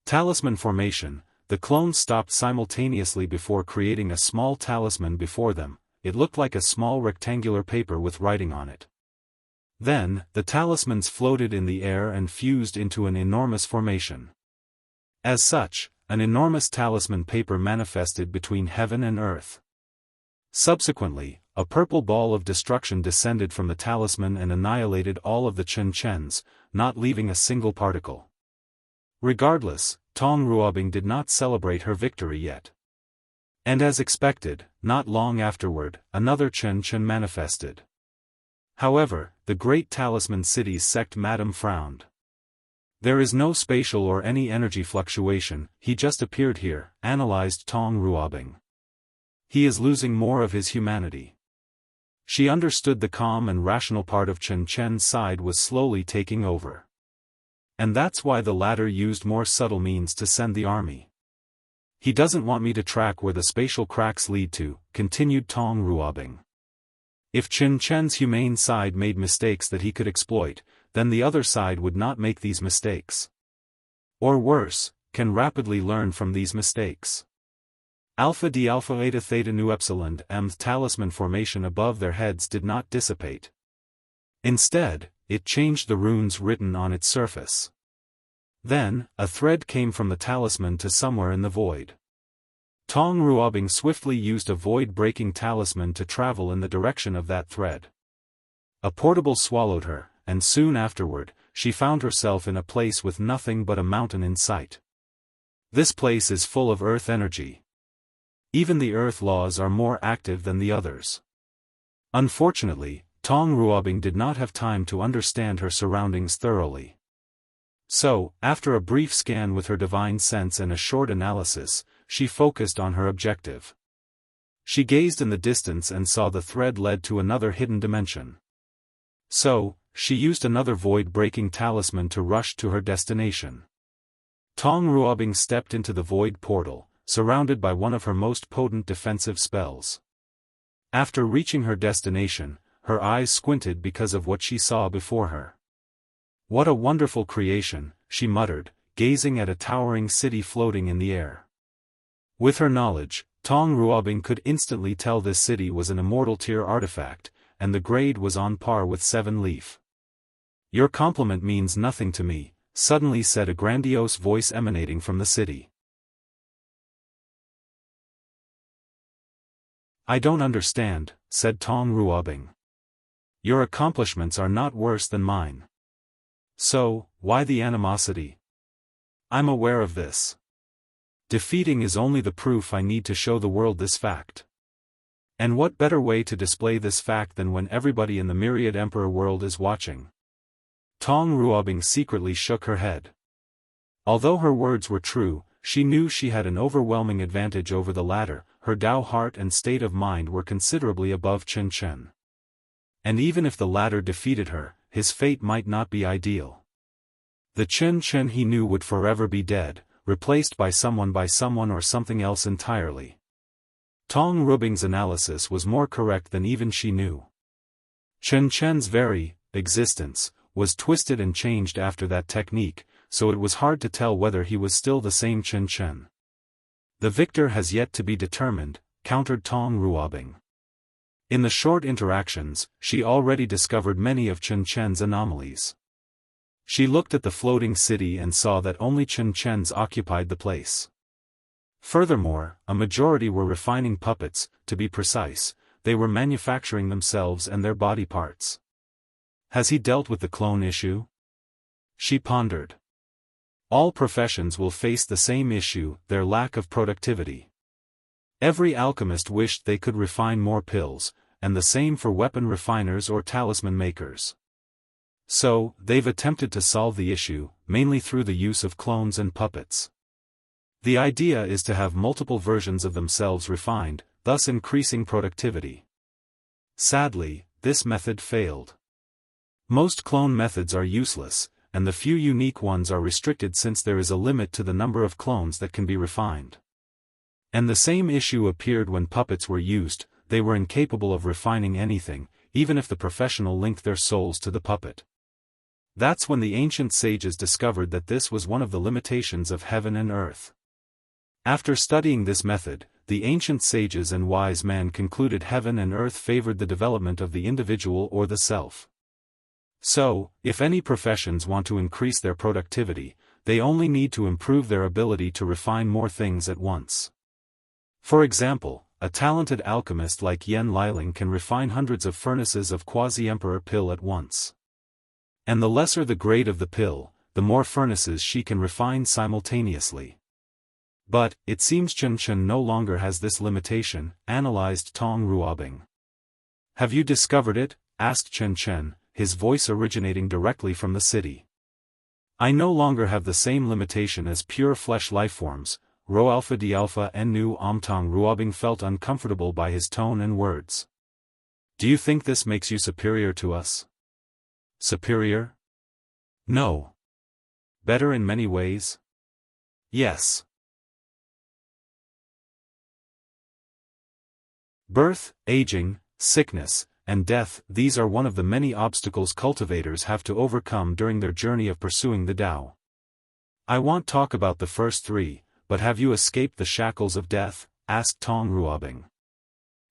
Talisman formation. The clones stopped simultaneously before creating a small talisman before them. It looked like a small rectangular paper with writing on it. Then, the talismans floated in the air and fused into an enormous formation. As such, an enormous talisman paper manifested between heaven and earth. Subsequently, a purple ball of destruction descended from the talisman and annihilated all of the Chen Chens, not leaving a single particle. Regardless, Tong Ruobing did not celebrate her victory yet. And as expected, not long afterward, another Chen Chen manifested. However, the great talisman city's sect madam frowned. There is no spatial or any energy fluctuation, he just appeared here, analyzed Tong Ruobing. He is losing more of his humanity. She understood the calm and rational part of Chen Chen's side was slowly taking over. And that's why the latter used more subtle means to send the army. He doesn't want me to track where the spatial cracks lead to, continued Tong Ruobing. If Chen Chen's humane side made mistakes that he could exploit, then the other side would not make these mistakes. Or worse, can rapidly learn from these mistakes. Alpha D Alpha Eta Theta Nu Epsilon M's talisman formation above their heads did not dissipate. Instead, it changed the runes written on its surface. Then, a thread came from the talisman to somewhere in the void. Tong Ruobing swiftly used a void-breaking talisman to travel in the direction of that thread. A portable swallowed her, and soon afterward, she found herself in a place with nothing but a mountain in sight. This place is full of earth energy. Even the earth laws are more active than the others. Unfortunately, Tong Ruobing did not have time to understand her surroundings thoroughly. So, after a brief scan with her divine sense and a short analysis, she focused on her objective. She gazed in the distance and saw the thread led to another hidden dimension. So, she used another void-breaking talisman to rush to her destination. Tong Ruobing stepped into the void portal, surrounded by one of her most potent defensive spells. After reaching her destination, her eyes squinted because of what she saw before her. "What a wonderful creation," she muttered, gazing at a towering city floating in the air. With her knowledge, Tong Ruobing could instantly tell this city was an immortal tier artifact, and the grade was on par with Seven Leaf. "Your compliment means nothing to me," suddenly said a grandiose voice emanating from the city. "I don't understand," said Tong Ruobing. "Your accomplishments are not worse than mine. So, why the animosity? I'm aware of this. Defeating is only the proof I need to show the world this fact. And what better way to display this fact than when everybody in the myriad emperor world is watching?" Tong Ruobing secretly shook her head. Although her words were true, she knew she had an overwhelming advantage over the latter. Her Dao heart and state of mind were considerably above Chen Chen. And even if the latter defeated her, his fate might not be ideal. The Chen Chen he knew would forever be dead, replaced by someone or something else entirely. Tong Ruobing's analysis was more correct than even she knew. Chen Chen's very existence was twisted and changed after that technique, so it was hard to tell whether he was still the same Chen Chen. "The victor has yet to be determined," countered Tong Ruobing. In the short interactions, she already discovered many of Chen Chen's anomalies. She looked at the floating city and saw that only Chen Chen's occupied the place. Furthermore, a majority were refining puppets. To be precise, they were manufacturing themselves and their body parts. Has he dealt with the clone issue? She pondered. All professions will face the same issue, their lack of productivity. Every alchemist wished they could refine more pills, and the same for weapon refiners or talisman makers. So, they've attempted to solve the issue, mainly through the use of clones and puppets. The idea is to have multiple versions of themselves refined, thus increasing productivity. Sadly, this method failed. Most clone methods are useless, and the few unique ones are restricted since there is a limit to the number of clones that can be refined. And the same issue appeared when puppets were used. They were incapable of refining anything, even if the professional linked their souls to the puppet. That's when the ancient sages discovered that this was one of the limitations of heaven and earth. After studying this method, the ancient sages and wise men concluded heaven and earth favored the development of the individual or the self. So, if any professions want to increase their productivity, they only need to improve their ability to refine more things at once. For example, a talented alchemist like Yen Liling can refine hundreds of furnaces of quasi-emperor pill at once. And the lesser the grade of the pill, the more furnaces she can refine simultaneously. But, it seems Chen Chen no longer has this limitation, analyzed Tong Ruobing. "Have you discovered it?" asked Chen Chen, his voice originating directly from the city. "I no longer have the same limitation as pure flesh lifeforms." Ro Alpha D Alpha Nu Tong Ruobing felt uncomfortable by his tone and words. "Do you think this makes you superior to us?" "Superior? No. Better in many ways? Yes." Birth, aging, sickness, and death, these are one of the many obstacles cultivators have to overcome during their journey of pursuing the Tao. "I won't talk about the first three, but have you escaped the shackles of death?" asked Tong Ruobing.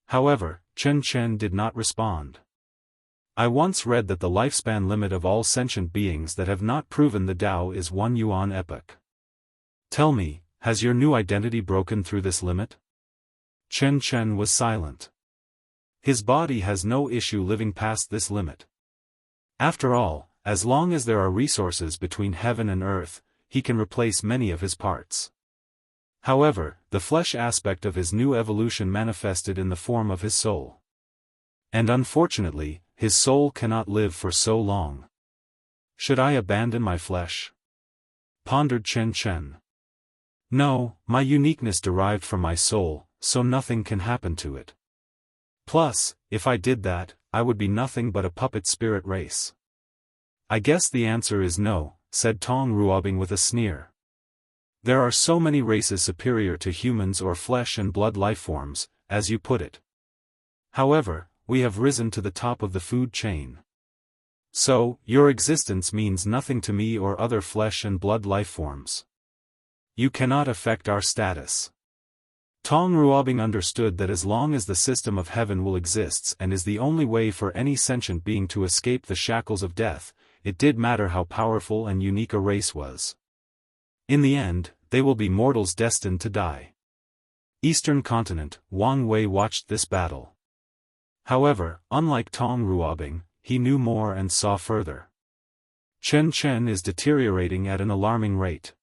However, Chen Chen did not respond. "I once read that the lifespan limit of all sentient beings that have not proven the Tao is 1 yuan epoch. Tell me, has your new identity broken through this limit?" Chen Chen was silent. His body has no issue living past this limit. After all, as long as there are resources between heaven and earth, he can replace many of his parts. However, the flesh aspect of his new evolution manifested in the form of his soul. And unfortunately, his soul cannot live for so long. "Should I abandon my flesh?" pondered Chen Chen. "No, my uniqueness derived from my soul," so nothing can happen to it. Plus, if I did that, I would be nothing but a puppet spirit race. I guess the answer is no, said Tong Ruobing with a sneer. There are so many races superior to humans or flesh and blood lifeforms, as you put it. However, we have risen to the top of the food chain. So, your existence means nothing to me or other flesh and blood lifeforms. You cannot affect our status. Tong Ruobing understood that as long as the system of heaven will exists and is the only way for any sentient being to escape the shackles of death, it did matter how powerful and unique a race was. In the end, they will be mortals destined to die. Eastern continent, Wang Wei watched this battle. However, unlike Tong Ruobing, he knew more and saw further. Chen Chen is deteriorating at an alarming rate.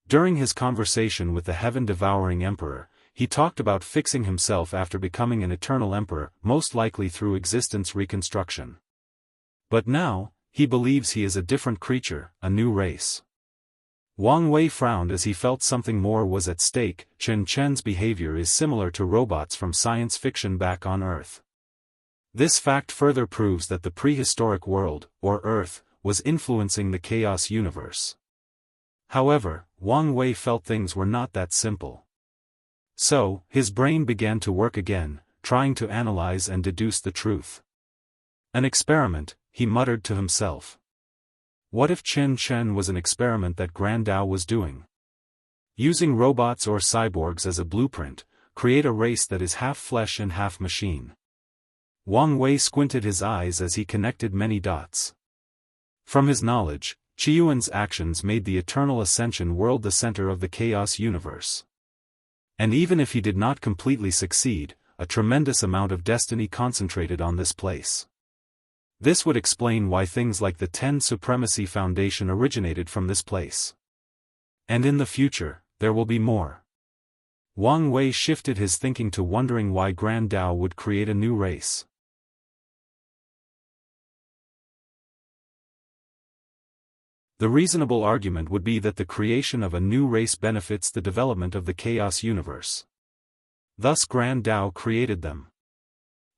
During his conversation with the heaven-devouring emperor, he talked about fixing himself after becoming an eternal emperor, most likely through existence reconstruction. But now, he believes he is a different creature, a new race. Wang Wei frowned as he felt something more was at stake. Chen Chen's behavior is similar to robots from science fiction back on Earth. This fact further proves that the prehistoric world, or Earth, was influencing the chaos universe. However, Wang Wei felt things were not that simple. So, his brain began to work again, trying to analyze and deduce the truth. An experiment, he muttered to himself. What if Chen Chen was an experiment that Grand Dao was doing? Using robots or cyborgs as a blueprint, create a race that is half flesh and half machine. Wang Wei squinted his eyes as he connected many dots. From his knowledge, Qiyuan's actions made the Eternal Ascension world the center of the chaos universe. And even if he did not completely succeed, a tremendous amount of destiny concentrated on this place. This would explain why things like the Ten Supremacy Foundation originated from this place. And in the future, there will be more. Wang Wei shifted his thinking to wondering why Grand Dao would create a new race. The reasonable argument would be that the creation of a new race benefits the development of the chaos universe. Thus Grand Dao created them.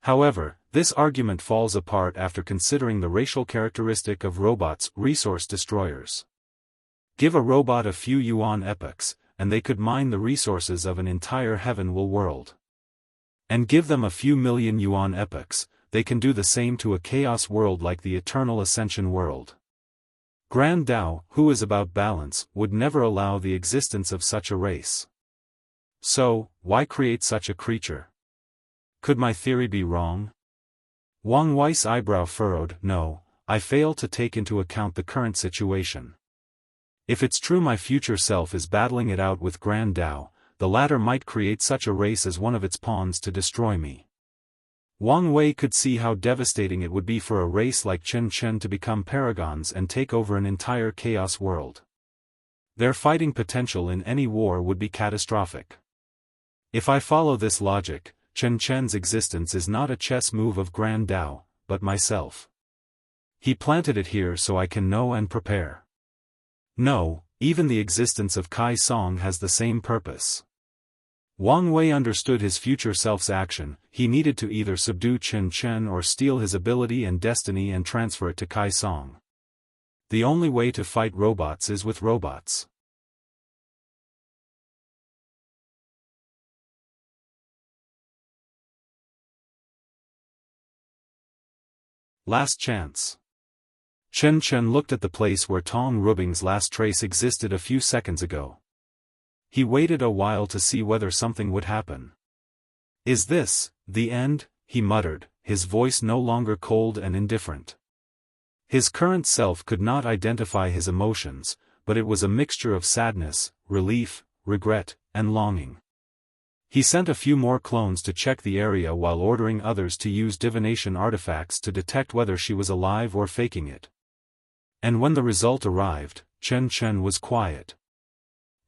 However, this argument falls apart after considering the racial characteristic of robots, resource destroyers. Give a robot a few yuan epochs, and they could mine the resources of an entire heavenward world. And give them a few million yuan epochs, they can do the same to a chaos world like the Eternal Ascension world. Grand Dao, who is about balance, would never allow the existence of such a race. So, why create such a creature? Could my theory be wrong? Wang Wei's eyebrow furrowed. No, I fail to take into account the current situation. If it's true my future self is battling it out with Grand Dao, the latter might create such a race as one of its pawns to destroy me. Wang Wei could see how devastating it would be for a race like Chen Chen to become paragons and take over an entire chaos world. Their fighting potential in any war would be catastrophic. If I follow this logic, Chen Chen's existence is not a chess move of Grand Dao, but myself. He planted it here so I can know and prepare. No, even the existence of Kai Song has the same purpose. Wang Wei understood his future self's action. He needed to either subdue Chen Chen or steal his ability and destiny and transfer it to Kai Song. The only way to fight robots is with robots. Last chance. Chen Chen looked at the place where Tong Ruobing's last trace existed a few seconds ago. He waited a while to see whether something would happen. Is this the end? He muttered, his voice no longer cold and indifferent. His current self could not identify his emotions, but it was a mixture of sadness, relief, regret, and longing. He sent a few more clones to check the area while ordering others to use divination artifacts to detect whether she was alive or faking it. And when the result arrived, Chen Chen was quiet.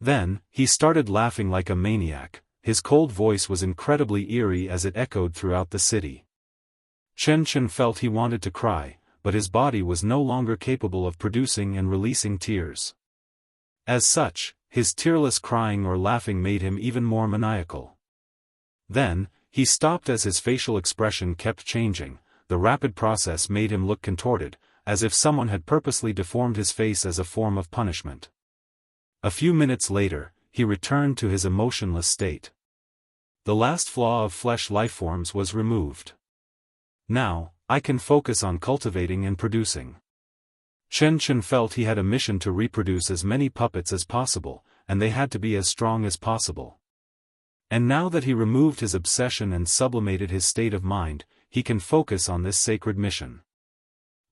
Then, he started laughing like a maniac. His cold voice was incredibly eerie as it echoed throughout the city. Chen Chen felt he wanted to cry, but his body was no longer capable of producing and releasing tears. As such, his tearless crying or laughing made him even more maniacal. Then, he stopped as his facial expression kept changing. The rapid process made him look contorted, as if someone had purposely deformed his face as a form of punishment. A few minutes later, he returned to his emotionless state. The last flaw of flesh lifeforms was removed. Now, I can focus on cultivating and producing. Chen felt he had a mission to reproduce as many puppets as possible, and they had to be as strong as possible. And now that he removed his obsession and sublimated his state of mind, he can focus on this sacred mission.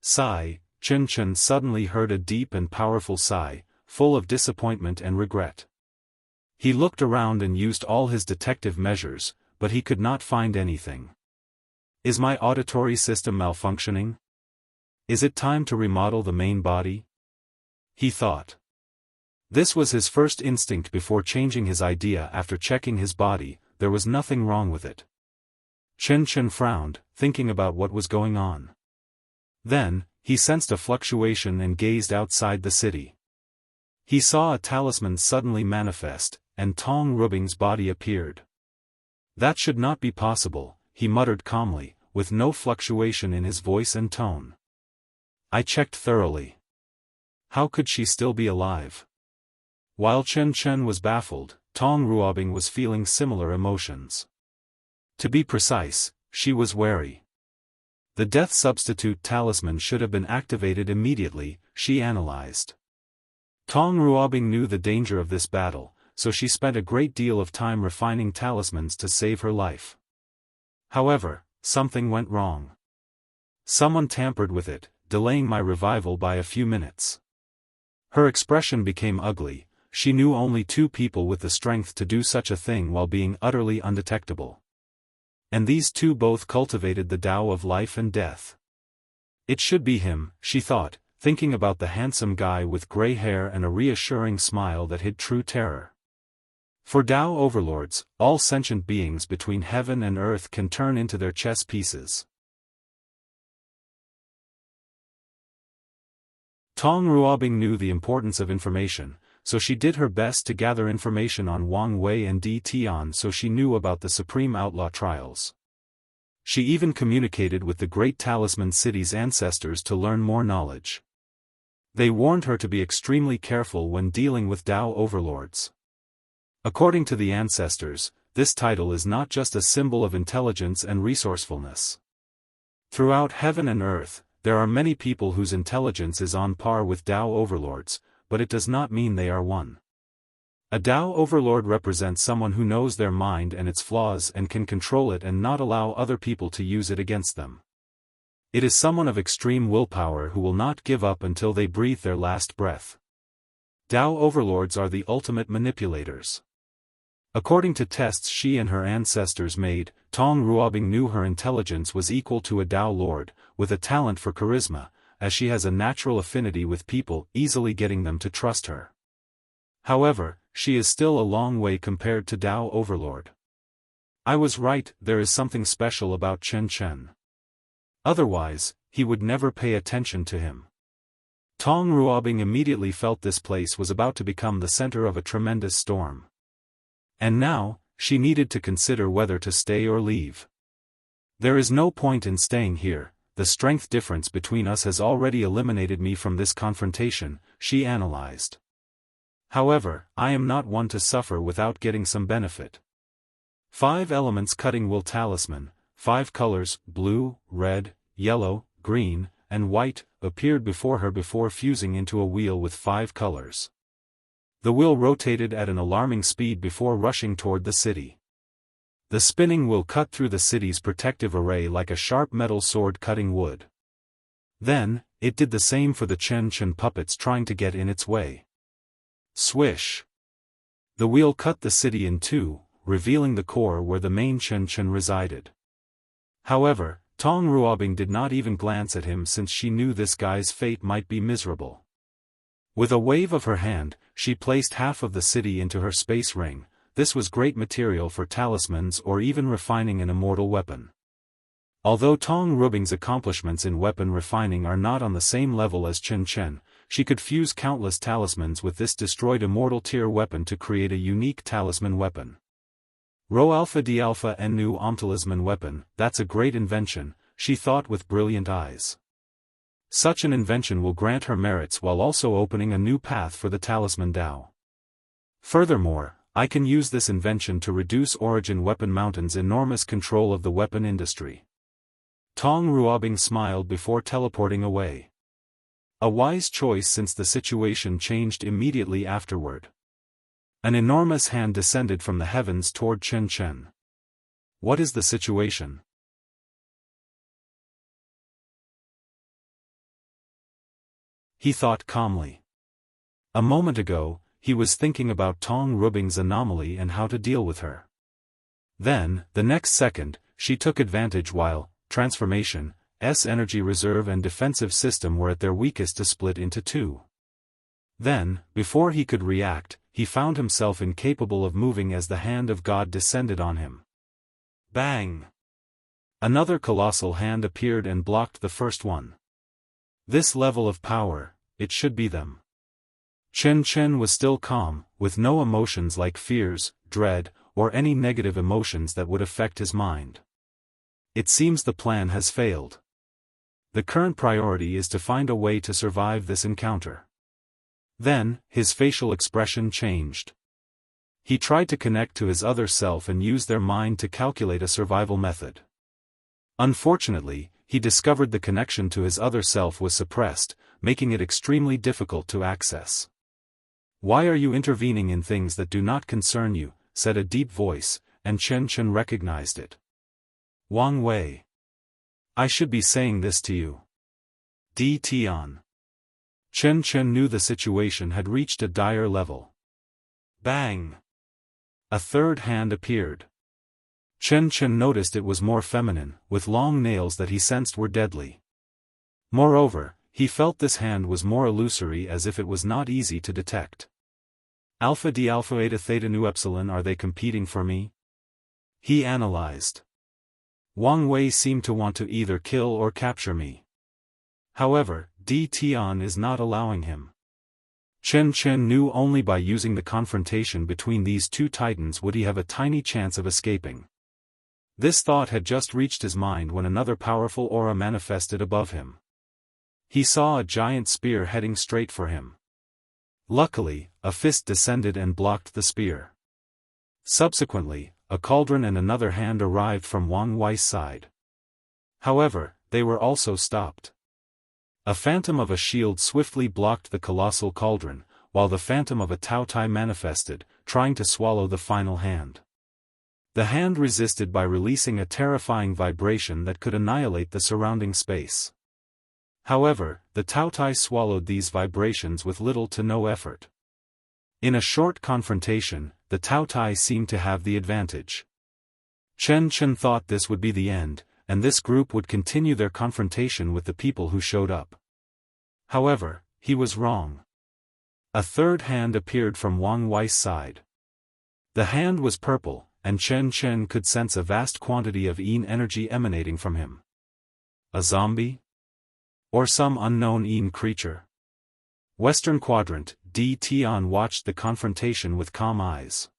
Sigh. Chen suddenly heard a deep and powerful sigh, full of disappointment and regret. He looked around and used all his detective measures, but he could not find anything. Is my auditory system malfunctioning? Is it time to remodel the main body? He thought. This was his first instinct before changing his idea. After checking his body, there was nothing wrong with it. Chen frowned, thinking about what was going on. Then, he sensed a fluctuation and gazed outside the city. He saw a talisman suddenly manifest, and Tong Rubing's body appeared. That should not be possible, he muttered calmly, with no fluctuation in his voice and tone. I checked thoroughly. How could she still be alive? While Chen was baffled, Tong Ruobing was feeling similar emotions. To be precise, she was wary. The death substitute talisman should have been activated immediately, she analyzed. Tong Ruobing knew the danger of this battle, so she spent a great deal of time refining talismans to save her life. However, something went wrong. Someone tampered with it, delaying my revival by a few minutes. Her expression became ugly. She knew only 2 people with the strength to do such a thing while being utterly undetectable. And these 2 both cultivated the Tao of life and death. It should be him, she thought, thinking about the handsome guy with gray hair and a reassuring smile that hid true terror. For Tao overlords, all sentient beings between heaven and earth can turn into their chess pieces. Tong Ruobing knew the importance of information, so she did her best to gather information on Wang Wei and Di Tian, so she knew about the Supreme Outlaw trials. She even communicated with the Great Talisman City's ancestors to learn more knowledge. They warned her to be extremely careful when dealing with Tao overlords. According to the ancestors, this title is not just a symbol of intelligence and resourcefulness. Throughout heaven and earth, there are many people whose intelligence is on par with Tao overlords, but it does not mean they are one. A Tao overlord represents someone who knows their mind and its flaws and can control it and not allow other people to use it against them. It is someone of extreme willpower who will not give up until they breathe their last breath. Tao overlords are the ultimate manipulators. According to tests she and her ancestors made, Tong Ruobing knew her intelligence was equal to a Tao lord, with a talent for charisma, as she has a natural affinity with people, easily getting them to trust her. However, she is still a long way compared to Tao overlord. I was right, there is something special about Chen. Otherwise, he would never pay attention to him. Tong Ruobing immediately felt this place was about to become the center of a tremendous storm. And now, she needed to consider whether to stay or leave. There is no point in staying here, the strength difference between us has already eliminated me from this confrontation, she analyzed. However, I am not one to suffer without getting some benefit. 5 elements cutting will talisman, 5 colors, blue, red, yellow, green, and white, appeared before her before fusing into a wheel with 5 colors. The wheel rotated at an alarming speed before rushing toward the city. The spinning wheel cut through the city's protective array like a sharp metal sword cutting wood. Then, it did the same for the Chen puppets trying to get in its way. Swish! The wheel cut the city in 2, revealing the core where the main Chen resided. However, Tong Ruobing did not even glance at him since she knew this guy's fate might be miserable. With a wave of her hand, she placed half of the city into her space ring. This was great material for talismans or even refining an immortal weapon. Although Tong Ruobing's accomplishments in weapon refining are not on the same level as Chen, she could fuse countless talismans with this destroyed immortal tier weapon to create a unique talisman weapon. Rho Alpha D Alpha N new talisman weapon, that's a great invention, she thought with brilliant eyes. Such an invention will grant her merits while also opening a new path for the talisman Dao. Furthermore, I can use this invention to reduce Origin Weapon Mountain's enormous control of the weapon industry. Tong Ruobing smiled before teleporting away. A wise choice since the situation changed immediately afterward. An enormous hand descended from the heavens toward Chen Chen. What is the situation? He thought calmly. A moment ago, he was thinking about Tong Ruobing's anomaly and how to deal with her. Then, the next second, she took advantage while transformation's energy reserve and defensive system were at their weakest to split into two. Then, before he could react, he found himself incapable of moving as the hand of God descended on him. Bang! Another colossal hand appeared and blocked the first one. This level of power, it should be them. Chen Chen was still calm, with no emotions like fears, dread, or any negative emotions that would affect his mind. It seems the plan has failed. The current priority is to find a way to survive this encounter. Then, his facial expression changed. He tried to connect to his other self and use their mind to calculate a survival method. Unfortunately, he discovered the connection to his other self was suppressed, making it extremely difficult to access. "Why are you intervening in things that do not concern you?" said a deep voice, and Chen Chen recognized it. "Wang Wei. I should be saying this to you. Di Tian." Chen Chen knew the situation had reached a dire level. Bang! A third hand appeared. Chen Chen noticed it was more feminine, with long nails that he sensed were deadly. Moreover, he felt this hand was more illusory as if it was not easy to detect. Alpha D Alpha Eta Theta Nu Epsilon, are they competing for me? He analyzed. Wang Wei seemed to want to either kill or capture me. However, Di Tian is not allowing him. Chen Chen knew only by using the confrontation between these two titans would he have a tiny chance of escaping. This thought had just reached his mind when another powerful aura manifested above him. He saw a giant spear heading straight for him. Luckily, a fist descended and blocked the spear. Subsequently, a cauldron and another hand arrived from Wang Wei's side. However, they were also stopped. A phantom of a shield swiftly blocked the colossal cauldron, while the phantom of a Tao Tai manifested, trying to swallow the final hand. The hand resisted by releasing a terrifying vibration that could annihilate the surrounding space. However, the Tao Tai swallowed these vibrations with little to no effort. In a short confrontation, the Tao Tai seemed to have the advantage. Chen Chen thought this would be the end, and this group would continue their confrontation with the people who showed up. However, he was wrong. A third hand appeared from Wang Wei's side. The hand was purple, and Chen Chen could sense a vast quantity of Yin energy emanating from him. A zombie? Or some unknown Yin creature? Western Quadrant, Di Tian watched the confrontation with calm eyes.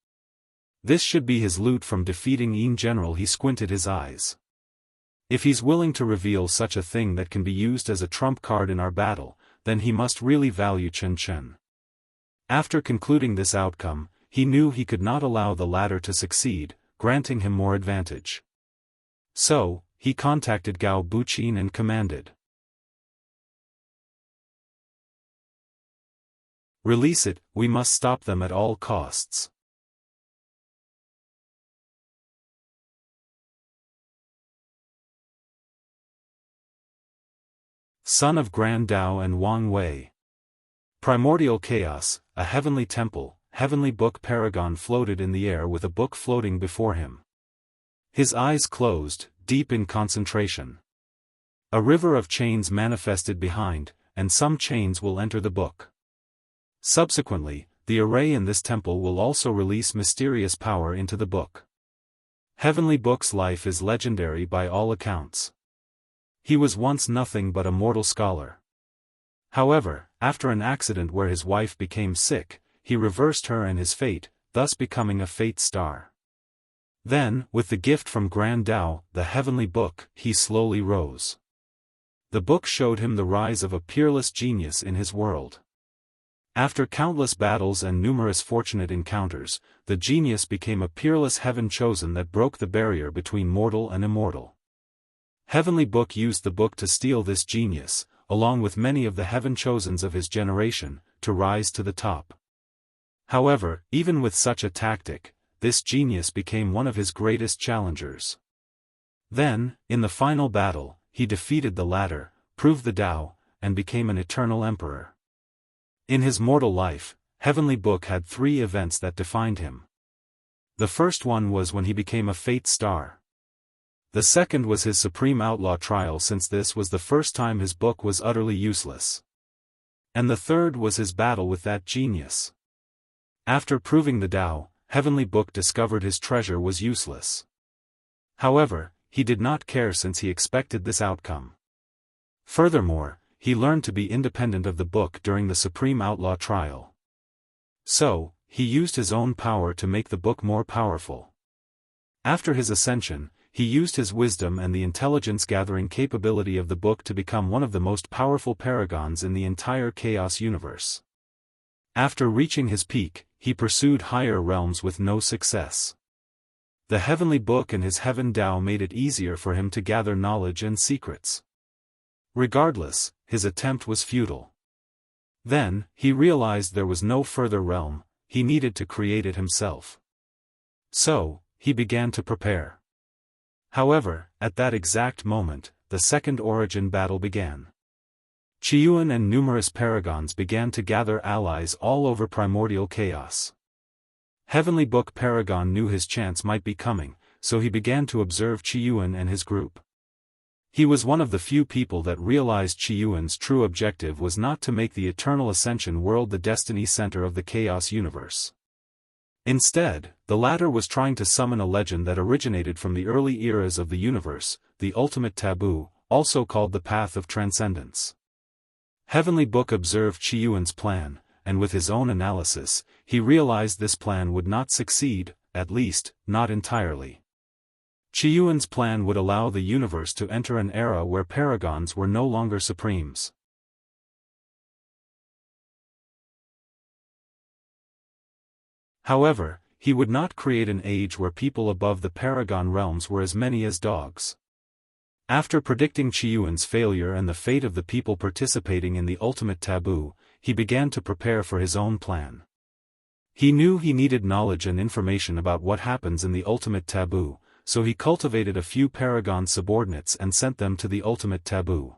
This should be his loot from defeating Yin General. He squinted his eyes. If he's willing to reveal such a thing that can be used as a trump card in our battle, then he must really value Chen Chen. After concluding this outcome, he knew he could not allow the latter to succeed, granting him more advantage. So, he contacted Gao Buqin and commanded. "Release it, we must stop them at all costs." Son of Grand Dao and Wang Wei. Primordial chaos, a heavenly temple, heavenly book paragon floated in the air with a book floating before him. His eyes closed, deep in concentration. A river of chains manifested behind, and some chains will enter the book. Subsequently, the array in this temple will also release mysterious power into the book. Heavenly Book's life is legendary by all accounts. He was once nothing but a mortal scholar. However, after an accident where his wife became sick, he reversed her and his fate, thus becoming a fate star. Then, with the gift from Grand Tao, the heavenly book, he slowly rose. The book showed him the rise of a peerless genius in his world. After countless battles and numerous fortunate encounters, the genius became a peerless heaven chosen that broke the barrier between mortal and immortal. Heavenly Book used the book to steal this genius, along with many of the heaven chosens of his generation, to rise to the top. However, even with such a tactic, this genius became one of his greatest challengers. Then, in the final battle, he defeated the latter, proved the Tao, and became an eternal emperor. In his mortal life, Heavenly Book had 3 events that defined him. The first one was when he became a Fate Star. The second was his Supreme Outlaw trial, since this was the first time his book was utterly useless. And the third was his battle with that genius. After proving the Tao, Heavenly Book discovered his treasure was useless. However, he did not care since he expected this outcome. Furthermore, he learned to be independent of the book during the Supreme Outlaw trial. So, he used his own power to make the book more powerful. After his ascension, he used his wisdom and the intelligence-gathering capability of the book to become one of the most powerful paragons in the entire Chaos universe. After reaching his peak, he pursued higher realms with no success. The Heavenly Book and his Heaven Tao made it easier for him to gather knowledge and secrets. Regardless, his attempt was futile. Then, he realized there was no further realm, he needed to create it himself. So, he began to prepare. However, at that exact moment, the second origin battle began. Qiyuan and numerous paragons began to gather allies all over primordial chaos. Heavenly Book Paragon knew his chance might be coming, so he began to observe Qiyuan and his group. He was one of the few people that realized Qiyuan's true objective was not to make the Eternal Ascension world the destiny center of the Chaos universe. Instead, the latter was trying to summon a legend that originated from the early eras of the universe, the ultimate taboo, also called the Path of Transcendence. Heavenly Book observed Qiyuan's plan, and with his own analysis, he realized this plan would not succeed, at least, not entirely. Qiyuan's plan would allow the universe to enter an era where paragons were no longer supremes. However, he would not create an age where people above the paragon realms were as many as dogs. After predicting Qiyuan's failure and the fate of the people participating in the ultimate taboo, he began to prepare for his own plan. He knew he needed knowledge and information about what happens in the ultimate taboo, so he cultivated a few paragon subordinates and sent them to the ultimate taboo.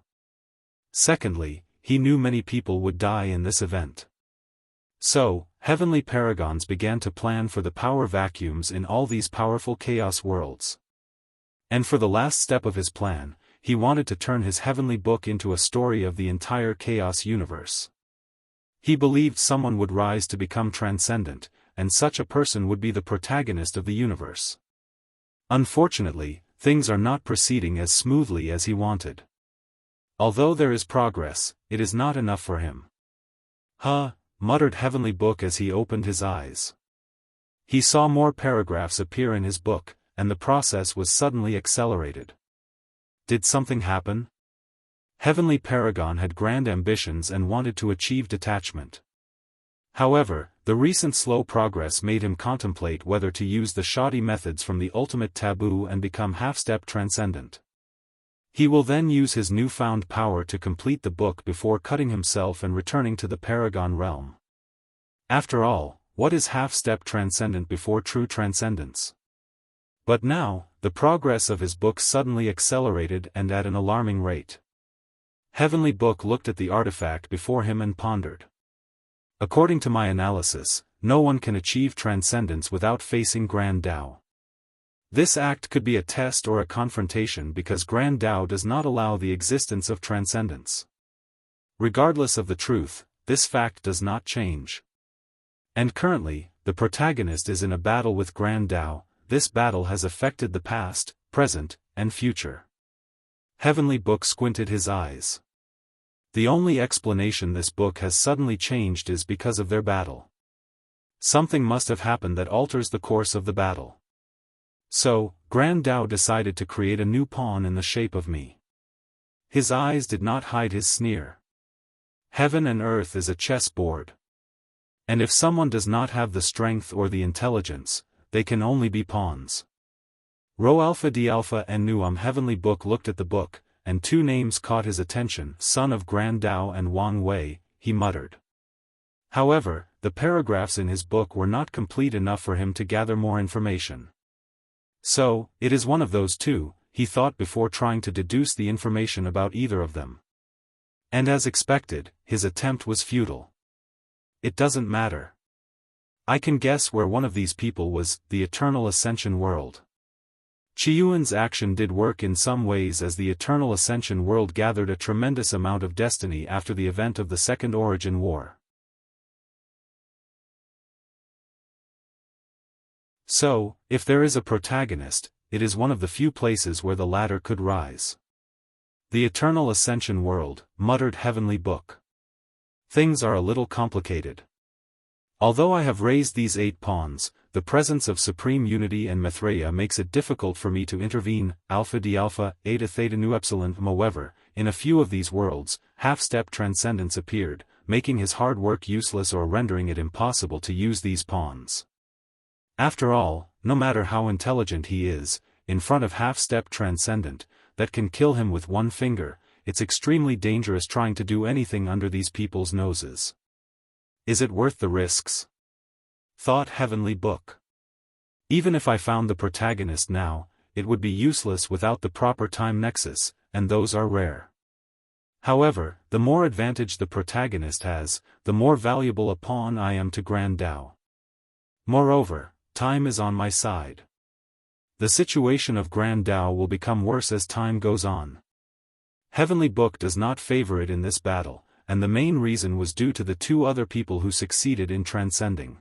Secondly, he knew many people would die in this event. So, heavenly paragons began to plan for the power vacuums in all these powerful chaos worlds. And for the last step of his plan, he wanted to turn his heavenly book into a story of the entire chaos universe. He believed someone would rise to become transcendent, and such a person would be the protagonist of the universe. Unfortunately, things are not proceeding as smoothly as he wanted. Although there is progress, it is not enough for him. Muttered Heavenly Book as he opened his eyes. He saw more paragraphs appear in his book, and the process was suddenly accelerated. Did something happen? Heavenly Paragon had grand ambitions and wanted to achieve detachment. However, the recent slow progress made him contemplate whether to use the shoddy methods from the ultimate taboo and become half-step transcendent. He will then use his newfound power to complete the book before cutting himself and returning to the Paragon realm. After all, what is half-step transcendent before true transcendence? But now, the progress of his book suddenly accelerated and at an alarming rate. Heavenly Book looked at the artifact before him and pondered. According to my analysis, no one can achieve transcendence without facing Grand Tao. This act could be a test or a confrontation because Grand Tao does not allow the existence of transcendence. Regardless of the truth, this fact does not change. And currently, the protagonist is in a battle with Grand Tao. This battle has affected the past, present, and future. Heavenly Book squinted his eyes. The only explanation this book has suddenly changed is because of their battle. Something must have happened that alters the course of the battle. So, Grand Dao decided to create a new pawn in the shape of me. His eyes did not hide his sneer. Heaven and earth is a chessboard. And if someone does not have the strength or the intelligence, they can only be pawns. Rho Alpha D Alpha and Nuam Heavenly Book looked at the book, and two names caught his attention, Son of Grand Dao and Wang Wei, he muttered. However, the paragraphs in his book were not complete enough for him to gather more information. So, it is one of those two, he thought before trying to deduce the information about either of them. And as expected, his attempt was futile. It doesn't matter. I can guess where one of these people was, the Eternal Ascension World. Qiyuan's action did work in some ways, as the Eternal Ascension World gathered a tremendous amount of destiny after the event of the Second Origin War. So, if there is a protagonist, it is one of the few places where the latter could rise. The Eternal Ascension World, muttered Heavenly Book. Things are a little complicated. Although I have raised these 8 pawns, the presence of Supreme Unity and Maitreya makes it difficult for me to intervene, Alpha D Alpha, Eta Theta Nu Epsilon. However, in a few of these worlds, half-step transcendence appeared, making his hard work useless or rendering it impossible to use these pawns. After all, no matter how intelligent he is, in front of half-step transcendent, that can kill him with one finger, it's extremely dangerous trying to do anything under these people's noses. Is it worth the risks? Thought Heavenly Book. Even if I found the protagonist now, it would be useless without the proper time nexus, and those are rare. However, the more advantage the protagonist has, the more valuable a pawn I am to Grand Dao. Moreover, time is on my side. The situation of Grand Dao will become worse as time goes on. Heavenly Book does not favor it in this battle, and the main reason was due to the 2 other people who succeeded in transcending.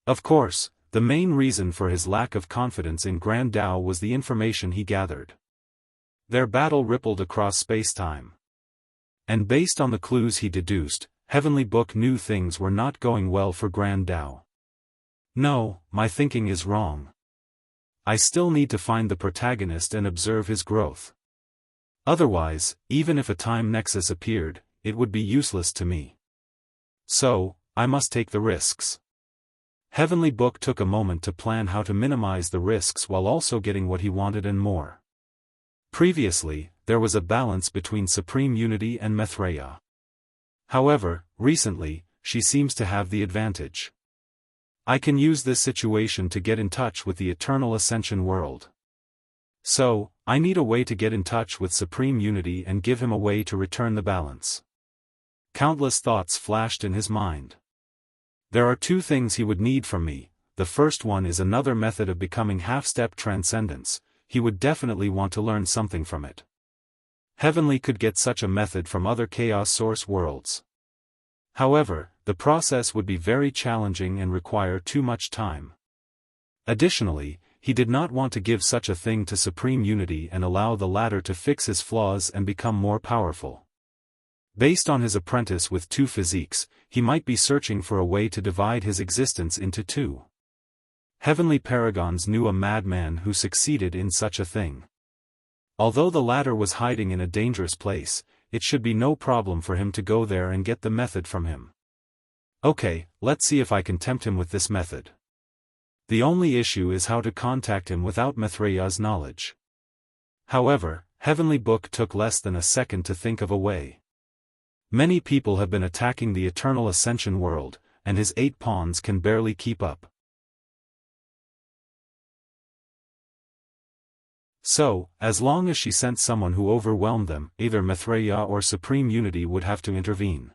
Of course, the main reason for his lack of confidence in Grand Dao was the information he gathered. Their battle rippled across space-time. And based on the clues he deduced, Heavenly Book knew things were not going well for Grand Dao. No, my thinking is wrong. I still need to find the protagonist and observe his growth. Otherwise, even if a time nexus appeared, it would be useless to me. So, I must take the risks. Heavenly Book took a moment to plan how to minimize the risks while also getting what he wanted and more. Previously, there was a balance between Supreme Unity and Maitreya. However, recently, she seems to have the advantage. I can use this situation to get in touch with the Eternal Ascension World. So, I need a way to get in touch with Supreme Unity and give him a way to return the balance. Countless thoughts flashed in his mind. There are 2 things he would need from me. The first one is another method of becoming half-step transcendence. He would definitely want to learn something from it. Heavenly could get such a method from other Chaos Source worlds. However, the process would be very challenging and require too much time. Additionally, he did not want to give such a thing to Supreme Unity and allow the latter to fix his flaws and become more powerful. Based on his apprentice with 2 physiques, he might be searching for a way to divide his existence into 2. Heavenly Paragons knew a madman who succeeded in such a thing. Although the latter was hiding in a dangerous place, it should be no problem for him to go there and get the method from him. Okay, let's see if I can tempt him with this method. The only issue is how to contact him without Maitreya's knowledge. However, Heavenly Book took less than a second to think of a way. Many people have been attacking the Eternal Ascension World, and his 8 pawns can barely keep up. So, as long as she sent someone who overwhelmed them, either Maitreya or Supreme Unity would have to intervene.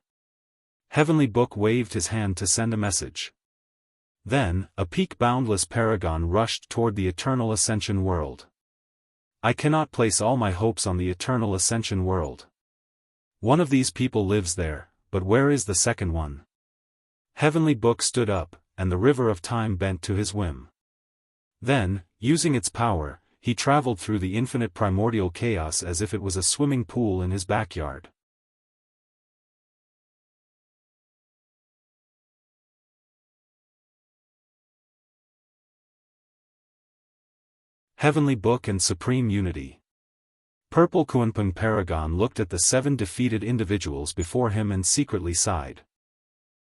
Heavenly Book waved his hand to send a message. Then, a peak-boundless paragon rushed toward the Eternal Ascension World. I cannot place all my hopes on the Eternal Ascension World. One of these people lives there, but where is the second one? Heavenly Book stood up, and the river of time bent to his whim. Then, using its power, he traveled through the infinite primordial chaos as if it was a swimming pool in his backyard. Heavenly Book and Supreme Unity. Purple Kunpeng Paragon looked at the 7 defeated individuals before him and secretly sighed.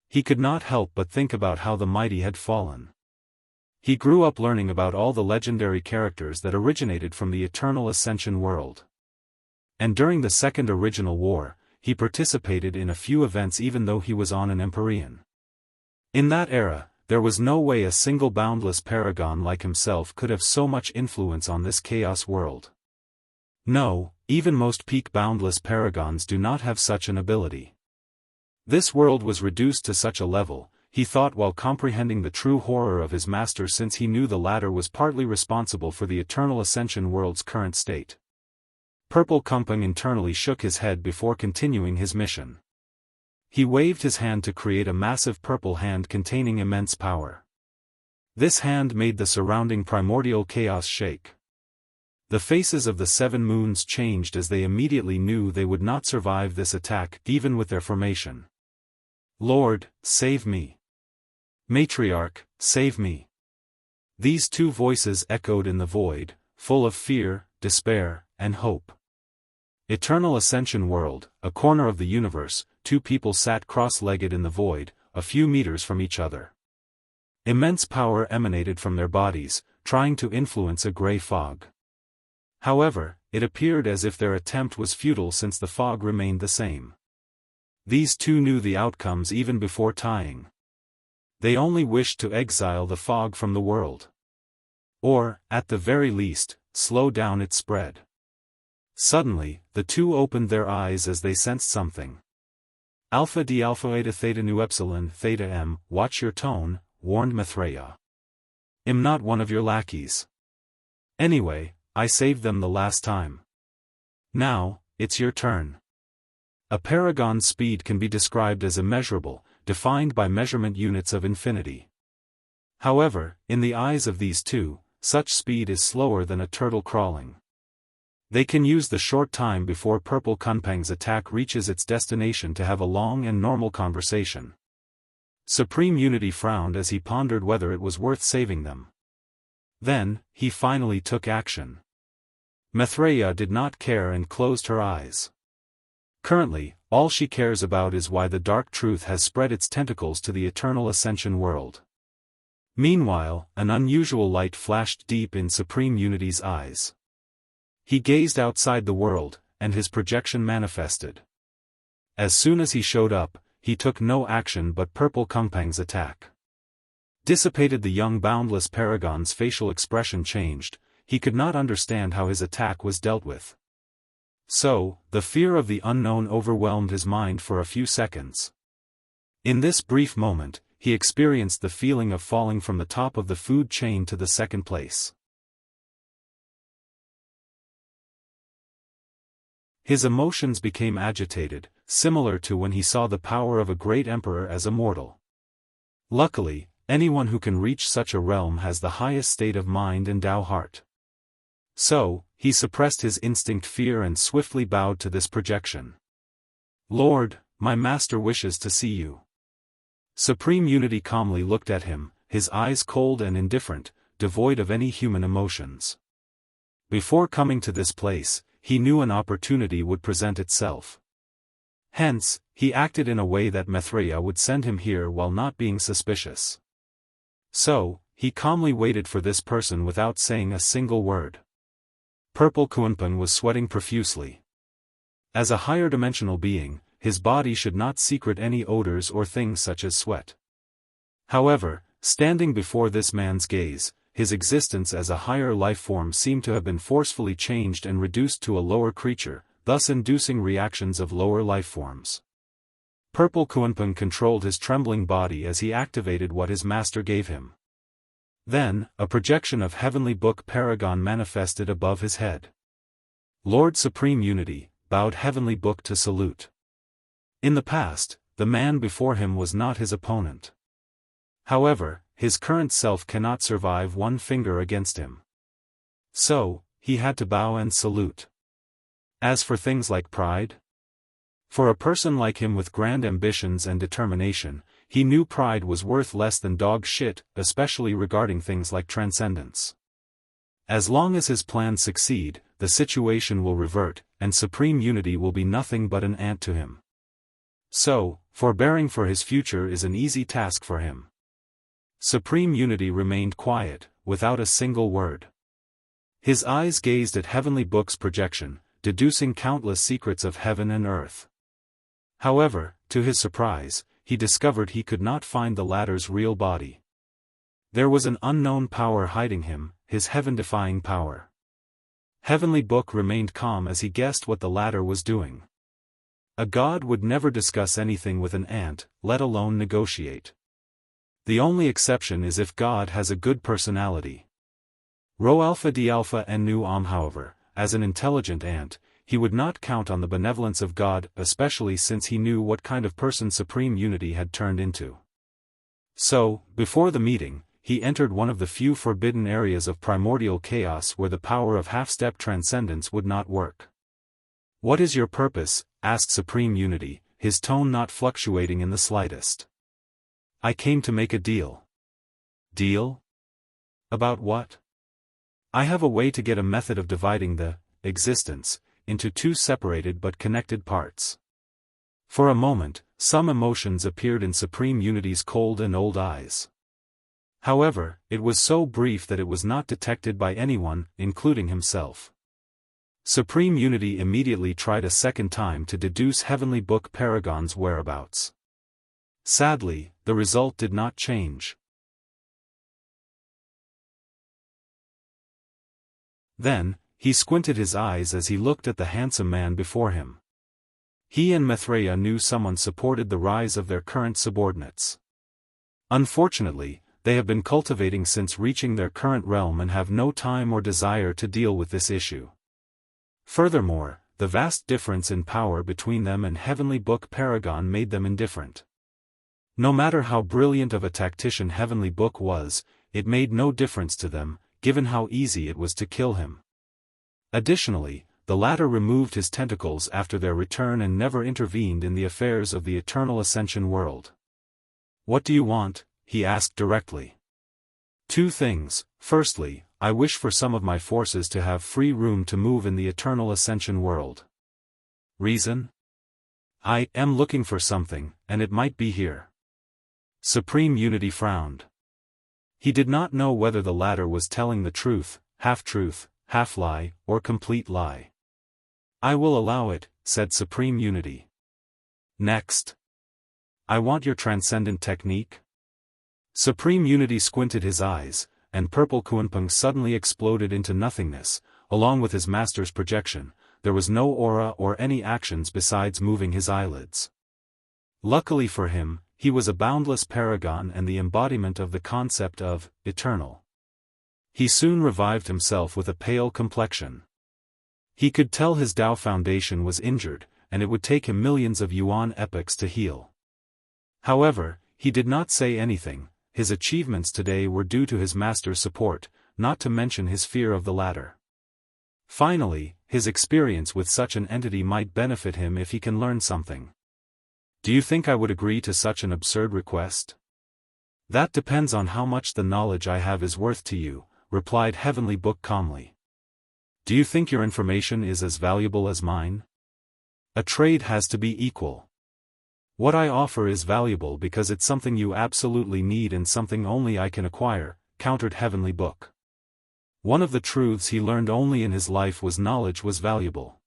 He could not help but think about how the mighty had fallen. He grew up learning about all the legendary characters that originated from the Eternal Ascension world. And during the Second Original War, he participated in a few events even though he was on an Empyrean. In that era, there was no way a single boundless paragon like himself could have so much influence on this chaos world. No, even most peak boundless paragons do not have such an ability. This world was reduced to such a level, he thought while comprehending the true horror of his master, since he knew the latter was partly responsible for the Eternal Ascension world's current state. Purple Kunpeng internally shook his head before continuing his mission. He waved his hand to create a massive purple hand containing immense power. This hand made the surrounding primordial chaos shake. The faces of the 7 moons changed as they immediately knew they would not survive this attack, even with their formation. Lord, save me. Matriarch, save me. These 2 voices echoed in the void, full of fear, despair, and hope. Eternal Ascension World, a corner of the universe, 2 people sat cross-legged in the void, a few meters from each other. Immense power emanated from their bodies, trying to influence a gray fog. However, it appeared as if their attempt was futile since the fog remained the same. These 2 knew the outcomes even before tying. They only wished to exile the fog from the world. Or, at the very least, slow down its spread. Suddenly, the 2 opened their eyes as they sensed something. Alpha D Alpha Eta Theta Nu Epsilon Theta M, watch your tone, warned Maitreya. I'm not one of your lackeys. Anyway, I saved them the last time. Now, it's your turn. A paragon's speed can be described as immeasurable, defined by measurement units of infinity. However, in the eyes of these 2, such speed is slower than a turtle crawling. They can use the short time before Purple Kunpeng's attack reaches its destination to have a long and normal conversation. Supreme Unity frowned as he pondered whether it was worth saving them. Then, he finally took action. Maitreya did not care and closed her eyes. Currently, all she cares about is why the dark truth has spread its tentacles to the Eternal Ascension world. Meanwhile, an unusual light flashed deep in Supreme Unity's eyes. He gazed outside the world, and his projection manifested. As soon as he showed up, he took no action but Purple Kunpeng's attack. Dissipated the young boundless paragon's facial expression changed, he could not understand how his attack was dealt with. So, the fear of the unknown overwhelmed his mind for a few seconds. In this brief moment, he experienced the feeling of falling from the top of the food chain to the second place. His emotions became agitated, similar to when he saw the power of a great emperor as a mortal. Luckily, anyone who can reach such a realm has the highest state of mind and Tao heart. So, he suppressed his instinct fear and swiftly bowed to this projection. Lord, my master wishes to see you. Supreme Unity calmly looked at him, his eyes cold and indifferent, devoid of any human emotions. Before coming to this place, he knew an opportunity would present itself. Hence, he acted in a way that Maitreya would send him here while not being suspicious. So, he calmly waited for this person without saying a single word. Purple Kunpeng was sweating profusely. As a higher dimensional being, his body should not secrete any odors or things such as sweat. However, standing before this man's gaze, his existence as a higher life form seemed to have been forcefully changed and reduced to a lower creature, thus inducing reactions of lower life forms. Purple Kunpeng controlled his trembling body as he activated what his master gave him. Then, a projection of Heavenly Book Paragon manifested above his head. Lord Supreme Unity bowed Heavenly Book to salute. In the past, the man before him was not his opponent. However, his current self cannot survive one finger against him. So, he had to bow and salute. As for things like pride? For a person like him with grand ambitions and determination, he knew pride was worth less than dog shit, especially regarding things like transcendence. As long as his plans succeed, the situation will revert, and supreme unity will be nothing but an ant to him. So, forbearing for his future is an easy task for him. Supreme unity remained quiet, without a single word. His eyes gazed at Heavenly Book's projection, deducing countless secrets of heaven and earth. However, to his surprise, he discovered he could not find the latter's real body. There was an unknown power hiding him, his heaven-defying power. Heavenly Book remained calm as he guessed what the latter was doing. A god would never discuss anything with an ant, let alone negotiate. The only exception is if God has a good personality. Rho Alpha D Alpha and Nu however, as an intelligent ant, he would not count on the benevolence of God, especially since he knew what kind of person supreme unity had turned into. So, before the meeting, he entered one of the few forbidden areas of primordial chaos where the power of half-step transcendence would not work. "What is your purpose?" asked Supreme Unity, his tone not fluctuating in the slightest. "I came to make a deal." "Deal? About what?" "I have a way to get a method of dividing the existence into two separated but connected parts." For a moment, some emotions appeared in Supreme Unity's cold and old eyes. However, it was so brief that it was not detected by anyone, including himself. Supreme Unity immediately tried a second time to deduce Heavenly Book Paragon's whereabouts. Sadly, the result did not change. Then, he squinted his eyes as he looked at the handsome man before him. He and Maitreya knew someone supported the rise of their current subordinates. Unfortunately, they have been cultivating since reaching their current realm and have no time or desire to deal with this issue. Furthermore, the vast difference in power between them and Heavenly Book Paragon made them indifferent. No matter how brilliant of a tactician Heavenly Book was, it made no difference to them, given how easy it was to kill him. Additionally, the latter removed his tentacles after their return and never intervened in the affairs of the Eternal Ascension world. "What do you want?" he asked directly. "Two things. Firstly, I wish for some of my forces to have free room to move in the Eternal Ascension world." "Reason?" "I am looking for something, and it might be here." Supreme Unity frowned. He did not know whether the latter was telling the truth, half-lie, or complete lie. "I will allow it," said Supreme Unity. "Next. I want your transcendent technique." Supreme Unity squinted his eyes, and Purple Kuanpeng suddenly exploded into nothingness. Along with his master's projection, there was no aura or any actions besides moving his eyelids. Luckily for him, he was a boundless paragon and the embodiment of the concept of eternal. He soon revived himself with a pale complexion. He could tell his Tao foundation was injured, and it would take him millions of yuan epochs to heal. However, he did not say anything. His achievements today were due to his master's support, not to mention his fear of the latter. Finally, his experience with such an entity might benefit him if he can learn something. "Do you think I would agree to such an absurd request?" "That depends on how much the knowledge I have is worth to you," replied Heavenly Book calmly. "Do you think your information is as valuable as mine?" "A trade has to be equal. What I offer is valuable because it's something you absolutely need and something only I can acquire," countered Heavenly Book. One of the truths he learned only in his life was knowledge was valuable.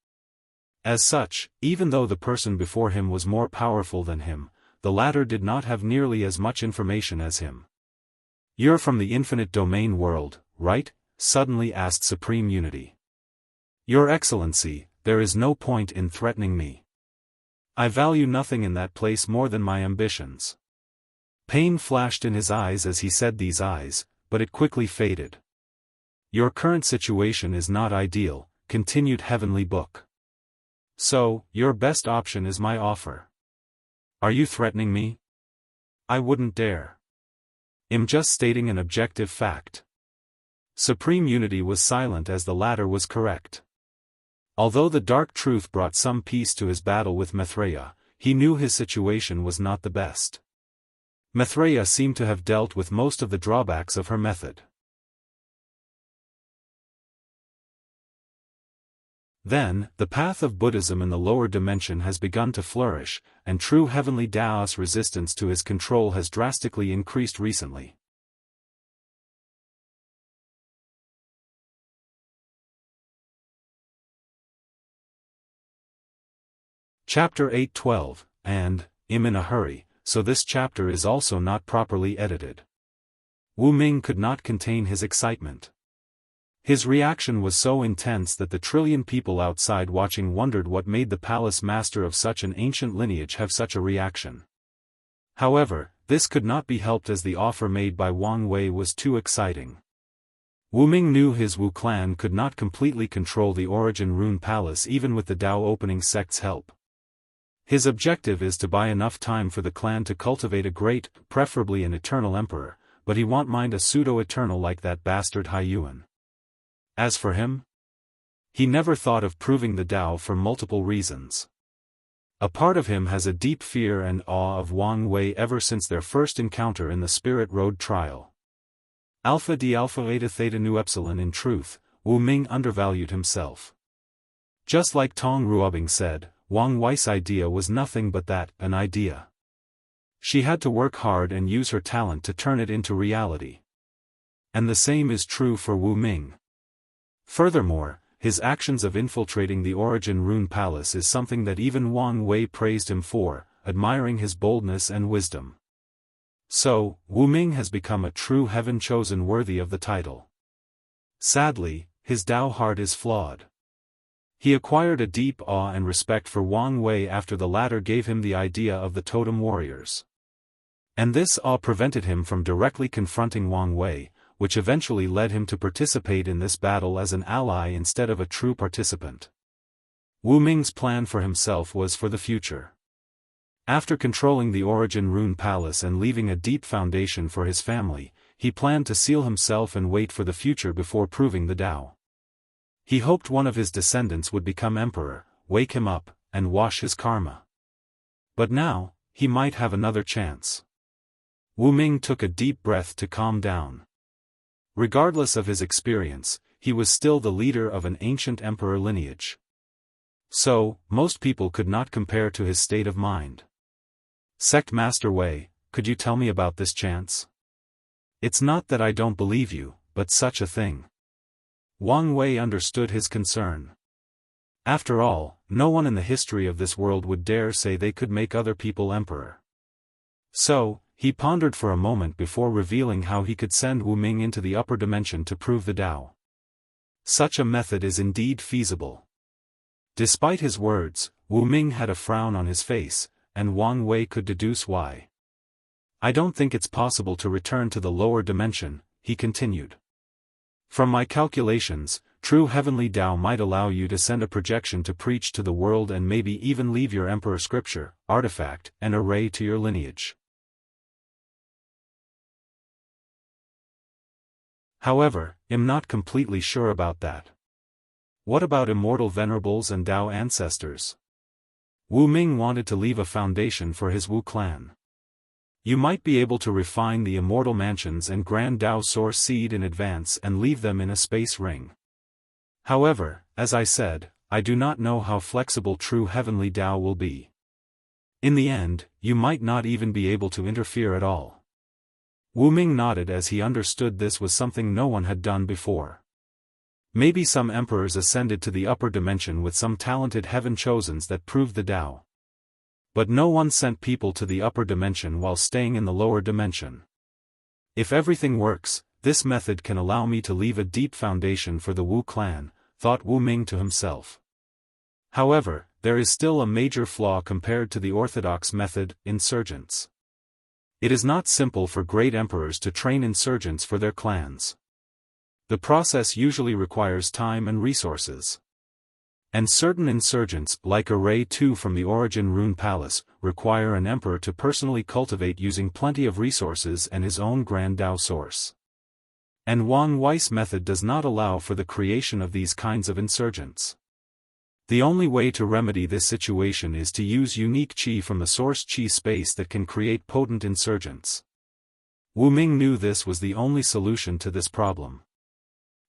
As such, even though the person before him was more powerful than him, the latter did not have nearly as much information as him. "You're from the infinite domain world, right?" suddenly asked Supreme Unity. "Your Excellency, there is no point in threatening me. I value nothing in that place more than my ambitions." Pain flashed in his eyes as he said these eyes, but it quickly faded. "Your current situation is not ideal," continued Heavenly Book. "So, your best option is my offer." "Are you threatening me?" "I wouldn't dare. I'm just stating an objective fact." Supreme Unity was silent as the latter was correct. Although the dark truth brought some peace to his battle with Maitreya, he knew his situation was not the best. Maitreya seemed to have dealt with most of the drawbacks of her method. Then, the path of Buddhism in the lower dimension has begun to flourish, and true heavenly Daoist resistance to his control has drastically increased recently. Chapter 8:12, and, I'm in a hurry, so this chapter is also not properly edited. Wu Ming could not contain his excitement. His reaction was so intense that the trillion people outside watching wondered what made the palace master of such an ancient lineage have such a reaction. However, this could not be helped as the offer made by Wang Wei was too exciting. Wu Ming knew his Wu clan could not completely control the Origin Rune Palace even with the Dao opening sect's help. His objective is to buy enough time for the clan to cultivate a great, preferably an eternal emperor, but he won't mind a pseudo-eternal like that bastard Hai Yuan. As for him, he never thought of proving the Dao for multiple reasons. A part of him has a deep fear and awe of Wang Wei ever since their first encounter in the Spirit Road trial. Alpha d alpha eta theta nu epsilon. In truth, Wu Ming undervalued himself. Just like Tong Ruobing said, Wang Wei's idea was nothing but that, an idea. She had to work hard and use her talent to turn it into reality. And the same is true for Wu Ming. Furthermore, his actions of infiltrating the Origin Rune Palace is something that even Wang Wei praised him for, admiring his boldness and wisdom. So, Wu Ming has become a true heaven chosen worthy of the title. Sadly, his Dao heart is flawed. He acquired a deep awe and respect for Wang Wei after the latter gave him the idea of the totem warriors. And this awe prevented him from directly confronting Wang Wei, which eventually led him to participate in this battle as an ally instead of a true participant. Wu Ming's plan for himself was for the future. After controlling the Origin Rune Palace and leaving a deep foundation for his family, he planned to seal himself and wait for the future before proving the Dao. He hoped one of his descendants would become emperor, wake him up, and wash his karma. But now, he might have another chance. Wu Ming took a deep breath to calm down. Regardless of his experience, he was still the leader of an ancient emperor lineage. So, most people could not compare to his state of mind. Sect Master Wei, could you tell me about this chance? It's not that I don't believe you, but such a thing. Wang Wei understood his concern. After all, no one in the history of this world would dare say they could make other people emperor. So, he pondered for a moment before revealing how he could send Wu Ming into the upper dimension to prove the Dao. Such a method is indeed feasible. Despite his words, Wu Ming had a frown on his face, and Wang Wei could deduce why. I don't think it's possible to return to the lower dimension, he continued. From my calculations, true heavenly Dao might allow you to send a projection to preach to the world and maybe even leave your emperor scripture, artifact, and array to your lineage. However, I'm not completely sure about that. What about immortal venerables and Dao ancestors? Wu Ming wanted to leave a foundation for his Wu clan. You might be able to refine the immortal mansions and grand Dao source seed in advance and leave them in a space ring. However, as I said, I do not know how flexible true heavenly Dao will be. In the end, you might not even be able to interfere at all. Wu Ming nodded as he understood this was something no one had done before. Maybe some emperors ascended to the upper dimension with some talented heaven chosens that proved the Dao. But no one sent people to the upper dimension while staying in the lower dimension. If everything works, this method can allow me to leave a deep foundation for the Wu clan, thought Wu Ming to himself. However, there is still a major flaw compared to the orthodox method, insurgents. It is not simple for great emperors to train insurgents for their clans. The process usually requires time and resources. And certain insurgents, like Array II from the Origin Rune Palace, require an emperor to personally cultivate using plenty of resources and his own grand Dao source. And Wang Wei's method does not allow for the creation of these kinds of insurgents. The only way to remedy this situation is to use unique qi from the source qi space that can create potent insurgents. Wu Ming knew this was the only solution to this problem.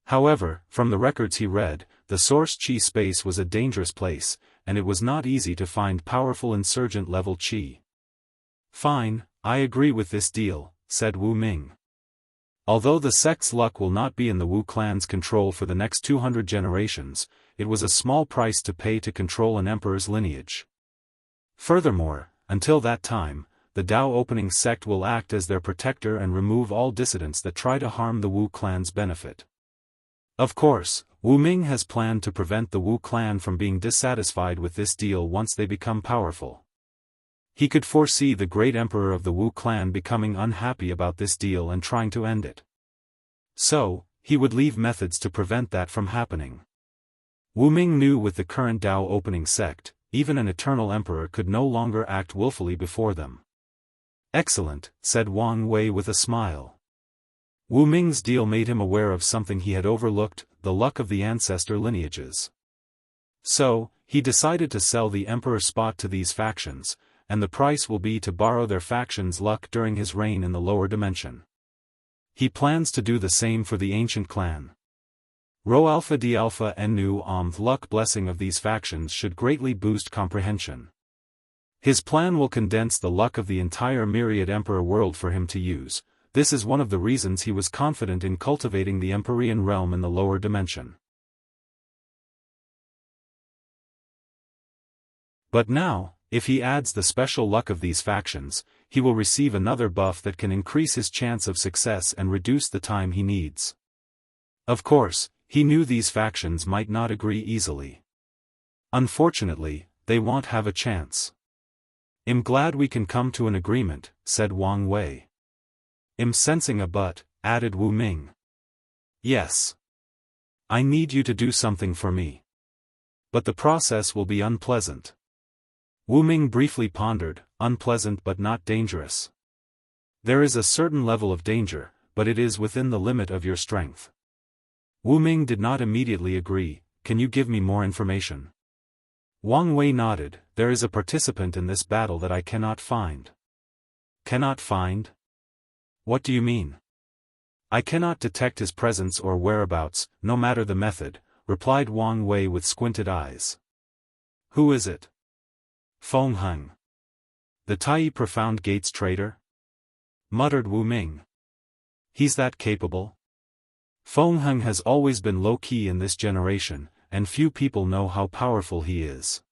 However, from the records he read, the source Qi space was a dangerous place, and it was not easy to find powerful insurgent-level Qi. Fine, I agree with this deal, said Wu Ming. Although the sect's luck will not be in the Wu clan's control for the next 200 generations, it was a small price to pay to control an emperor's lineage. Furthermore, until that time, the Dao opening sect will act as their protector and remove all dissidents that try to harm the Wu clan's benefit. Of course, Wu Ming has planned to prevent the Wu clan from being dissatisfied with this deal once they become powerful. He could foresee the great emperor of the Wu clan becoming unhappy about this deal and trying to end it. So, he would leave methods to prevent that from happening. Wu Ming knew with the current Dao opening sect, even an eternal emperor could no longer act willfully before them. Excellent, said Wang Wei with a smile. Wu Ming's deal made him aware of something he had overlooked, the luck of the ancestor lineages. So, he decided to sell the emperor's spot to these factions, and the price will be to borrow their faction's luck during his reign in the lower dimension. He plans to do the same for the ancient clan. Rho Alpha D Alpha and Nu luck blessing of these factions should greatly boost comprehension. His plan will condense the luck of the entire myriad emperor world for him to use. This is one of the reasons he was confident in cultivating the Empyrean realm in the lower dimension. But now, if he adds the special luck of these factions, he will receive another buff that can increase his chance of success and reduce the time he needs. Of course, he knew these factions might not agree easily. Unfortunately, they won't have a chance. I'm glad we can come to an agreement, said Wang Wei. I'm sensing a but, added Wu Ming. Yes. I need you to do something for me. But the process will be unpleasant. Wu Ming briefly pondered, unpleasant but not dangerous. There is a certain level of danger, but it is within the limit of your strength. Wu Ming did not immediately agree. Can you give me more information? Wang Wei nodded. There is a participant in this battle that I cannot find. Cannot find? What do you mean? I cannot detect his presence or whereabouts, no matter the method, replied Wang Wei with squinted eyes. Who is it? Feng Heng. The Tai Profound Gates traitor? Muttered Wu Ming. He's that capable? Feng Heng has always been low-key in this generation, and few people know how powerful he is.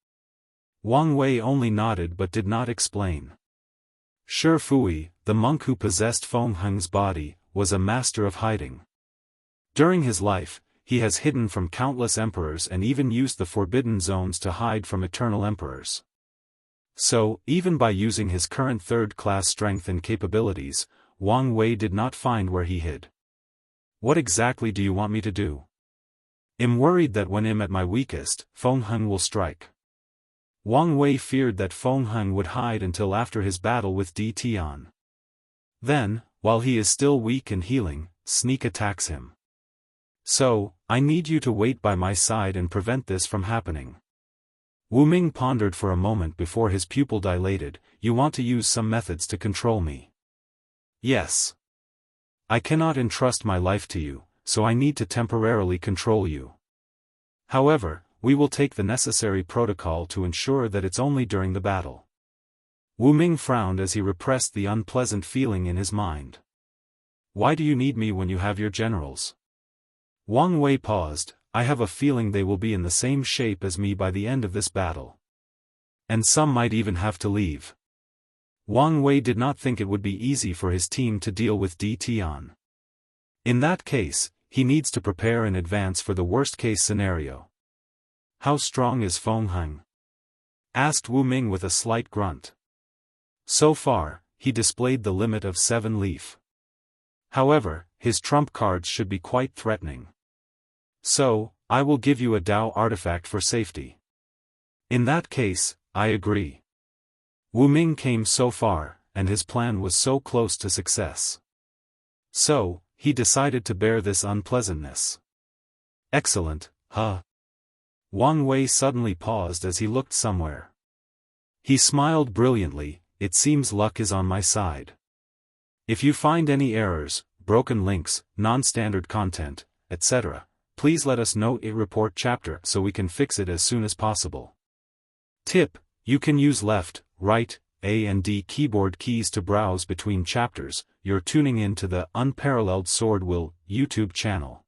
Wang Wei only nodded but did not explain. Shi Fui, the monk who possessed Feng Heng's body, was a master of hiding. During his life, he has hidden from countless emperors and even used the forbidden zones to hide from eternal emperors. So, even by using his current third-class strength and capabilities, Wang Wei did not find where he hid. What exactly do you want me to do? I'm worried that when I'm at my weakest, Feng Heng will strike. Wang Wei feared that Feng Heng would hide until after his battle with Di Tian. Then, while he is still weak and healing, sneak attacks him. So, I need you to wait by my side and prevent this from happening. Wu Ming pondered for a moment before his pupil dilated. You want to use some methods to control me? Yes. I cannot entrust my life to you, so I need to temporarily control you. However, we will take the necessary protocol to ensure that it's only during the battle. Wu Ming frowned as he repressed the unpleasant feeling in his mind. Why do you need me when you have your generals? Wang Wei paused. I have a feeling they will be in the same shape as me by the end of this battle. And some might even have to leave. Wang Wei did not think it would be easy for his team to deal with Di Tian. In that case, he needs to prepare in advance for the worst-case scenario. How strong is Feng Heng? Asked Wu Ming with a slight grunt. So far, he displayed the limit of 7 leaf. However, his trump cards should be quite threatening. So, I will give you a Dao artifact for safety. In that case, I agree. Wu Ming came so far, and his plan was so close to success. So, he decided to bear this unpleasantness. Excellent, huh? Wang Wei suddenly paused as he looked somewhere. He smiled brilliantly. It seems luck is on my side. If you find any errors, broken links, non-standard content, etc. Please let us know a report chapter so we can fix it as soon as possible. Tip: you can use left, right, A and D keyboard keys to browse between chapters. You're tuning in to the Unparalleled SwordWill YouTube channel.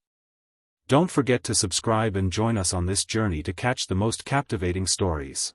Don't forget to subscribe and join us on this journey to catch the most captivating stories.